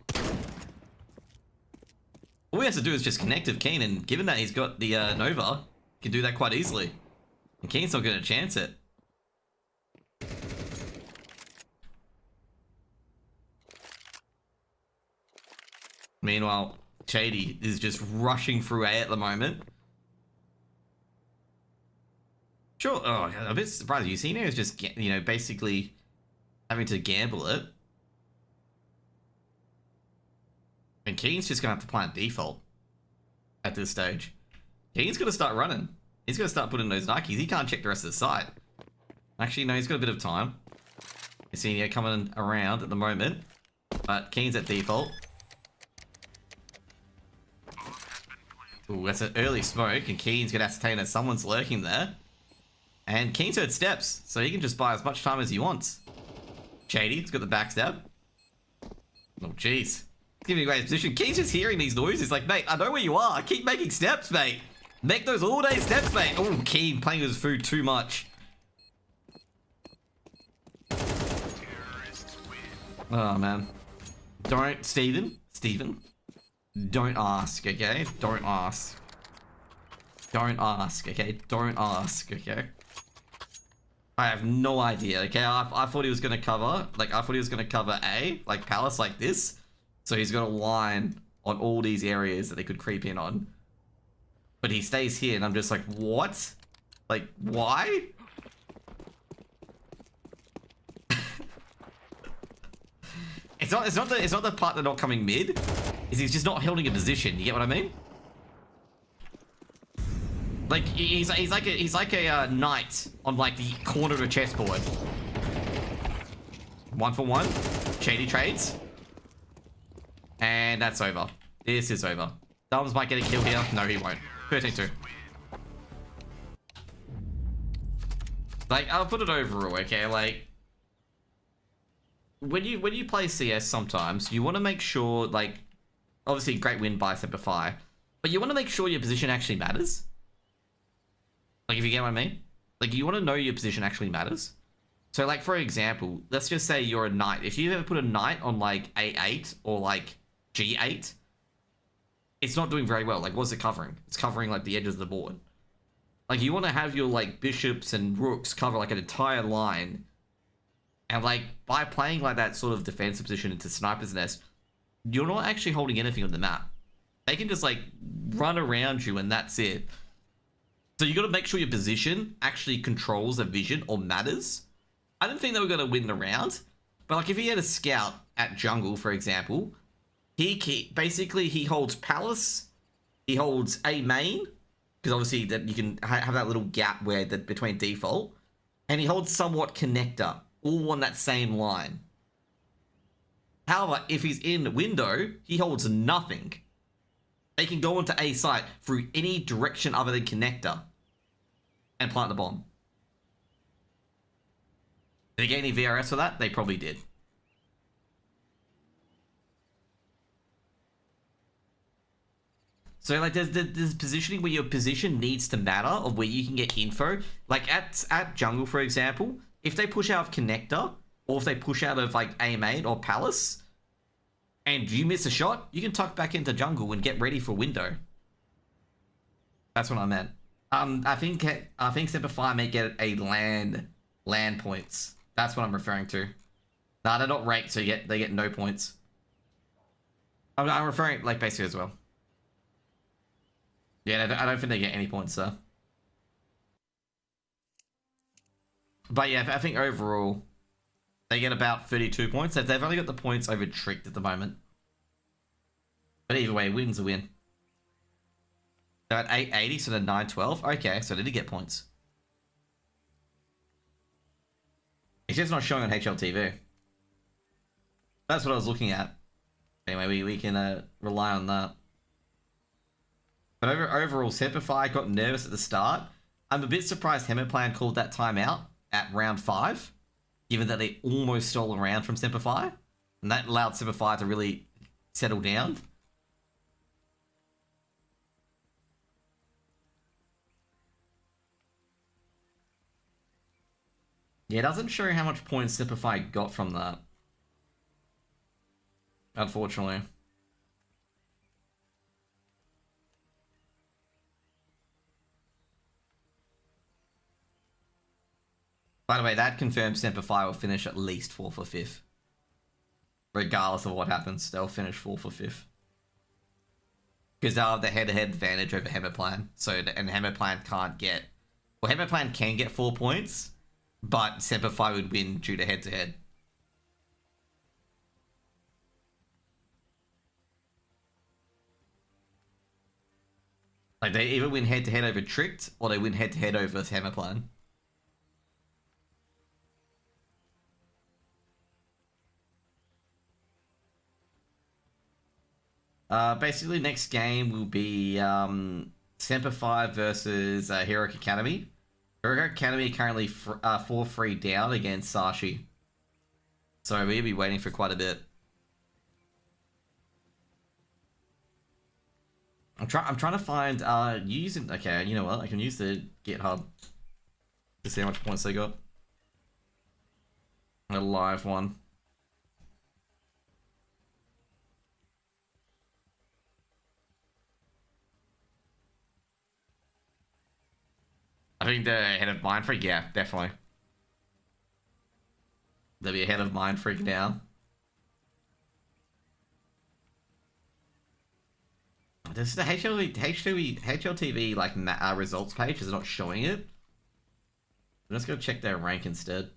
All he has to do is just connect with Keen, and given that he's got the Nova, he can do that quite easily. And Keen's not going to chance it. Meanwhile, Shady is just rushing through A at the moment. Sure. Oh, I'm a bit surprised. Yusino is just, you know, basically having to gamble it. And Keen's just going to have to plant default at this stage. Keen's going to start running. He's going to start putting those Nikes. He can't check the rest of the site. Actually, no, he's got a bit of time. Yusino coming around at the moment. But Keen's at default. Ooh, that's an early smoke, and Keen's gonna ascertain that someone's lurking there. And Keen's heard steps, so he can just buy as much time as he wants. Shady's got the backstab. Oh, jeez. Giving me a great position. Keen's just hearing these noises, like, mate, I know where you are. Keep making steps, mate. Make those all-day steps, mate. Oh, Keen playing with his food too much. Oh, man. Don't, Steven. Don't ask, okay? Don't ask. Don't ask, okay? Don't ask, okay? I have no idea, okay? I thought he was gonna cover, like, I thought he was gonna cover A, like Palace like this. So he's got a line on all these areas that they could creep in on. But he stays here, and I'm just like, what? Like, why? It's not the part they're not coming mid. Is he's just not holding a position. You get what I mean? Like he's like a knight on like the corner of a chessboard. 1 for 1. Shady trades. And that's over. This is over. Dums might get a kill here. No, he won't. 13-2. Like, I'll put it overall, okay? Like, when you play CS sometimes, you want to make sure, like, obviously great win by Semper, but you want to make sure your position actually matters. Like, if you get what I mean? Like, you want to know your position actually matters. So, like, for example, let's just say you're a knight. If you ever put a knight on, like, A8 or, like, G8, it's not doing very well. Like, what's it covering? It's covering, like, the edges of the board. Like, you want to have your, like, bishops and rooks cover, like, an entire line. And, like, by playing, like, that sort of defensive position into Sniper's Nest, you're not actually holding anything on the map. They can just, like, run around you and that's it. So you got to make sure your position actually controls the vision or matters. I didn't think they were going to win the round. But, like, if he had a scout at jungle, for example, basically he holds Palace, he holds A main, because obviously that you can have that little gap where between default, and he holds somewhat connector, all on that same line. However, if he's in window, he holds nothing. They can go into A site through any direction other than connector and plant the bomb. Did they get any VRS for that? They probably did. So, like, there's positioning where your position needs to matter, of where you can get info. Like, at jungle, for example, if they push out of connector, or if they push out of, like, A main or Palace, and you miss a shot, you can tuck back into jungle and get ready for window. That's what I meant. I think Semper may get a land points. That's what I'm referring to. Nah, they're not ranked, so they get no points. I'm referring, like, basically as well. Yeah, I don't think they get any points, though. But yeah, I think overall, they get about 32 points. They've only got the points over Tricked at the moment. But either way, win's a win. They're at 880, so they're 912. Okay, so they did get points. It's just not showing on HLTV. That's what I was looking at. Anyway, we can rely on that. But overall, Semper got nervous at the start. I'm a bit surprised Hemiplan called that timeout at round 5, given that they almost stole a round from Semper, and that allowed Semper to really settle down. Yeah, it doesn't show how much points Semper got from that, unfortunately. By the way, that confirms Semper will finish at least 4th or 5th. Regardless of what happens, they'll finish 4th or 5th. Because they'll have the head-to-head advantage over Hemiplan. And Hemiplan can't get... Well, Hemiplan can get 4 points, but Semper would win due to head-to-head. Like, they either win head-to-head over Tricked, or they win head-to-head over Hemiplan. Basically, next game will be Semper versus Heroic Academy. Heroic Academy currently 4-3 down against Sashi. So we'll be waiting for quite a bit. I'm trying to find using. Okay, you know what? I can use the GitHub to see how much points they got. A live one. I think they're ahead of Mind Freak. Yeah, definitely. They'll be ahead of Mind Freak now. This is the HLTV like results page is not showing it. Let's go check their rank instead.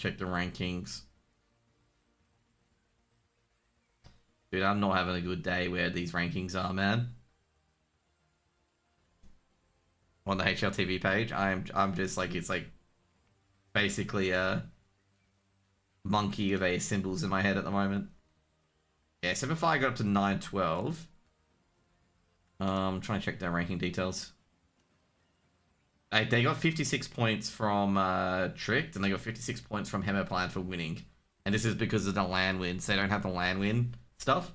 Check the rankings. Dude, I'm not having a good day where these rankings are, man. On the HLTV page, I'm just like, it's like basically a monkey of a symbols in my head at the moment. Yeah, Semper got up to 912. Trying to check their ranking details. They got 56 points from Tricked, and they got 56 points from Hemoplan for winning. And this is because of the LAN wins. They don't have the LAN win stuff.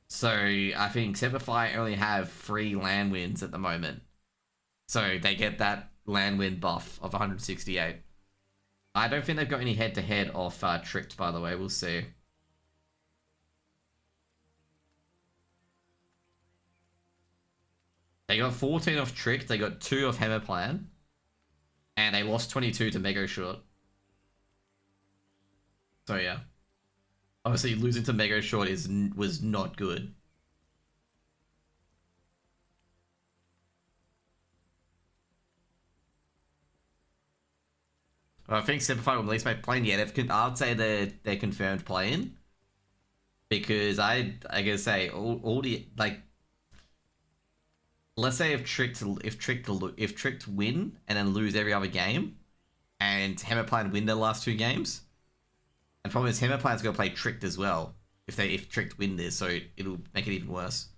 So I think Semper only have 3 LAN wins at the moment. So they get that LAN win buff of 168. I don't think they've got any head-to-head off Tricked, by the way. We'll see. They got 14 off Tricked. They got 2 off Hemoplan. And they lost 22 to Megoshort. So yeah. Obviously, losing to Megoshort was not good. I think Semper will at least make playing. Yeah, I'd say they're confirmed playing. Because I gotta say, all the, like, let's say if Tricked win and then lose every other game, and Hemoplan win their last 2 games, and problem is Hemoplan's gonna play Tricked as well if Tricked win this, so it'll make it even worse.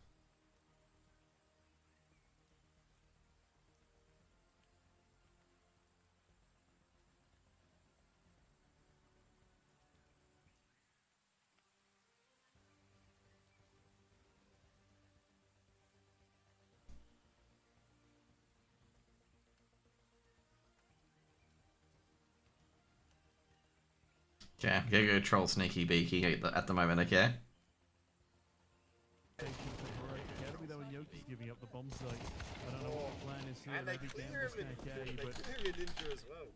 Okay, I'm gonna go troll Sneaky Beaky at the moment, okay? Giving up the bomb site. I don't know what the plan is here. And they clear him ninja as well.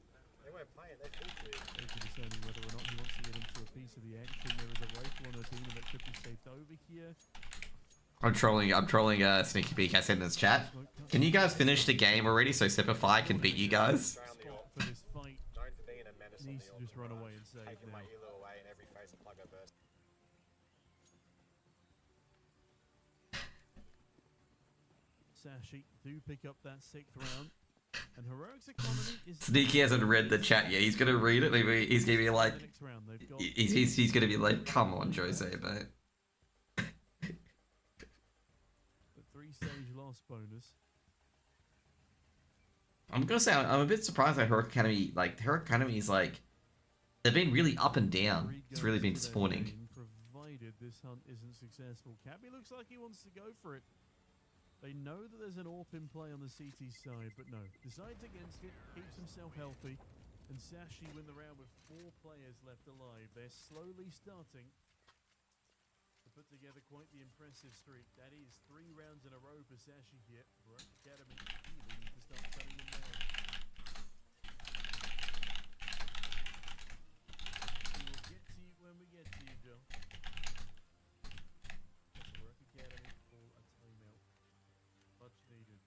They weren't playing, they flew through. Deciding whether or not he wants to get into a piece of the action. There is a rifle on a team that could be saved over here. I'm trolling Sneaky Beak. I said in this chat. Can you guys finish the game already so Semper can beat you guys? For this fight. Known for being a menace on Needs the to just run away and save taking now. my elo away in every phase of plugger burst. Sashi do pick up that 6th round. And Heroic's economy is... Sneaky hasn't read the chat yet. He's gonna read it. He's gonna be like... He's gonna be like, come on, Jose, mate. The 3-stage loss bonus. I'm gonna say I'm a bit surprised that Heroic Academy, is like, they've been really up and down. It's really been disappointing. Provided this hunt isn't successful, Cabby looks like he wants to go for it. They know that there's an AWP in play on the CT side, but no, decides against it, keeps himself healthy, and Sashi win the round with 4 players left alive. They're slowly starting to put together quite the impressive streak. That is 3 rounds in a row for Sashi here. Heroic Academy really need to start cutting him down. We will get to you when we get to you, Joe. Heroic Academy call a timeout. Much needed.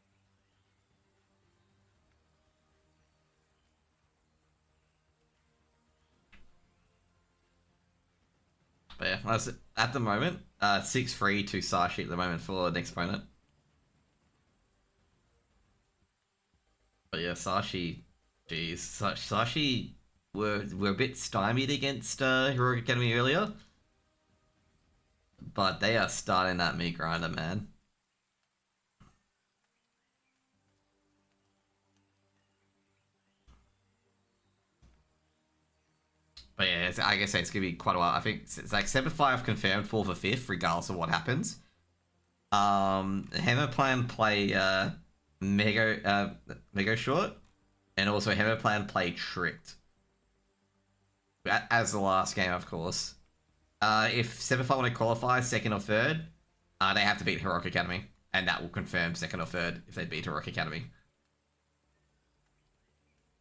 But yeah, that's at the moment 6-3 to Sashi at the moment for the next opponent. But yeah, Sashi, geez, Sashi were a bit stymied against Heroic Academy earlier, but they are starting that meat grinder, man. But yeah, I guess it's going to be quite a while. I think it's like Semper confirmed 4th or 5th, regardless of what happens. Hemoplan play Megoshort, and also Hemoplan play Tricked. As the last game, of course. If Semper want to qualify 2nd or 3rd, they have to beat Heroic Academy, and that will confirm 2nd or 3rd if they beat Heroic Academy.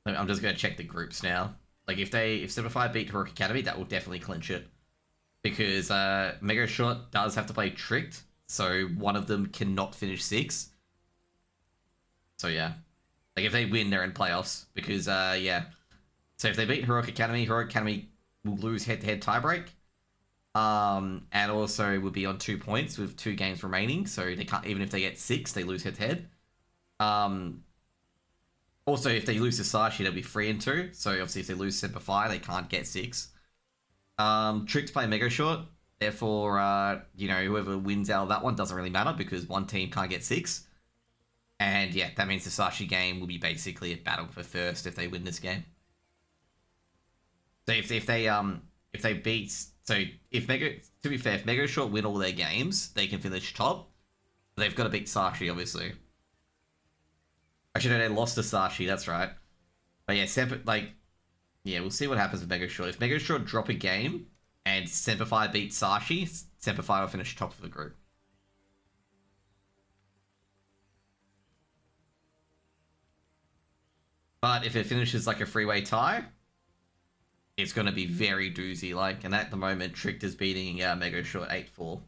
I'm just going to check the groups now. Like, if Semper beat Heroic Academy, that will definitely clinch it. Because Megoshort does have to play Tricked, so one of them cannot finish 6. So yeah. Like, if they win, they're in playoffs. Because, yeah. So if they beat Heroic Academy will lose head-to-head tiebreak. And also will be on 2 points with 2 games remaining. So they can't, even if they get 6, they lose head-to-head. Also, if they lose to Sashi, they'll be 3-2. So obviously, if they lose Semper, they can't get 6. Tricks play Megoshort. Therefore, you know, whoever wins out of that one doesn't really matter because one team can't get 6. And yeah, that means the Sashi game will be basically a battle for first if they win this game. So if they beat, so if to be fair, if Megoshort win all their games, they can finish top. They've got to beat Sashi, obviously. Actually, no, they lost to Sashi. That's right. But yeah, Semper, like, yeah, we'll see what happens with Megoshort. If Megoshort drop a game and Semper beat Sashi, Semper will finish top of the group. But if it finishes like a freeway tie, it's going to be very doozy. Like, and at the moment, Tricked is beating Megoshort 8-4.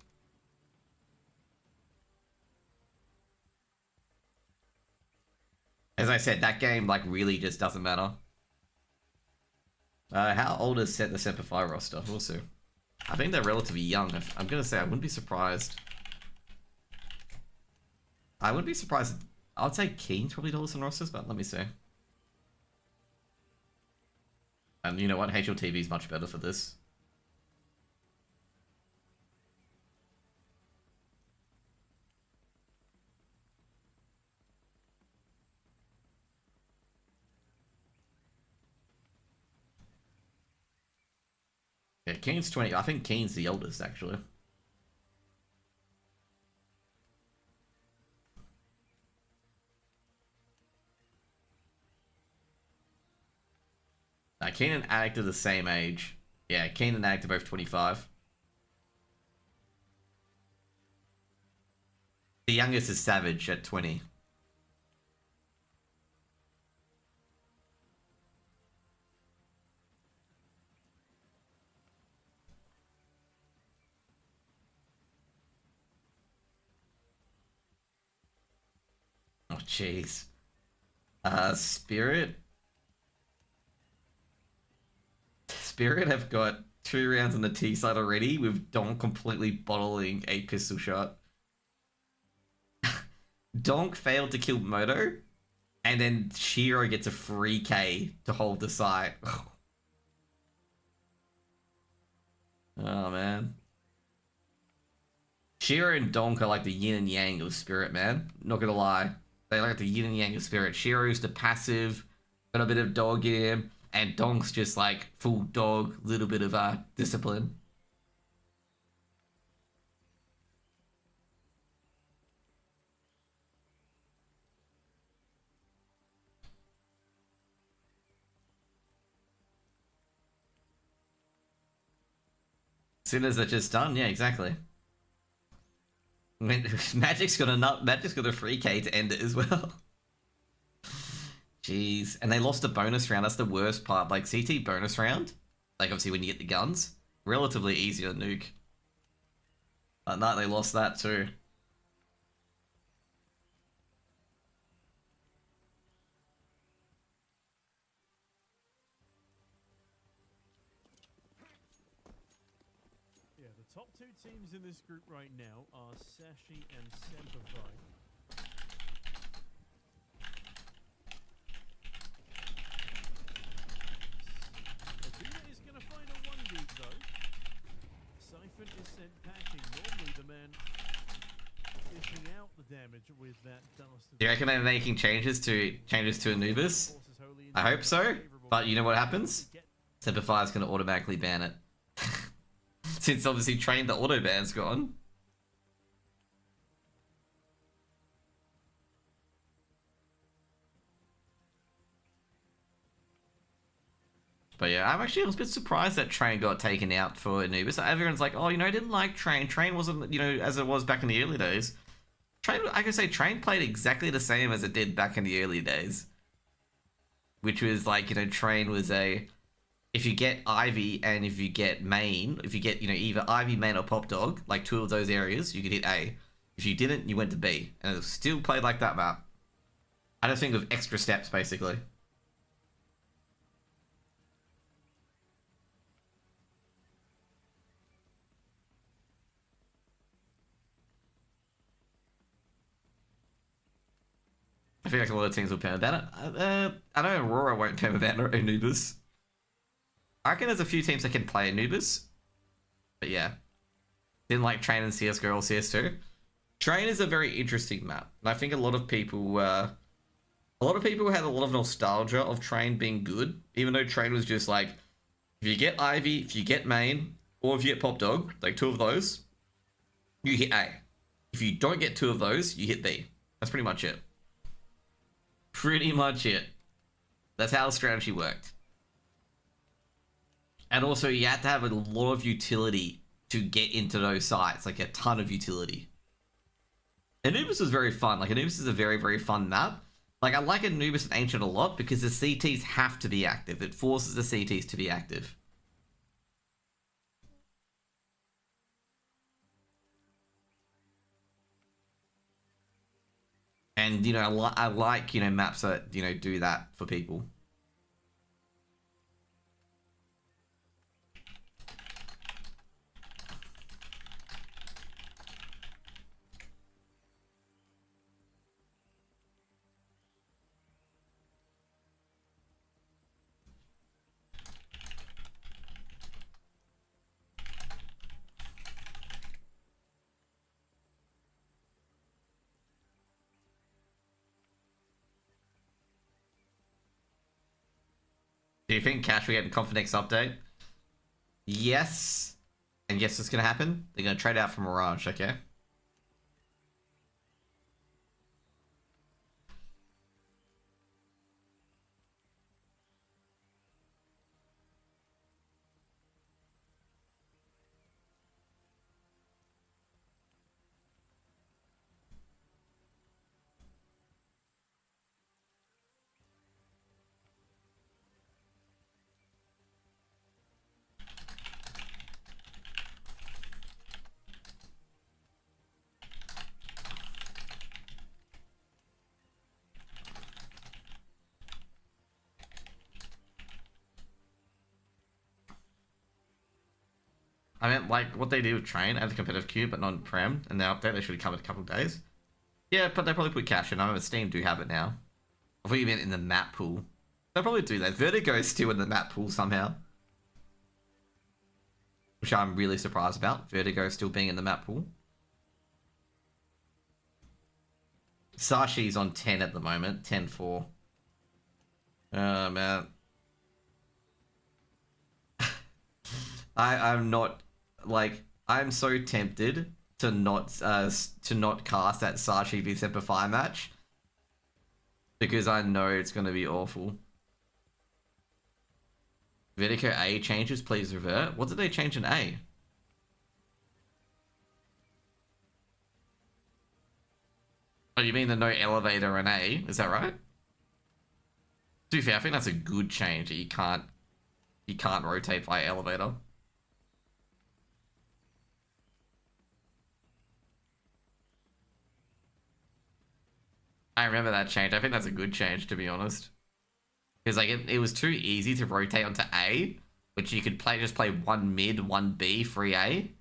As I said, that game like really just doesn't matter. How old is the Semper roster? We'll see. I think they're relatively young. I'm gonna say I wouldn't be surprised. I wouldn't be surprised. I would say Keen's probably oldest in rosters, but let me see. And you know what? HLTV is much better for this. Yeah, Keen's 20. I think Keen's the oldest, actually. Keen and Addict are the same age. Yeah, Keen and Addict are both 25. The youngest is Savage at 20. Oh, jeez. Spirit have got 2 rounds on the T side already, with Donk completely bottling a pistol shot. Donk failed to kill Moto, and then Shiro gets a free K to hold the site. Oh, man. Shiro and Donk are like the yin and yang of Spirit, man. Not gonna lie. They're like the yin and yang of Spirit. Shiro's the passive, got a bit of dog in him, and Donk's just like full dog, little bit of discipline. As soon as they're just done, yeah, exactly. I mean, Magic's got a free K to end it as well. Jeez, and they lost a bonus round. That's the worst part. Like CT bonus round, like obviously when you get the guns, relatively easy to nuke. But no, they lost that too. Yeah, the top 2 teams in this group right now are Sashi and Semper. Is going to find a 1 deep though. Siphon is sent packing. Normally the man dishing out the damage with that dust. Do you reckon they're making changes to Anubis? I hope so. But you know what happens? Semper is going to automatically ban it. Since obviously Train the auto ban's gone. But yeah, I was a bit surprised that Train got taken out for Anubis. Everyone's like, oh, you know, I didn't like Train. Train wasn't, you know, as it was back in the early days. Train, I could say Train played exactly the same as it did back in the early days. Which was like, you know, Train was if you get Ivy and if you get main, if you get, you know, either Ivy, main, or Pop Dog, like 2 of those areas, you could hit A. If you didn't, you went to B. And it was still played like that map. I just think of extra steps, basically. I feel like a lot of teams will permaban it. I know Aurora won't permaban Anubis. I reckon there's a few teams that can play Anubis. But yeah. Didn't like Train and CSGO or CS2. Train is a very interesting map. And I think a lot of people had a lot of nostalgia of Train being good. Even though Train was just like, if you get Ivy, if you get Main, or if you get Pop Dog, like 2 of those, you hit A. If you don't get 2 of those, you hit B. That's pretty much it. Pretty much it. That's how the strategy worked. And also, you had to have a lot of utility to get into those sites, like a ton of utility. Anubis was very fun. Like, Anubis is a very, very fun map. Like, I like Anubis and Ancient a lot because the CTs have to be active. It forces the CTs to be active. And, you know, I like, you know, maps that, you know, do that for people. Do you think Cash will get a Confinex update? Yes. And guess what's going to happen? They're going to trade out for Mirage, okay? I meant, like, what they did with Train at the competitive queue, but not Prem, and the update, they should have covered a couple of days. Yeah, but they probably put Cash in. I remember Steam do have it now. I thought you meant in the map pool. They'll probably do that. Vertigo is still in the map pool somehow. Which I'm really surprised about. Vertigo still being in the map pool. Sashi's on 10 at the moment. 10-4. Oh, man. I'm not... Like, I'm so tempted to not cast that Sashi v Semper Fi match. Because I know it's going to be awful. Vertigo A changes, please revert. What did they change in A? Oh, you mean the no elevator in A? Is that right? To be fair, I think that's a good change. You can't rotate via elevator. I remember that change. I think that's a good change, to be honest. Because like it was too easy to rotate onto A, which you could just play 1 mid, 1 B, free A.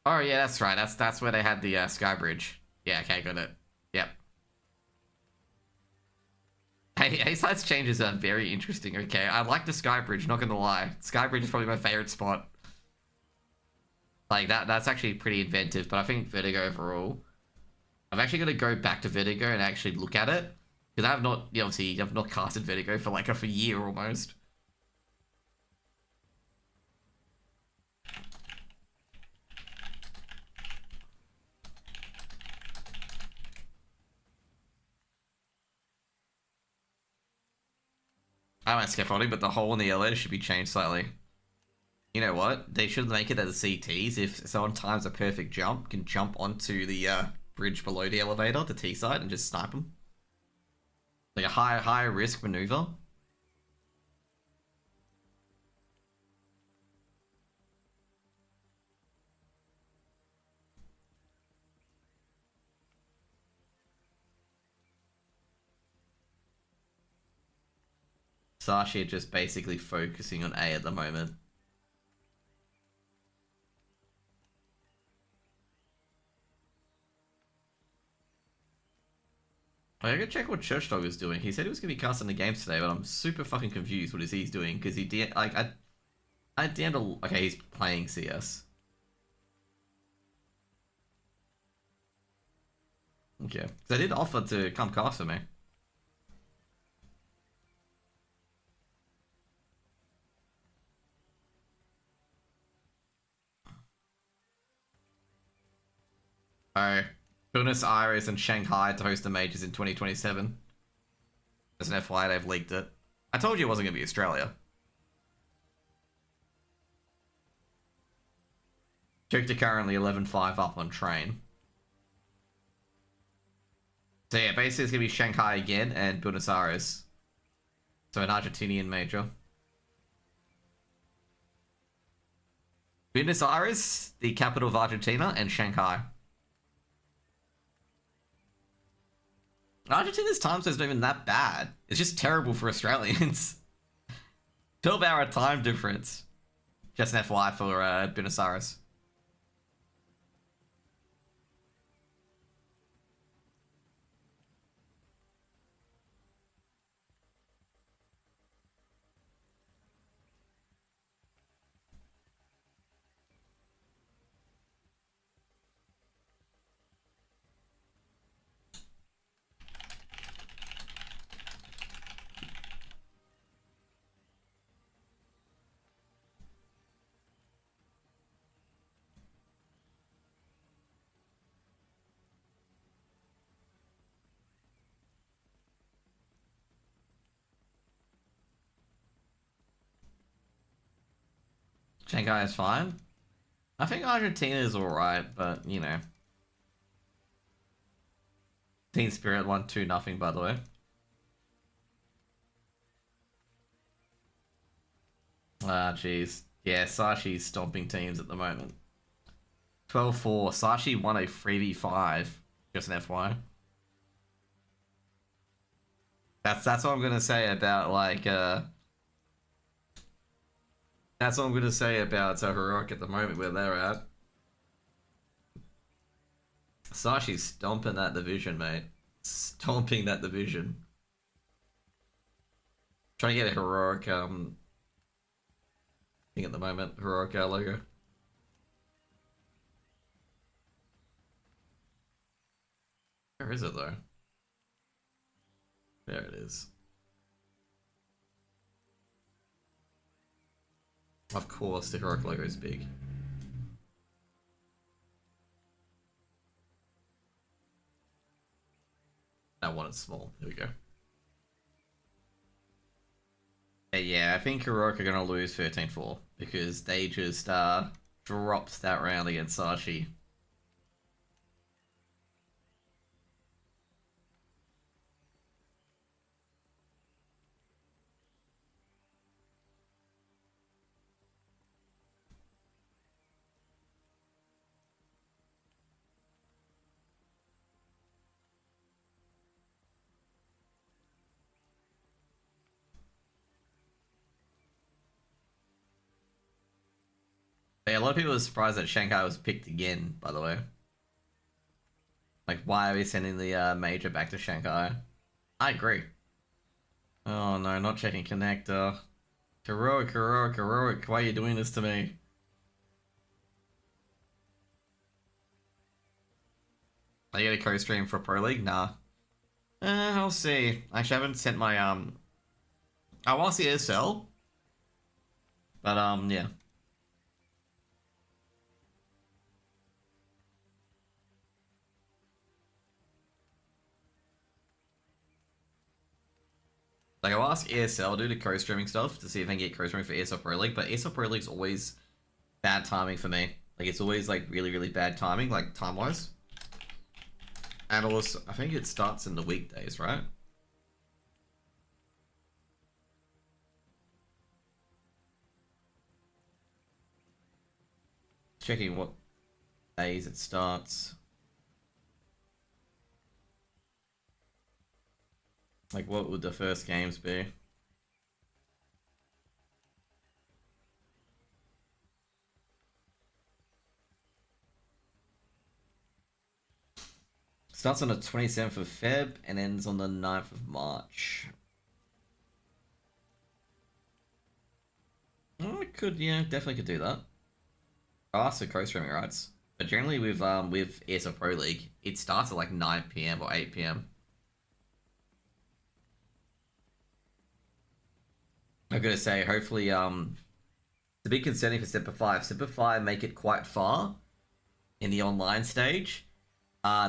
Oh yeah, that's right. That's where they had the Sky Bridge. Yeah, okay, got it. Yep. Hey, A-Side's changes are very interesting, okay? I like the Sky Bridge, not gonna lie. Sky Bridge is probably my favorite spot. Like, that's actually pretty inventive, but I think Vertigo overall... I'm actually gonna go back to Vertigo and actually look at it. Because I have not, you know, obviously, I've not casted Vertigo for like a year almost. I might scaffolding, but the hole in the elevator should be changed slightly. You know what? They should make it that the CTs, if someone times a perfect jump, can jump onto the bridge below the elevator, the T side, and just snipe them. Like a high risk maneuver. Sashi are just basically focusing on A at the moment. I gotta check what Church Dog is doing. He said he was gonna be casting the games today, but I'm super fucking confused what is he's doing because he did like I DM'd a, okay, he's playing CS. Okay, they did offer to come cast for me. Oh, Buenos Aires and Shanghai to host the majors in 2027. As an FYI, they've leaked it. I told you it wasn't going to be Australia. Joked are currently 11-5 up on train. So yeah, basically it's going to be Shanghai again and Buenos Aires. So an Argentinian major. Buenos Aires, the capital of Argentina, and Shanghai. Argentina's time zone's not even that bad. It's just terrible for Australians. 12-hour time difference. Just an FYI for Buenos Aires. Shanghai is fine. I think Argentina is alright, but, you know. Team Spirit won 2-0, by the way. Ah, jeez. Yeah, Sashi's stomping teams at the moment. 12-4. Sashi won a 3v5. Just an FYI. That's what I'm gonna say about, like, that's what I'm going to say about Heroic at the moment, where they're at. Sashi's stomping that division, mate. Stomping that division. Trying to get a Heroic thing at the moment. Heroic logo. Where is it, though? There it is. Of course, the Heroic logo is big. That one is small. Here we go. Yeah, I think Heroic are going to lose 13-4 because they just dropped that round against Sashi. Yeah, a lot of people are surprised that Shanghai was picked again, by the way. Like, why are we sending the major back to Shanghai? I agree. Oh no, not checking connector. Heroic, Heroic, Heroic, why are you doing this to me? Are you gonna co-stream for Pro League? Nah. I'll see. Actually, I haven't sent my, I want to see ASL. But, yeah. Like, I'll ask ESL do the co-streaming stuff to see if I can get co-streaming for ESL Pro League, but ESL Pro League's always bad timing for me. Like, it's always, like, really, really bad timing, like, time-wise. And also, I think it starts in the weekdays, right? Checking what days it starts. Like, what would the first games be? Starts on the 27th of Feb and ends on the 9th of March. Oh, it could, yeah, definitely could do that. Oh, so co-streaming rights. But generally with ESL Pro League, it starts at like 9 PM or 8 PM. I'm gonna say, hopefully, it's a bit concerning for Semper 5. Semper 5 make it quite far in the online stage.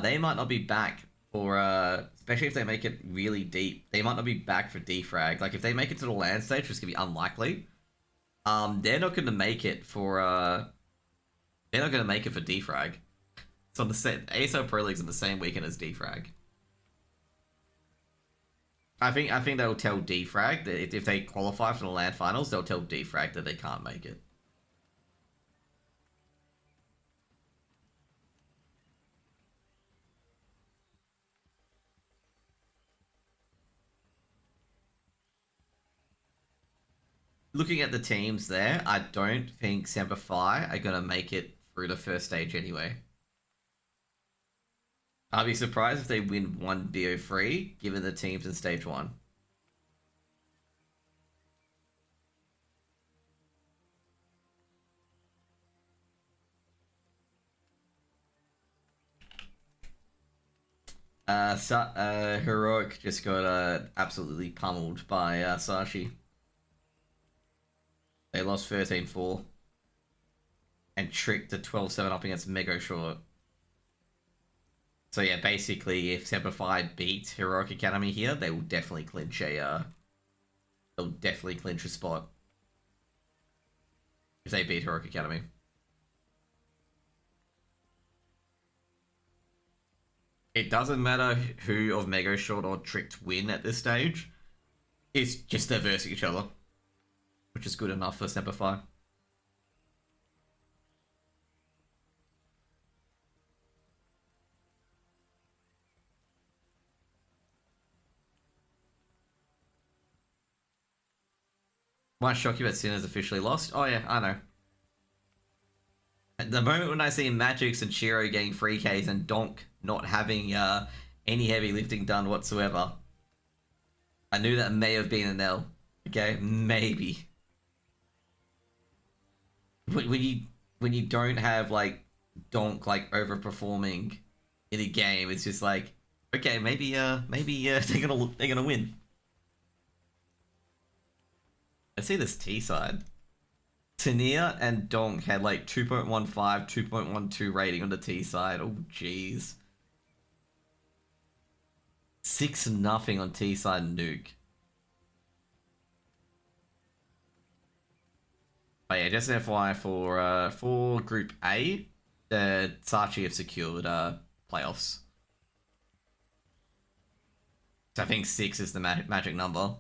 They might not be back for, especially if they make it really deep, they might not be back for defrag. Like, if they make it to the land stage, which is gonna be unlikely, they're not gonna make it for, they're not gonna make it for defrag. It's on the same, ASL Pro League's on the same weekend as defrag. I think they'll tell defrag that if they qualify for the land finals, they'll tell defrag that they can't make it. Looking at the teams there, I don't think Semper Fi are gonna make it through the first stage anyway. I'd be surprised if they win one BO3, given the teams in stage 1. Heroic just got absolutely pummeled by Sashi. They lost 13-4 and tricked the 12-7 up against Megoshort. So yeah, basically, if Semper Fi beat Heroic Academy here, they will definitely clinch a spot. If they beat Heroic Academy. It doesn't matter who of Megoshort or Tricked win at this stage. It's just they're versing each other, which is good enough for Semper Fi. Might shock you that Sinner's officially lost. Oh yeah, I know. At the moment when I see Magix and Shiro getting free Ks and Donk not having any heavy lifting done whatsoever, I knew that may have been an L. Okay, maybe. When you don't have like Donk like overperforming in a game, it's just like, okay, maybe they're gonna win. Let's see this T side. Tania and Donk had like 2.15, 2.12 rating on the T side. Oh jeez. 6-0 on T side nuke. But yeah, just an FYI for Group A, the Sachi have secured playoffs. So I think 6 is the magic number.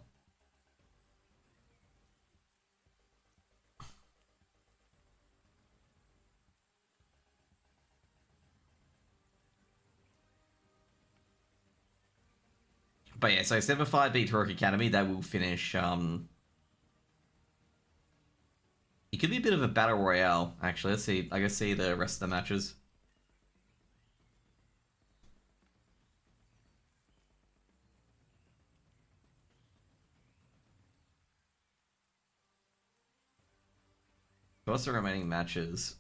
But yeah, so Semper Fi beat Heroic Academy. They will finish. It could be a bit of a battle royale, actually. Let's see. I can see the rest of the matches. What's the remaining matches?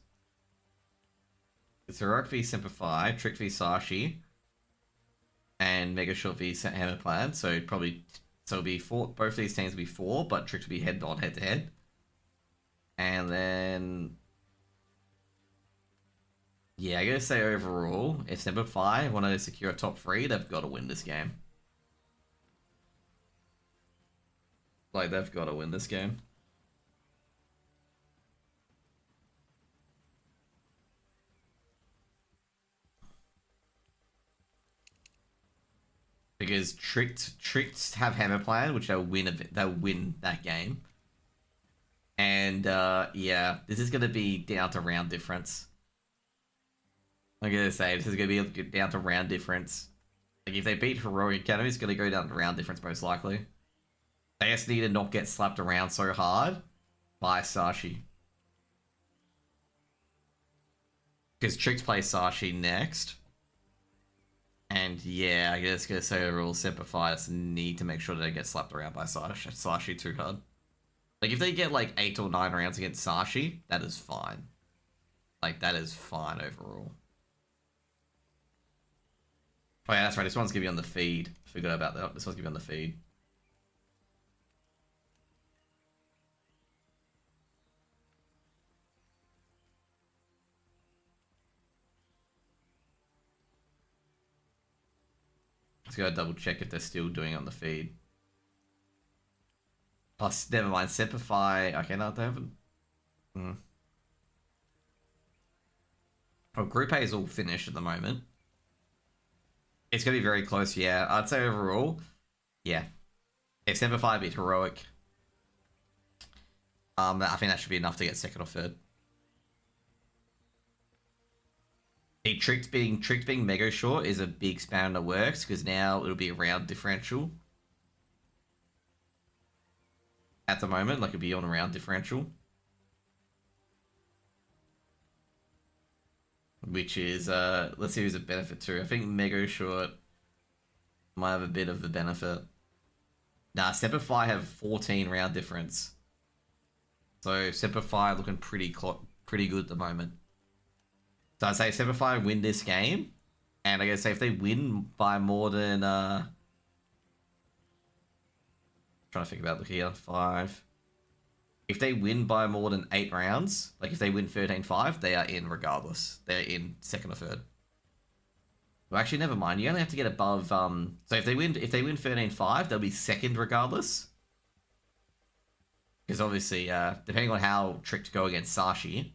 It's Heroic v Semper Fi, Trick v Sashi, and Megoshort v Hammerclad. So it'll be 4. Both of these teams will be 4, but Trick will be head to head. And then, yeah, I gotta say overall, if Semper Fi want to secure a top 3, they've got to win this game. Like, they've got to win this game. Because Tricked have Hammer Plan, which they'll win that game. And yeah, this is gonna be down to round difference. I'm gonna say this is gonna be down to round difference. Like if they beat Heroic Academy, it's gonna go down to round difference most likely. They just need to not get slapped around so hard by Sashi. Because Tricks play Sashi next. And yeah, I guess gonna say overall Semper need to make sure that they get slapped around by Sashi too hard. Like if they get like 8 or 9 rounds against Sashi, that is fine. Like that is fine overall. Oh yeah, that's right. This one's gonna be on the feed. Forgot about that. This one's gonna be on the feed. Let's go double check if they're still doing it on the feed. Plus, never mind. Simplify. Okay, no, they haven't. Well, Group A is all finished at the moment. It's going to be very close, yeah. I'd say overall, yeah. If Simplify beat Heroic, I think that should be enough to get second or third. Tricked being Megoshort is a big span that works because now it'll be a round differential. At the moment, like it'll be on a round differential. Which is, let's see who's a benefit to. I think Megoshort might have a bit of the benefit. Nah, Semper have 14 round difference. So Semper looking pretty good at the moment. So I'd say Semper win this game. And I gotta say if they win by more than trying to think about looking here, 5. If they win by more than 8 rounds, like if they win 13-5, they are in regardless. They're in second or third. Well, actually, never mind. You only have to get above. So if they win 13-5, they'll be second regardless. Because obviously, depending on how Tricked go against Sashi.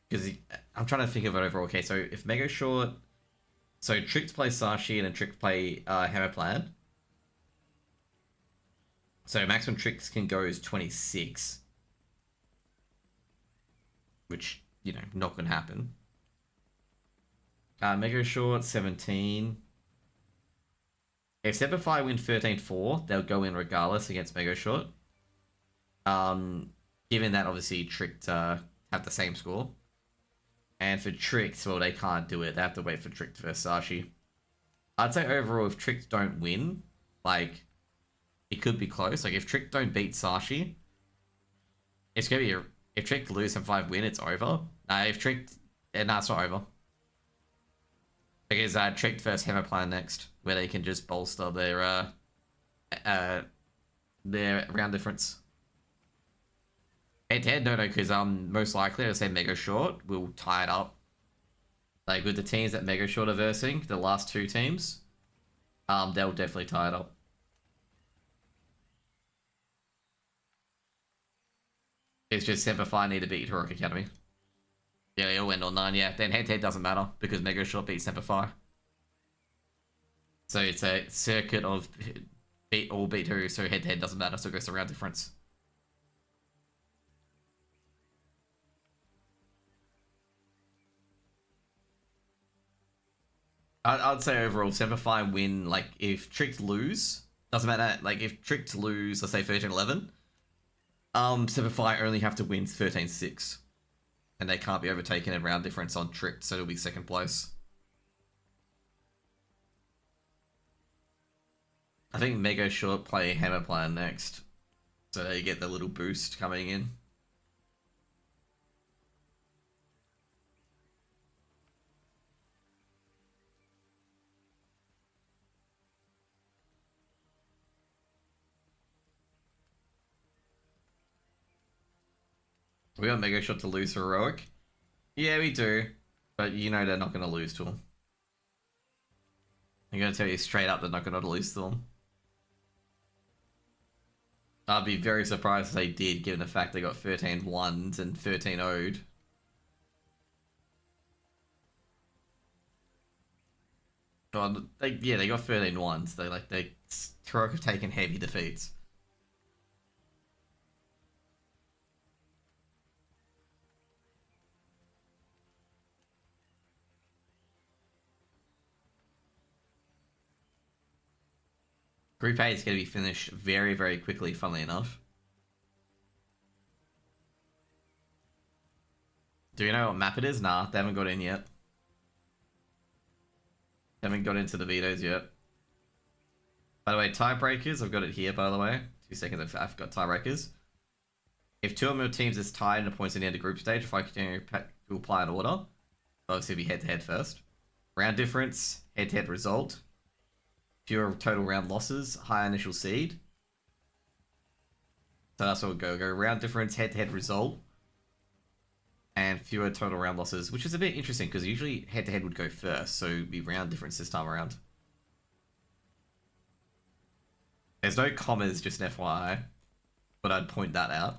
Because I'm trying to think of it overall. Okay, so if Megoshort, so Tricked play Sashi and then Tricked play Hammerplan. So maximum Tricks can go is 26. Which, you know, not gonna happen. Megoshort, 17. If Semper win 13-4, they'll go in regardless against Megoshort. Given that obviously Tricked have the same score. And for Tricked, well, they can't do it. They have to wait for Tricked versus Sashi. I'd say overall, if Tricked don't win, like, it could be close. Like, if Tricked don't beat Sashi, it's going to be if Tricked lose and 5 win, it's over. If Tricked... nah, it's not over. Because Tricked versus Hammerplan next, where they can just bolster their round difference. Head-to-head, no, because most likely, I'd say Megoshort will tie it up. Like, with the teams that Megoshort are versing, the last 2 teams, they'll definitely tie it up. It's just Semper need to beat Heroic Academy. Yeah, they all end on 9, yeah. Then head-to-head doesn't matter, because Megoshort beats Semper. So it's a circuit of beat who, so head-to-head doesn't matter, so it goes to round difference. I'd say overall, Semper win, like, if Tricked lose, doesn't matter, like, if Tricked lose, let's say 13-11, Semper only have to win 13-6. And they can't be overtaken in round difference on Tricked, so it'll be second place. I think Megoshort play Hammerplan next. So they get the little boost coming in. We got Megoshort to lose to Heroic. Yeah, we do. But you know they're not going to lose to him. I'm going to tell you straight up they're not going to lose to him. I'd be very surprised if they did, given the fact they got 13 1s and 13 0'd. God, they got 13 1s. Heroic have taken heavy defeats. Group A is going to be finished very, very quickly, funnily enough. Do you know what map it is? Nah, they haven't got in yet. Haven't got into the vetoes yet. By the way, tiebreakers, I've got it here, by the way. 2 seconds, I've got tiebreakers. If 2 or more teams is tied and points in the end of group stage, if I continue to apply an order, obviously it'll be head-to-head first. Round difference, head-to-head result. Fewer total round losses, higher initial seed. So that's what we'll go. Round difference, head-to-head result. And fewer total round losses, which is a bit interesting because usually head-to-head would go first, so it'd be round difference this time around. There's no commas, just an FYI, but I'd point that out.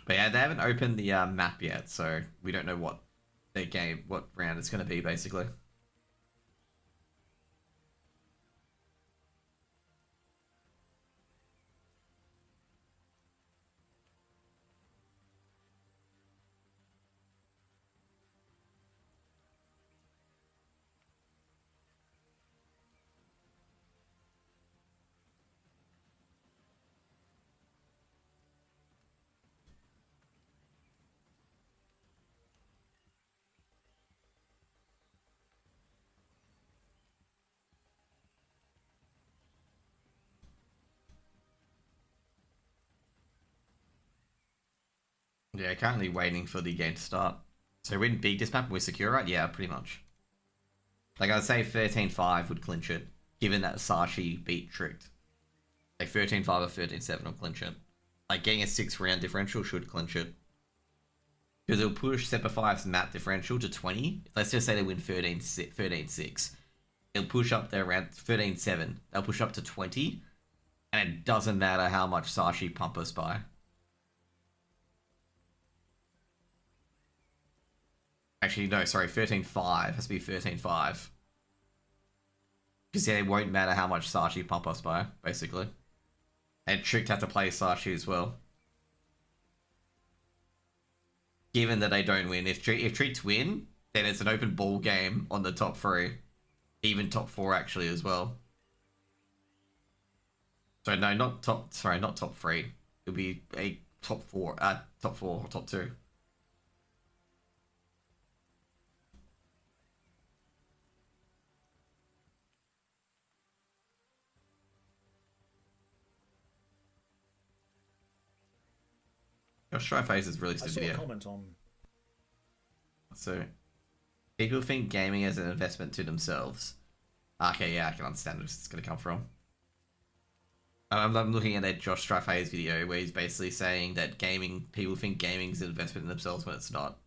But yeah, they haven't opened the map yet, so we don't know what what round it's going to be, basically. Yeah, currently waiting for the game to start. So win big this map, we're secure, right? Yeah, pretty much. Like I'd say 13-5 would clinch it, given that Sashi beat Tricked. Like 13-5 or 13-7 will clinch it. Like getting a 6-round differential should clinch it. Because it'll push Semper 5's map differential to 20. Let's just say they win 13-6. It'll push up their round 13-7. They'll push up to 20. And it doesn't matter how much Sashi pump us by. Actually, no, sorry, 13-5. Has to be 13-5. Because yeah, it won't matter how much Sashi pump us by, basically. And Tricked have to play Sashi as well. Given that they don't win. If Tricked win, then it's an open ball game on the top 3. Even top 4, actually, as well. So no, not top 3. It'll be a top 4 or top 2. Josh Tryface has released a video. I saw a comment on. So, people think gaming is an investment to themselves. Okay, yeah, I can understand where it's going to come from. I'm looking at that Josh Tryface video where he's basically saying that people think gaming is an investment in themselves when it's not.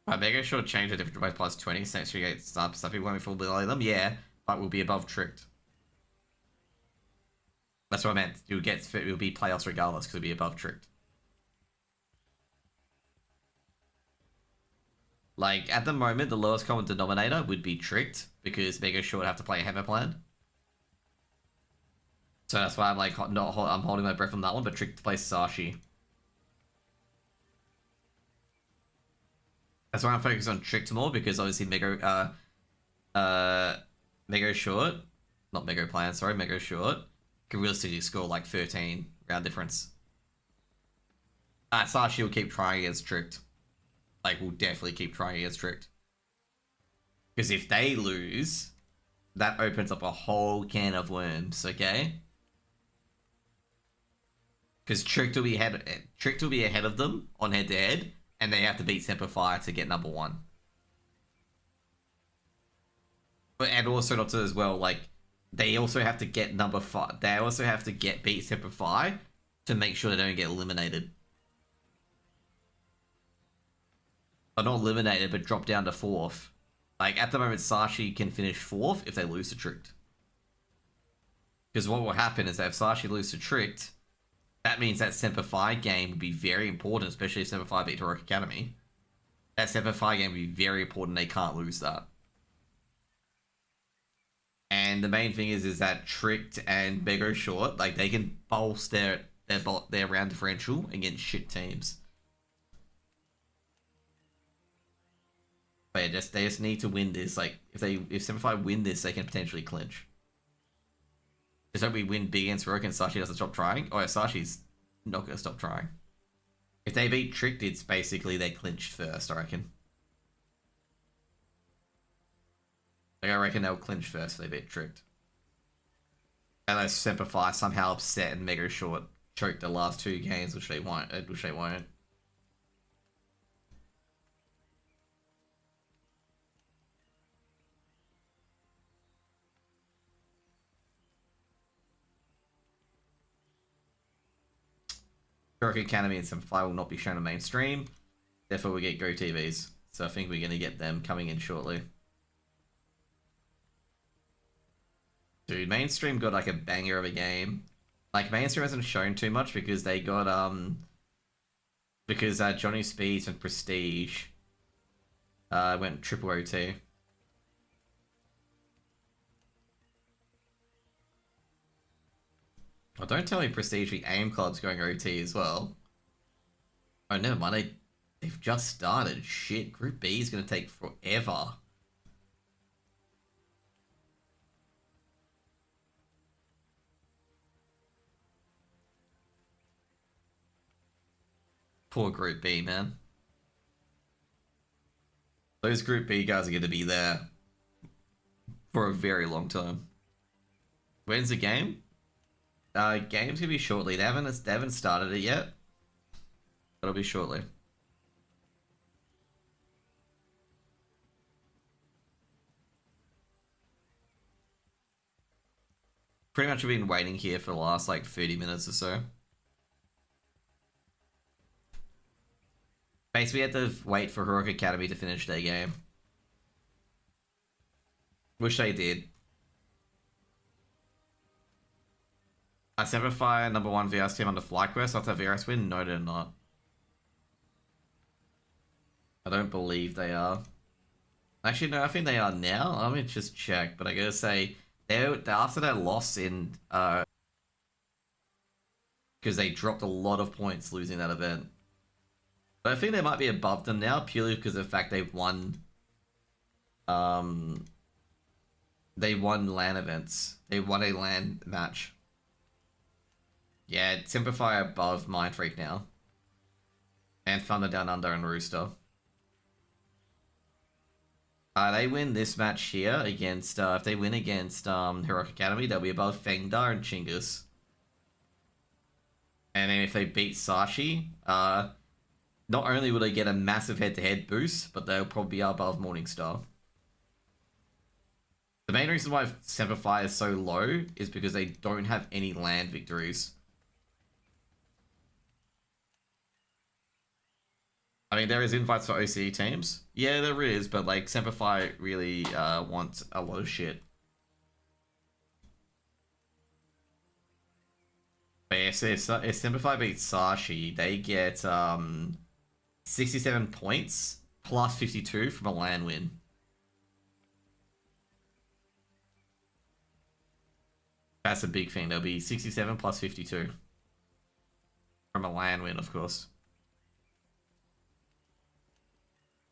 Megoshort changed a different way plus 20, so next 8 subs. Stuff won't be full below them, yeah, but we'll be above Tricked. That's what I meant. You'll be playoffs regardless because it'll be above Tricked. Like at the moment, the lowest common denominator would be Tricked because Megoshort have to play a Hammer plan. So that's why I'm like I'm holding my breath on that one, but Tricked plays Sashi. That's why I'm focused on Tricked more, because obviously Megoshort, not Mego Plan, sorry, Megoshort, can realistically score like 13 round difference. Sashi will keep trying against Tricked. Like, we'll definitely keep trying against Tricked. Because if they lose, that opens up a whole can of worms, okay? Because Tricked will be ahead of them on head-to-head, and they have to beat Semper to get number 1. But and also not to as well, like they also have to get number 5. They also have to beat Semper to make sure they don't get eliminated. Or not eliminated, but drop down to 4th. Like at the moment, Sashi can finish 4th if they lose to Tricked. Because what will happen is that if Sashi lose to Tricked, that means that Semper game would be very important, especially if Semper beat Heroic Academy. That Semper game would be very important. They can't lose that. And the main thing is that Tricked and Megoshort, like, they can pulse their round differential against shit teams. But yeah, they just need to win this. Like, if Semper win this, they can potentially clinch. Just hope we win big against Rook and Sashi doesn't stop trying. Oh yeah, Sashi's not gonna stop trying. If they beat Tricked, it's basically they clinched first, I reckon. Like, I reckon they'll clinch first if they beat Tricked. Unless Semper somehow upset and Megoshort choked the last 2 games, which they won't. Heroic Academy and Semper will not be shown on mainstream. Therefore, we get Go TVs. So I think we're going to get them coming in shortly. Dude, mainstream got like a banger of a game. Like, mainstream hasn't shown too much because they got, because Johnny Speeds and Prestige went triple OT. Oh, don't tell me Prestige the AIM Club's going OT as well. Oh, never mind. They've just started. Shit, Group B is going to take forever. Poor Group B, man. Those Group B guys are going to be there for a very long time. When's the game? Game's gonna be shortly. They haven't started it yet. It'll be shortly. Pretty much we've been waiting here for the last like 30 minutes or so. Basically, we had to wait for Heroic Academy to finish their game. Wish they did. Semper #1 VRS team under FlyQuest after VRS win? No, they're not. I don't believe they are. Actually, no, I think they are now. Let me just check, but I gotta say, they're after that loss in, because they dropped a lot of points losing that event. But I think they might be above them now, purely because of the fact they've won, they won LAN events. They won a LAN match. Yeah, Simplify above Mind Freak now. And Thunder Down Under and Rooster. They win this match here against, if they win against Heroic Academy, they'll be above Fengdar and Chinggis. And then if they beat Sashi, not only will they get a massive head-to-head boost, but they'll probably be above Morningstar. The main reason why Semper is so low is because they don't have any LAN victories. I mean, there is invites for OCE teams. Yeah, there is, but like Semper really wants a lot of shit. But yeah, so if Semper beats Sashi, they get 67 points plus 52 from a LAN win. That's a big thing. There'll be 67 plus 52 from a LAN win, of course.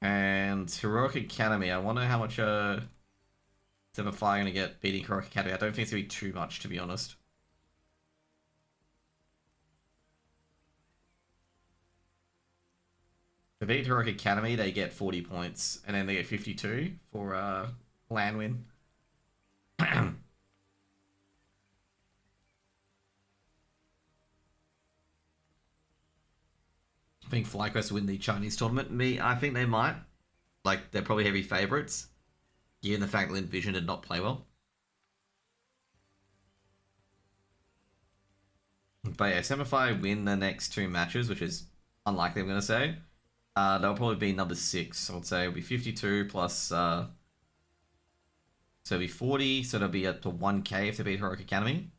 And Heroic Academy, I wonder how much Semper are going to get beating Heroic Academy. I don't think it's going to be too much, to be honest. If they beat Heroic Academy, they get 40 points, and then they get 52 for LAN win. I think FlyQuest win the Chinese tournament. I think they might. Like, they're probably heavy favourites, given the fact that Envision did not play well. But yeah, Semper win the next 2 matches, which is unlikely, I'm going to say. They'll probably be number 6. I would say it'll be 52 plus... so it'll be 40, so they'll be up to 1k if they beat Heroic Academy.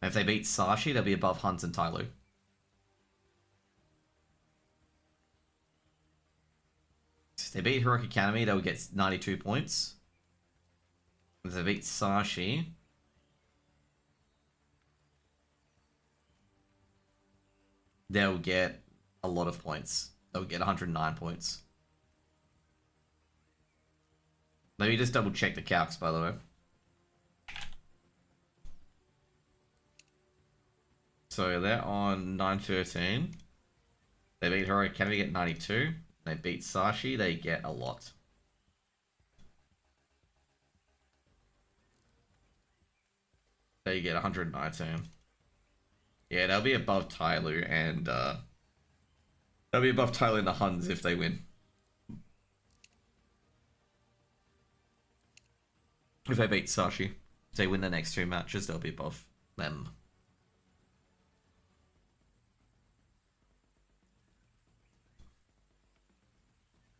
And if they beat Sashi, they'll be above Hunt and Tyloo. If they beat Heroic Academy, they'll get 92 points. If they beat Sashi, they'll get a lot of points. They'll get 109 points. Let me just double check the calcs, by the way. So they're on 913. They beat Hero Academy at 92. They beat Sashi, they get a lot. They get 119. Yeah, they'll be above Tyloo and they'll be above Tyloo and the Huns if they win. If they beat Sashi. If they win the next two matches, they'll be above them.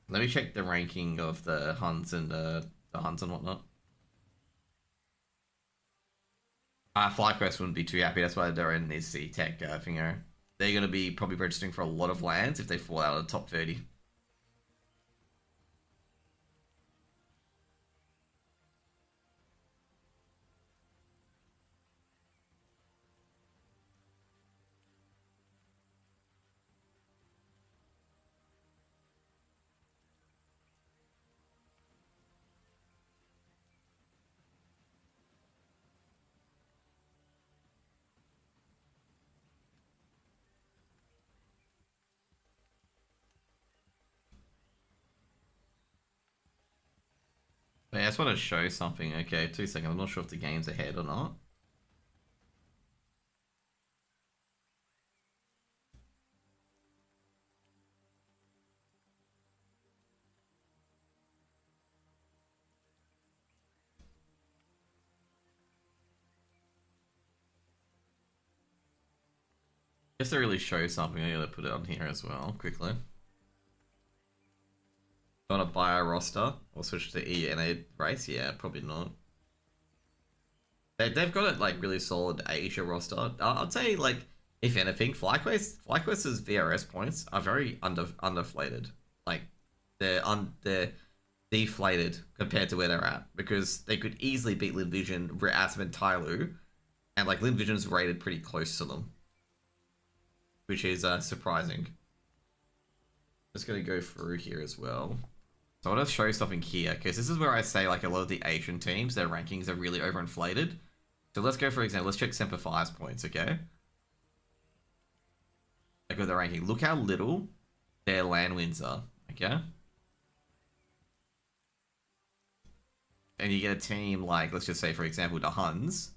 Let me check the ranking of the Huns and the Huns and whatnot. FlyQuest wouldn't be too happy. That's why they're in this C-Tech thingo. They're going to be probably registering for a lot of lands if they fall out of the top 30. But yeah, I just want to show something. Okay, 2 seconds. I'm not sure if the game's ahead or not. Just to really show something, I gotta put it on here as well, quickly. Want to buy a roster or switch to ENA race? Yeah, probably not. They've got it like really solid Asia roster. I'd say like if anything, FlyQuest's VRS points are very underflated. Like they're deflated compared to where they're at because they could easily beat Lin Vision, Atom, and Tyloo, and like Lin Vision's rated pretty close to them, which is surprising. Just gonna go through here as well. So I want to show something here, because this is where I say like a lot of the Asian teams, their rankings are really overinflated. So let's go, for example, let's check Semper Fire's points, okay? Like with their ranking, look how little their land wins are, okay? And you get a team like, let's just say, for example, the Huns.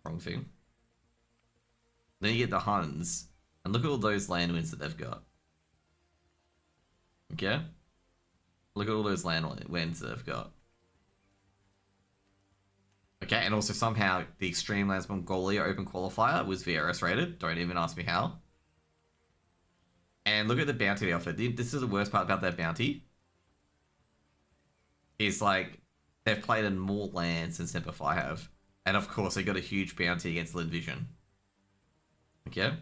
Wrong thing. Then you get the Huns, and look at all those land wins that they've got. Okay? Look at all those land wins that they've got. Okay, and also somehow the Extreme Lands Mongolia Open Qualifier was VRS rated. Don't even ask me how. And look at the bounty they offered. This is the worst part about that bounty. Is like, they've played in more lands than Semper Fi have. And of course, they got a huge bounty against Lin Vision. Okay?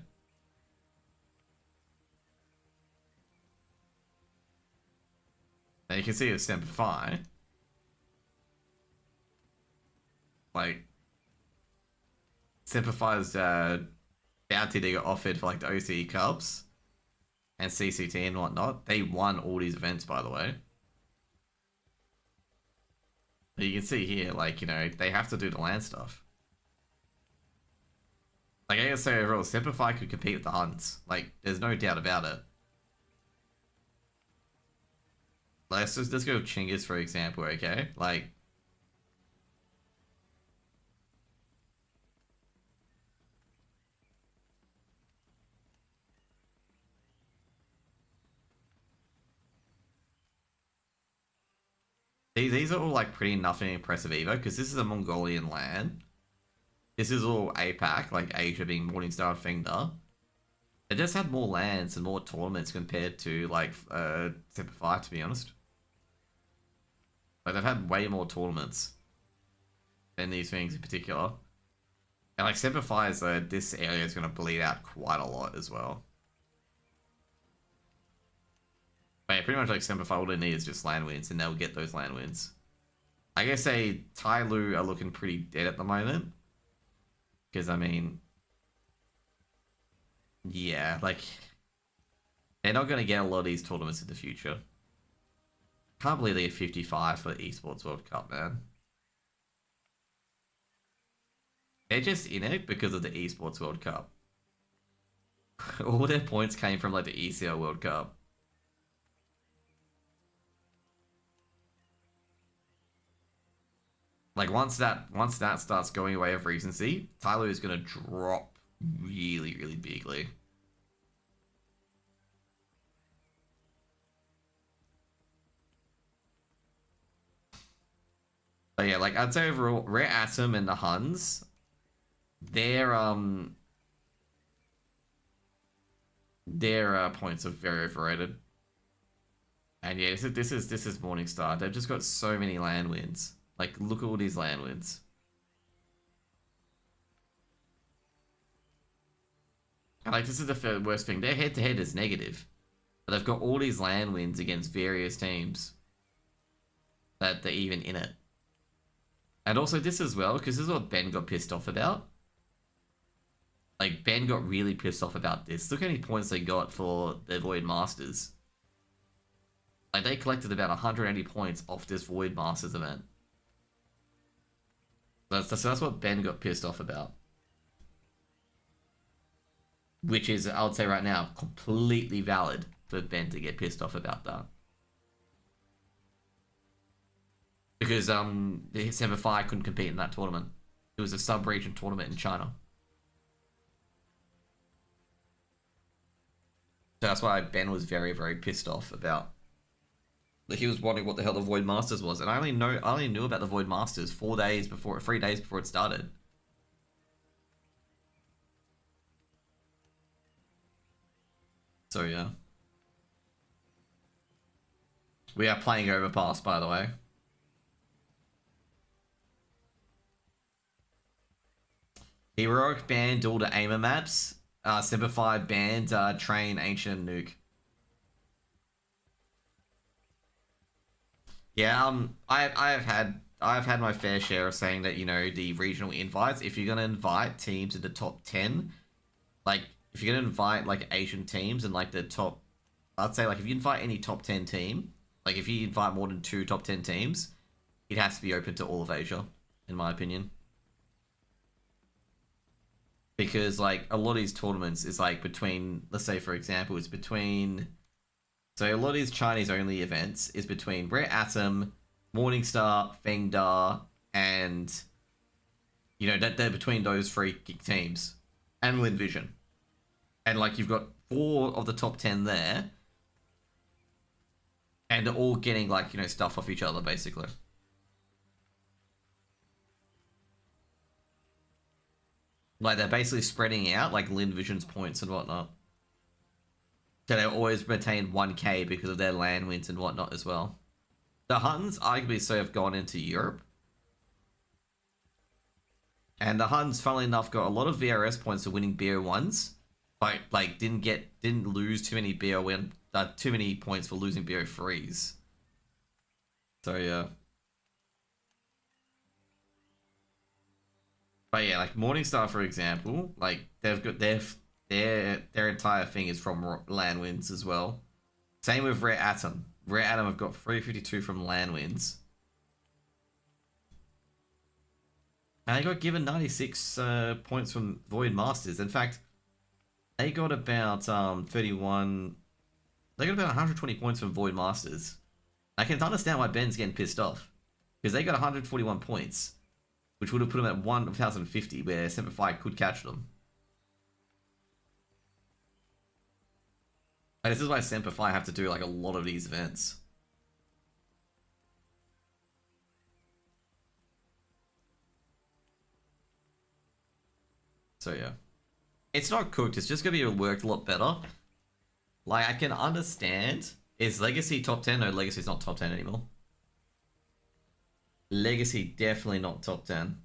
Now you can see with Semper Fi, like, Semper Fi's bounty they got offered for like the OCE Cups and CCT and whatnot. They won all these events, by the way. But you can see here, like, you know, they have to do the land stuff. Like, I gotta say overall, Semper Fi could compete with the Huns. Like, there's no doubt about it. Let's go with Chinggis, for example, okay? Like, these are all like pretty nothing impressive either, because this is a Mongolian land. This is all APAC, like Asia being Morningstar and Fengda. They just had more lands and more tournaments compared to like Semper Fi, to be honest. Like, they've had way more tournaments than these things in particular. And like Semper Fi is this area is going to bleed out quite a lot as well. But yeah, pretty much like Semper Fi, all they need is just land wins, and they'll get those land wins. I guess say Tai Lu are looking pretty dead at the moment. Because, I mean, yeah, like, they're not going to get a lot of these tournaments in the future. Can't believe they get 55 for the Esports World Cup, man. They're just in it because of the Esports World Cup. All their points came from, like, the ECL World Cup. Like, once that starts going away of recency, Tyler is going to drop really, really bigly. But yeah, like, I'd say overall, Rare Atom and the Huns, their points are very overrated. And yeah, this is Morningstar. They've just got so many land wins. Like, look at all these land wins. And like, this is the worst thing. Their head-to-head is negative. But they've got all these land wins against various teams that they're even in it. And also this as well, because this is what Ben got pissed off about. Like, Ben got really pissed off about this. Look how many points they got for their Void Masters. Like, they collected about 180 points off this Void Masters event. That's what Ben got pissed off about. Which is, I would say right now, completely valid for Ben to get pissed off about that. Because the Semper Fi couldn't compete in that tournament. It was a sub-region tournament in China. So that's why Ben was very, very pissed off about. Like, he was wondering what the hell the Void Masters was, and I only knew about the Void Masters 3 days before it started. So yeah, we are playing Overpass, by the way. Heroic banned all the aimer maps. Semper Fi banned Train, Ancient, and Nuke. Yeah, I've had my fair share of saying that, you know, the regional invites, if you're gonna invite teams in the top 10, like, if you're gonna invite like Asian teams and like the top, I'd say, like, if you invite any top 10 team, like if you invite more than 2 top 10 teams, it has to be open to all of Asia, in my opinion. Because like a lot of these tournaments is like between, let's say for example, it's between, so a lot of these Chinese only events is between Rare Atom, Morningstar, Fengda, and, you know, that they're between those 3 teams and Lin Vision. And like you've got 4 of the top 10 there, and they're all getting like, you know, stuff off each other basically. Like, they're basically spreading out, like, Lin Vision's points and whatnot. So they always retain 1k because of their land wins and whatnot as well. The Huns, arguably so, have gone into Europe. And the Huns, funnily enough, got a lot of VRS points for winning BO1s. But, like, didn't lose too many BO1, too many points for losing BO3s. So, yeah. But yeah, like Morningstar, for example, like they've got their entire thing is from land wins as well. Same with Rare Atom. Rare Atom have got 352 from land wins. And they got given 96 points from Void Masters. In fact, they got about 31. They got about 120 points from Void Masters. I can understand why Ben's getting pissed off, because they got 141 points, which would have put them at 1,050, where Semper Fi could catch them. And this is why Semper Fi have to do like a lot of these events. So yeah. It's not cooked, it's just going to be worked a lot better. Like, I can understand. Is Legacy top 10? No, Legacy's not top 10 anymore. Legacy definitely not top 10.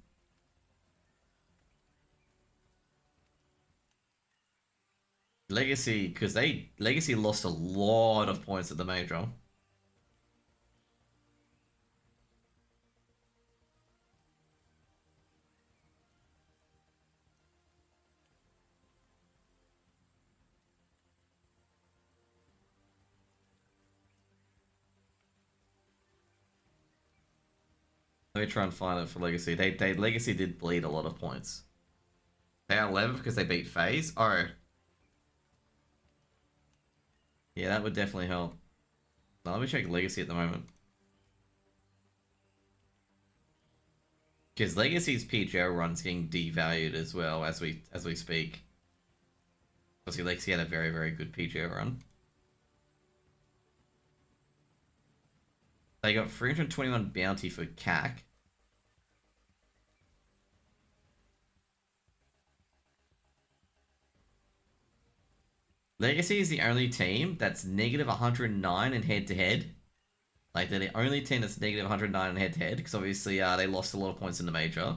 Legacy, because Legacy lost a lot of points at the major. Let me try and find it for Legacy. They Legacy did bleed a lot of points. They are 11th because they beat FaZe. Oh. Yeah, that would definitely help. Now, let me check Legacy at the moment. Because Legacy's PGL run's getting devalued as well as we speak. Obviously, Legacy had a very, very good PGL run. They got 321 bounty for CAC. Legacy is the only team that's negative 109 in head-to-head. Like, they're the only team that's negative 109 in head-to-head, because obviously they lost a lot of points in the major.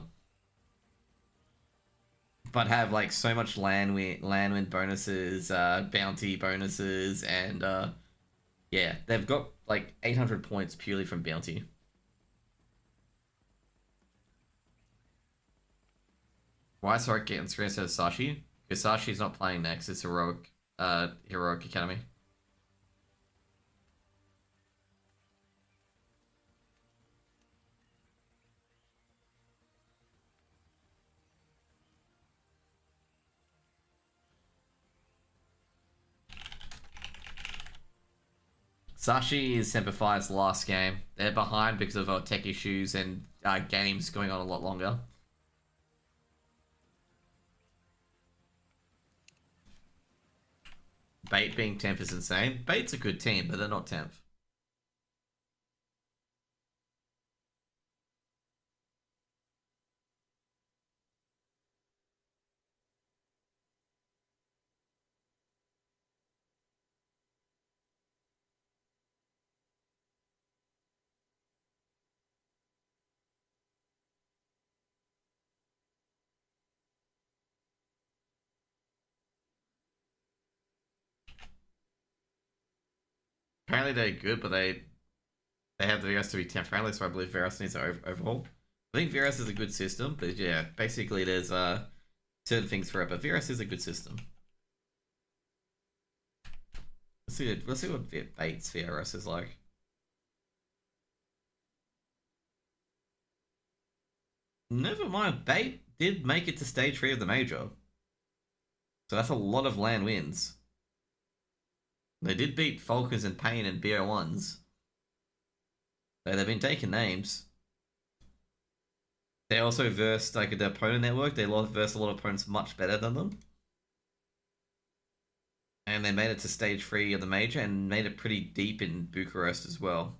But have, like, so much land win bonuses, bounty bonuses, and, yeah, they've got, like, 800 points purely from bounty. Why is Heroic getting screen instead of Sashi? Because Sashi's not playing next, it's Heroic Academy. Sashi is Semper Fi's last game. They're behind because of tech issues and games going on a lot longer. Bait being 10th is insane. Bait's a good team, but they're not 10th. Apparently they're good, but they have the Virus to be 10th friendly, so I believe Virus needs to overhaul. I think Virus is a good system, but yeah, basically there's certain things for it, but Virus is a good system. Let's see what Bait's Virus is like. Never mind, Bait did make it to stage 3 of the major. So that's a lot of land wins. They did beat Falcons and Pain and BO1s. So they've been taking names. They also versed like the opponent network. They versed a lot of opponents much better than them. And they made it to stage 3 of the major and made it pretty deep in Bucharest as well.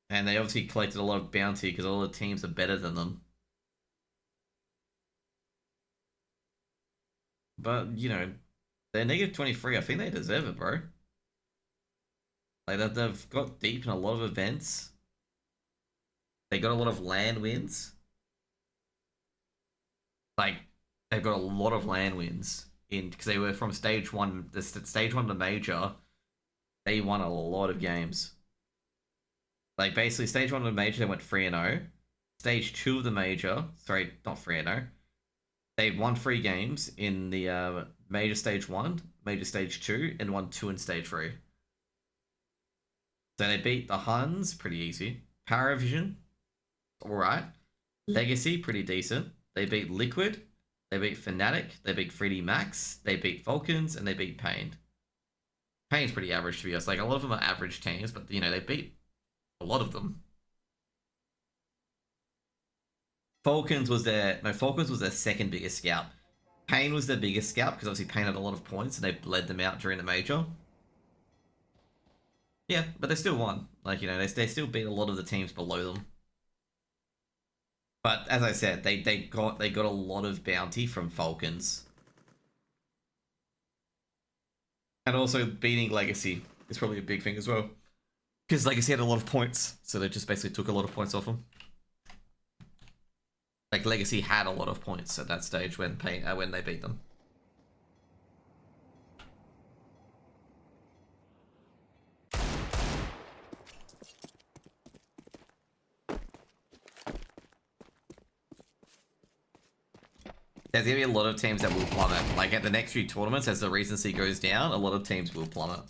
And they obviously collected a lot of bounty because all the teams are better than them. But, you know, they're negative 23. I think they deserve it, bro. Like, they've got deep in a lot of events. They got a lot of land wins. Like, they've got a lot of land wins in because they were from stage 1. The stage 1 of the major, they won a lot of games. Like, basically, stage 1 of the major, they went 3-0. Stage 2 of the major, sorry, not 3-0. They won 3 games in the major stage 1, major stage 2, and won 2 in stage 3. So they beat the Huns, pretty easy. Paravision, alright. Legacy, pretty decent. They beat Liquid, they beat Fnatic, they beat 3D Max, they beat Falcons, and they beat Pain. Pain's pretty average, to be honest. Like, a lot of them are average teams, but, you know, they beat a lot of them. Falcons was their second biggest scalp. Pain was their biggest scalp because obviously Pain had a lot of points and they bled them out during the major. Yeah, but they still won. Like, you know, they still beat a lot of the teams below them. But as I said, they got a lot of bounty from Falcons. And also beating Legacy is probably a big thing as well. Because Legacy had a lot of points, so they just basically took a lot of points off them. Like, Legacy had a lot of points at that stage when they beat them. There's gonna be a lot of teams that will plummet. Like, at the next few tournaments, as the recency goes down, a lot of teams will plummet.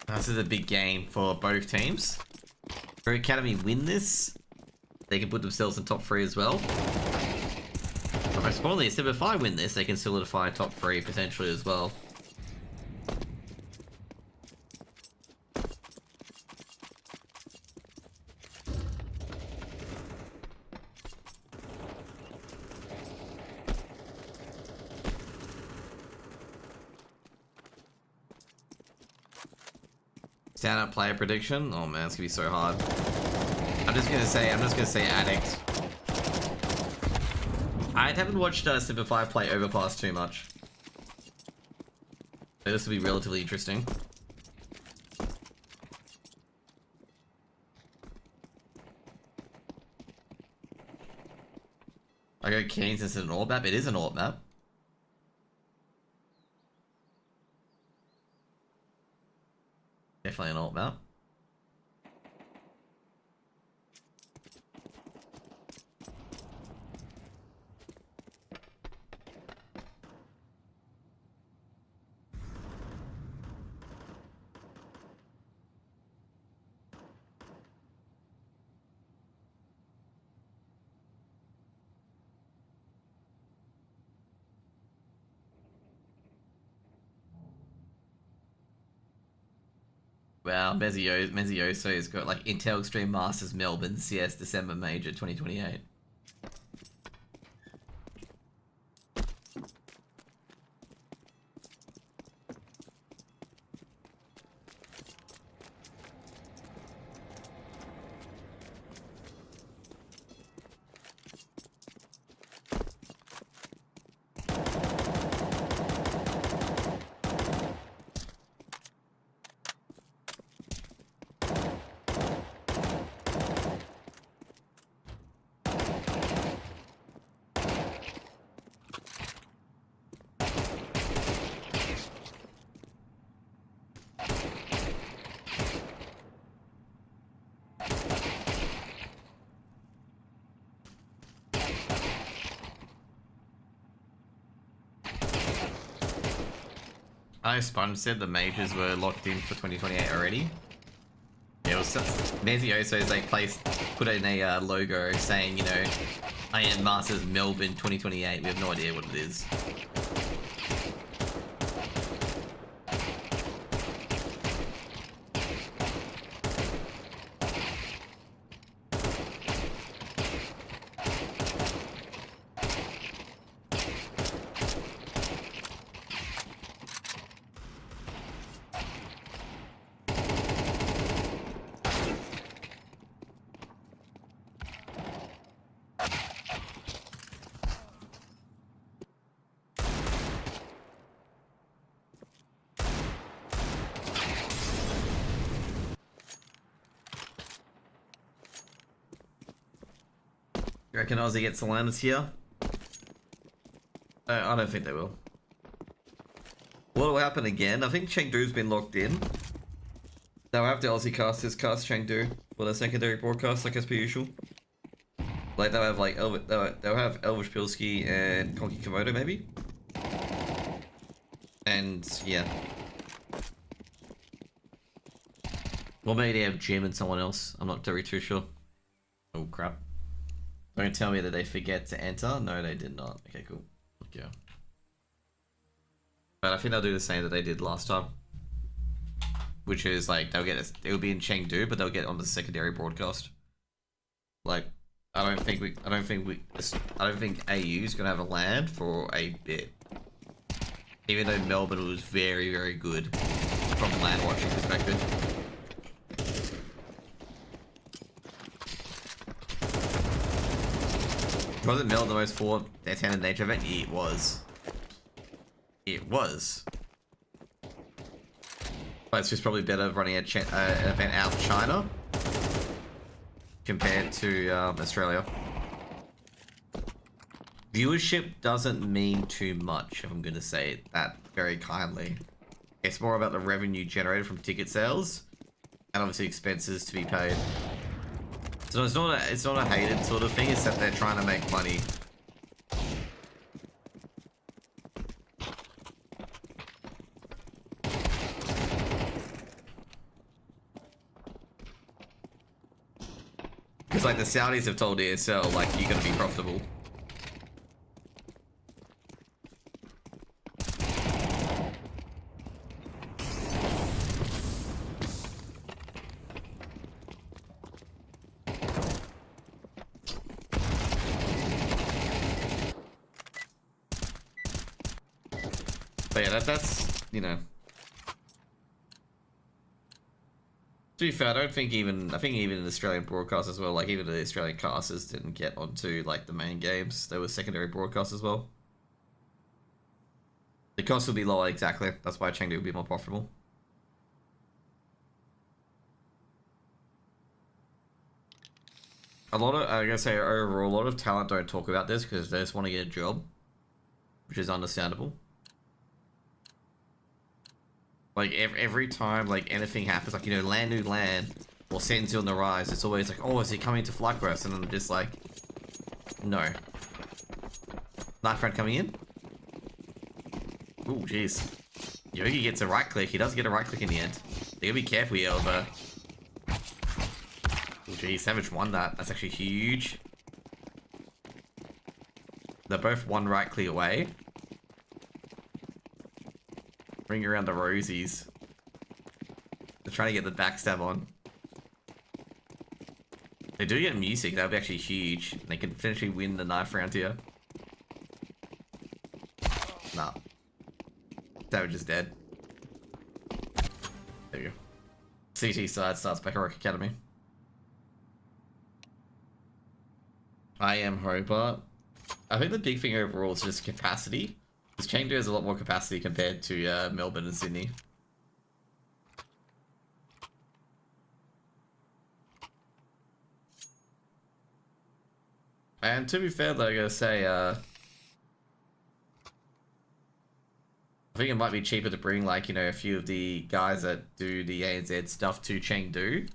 This is a big game for both teams. If Academy win this, they can put themselves in top 3 as well. But most importantly, if I win this, they can solidify top 3 potentially as well. Stand up player prediction? Oh man, it's gonna be so hard. I'm just gonna say Addict. I haven't watched Semper play Overpass too much. So this will be relatively interesting. I go Keen since it's an AWP map. It is an AWP map. Definitely an AWP map. Wow, Mezioso has got like Intel Extreme Masters Melbourne CS December Major 2028. I Sponge said the majors were locked in for 2028 already. Yeah, it was Mezioso's like put in a logo saying, you know, I am Masters Melbourne 2028. We have no idea what it is. You reckon Aussie gets Solanas here? I don't think they will. What will happen again? I think Chengdu's been locked in. They'll have the Aussie casters cast Chengdu for their secondary broadcast, like as per usual. Like they'll have like they'll have Elvish Pilski and Konki Komodo maybe. And yeah. Or maybe they have Jim and someone else. I'm not very too sure. Oh crap. Don't tell me that they forget to enter. No, they did not. Okay, cool. Yeah. But I think they'll do the same that they did last time. Which is like they'll be in Chengdu, but they'll get on the secondary broadcast. Like, I don't think AU's gonna have a land for a bit. Even though Melbourne was very, very good from a land watching perspective. Wasn't Melbourne the most forward attended nature event? It was. It was. But it's just probably better running an event out of China compared to Australia. Viewership doesn't mean too much, if I'm going to say that very kindly. It's more about the revenue generated from ticket sales and obviously expenses to be paid. So it's not a hated sort of thing, it's that they're trying to make money. like the Saudis have told ESL, like, you're gonna be profitable. But yeah, that's, you know. To be fair, I don't think even, I think even in Australian broadcasts as well, like even the Australian casters didn't get onto like the main games. There was secondary broadcasts as well. The cost will be lower, exactly. That's why Chengdu will be more profitable. A lot of, I gotta say, overall, a lot of talent don't talk about this because they just want to get a job, which is understandable. Like, every time, like, anything happens, like, you know, land new land, or Senzu on the rise, it's always like, oh, is he coming to FlyQuest? And I'm just like, no. Knife friend coming in? Ooh, jeez. Yogi gets a right click. He does get a right click in the end. You gotta be careful here, though. Ooh, jeez, Savage won that. That's actually huge. They're both one right click away. Bring around the rosies. They're trying to get the backstab on. They do get music, that would be actually huge. They can potentially win the knife round here. Nah. Savage is dead. There you go. CT side starts back at Rock Academy. I am Hobart. I think the big thing overall is just capacity. Because Chengdu has a lot more capacity compared to Melbourne and Sydney. And to be fair though, I gotta say, I think it might be cheaper to bring, like, you know, a few of the guys that do the ANZ stuff to Chengdu.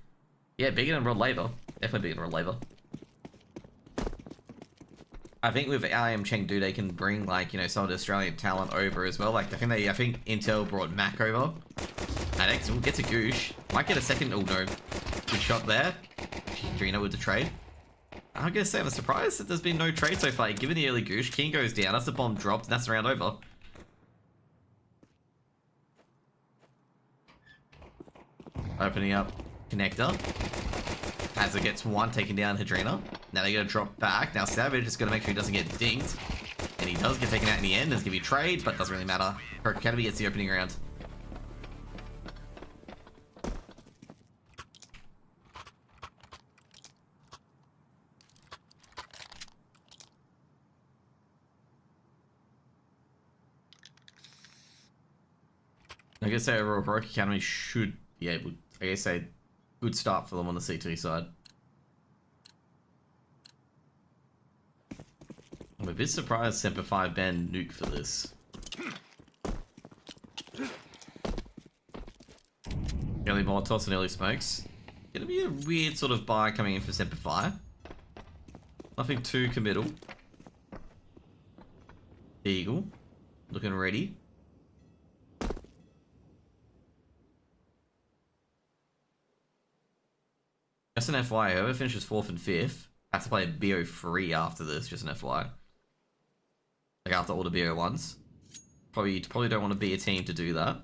Yeah, bigger than Rod Labour. Definitely bigger than Rod Labour. I think with IM Chengdu, they can bring, like, you know, some of the Australian talent over as well. Like, I think Intel brought Mac over. And X gets a goosh. Might get a second, oh no. Good shot there. Drino with the trade. I'm gonna say I'm surprised that there's been no trade so far. Given the early goosh, King goes down, that's the bomb dropped, and that's the round over. Opening up connector. Hazard gets one, taking down Hadrina. Now they're going to drop back. Now Savage is going to make sure he doesn't get dinged. And he does get taken out in the end. There's going to be a trade, but doesn't really matter. Rock Academy gets the opening round. I guess overall, Rock Academy should be able, I guess, a good start for them on the CT side. I'm a bit surprised Semper 5 banned Nuke for this. Early Molotovs and early smokes. Gonna be a weird sort of buy coming in for Semper 5. Nothing too committal. Eagle. Looking ready. Just an FY, whoever finishes 4th and 5th has to play a BO3 after this, just an FY. Like after all the BO1s. Probably don't want to be a team to do that.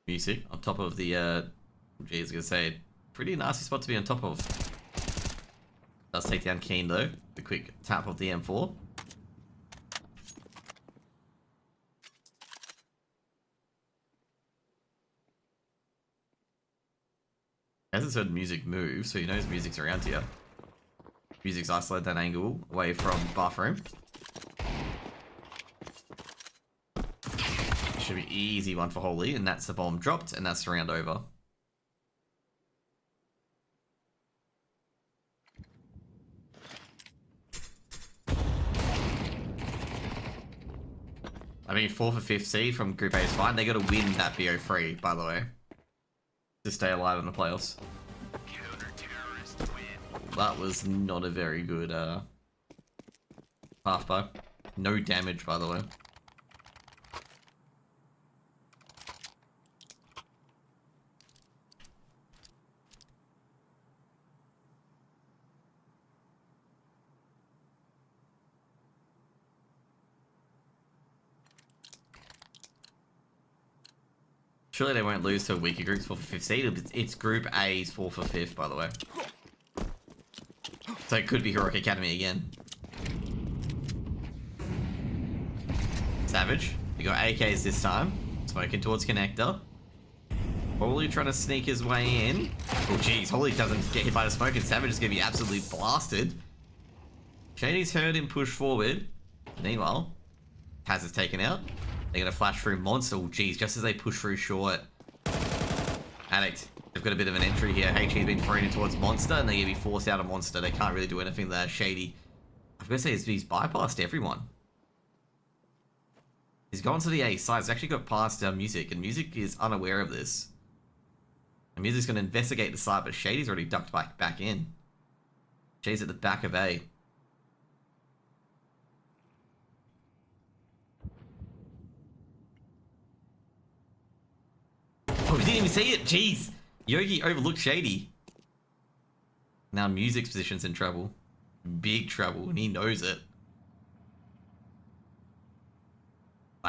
Music on top of the, geez, I was gonna say, pretty nasty spot to be on top of. Does take down Keen though, the quick tap of the M4. Hasn't heard music move, so he knows music's around here. Music's isolated that angle away from bathroom. Should be easy one for Holy, and that's the bomb dropped, and that's the round over. I mean, 4th or 5th seed from Group A is fine. They got to win that BO3, by the way, to stay alive in the playoffs. That was not a very good half bow. No damage, by the way. Surely they won't lose to weaker groups 4 for 5th seed. It's Group A's 4 for 5th, by the way. So it could be Heroic Academy again. Savage. You got AKs this time. Smoking towards Connector. Holy trying to sneak his way in. Oh jeez, Holy doesn't get hit by the smoke and Savage is going to be absolutely blasted. Shady's heard him push forward. Meanwhile, Kaz is taken out. They're going to flash through Monster. Oh jeez, just as they push through Short. Addict. They've got a bit of an entry here. HE's been thrown in towards Monster and they're going to be forced out of Monster. They can't really do anything there. Shady. I've got to say, he's bypassed everyone. He's gone to the A side. He's actually got past Music, and Music is unaware of this. And Music's going to investigate the side, but Shady's already ducked back in. Shady's at the back of A. Oh, he didn't even see it. Jeez. Yogi overlooked Shady. Now Music's position's in trouble. Big trouble, and he knows it.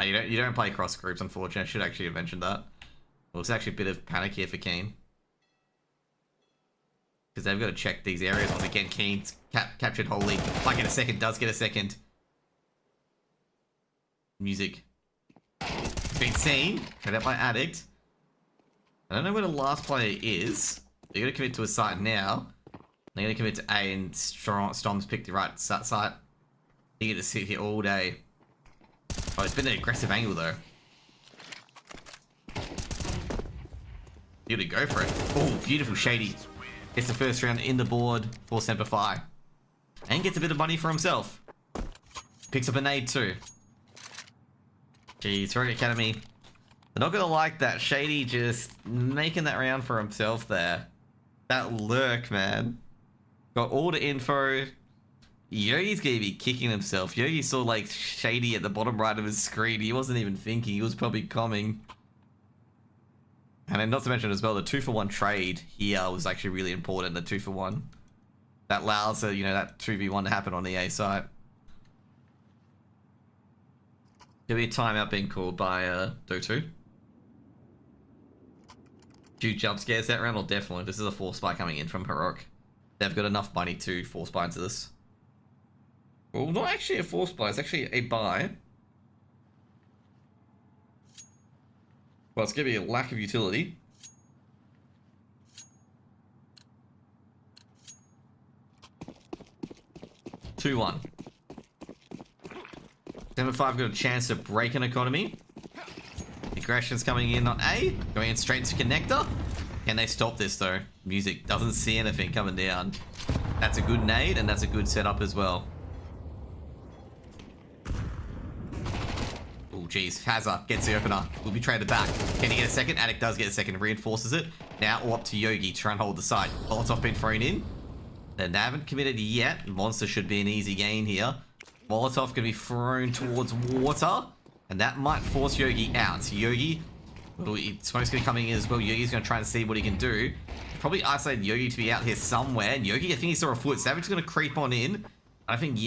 You don't play cross groups, unfortunately. I should actually have mentioned that. Well, it's actually a bit of panic here for Keen. Because they've got to check these areas once again. Keen's captured Holy. Might get a second, does get a second. Music. Been seen. Cut out by Addict. I don't know where the last player is. They're going to commit to a site now. They're going to commit to A, and Storm's picked the right site. You get to sit here all day. Oh, it's been an aggressive angle though. You gotta go for it. Oh, beautiful Shady. Gets the first round in the board for Semper Fi. And gets a bit of money for himself. Picks up a nade too. Jeez, Heroic Academy. They're not gonna like that. Shady just making that round for himself there. That lurk, man. Got all the info. Yogi's gonna be kicking himself. Yogi saw like Shady at the bottom right of his screen. He wasn't even thinking. He was probably coming. And then not to mention as well, the 2-for-1 trade here was actually really important. The 2-for-1 that allows that 2v1 to happen on the A site. There'll be a timeout being called by Dotu. Do jump scares that round? Or definitely. This is a force buy coming in from Heroic. They've got enough money to force buy into this. Well, not actually a force buy, it's actually a buy. Well, it's going to be a lack of utility. (2-1). Semper 5 got a chance to break an economy. Aggression's coming in on A, going in straight to Connector. Can they stop this though? Music doesn't see anything coming down. That's a good nade, and that's a good setup as well. Oh, jeez. Hazza gets the opener. Will be traded back. Can he get a second? Addict does get a second. Reinforces it. Now all up to Yogi to try and hold the side. Molotov been thrown in. They haven't committed yet. Monster should be an easy gain here. Molotov can be thrown towards water. And that might force Yogi out. Yogi, well, smoke's going to come in as well. Yogi's going to try and see what he can do. Probably isolate Yogi to be out here somewhere. And Yogi, I think he saw a foot. Savage is going to creep on in. I think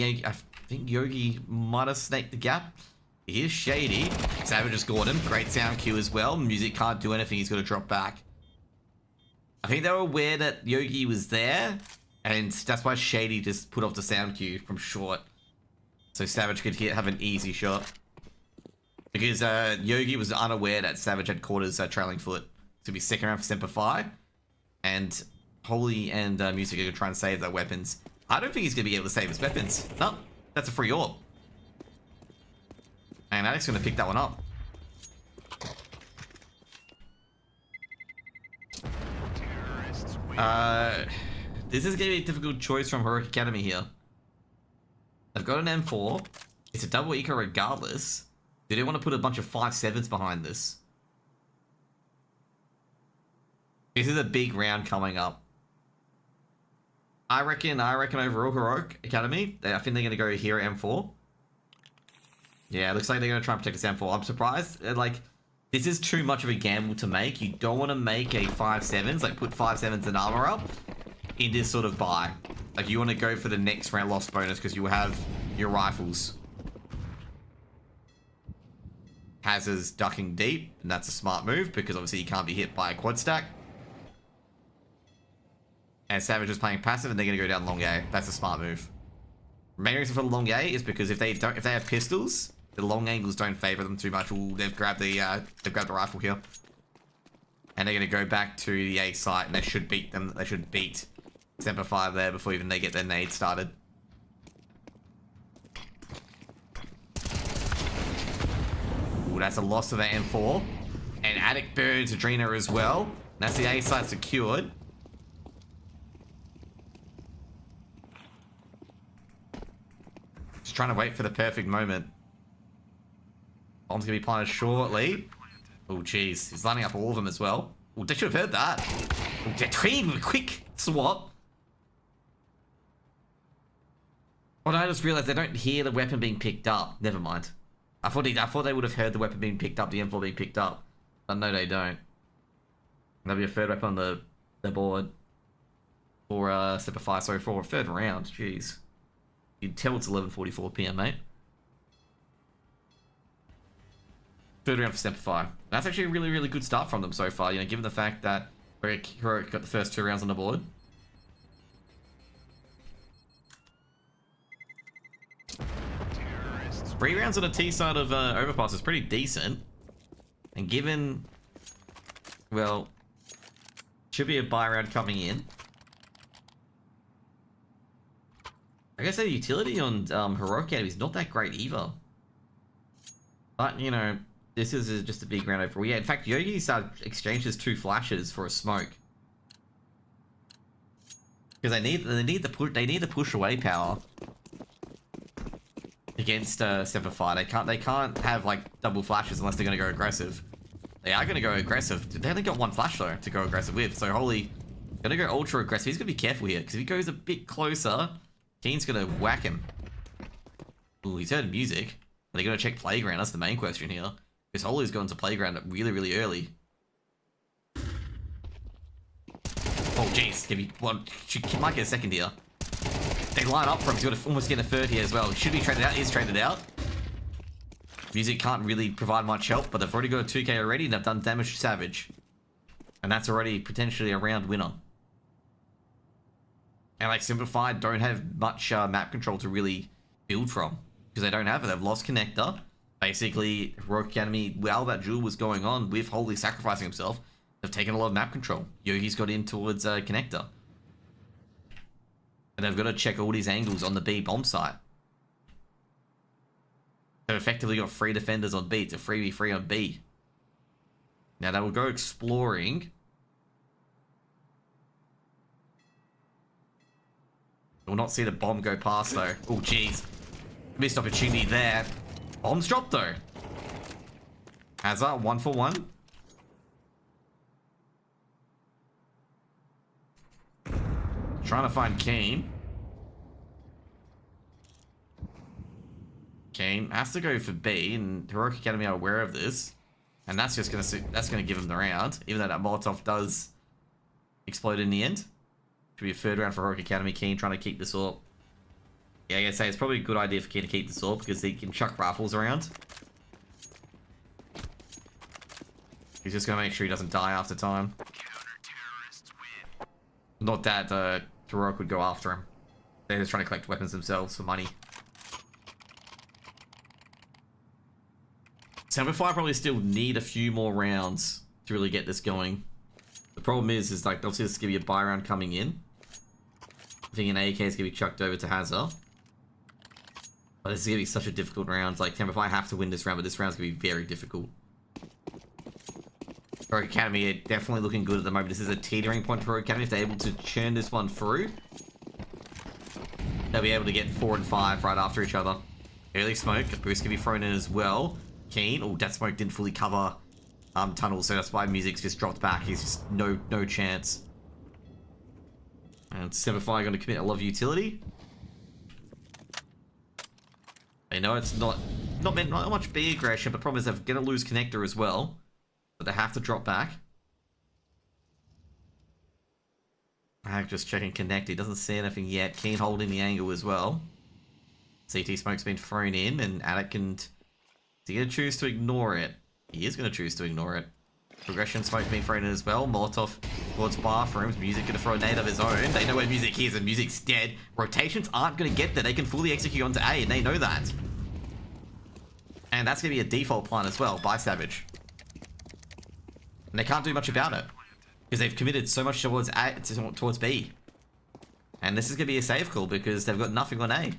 Yogi might have snaked the gap. Here's Shady. Savage has got him. Great sound cue as well. Music can't do anything. He's got to drop back. I think they were aware that Yogi was there. And that's why Shady just put off the sound cue from short. So Savage could have an easy shot. Because Yogi was unaware that Savage had caught his trailing foot. So be second round for Semper Fi. And Holy and Music are going to try and save their weapons. I don't think he's going to be able to save his weapons. No, that's a free orb. And Addict's going to pick that one up. This is going to be a difficult choice from Heroic Academy here. They've got an M4. It's a double eco regardless. Do they want to put a bunch of 5.7s behind this? This is a big round coming up. I reckon overall Heroic Academy, I think they're going to go here at M4. Yeah, it looks like they're going to try and protect this M4. I'm surprised. This is too much of a gamble to make. You don't want to make a 5.7s, put 5.7s and armor up in this sort of buy. You want to go for the next round loss bonus because you have your rifles. Hazard's ducking deep, and that's a smart move because obviously he can't be hit by a quad stack. And Savage is playing passive, and they're going to go down long A. That's a smart move. Main reason for the long A is because if they have pistols, the long angles don't favor them too much. Ooh, they've grabbed the rifle here, and they're going to go back to the A site, and they should beat them. They should beat Semper 5 there before even they get their nade started. Ooh, that's a loss of the M4, and Attic burns Adrena as well. That's the A site secured. Just trying to wait for the perfect moment. Bomb's gonna be planted shortly. Oh, jeez. He's lining up all of them as well. Oh, they should have heard that. Oh, they're tweeting a quick swap. Oh, no, I just realized they don't hear the weapon being picked up. Never mind. I thought they would have heard the weapon being picked up, the M4 being picked up. But no, they don't. That'll be a third weapon on the board. For Semper 5, sorry, for a third round. Jeez. You'd tell it's 11:44 PM, mate. Third round for Semper 5. That's actually a really, really good start from them so far, you know, given the fact that Heroic got the first 2 rounds on the board. Terrorists. 3 rounds on the T side of Overpass is pretty decent. And given, well, should be a buy round coming in. I guess the utility on Heroic Academy is not that great either. But, you know, this is just a big round overall. Yeah, in fact, Yogi exchanges 2 flashes for a smoke. Because they need the push away power against Semper 5. They can't have like double flashes unless they're gonna go aggressive. They are gonna go aggressive. They only got 1 flash though to go aggressive with. So Holy gonna go ultra aggressive. He's gonna be careful here because if he goes a bit closer, Keen's gonna whack him. Ooh, he's heard music. Are they gonna check playground? That's the main question here. Because Holy's gone to playground really, really early. Oh jeez, give me one. She might get a second here. They line up for him. He's got to almost get a third here as well. Should be traded out. He's traded out. Music can't really provide much help, but they've already got a 2k already and they've done damage to Savage. And that's already potentially a round winner. And like Simplified don't have much map control to really build from. Because they don't have it. They've lost Connector. Basically, Heroic Academy, while that duel was going on with Holy sacrificing himself, they've taken a lot of map control. Yogi's got in towards Connector. And they've got to check all these angles on the B bomb site. They've effectively got 3 defenders on B. It's a 3v3 on B. Now they will go exploring. We'll not see the bomb go past though. Oh jeez. Missed opportunity there. Bombs dropped though. Hazard, 1 for 1. Trying to find Keen. Keen has to go for B, and Heroic Academy are aware of this, and that's just gonna give him the round, even though that Molotov does explode in the end. Should be a third round for Heroic Academy. Keen trying to keep this up. Yeah, I gotta say it's probably a good idea for Keen to keep this up because he can chuck rifles around. He's just gonna make sure he doesn't die after time. Not that Heroic would go after him. They're just trying to collect weapons themselves for money. Semper 5 probably still need a few more rounds to really get this going. The problem is like obviously this is gonna be a buy round coming in. I think an AK is gonna be chucked over to Hazard. But this is gonna be such a difficult round. Like Semper 5 have to win this round, but this round's gonna be very difficult. Heroic Academy are definitely looking good at the moment. This is a teetering point for Heroic Academy. If they're able to churn this one through, they'll be able to get 4 and 5 right after each other. Early smoke, a boost can be thrown in as well. Keen, oh, that smoke didn't fully cover tunnels, so that's why Music's just dropped back. He's just no chance. And Semper 5 going to commit a lot of utility. They know it's not much B aggression, but the problem is they're going to lose Connector as well. But they have to drop back. I'm just checking Connect. He doesn't see anything yet. Keen holding the angle as well. CT smoke's been thrown in, and Attic and he going to choose to ignore it? He is going to choose to ignore it. Progression smoke being thrown in as well. Molotov towards bathrooms. Music going to throw a nade of his own. They know where music is and music's dead. Rotations aren't going to get there. They can fully execute onto A and they know that. And that's going to be a default plan as well by Savage. And they can't do much about it. Because they've committed so much towards B. And this is going to be a safe call because they've got nothing on A.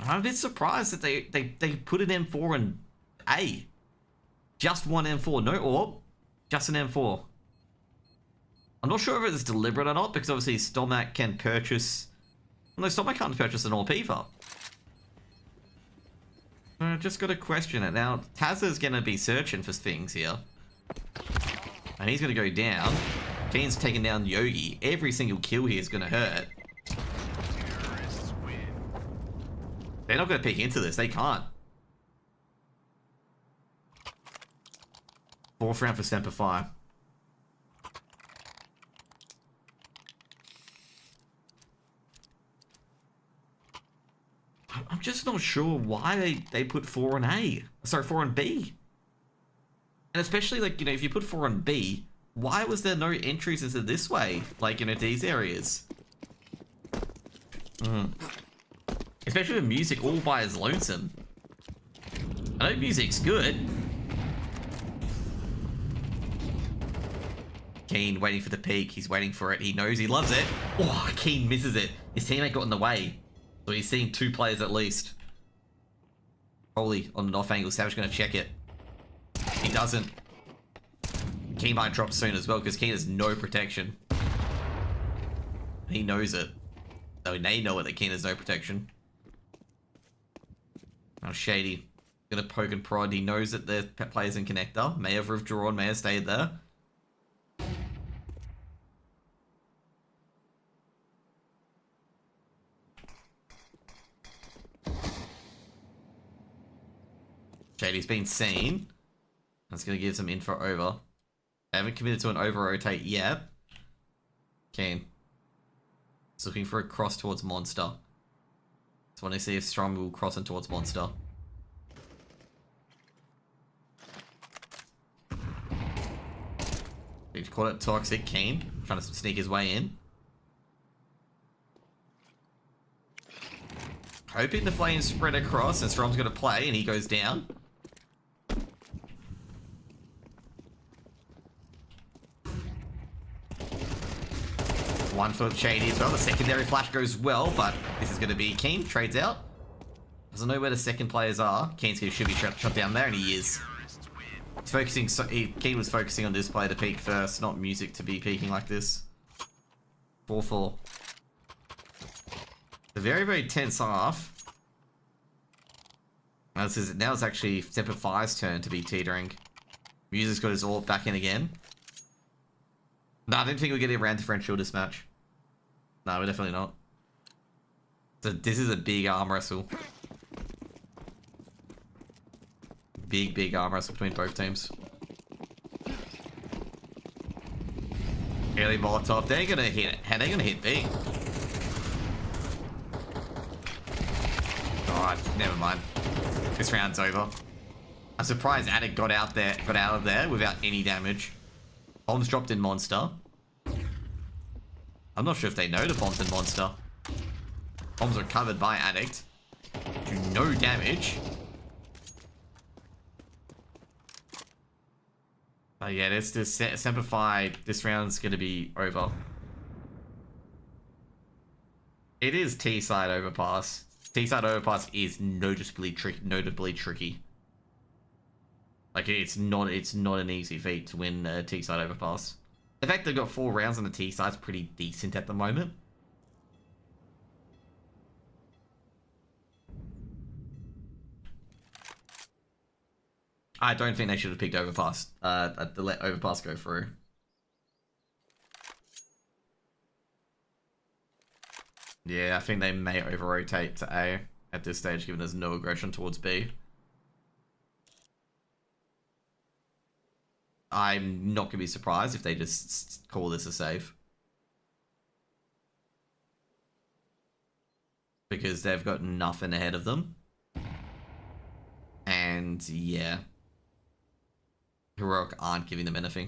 I'm a bit surprised that they put an M4 in A. Just one M4, no AWP, just an M4. I'm not sure if it's deliberate or not, because obviously Stomac can purchase... No, Stomac can't purchase an AWP either. I just got to question it. Now, Tazza's going to be searching for things here. And he's going to go down. Keen's taking down Yogi. Every single kill here is going to hurt. They're not going to peek into this. They can't. 4th round for Semper Fire. I'm just not sure why they put 4 on A. Sorry, 4 on B. And especially, like, you know, if you put 4 on B, why was there no entries into this way? Like, you know, these areas. Especially with music all by his lonesome. I know music's good. Keen waiting for the peak. He's waiting for it. He knows he loves it. Oh, Keen misses it. His teammate got in the way. So he's seen 2 players at least. Holy, on an off angle. Savage going to check it. He doesn't. Keen might drop soon as well because Keen has no protection. He knows it. So they know it that Keen has no protection. Now Shady gonna poke and prod. He knows that the players in connector. May have withdrawn, may have stayed there. Shady's been seen. That's gonna give some info over. They haven't committed to an over rotate yet. Keen. He's looking for a cross towards Monster. Just want to see if Strong will cross in towards Monster. He's caught it Toxic. Keen. Trying to sneak his way in. Hoping the flames spread across and Strom's going to play and he goes down. One for Shady as well. The secondary flash goes well, but this is going to be Keen. Trades out. Doesn't know where the second players are. Keen should be shot down there, and he is. He's focusing. Keen was focusing on this player to peek first, not music to be peeking like this. 4-4. A very, very tense half. Now it's actually Semper Fire's turn to be teetering. Music's got his AWP back in again. No, I didn't think we'd get a round differential this match. No, we're definitely not. So this is a big arm wrestle. Big arm wrestle between both teams. Early Molotov. They're gonna hit it. How are they gonna hit B? Alright, never mind. This round's over. I'm surprised Attic got out of there without any damage. Bombs dropped in Monster. I'm not sure if they know the bombs in Monster. Bombs are covered by Addict. Do no damage. But yeah, this Semper Fi, this round's gonna be over. It is T-side overpass. T-side overpass is notably tricky. Like it's not an easy feat to win a T-side overpass. The fact they've got 4 rounds on the T-side's pretty decent at the moment. I don't think they should have picked overpass. To let overpass go through. Yeah, I think they may over-rotate to A at this stage, given there's no aggression towards B. I'm not going to be surprised if they just call this a save. because they've got nothing ahead of them. And yeah, Heroic aren't giving them anything.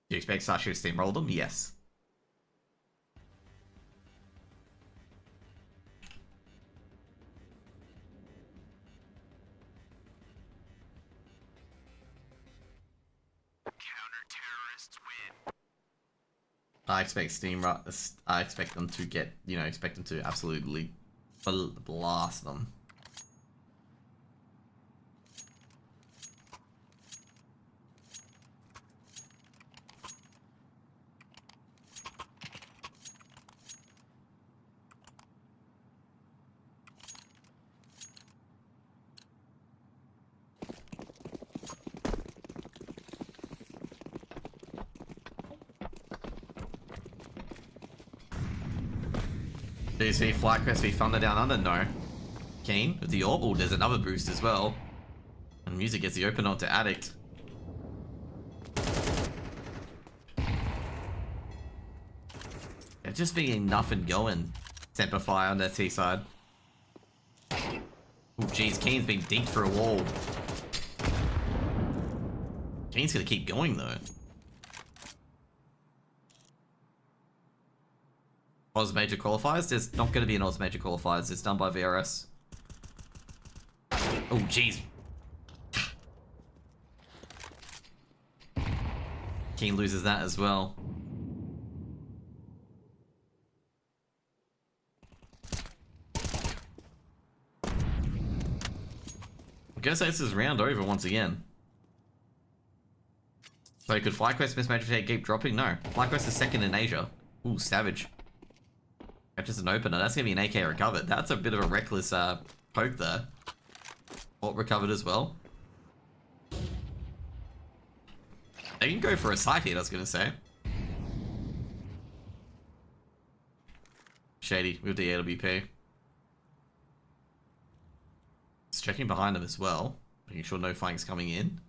Do you expect Sashi to steamroll them? Yes. I expect them to get, expect them to absolutely blast them. Do you see Flight Quest v Thunder Down Under? No. Keen with the Orb. There's another boost as well. And Music gets the open onto Addict. It's just being nothing going. Semper Fire on their T side. Oh jeez, Keen's being dinked for a wall. Keen's gonna keep going though. Oz Major Qualifiers? There's not going to be an Oz Major Qualifiers. It's done by VRS. Oh, jeez. Keen loses that as well. I'm going to say this is round over once again. So could FlyQuest miss Major Fate keep dropping? No. FlyQuest is second in Asia. Ooh, savage. Catches an opener. That's going to be an AK recovered. That's a bit of a reckless poke there. Alt recovered as well. They can go for a sight hit, I was going to say. Shady with the AWP. It's checking behind him as well. Making sure no flank's coming in.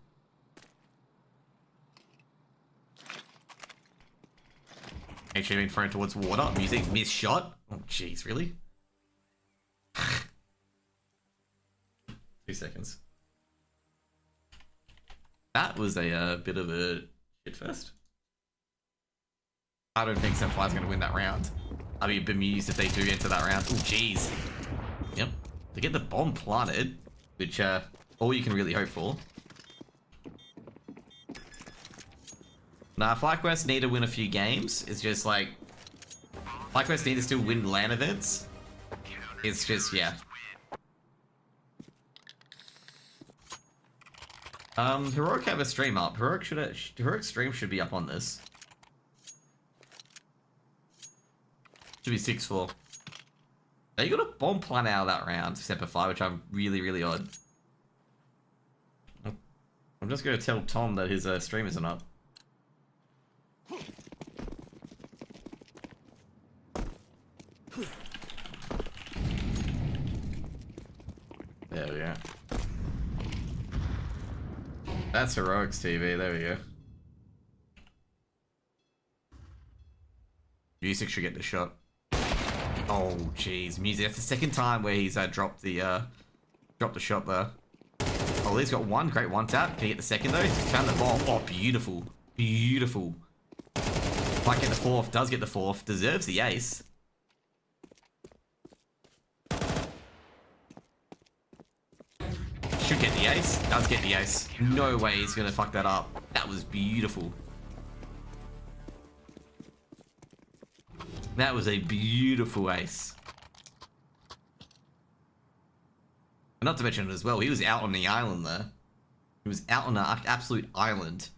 Actually being thrown towards water. Music missed shot. Oh jeez, really? 2 seconds. That was a bit of a shitfest. I don't think Senfly's going to win that round. I'd be bemused if they do enter that round. Oh jeez. Yep. To get the bomb planted, which all you can really hope for. Nah, FlyQuest need to win a few games. It's just like FlyQuest need to still win LAN events. It's just, yeah. Heroic have a stream up. Heroic stream should be up on this. Should be 6-4. Now you got a bomb plan out of that round, Semper Fi, which I'm really odd. I'm just gonna tell Tom that his stream isn't up. There we go. That's Heroic's TV, there we go. Music should get the shot. Oh jeez, Music, that's the second time where he's dropped the shot there. Oh, he's got one great one tap. Can he get the second though? Found the bomb. Oh, beautiful. Beautiful. Might get the fourth, does get the fourth, deserves the ace. Should get the ace, does get the ace. No way he's gonna fuck that up. That was beautiful. That was a beautiful ace. And not to mention as well, he was out on the island there. He was out on an absolute island.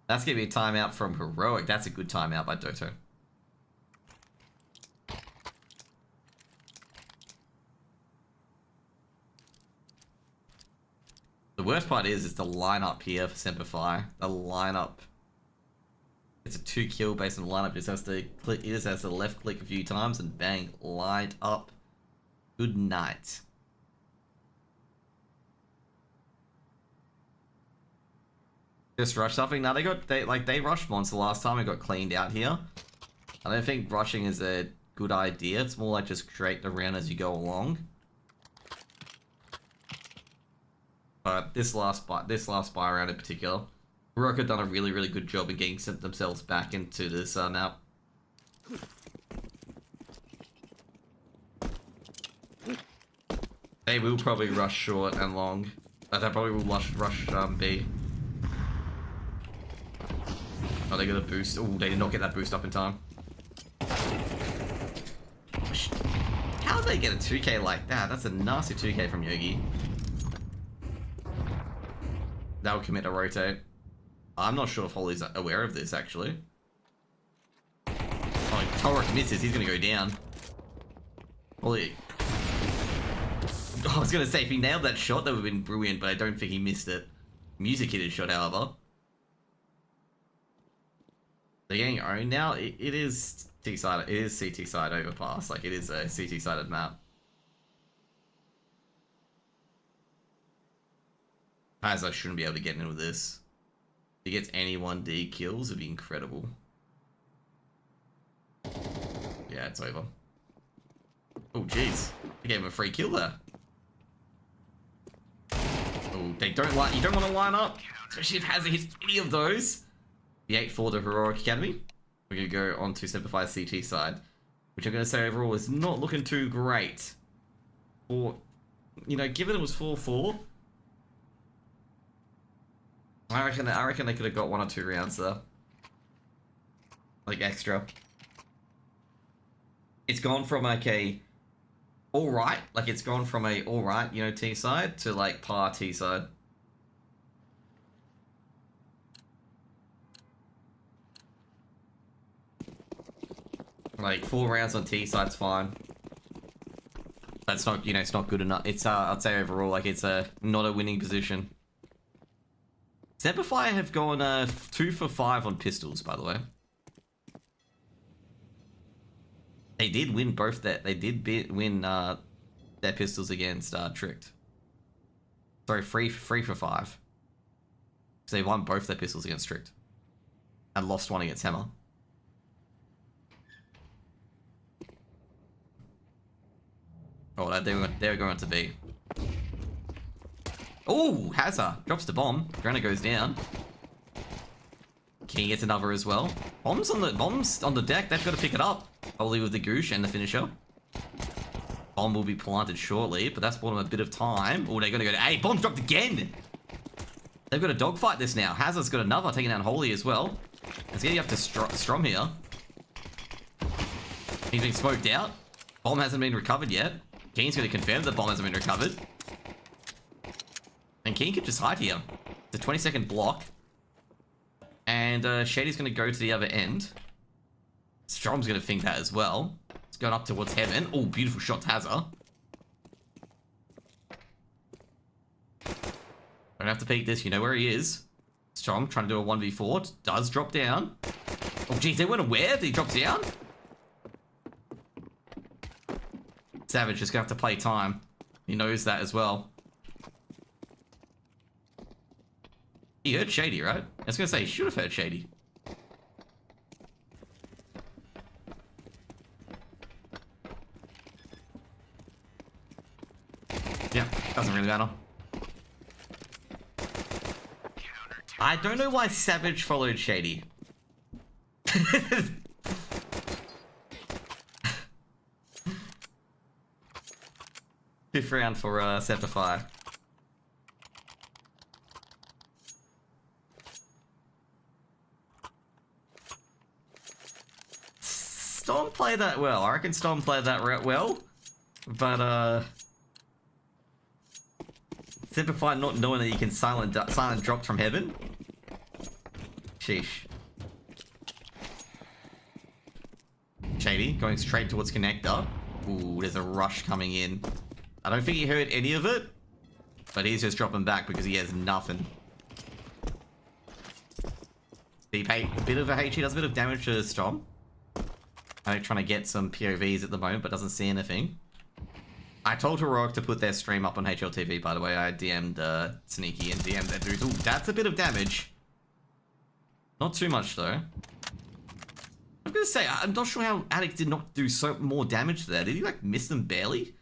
That's gonna be a timeout from Heroic. That's a good timeout by Doto. The worst part is the lineup here for Semper Fi. The lineup. It's a 2-kill based on the lineup. It just has to click. It just has to left click a few times and bang, lined up. Good night. Just rush something. Now they rushed monster last time and got cleaned out here. I don't think rushing is a good idea. It's more like just create the round as you go along. But this last buy round in particular, Rook have done a really, really good job in getting themselves back into this map. They will probably rush short and long. They probably will rush B. Oh, they got a boost. Oh, they did not get that boost up in time. How did they get a 2k like that? That's a nasty 2k from Yogi. That would commit a rotate. I'm not sure if Holly's aware of this, actually. Oh, if Torok misses, he's going to go down. Holly. Oh, I was going to say, if he nailed that shot, that would have been brilliant, but I don't think he missed it. Music hit his shot, however. They're getting owned now. It is T-sided. It is CT side overpass. Like, it is a CT-sided map. Hazard shouldn't be able to get in with this. If he gets any 1D kills, it'd be incredible. Yeah, it's over. Oh, jeez. They gave him a free kill there. Oh, they don't like. You don't want to line up, especially if Hazard hits any of those. The 8-4 to Heroic Academy. We're going to go on to Semper CT side, which I'm going to say overall is not looking too great. Or, you know, given it was 4-4, I reckon they could have got 1 or 2 rounds there. Like, extra. It's gone from, like, a alright, like, it's gone from a alright, you know, T side to, like, par T side. Like, 4 rounds on T side's fine. That's not, you know, it's not good enough. It's, I'd say overall, like, it's not a winning position. Semper have gone 2 for 5 on pistols, by the way. They did win both that. They did win their pistols against Tricked. Sorry, 3 for 5. So they won both their pistols against Tricked. And lost 1 against Hammer. Oh, they were going to B. Oh, Hazard drops the bomb. Grana goes down. King gets another as well. Bombs on the deck. They've got to pick it up. Probably with the Goosh and the finisher. Bomb will be planted shortly, but that's bought them a bit of time. Oh, they're going to go to A. Bomb's dropped again. They've got to dogfight this now. Hazard's got another, taking down Holy as well. It's getting up to Strom here. He's been smoked out. Bomb hasn't been recovered yet. Keen's going to confirm that the bomb hasn't been recovered. And Keen could just hide here. It's a 20-second block. And Shady's going to go to the other end. Strom's going to think that as well. It's going up towards Heaven. Oh, beautiful shot to Hazard. Don't have to peek this. You know where he is. Strom trying to do a 1v4. Does drop down. Oh, geez. They weren't aware that he drops down. Savage is going to have to play time. He knows that as well. He heard Shady, right? I was going to say, he should have heard Shady. Yeah, doesn't really matter. I don't know why Savage followed Shady. Fifth round for Semper. Storm played that well. I reckon Storm played that well. But, Semper not knowing that you can silent drop from Heaven. Sheesh. Shady going straight towards Connector. Ooh, there's a rush coming in. I don't think he heard any of it, but he's just dropping back because he has nothing. He paid a bit of a HE, does a bit of damage to Storm. I'm trying to get some POVs at the moment, but doesn't see anything. I told Heroic to put their stream up on HLTV, by the way. I DM'd Sneaky and DM'd that dude. Ooh, that's a bit of damage. Not too much though. I'm gonna say, I'm not sure how Addict did not do so more damage there. Did he like miss them barely?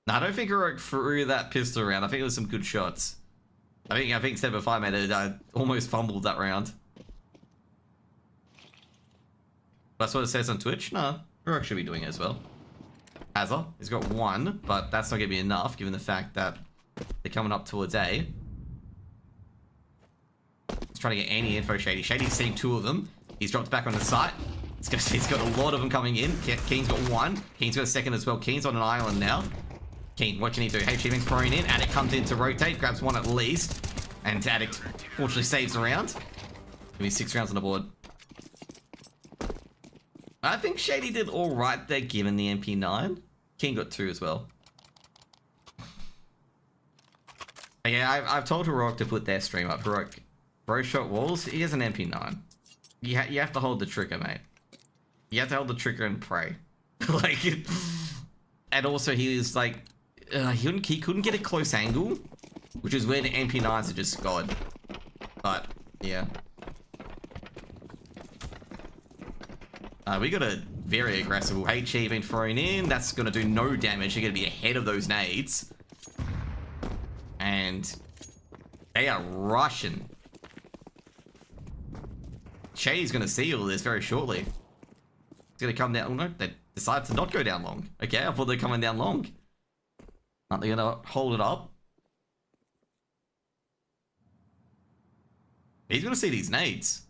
No, I don't think Heroic threw that pistol around. I think it was some good shots. I think Semper Fi made it. I almost fumbled that round. That's what it says on Twitch. No, Heroic should be doing it as well. Hazard, he's got 1, but that's not gonna be enough given the fact that they're coming up towards A. He's trying to get any info. Shady's seen 2 of them. He's dropped back on the site. He's got a lot of them coming in. Keen's got 1. Keen's got a 2nd as well. Keen's on an island now. Keen, what can he do? HG being thrown in. Addict comes in to rotate, grabs 1 at least. And Addict fortunately saves a round. Give me 6 rounds on the board. I think Shady did alright there given the MP9. King got 2 as well. But yeah, I've told Heroic to put their stream up. Heroic, bro shot walls, he has an MP9. You have to hold the trigger, mate. You have to hold the trigger and pray. Like, and also he was like, he couldn't get a close angle, which is where the MP9s are just God. But, yeah. We got a very aggressive HE being thrown in. That's going to do no damage. They're going to be ahead of those nades. And they are rushing. Shady's going to see all this very shortly. It's going to come down. Oh, no, they decided to not go down long. Okay, I thought they're coming down long. Aren't they going to hold it up? He's going to see these nades.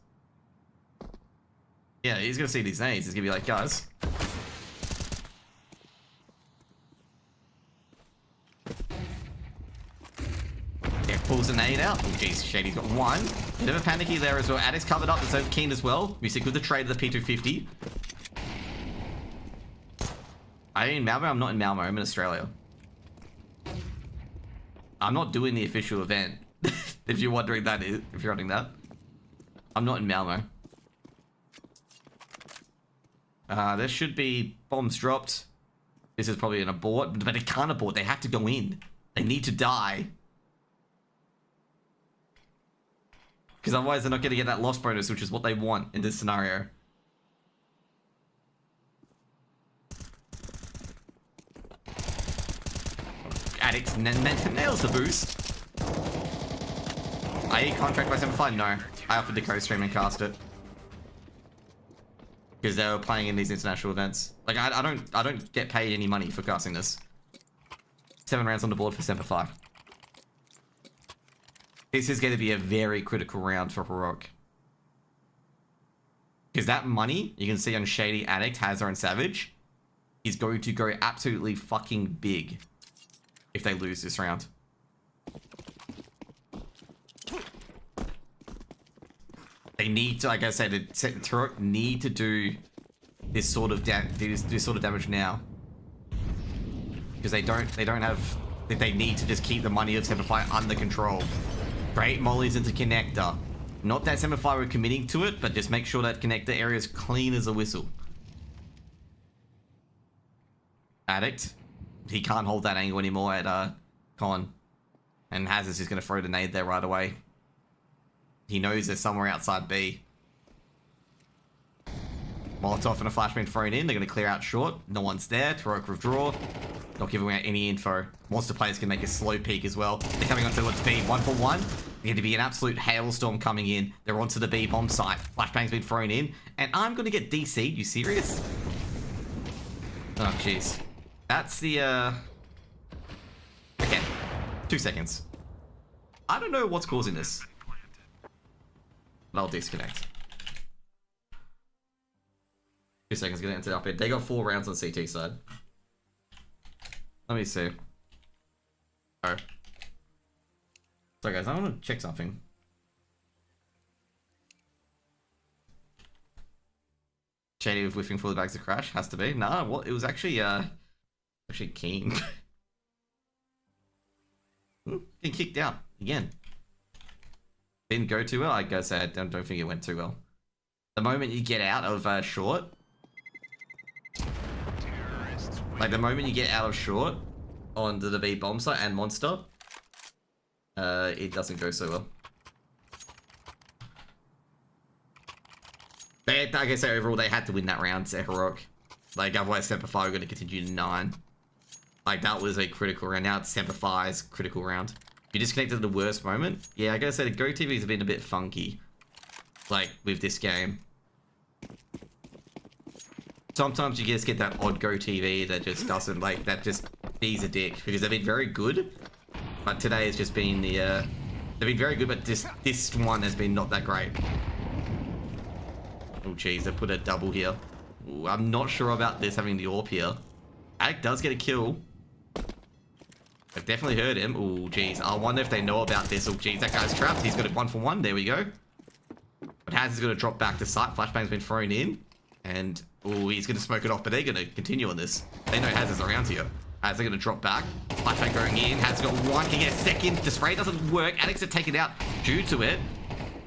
Yeah, he's going to see these nades. He's going to be like, guys. Yeah, pulls a nade out. Oh, jeez, Shady's got 1. Bit of a panicky there as well. Addict's covered up. So Keen as well. Music with the trade of the P250. Are you in Malmo? I'm not in Malmo. I'm in Australia. I'm not doing the official event. If you're wondering that, if you're wondering that. I'm not in Malmo. There should be bombs dropped. This is probably an abort, but they can't abort. They have to go in. They need to die. Because otherwise they're not going to get that loss bonus, which is what they want in this scenario. Addict nails the boost. IE contract by Semper Fi? No. I offered to co-stream and cast it. Because they were playing in these international events. Like, I don't get paid any money for casting this. 7 rounds on the board for Semper Fi. This is going to be a very critical round for Heroic. Because that money, you can see on Shady, Addict, Hazard, and Savage, is going to go absolutely fucking big if they lose this round. They need to, like I said, Heroic need to do this sort of damage now, because they need to just keep the money of Semper Fi under control. Great mollies into connector. Not that Semper Fi were committing to it, but just make sure that connector area is clean as a whistle. Addict, he can't hold that angle anymore at Con, and Hazard's just gonna throw the nade there right away. He knows there's somewhere outside B. Molotov and a flashbang thrown in. They're going to clear out short. No one's there. Heroic withdraw. Not giving out any info. Monster players can make a slow peek as well. They're coming on towards B. 1 for 1. There's going to be an absolute hailstorm coming in. They're onto the B bomb site. Flashbang's been thrown in. And I'm going to get DC'd. You serious? Oh, jeez. That's the, Okay. 2 seconds. I don't know what's causing this. I'll disconnect. 2 seconds, get into the up. They got 4 rounds on CT side. Let me see. Oh. So guys, I want to check something. Shady with whiffing full of bags of crash. Has to be. Nah, what? It was actually Keen. Getting kicked out again. Didn't go too well. I guess I don't think it went too well. The moment you get out of short, like the moment you get out of short onto the B bomb site and monster, it doesn't go so well. Like I say, overall, they had to win that round, they're heroic. Like, otherwise Semper Fi were going to continue to 9. Like, that was a critical round. Now it's Semper Fi's critical round. You disconnected at the worst moment? Yeah, I gotta say, the Go TVs have been a bit funky. Like, with this game. Sometimes you just get that odd Go TV that just doesn't, like, that just bees a dick. Because they've been very good. But today has just been the, they've been very good, but this one has been not that great. Oh, jeez, they put a double here. Ooh, I'm not sure about this having the AWP here. Alec does get a kill. I've definitely heard him. Oh, jeez. I wonder if they know about this. Oh, jeez, that guy's trapped. He's got it 1 for 1. There we go. But Haz is going to drop back to site. Flashbang's been thrown in. And, oh, he's going to smoke it off. But they're going to continue on this. They know Haz is around here. Haz are going to drop back. Flashbang going in. Haz got 1. Can get a second. The spray doesn't work. Alex are taken out due to it.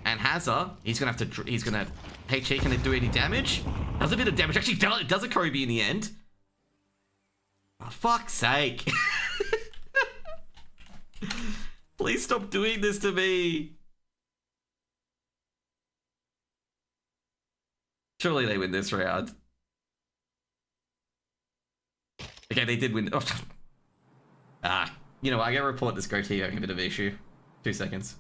And Hazza, he's going to have to... He's going to... HE, can it do any damage? Does a bit of damage. Actually, it does a Kobe in the end. Oh, fuck's sake. Please stop doing this to me. Surely they win this round. Okay, they did win. Oh. You know what? I gotta report this Go TV having a bit of an issue. 2 seconds.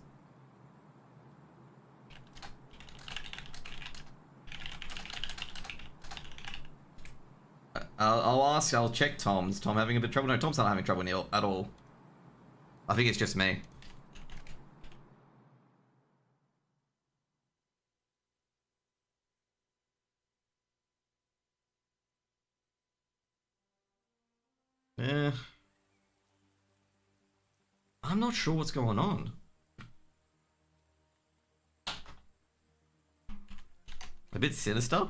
I'll check Tom's. Tom having a bit of trouble? No, Tom's not having trouble at all. I think it's just me. Yeah. I'm not sure what's going on. A bit sinister?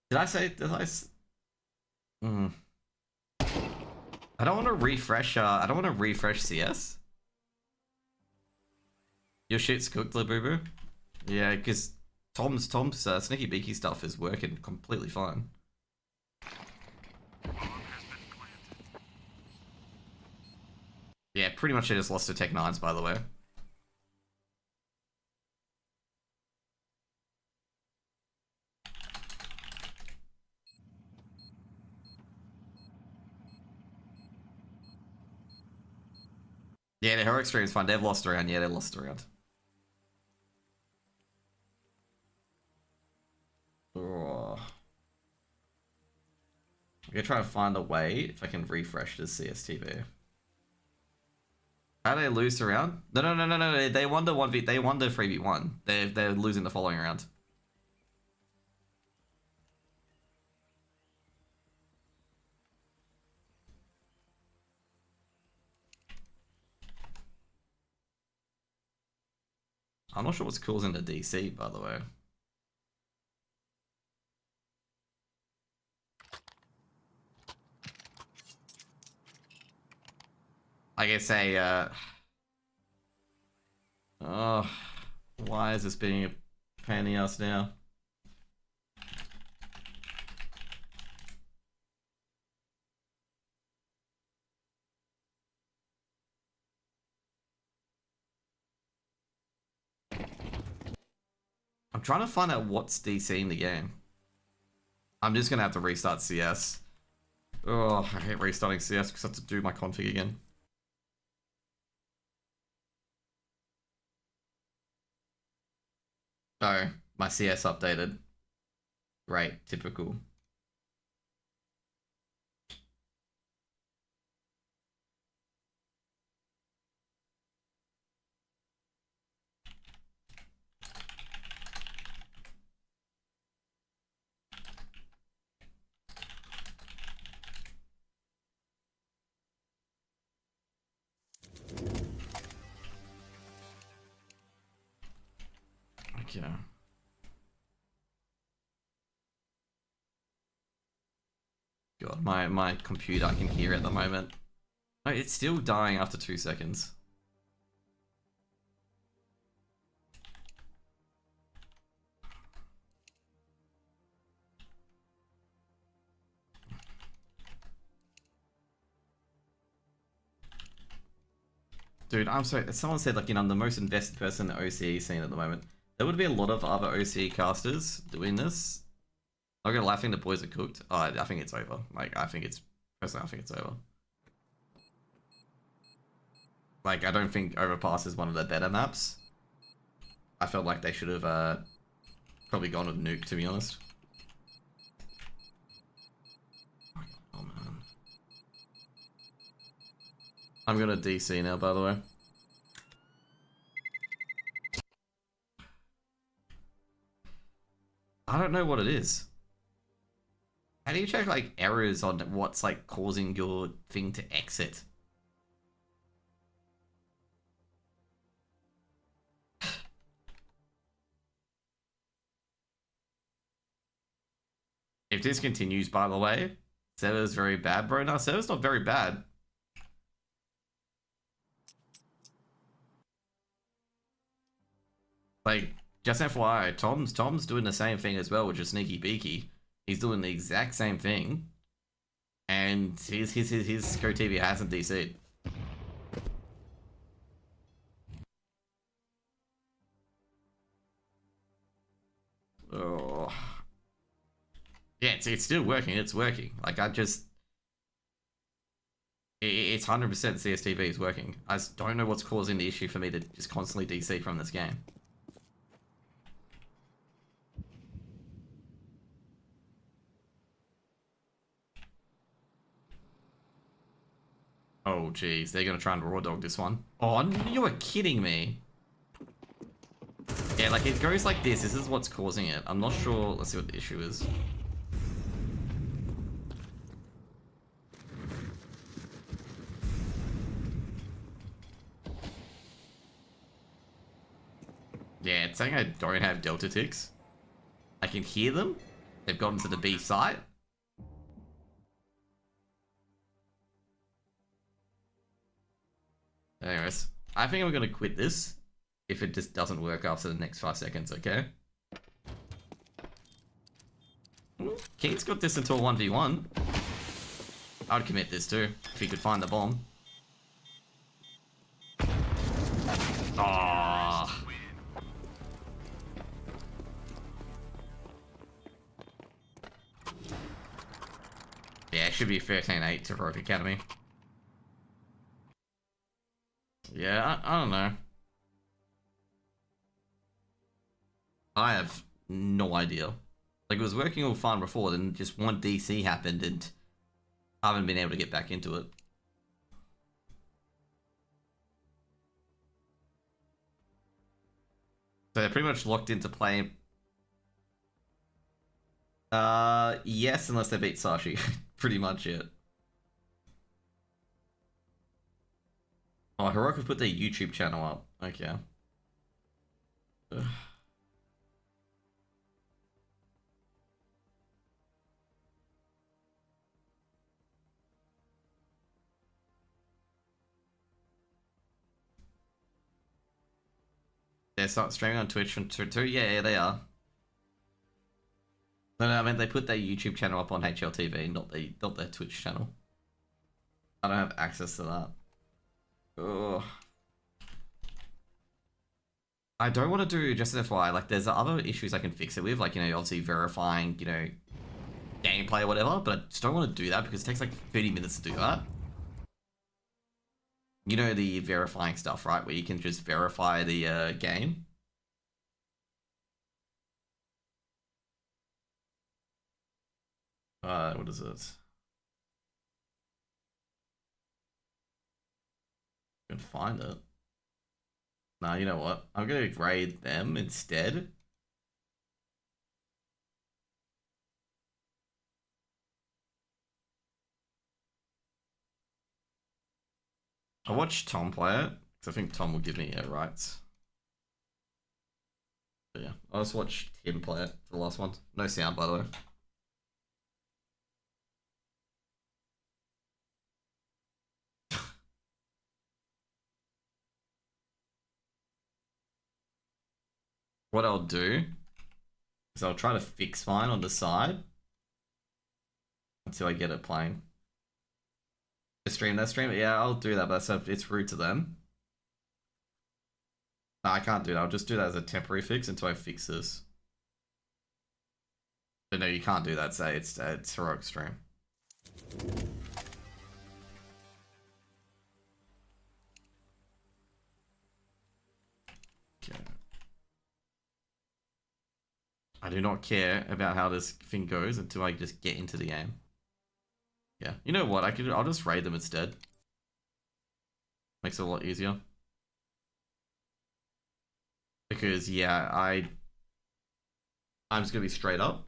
Did I say... I don't want to refresh, I don't want to refresh CS. Your shit's cooked, Lil Boo Boo. Yeah, because Tom's sneaky beaky stuff is working completely fine. Yeah, pretty much I just lost to Tech 9s, by the way. Yeah, the heroic stream is fine. They've lost around. Yeah, they lost around. Oh. I'm gonna try to find a way if I can refresh the CSTV. How do they lose the round? No. They won the 1v. They won the 3v1. They're losing the following round. I'm not sure what's causing the DC, by the way. I guess oh, why is this being a pain in the ass now? I'm trying to find out what's DCing the game. I'm just gonna have to restart CS. Oh, I hate restarting CS because I have to do my config again. Oh, my CS updated. Great, typical. Okay. God, my computer, I can hear it at the moment. No, it's still dying after 2 seconds. Dude, I'm sorry. Someone said, like, I'm the most invested person in the OCE scene at the moment. There would be a lot of other OCE casters doing this. I'm not gonna lie, I think the boys are cooked. Oh, I think it's over. Like, personally, I think it's over. Like, I don't think Overpass is one of the better maps. I felt like they should have probably gone with Nuke, to be honest. Oh, man. I'm gonna DC now, by the way. I don't know what it is. How do you check, like, errors on what's, like, causing your thing to exit? If this continues, by the way, server's very bad, bro. No, server's not very bad. Like, just FYI, Tom's doing the same thing as well, which is sneaky beaky. He's doing the exact same thing, and his Go TV hasn't DC'd. Oh. Yeah, it's still working. It's working. Like, it's 100% CSTV is working. I just don't know what's causing the issue for me to just constantly DC from this game. Oh, jeez. They're going to try and raw dog this one. Oh, you are kidding me. Yeah, like, it goes like this. This is what's causing it. I'm not sure. Let's see what the issue is. Yeah, it's saying I don't have Delta ticks. I can hear them. They've gotten to the B site. Anyways, I think I'm going to quit this if it just doesn't work after the next 5 seconds, okay? King's got this until 1v1. I would commit this too, if he could find the bomb. Ah. Yeah, it should be 13-8 to Rogue Academy. Yeah, I don't know. I have no idea. Like, it was working all fine before, then just one DC happened and I haven't been able to get back into it. So they're pretty much locked into play. Yes, unless they beat Sashi. Pretty much it. Oh, Heroic have put their YouTube channel up. Okay. Ugh. They're streaming on Twitch and too. Yeah, they are. No, I mean they put their YouTube channel up on HLTV, not their Twitch channel. I don't have access to that. Ugh. I don't want to do, just an FYI, like, there's other issues I can fix it with, like, obviously verifying, gameplay or whatever, but I just don't want to do that because it takes, like, 30 minutes to do that. You know the verifying stuff, right? Where you can just verify the game. What is it? I can find it. Nah, you know what? I'm gonna raid them instead. I'll watch Tom play it, because I think Tom will give me rights. But yeah, I'll just watch him play it for the last one. No sound, by the way. What I'll do is I'll try to fix mine on the side until I get it playing. Stream that stream? Yeah, I'll do that, but it's rude to them. No, I can't do that. I'll just do that as a temporary fix until I fix this. But no, you can't do that. Say it's heroic stream. Okay. I do not care about how this thing goes until I just get into the game. Yeah, you know what? I'll just raid them instead. Makes it a lot easier. Because yeah, I'm just gonna be straight up.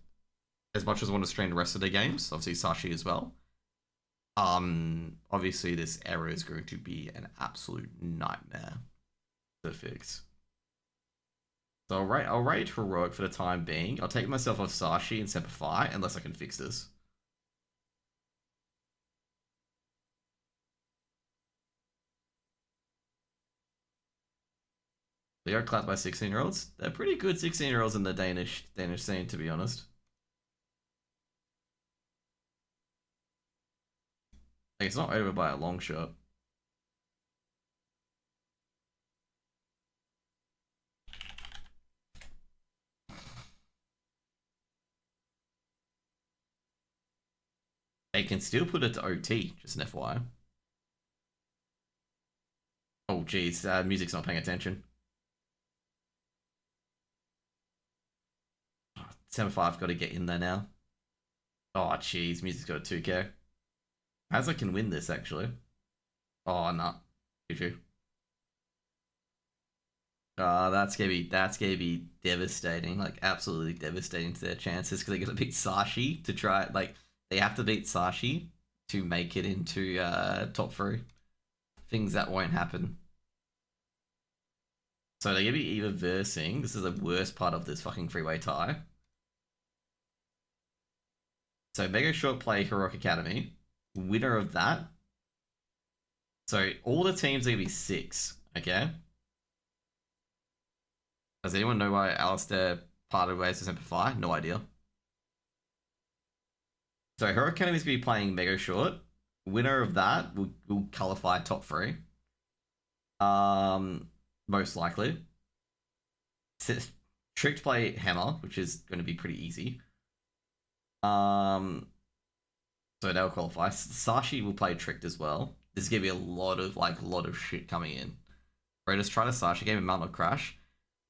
As much as I want to stream the rest of the games, obviously Sashi as well. Obviously this error is going to be an absolute nightmare to fix. So I'll rate heroic for the time being. I'll take myself off Sashi and Semper unless I can fix this. They are clapped by 16-year-olds. They're pretty good 16-year-olds in the Danish scene, to be honest. Like, it's not over by a long shot. They can still put it to OT, just an FYI. Oh, geez, music's not paying attention. Oh, 7-5 got to get in there now. Oh, jeez, music's got a 2k. As I can win this, actually. Oh, no. GG. That's gonna be devastating, like absolutely devastating to their chances because they're gonna beat Sashi to try, like, they have to beat Sashi to make it into top 3. Things that won't happen. So they're gonna be either versing. This is the worst part of this fucking freeway tie. So Megoshort play Heroic Academy. Winner of that. So all the teams are gonna be 6. Okay. Does anyone know why Alistair parted ways with Semper? No idea. So Heroic Academy is going to be playing Megoshort. Winner of that will qualify top 3. Most likely. Tricked play Hammer, which is going to be pretty easy. So they'll qualify. Sashi will play Tricked as well. There's going to be a lot of shit coming in. Right, just try the Sashi game. It might not crash.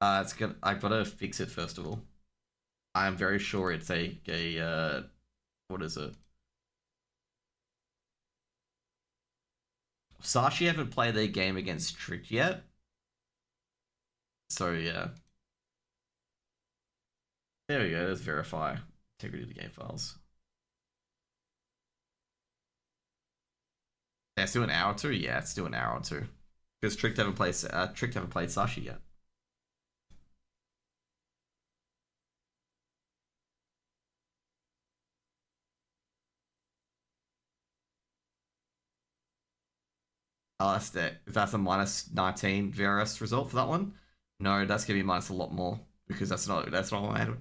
I've got to fix it first of all. I'm very sure it's a what is it? Sashi haven't played their game against Trick yet. So yeah. There we go, let's verify integrity of the game files. Yeah, it's still an hour or 2? Yeah, it's still an hour or 2. Because Trick haven't played Sashi yet. If that's a minus 19 VRS result for that one, no, that's gonna be minus a lot more because that's not what I had.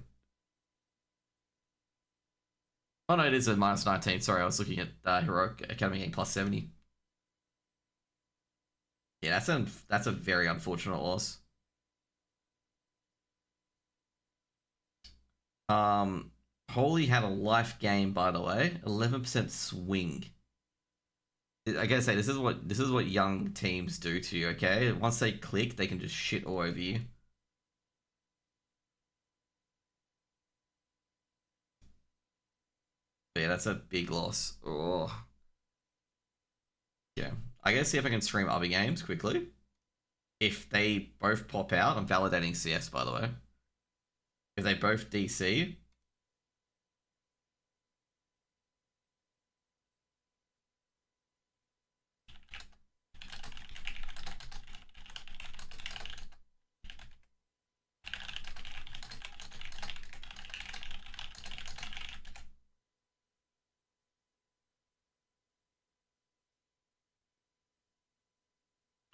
Oh no, it is a minus 19. Sorry, I was looking at Heroic Academy getting plus 70. Yeah, that's a very unfortunate loss. Holy had a life game, by the way, 11% swing. I gotta say, this is what young teams do to you, okay? Once they click, they can just shit all over you. But yeah, that's a big loss. Oh. Yeah. I gotta see if I can stream other games quickly. If they both pop out, I'm validating CS, by the way. If they both DC,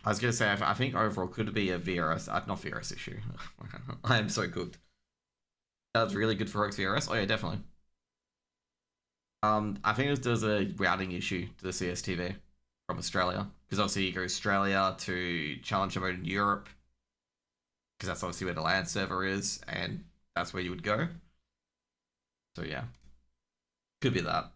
I was gonna say, I think overall could be a VRS, not VRS issue. I am so cooked. That's really good for Rogue's VRS. Oh yeah, definitely. I think there's a routing issue to the CSTV from Australia because obviously you go Australia to Challenger mode in Europe, because that's obviously where the LAN server is, and that's where you would go. So yeah, could be that.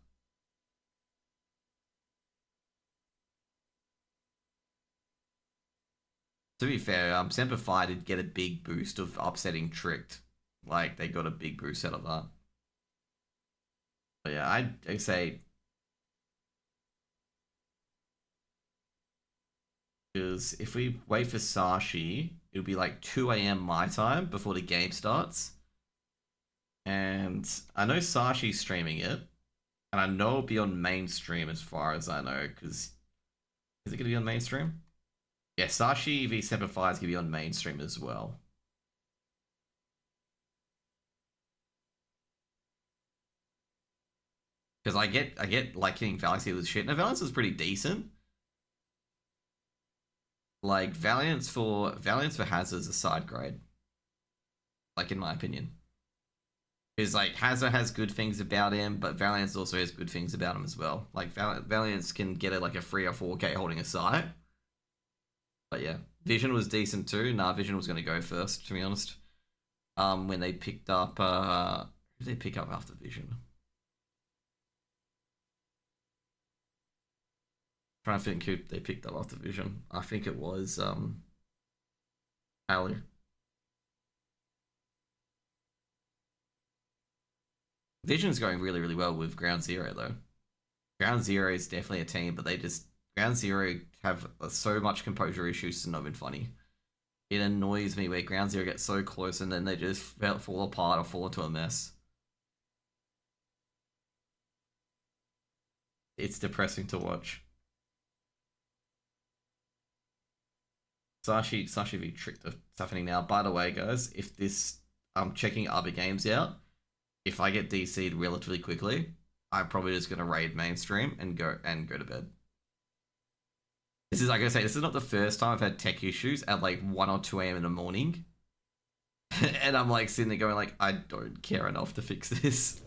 To be fair, Semper Fi did get a big boost of upsetting Tricked. Like, they got a big boost out of that. But yeah, I'd say... Because if we wait for Sashi, it'll be like 2 AM my time before the game starts. And I know Sashi's streaming it. And I know it'll be on mainstream as far as I know, because... Is it going to be on mainstream? Yeah, Sashi v Semper Fi is going to be on mainstream as well. Because I get like hitting Galaxy with shit. Now Valiance was pretty decent. Like Valiance for Hazard is a side grade. Like in my opinion. Because like Hazard has good things about him, but Valiance also has good things about him as well. Like Valiance can get it like a 3 or 4K holding a sight. But yeah, Vision was decent too. Nah, Vision was gonna go first, to be honest. When they picked up who did they pick up after Vision? Trying to think who they picked up after Vision. I think it was Ali. Vision's going really, really well with Ground Zero though. Ground Zero is definitely a team, but Ground Zero have so much composure issues to not even funny. It annoys me where Ground Zero gets so close and then they just fall apart or fall into a mess. It's depressing to watch. Sashi v Tricked is happening now. By the way, guys, if this I'm checking other games out, if I get DC'd relatively quickly, I'm probably just gonna raid mainstream and go to bed. This is, like I say, this is not the first time I've had tech issues at like 1 or 2 AM in the morning. And I'm like sitting there going like, I don't care enough to fix this.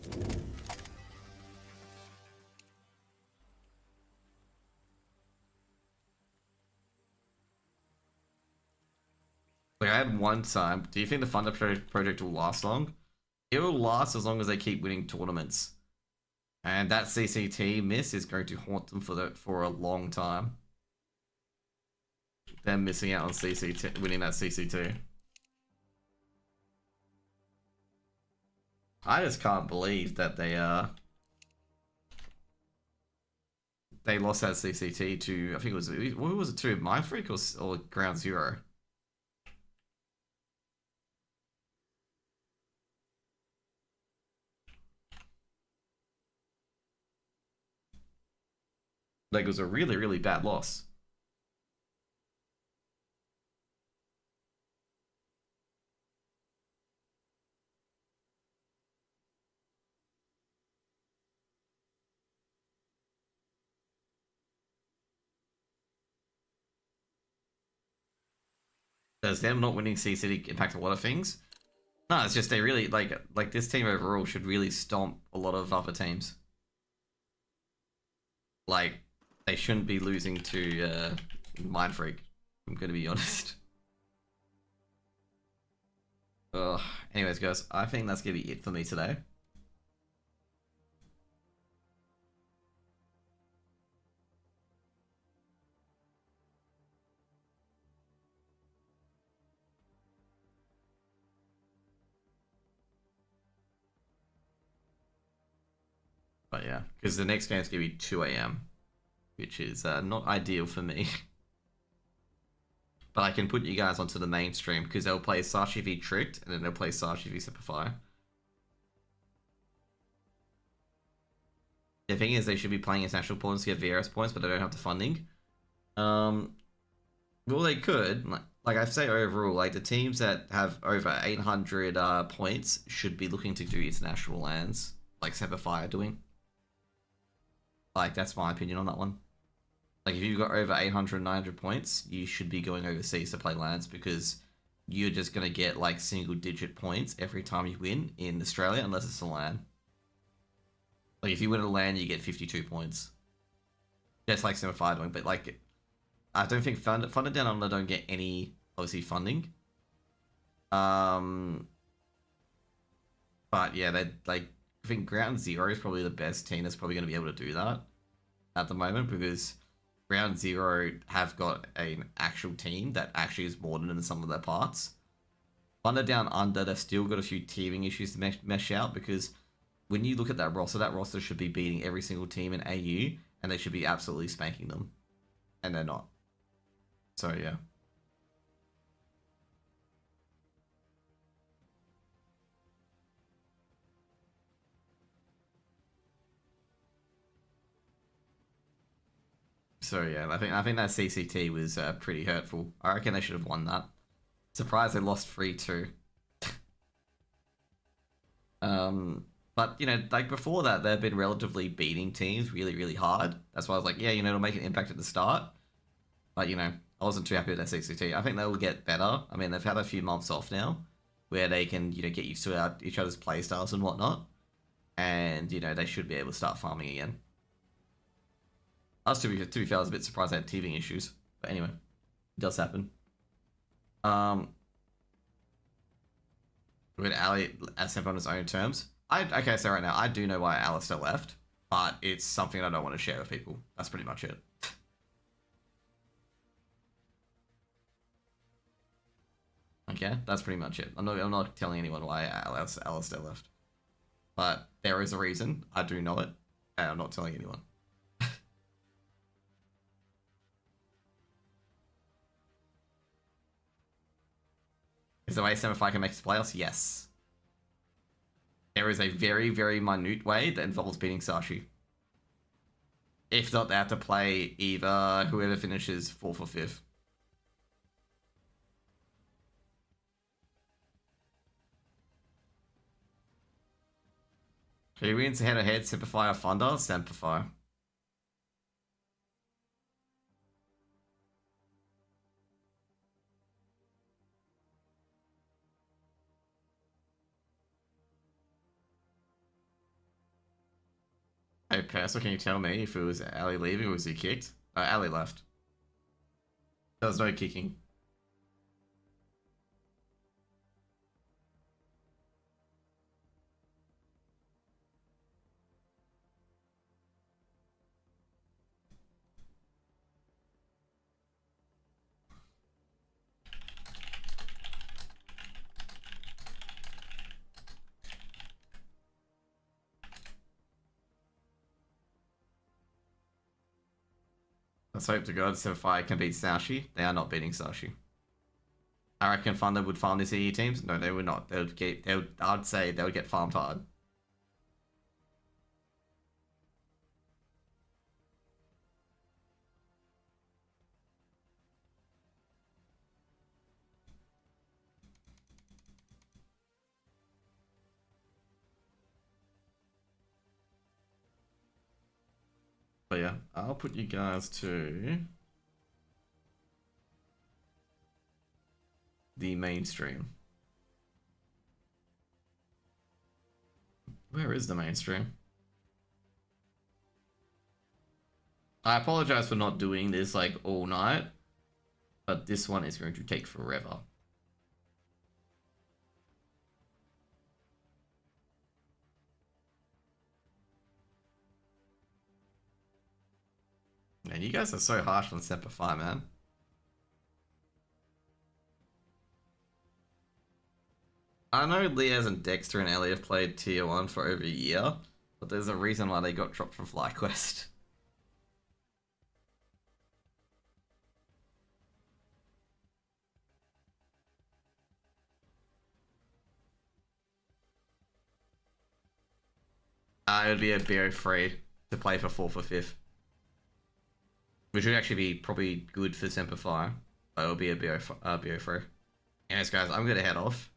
Like I had one time, do you think the Thunder project will last long? It will last as long as they keep winning tournaments. And that CCT miss is going to haunt them for a long time. Them missing out on CCT, winning that CCT. I just can't believe that they lost that CCT to, I think it was, what was it to, Mindfreak or Ground Zero? Like it was a really, really bad loss. Does them not winning CCT impact a lot of things? No, it's just they really, like this team overall should really stomp a lot of other teams. Like, they shouldn't be losing to Mindfreak, I'm gonna be honest. Ugh. Anyways, guys, I think that's gonna be it for me today. But yeah, because the next game's gonna be 2 AM, which is not ideal for me. But I can put you guys onto the mainstream because they'll play Sashi v Tricked and then they'll play Sashi v Semper Fi. The thing is, they should be playing international points to get VRS points, but they don't have the funding. Well, they could. Like I say overall, like the teams that have over 800 points should be looking to do international lands, like Semper Fi are doing. Like, that's my opinion on that one. Like, if you've got over 800, 900 points, you should be going overseas to play lands because you're just going to get, like, single-digit points every time you win in Australia, unless it's a LAN. Like, if you win a LAN, you get 52 points. Just like Semper Fi doing, but, like, I don't think Funded Down Under don't get any, obviously, funding. But yeah, they like I think Ground Zero is probably the best team that's probably going to be able to do that at the moment because Ground Zero have got an actual team that actually is more than some of their parts. Thunder Down Under, they've still got a few teaming issues to mesh out because when you look at that roster should be beating every single team in AU and they should be absolutely spanking them. And they're not. So yeah. So yeah, I think that CCT was pretty hurtful. I reckon they should have won that. Surprised they lost 3-2. But you know, like before that, they've been relatively beating teams really, really hard. That's why I was like, yeah, you know, it'll make an impact at the start. But you know, I wasn't too happy with that CCT. I think they will get better. I mean, they've had a few months off now, where they can you know get used to each other's play styles and whatnot, and you know they should be able to start farming again. I was to be fair, I was a bit surprised they had teething issues, but anyway, it does happen. With Ali as Semper on his own terms. Okay, so right now I do know why Alistair left, but it's something I don't want to share with people. That's pretty much it. Okay, that's pretty much it. I'm not telling anyone why Alistair left, but there is a reason. I do know it, and I'm not telling anyone. Is the way Semper can make the playoffs? Yes. There is a very, very minute way that involves beating Sashi. If not, they have to play either whoever finishes 4th or 5th. Who wins head-to-head, Semper or Thunder? Semper. Hey, Pastor, can you tell me if it was Ali leaving or was he kicked? Ali left. There was no kicking. Let's hope to God Semper can beat Sashi. They are not beating Sashi. I reckon Thunder would farm these EE teams. No, they would not. I'd say they would get farmed hard. But yeah, I'll put you guys to the mainstream. Where is the mainstream? I apologize for not doing this like all night, but this one is going to take forever. Man, you guys are so harsh on Semper, man. I know Leaz and Dexter and Ellie have played Tier 1 for over a year, but there's a reason why they got dropped from FlyQuest. It would be a BO3 to play for 4th or 5th. Which would actually be probably good for Semper, but it would be a BO3. Anyways, guys, I'm gonna head off.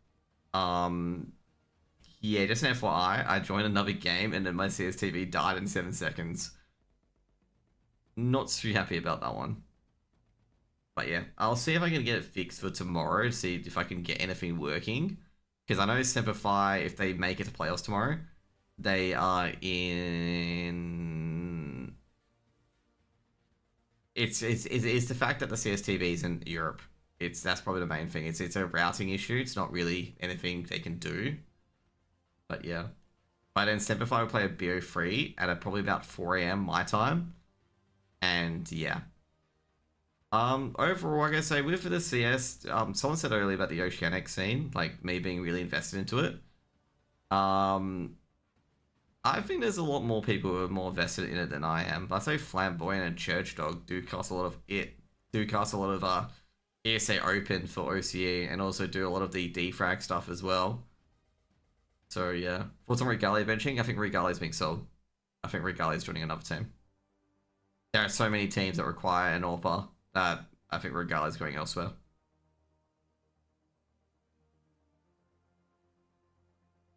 Yeah, just an FYI, I joined another game and then my CSTV died in 7 seconds. Not too happy about that one. But yeah, I'll see if I can get it fixed for tomorrow, see if I can get anything working. Because I know Semper, if they make it to playoffs tomorrow, they are in... It's the fact that the CSTV is in Europe That's probably the main thing. It's a routing issue. It's not really anything they can do. But yeah. By then, Semper will play a BO3 at probably about 4 AM my time. And yeah. Overall, I gotta say, with the CS, someone said earlier about the Oceanic scene, like me being really invested into it. I think there's a lot more people who are more vested in it than I am. But I say Flamboyant and Church Dog do cast a lot of ESA Open for OCE, and also do a lot of the defrag stuff as well. So yeah, for some Regalia benching, I think Regalia's being sold. I think Regalia's joining another team. There are so many teams that require an AWPer that I think Regalia's going elsewhere.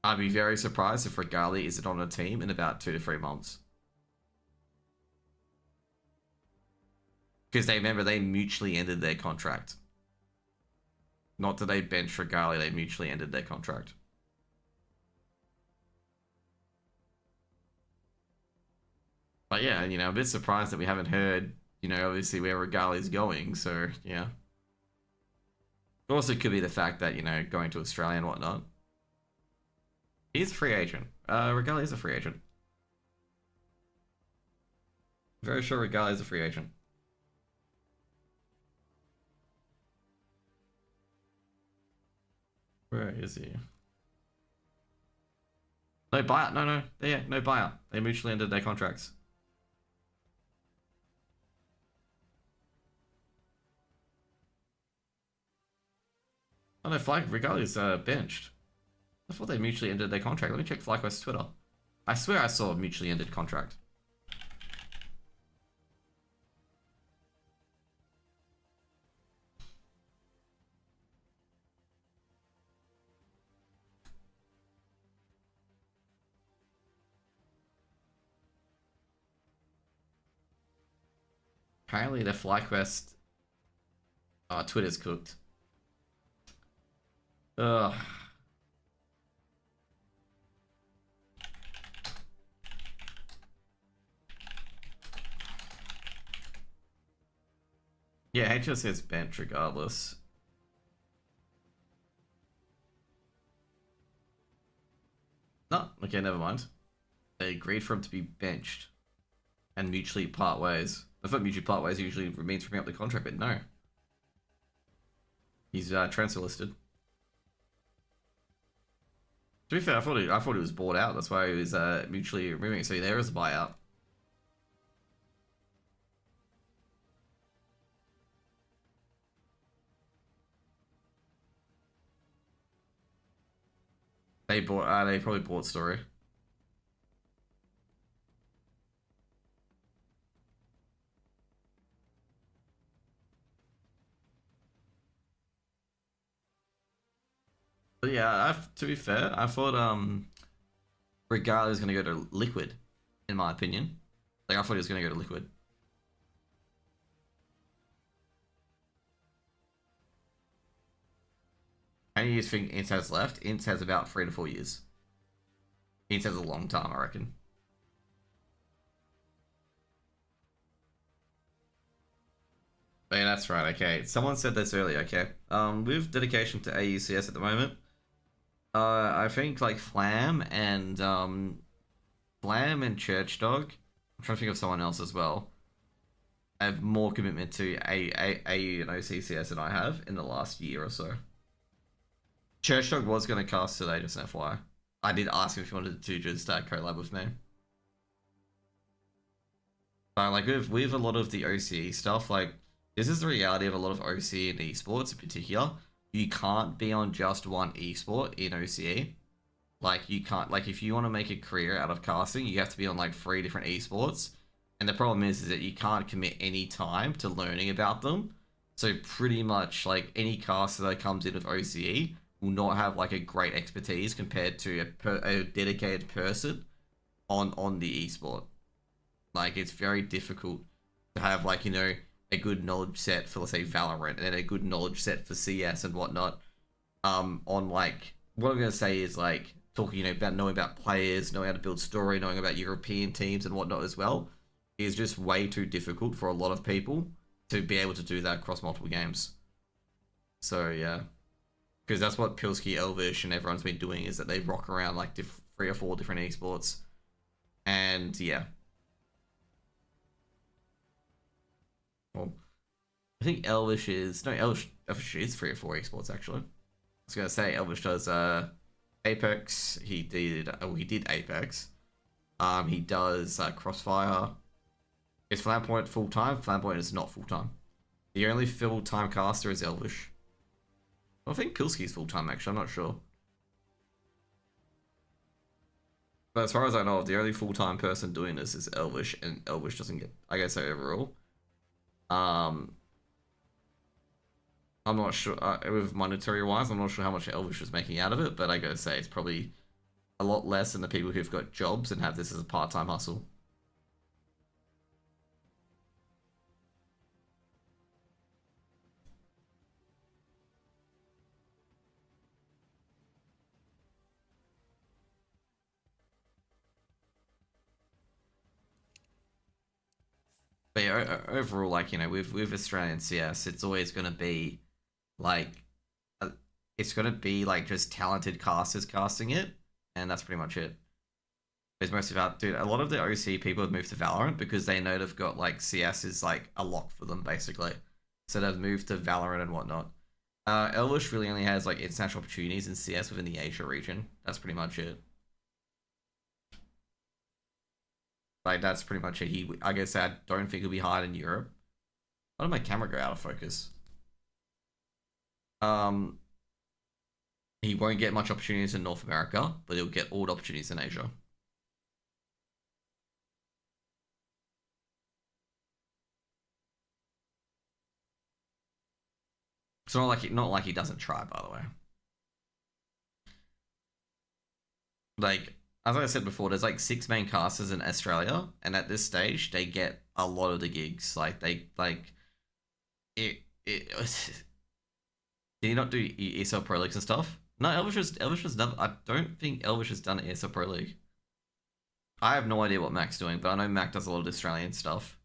I'd be very surprised if Regalia isn't on a team in about 2 to 3 months. Because they mutually ended their contract. Not that they benched Regalia, they mutually ended their contract. But yeah, I'm a bit surprised that we haven't heard, obviously where Regalia's going, so yeah. It also could be the fact that, going to Australia and whatnot. He's a free agent. Regalia's a free agent. Very sure Regalia's a free agent. Where is he? No buyout. No. Yeah, no buyout. They mutually ended their contracts. Oh no, Regalia's benched. I thought they mutually ended their contract. Let me check FlyQuest's Twitter. I swear I saw a mutually ended contract. Apparently the FlyQuest Twitter's cooked. Ugh. Yeah, HS says bench regardless. No, okay, never mind. They agreed for him to be benched and mutually part ways. I thought mutually part ways usually means ripping up the contract, but no. He's transfer listed. To be fair, I thought he was bought out. That's why he was mutually removing it. So there is a buyout. They probably bought Story. But yeah, to be fair, I thought Regalia was gonna go to Liquid, in my opinion. Like I thought he was gonna go to Liquid. How many years think Ints has left? Ints has about 3 to 4 years. Ints has a long time, I reckon. But yeah, that's right, okay. Someone said this earlier, okay. With dedication to AUCS at the moment, I think like Flam and Church Dog, I'm trying to think of someone else as well, have more commitment to AU and OCCS than I have in the last year or so. Church Dog was going to cast today, just an FYI. I did ask him if he wanted to just collab with me. But like with a lot of the OCE stuff, like this is the reality of a lot of OCE and esports in particular. You can't be on just one esport in OCE. Like you can't, like if you want to make a career out of casting, you have to be on like 3 different esports. And the problem is that you can't commit any time to learning about them. So pretty much like any caster that comes in with OCE will not have like a great expertise compared to a dedicated person on the esport. Like it's very difficult to have like, a good knowledge set for, let's say, Valorant, and then a good knowledge set for CS and whatnot. On like, what I'm gonna say is like talking, about knowing about players, knowing how to build story, knowing about European teams and whatnot as well, is just way too difficult for a lot of people to be able to do that across multiple games. So yeah, because that's what Pilsky, Elvish, and everyone's been doing, is that they rock around like 3 or 4 different esports, and yeah. Well, I think Elvish is Elvish is 3 or 4 esports actually. I was gonna say Elvish does Apex. He did Apex. He does Crossfire. Is Flampoint full time? Flampoint is not full time. The only full time caster is Elvish. I think Pilsky's full time actually. I'm not sure. But as far as I know, the only full time person doing this is Elvish, and Elvish doesn't get, I guess, overall. I'm not sure with monetary wise. I'm not sure how much Elvish is making out of it, but I gotta say it's probably a lot less than the people who've got jobs and have this as a part-time hustle. But yeah, overall, like, you know, with Australian CS, it's always gonna be like, it's gonna be like just talented casters casting it, and that's pretty much it. It's most about, dude, a lot of the OC people have moved to Valorant because they know they've got like CS is like a lock for them basically, so they've moved to Valorant and whatnot. Elvish really only has like international opportunities in CS within the Asia region. That's pretty much it. Like, that's pretty much it. He, like I said, I don't think he'll be hired in Europe. Why did my camera go out of focus? He won't get much opportunities in North America, but he'll get all the opportunities in Asia. It's not like he doesn't try, by the way. Like, as I said before, there's like 6 main casters in Australia, and at this stage, they get a lot of the gigs. Like, they like it. Did he not do ESL Pro Leagues and stuff? No, Elvish has never. I don't think Elvish has done ESL Pro League. I have no idea what Mac's doing, but I know Mac does a lot of Australian stuff.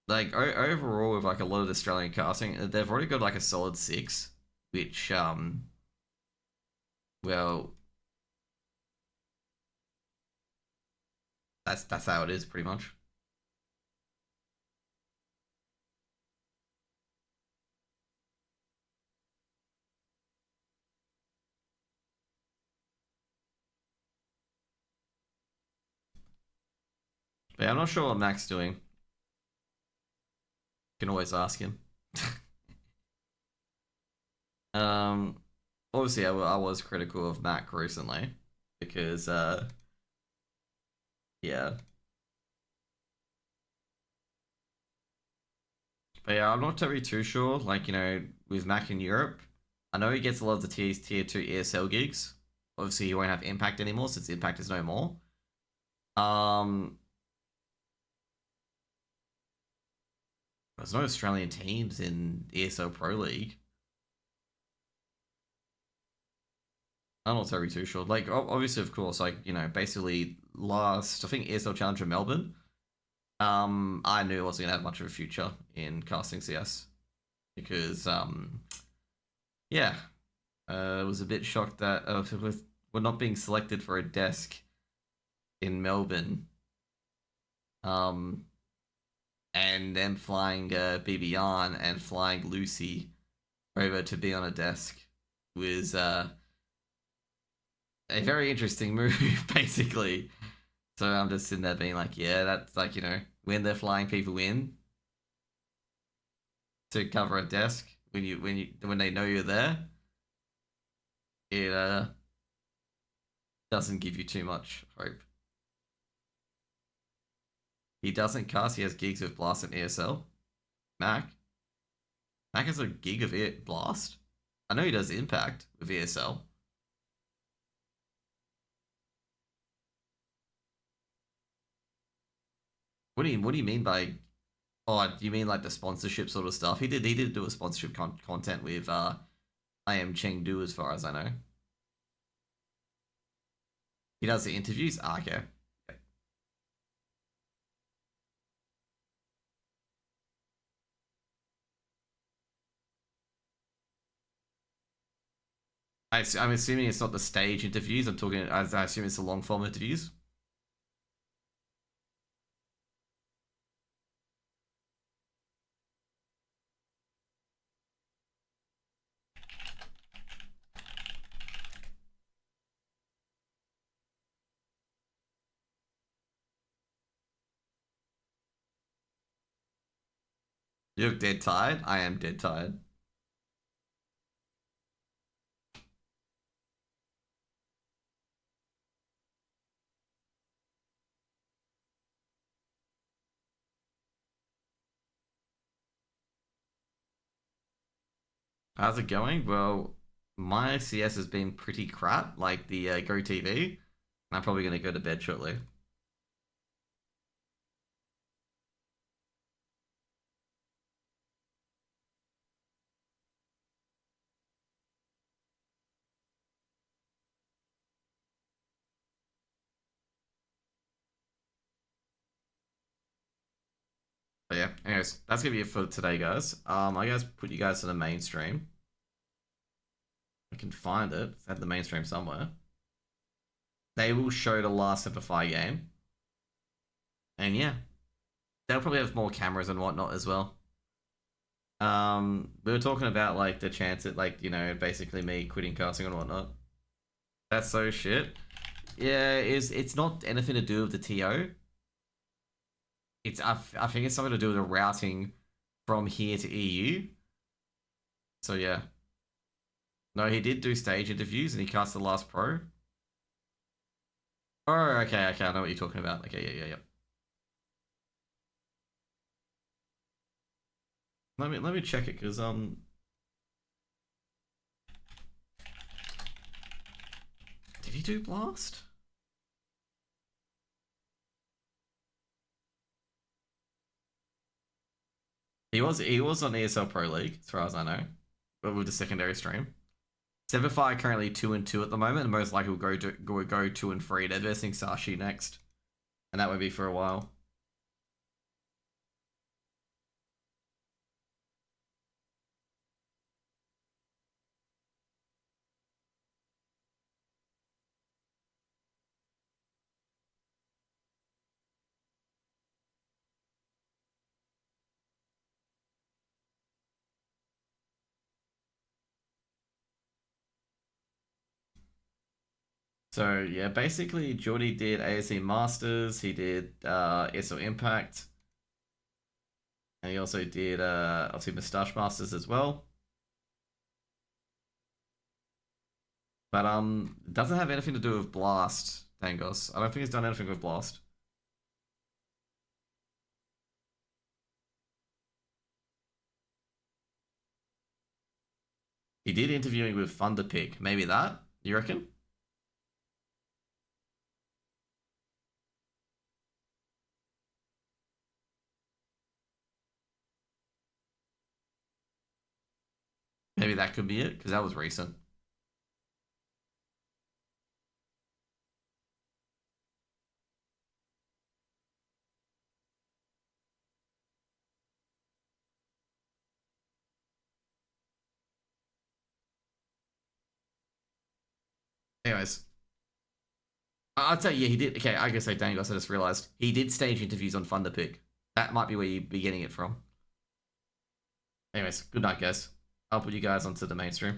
Like, overall, with like a lot of Australian casting, they've already got like a solid 6, which well, that's how it is pretty much. But yeah, I'm not sure what Mac's doing. Can always ask him. Obviously, I was critical of Mac recently because, yeah. But yeah, I'm not totally too sure. Like, you know, with Mac in Europe, I know he gets a lot of the tier 2 ESL gigs. Obviously, he won't have Impact anymore since Impact is no more. There's no Australian teams in ESL Pro League. I'm not totally too sure. Like, obviously, of course, like, you know, basically last, I think ESL Challenger Melbourne, I knew it wasn't going to have much of a future in casting CS because, yeah, I was a bit shocked that we're not being selected for a desk in Melbourne. And then flying BB1 and flying Lucy over to be on a desk was a very interesting move, basically. So I'm just sitting there being like, yeah, that's like, you know, when they're flying people in to cover a desk when they know you're there, it doesn't give you too much hope. He doesn't cast. He has gigs with Blast and ESL. Mac has a gig of Blast. I know he does Impact with ESL. What do you mean by? Oh, do you mean like the sponsorship sort of stuff? He did do a sponsorship content with I am Chengdu, as far as I know. He does the interviews. Ah, okay. I'm assuming it's not the stage interviews. I'm talking. I assume it's the long form interviews. You look dead tired. I am dead tired. How's it going? Well, my CS has been pretty crap, like the Go TV. And I'm probably going to go to bed shortly. But yeah, anyways, that's going to be it for today, guys. I guess put you guys to the mainstream. I can find it. It's at the mainstream somewhere. They will show the last Semper game. And yeah, they'll probably have more cameras and whatnot as well. We were talking about like the chance at like, you know, basically me quitting casting and whatnot. That's so shit. Yeah, it's not anything to do with the TO. I think it's something to do with the routing from here to EU. So yeah. No, he did do stage interviews and he cast the last pro. Oh, okay, I know what you're talking about. Okay, yeah. Let me check it, because did he do Blast? He was on ESL Pro League, as far as I know, but with the secondary stream. Semper currently 2-2 at the moment, and most likely will go 2-3. They're versing Sashi next, and that would be for a while. So yeah, basically Jordy did ASE Masters, he did ESL Impact, and he also did obviously Moustache Masters as well. But it doesn't have anything to do with Blast, Dangos. I don't think he's done anything with Blast. He did interviewing with Thunderpig. Maybe that? You reckon? Maybe that could be it, because that was recent. Anyways. I'd say, yeah, he did. Okay, I guess say Dangos, I just realized. He did stage interviews on Thunderpig. That might be where you'd be getting it from. Anyways, good night, guys. I'll put you guys onto the mainstream.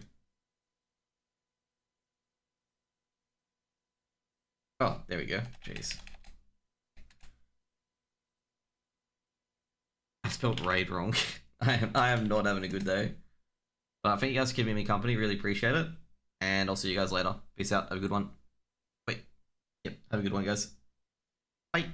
Oh, there we go. Jeez. I spelled raid wrong. I am not having a good day. But thank you guys for keeping me company. Really appreciate it. And I'll see you guys later. Peace out. Have a good one. Wait. Yep. Have a good one, guys. Bye.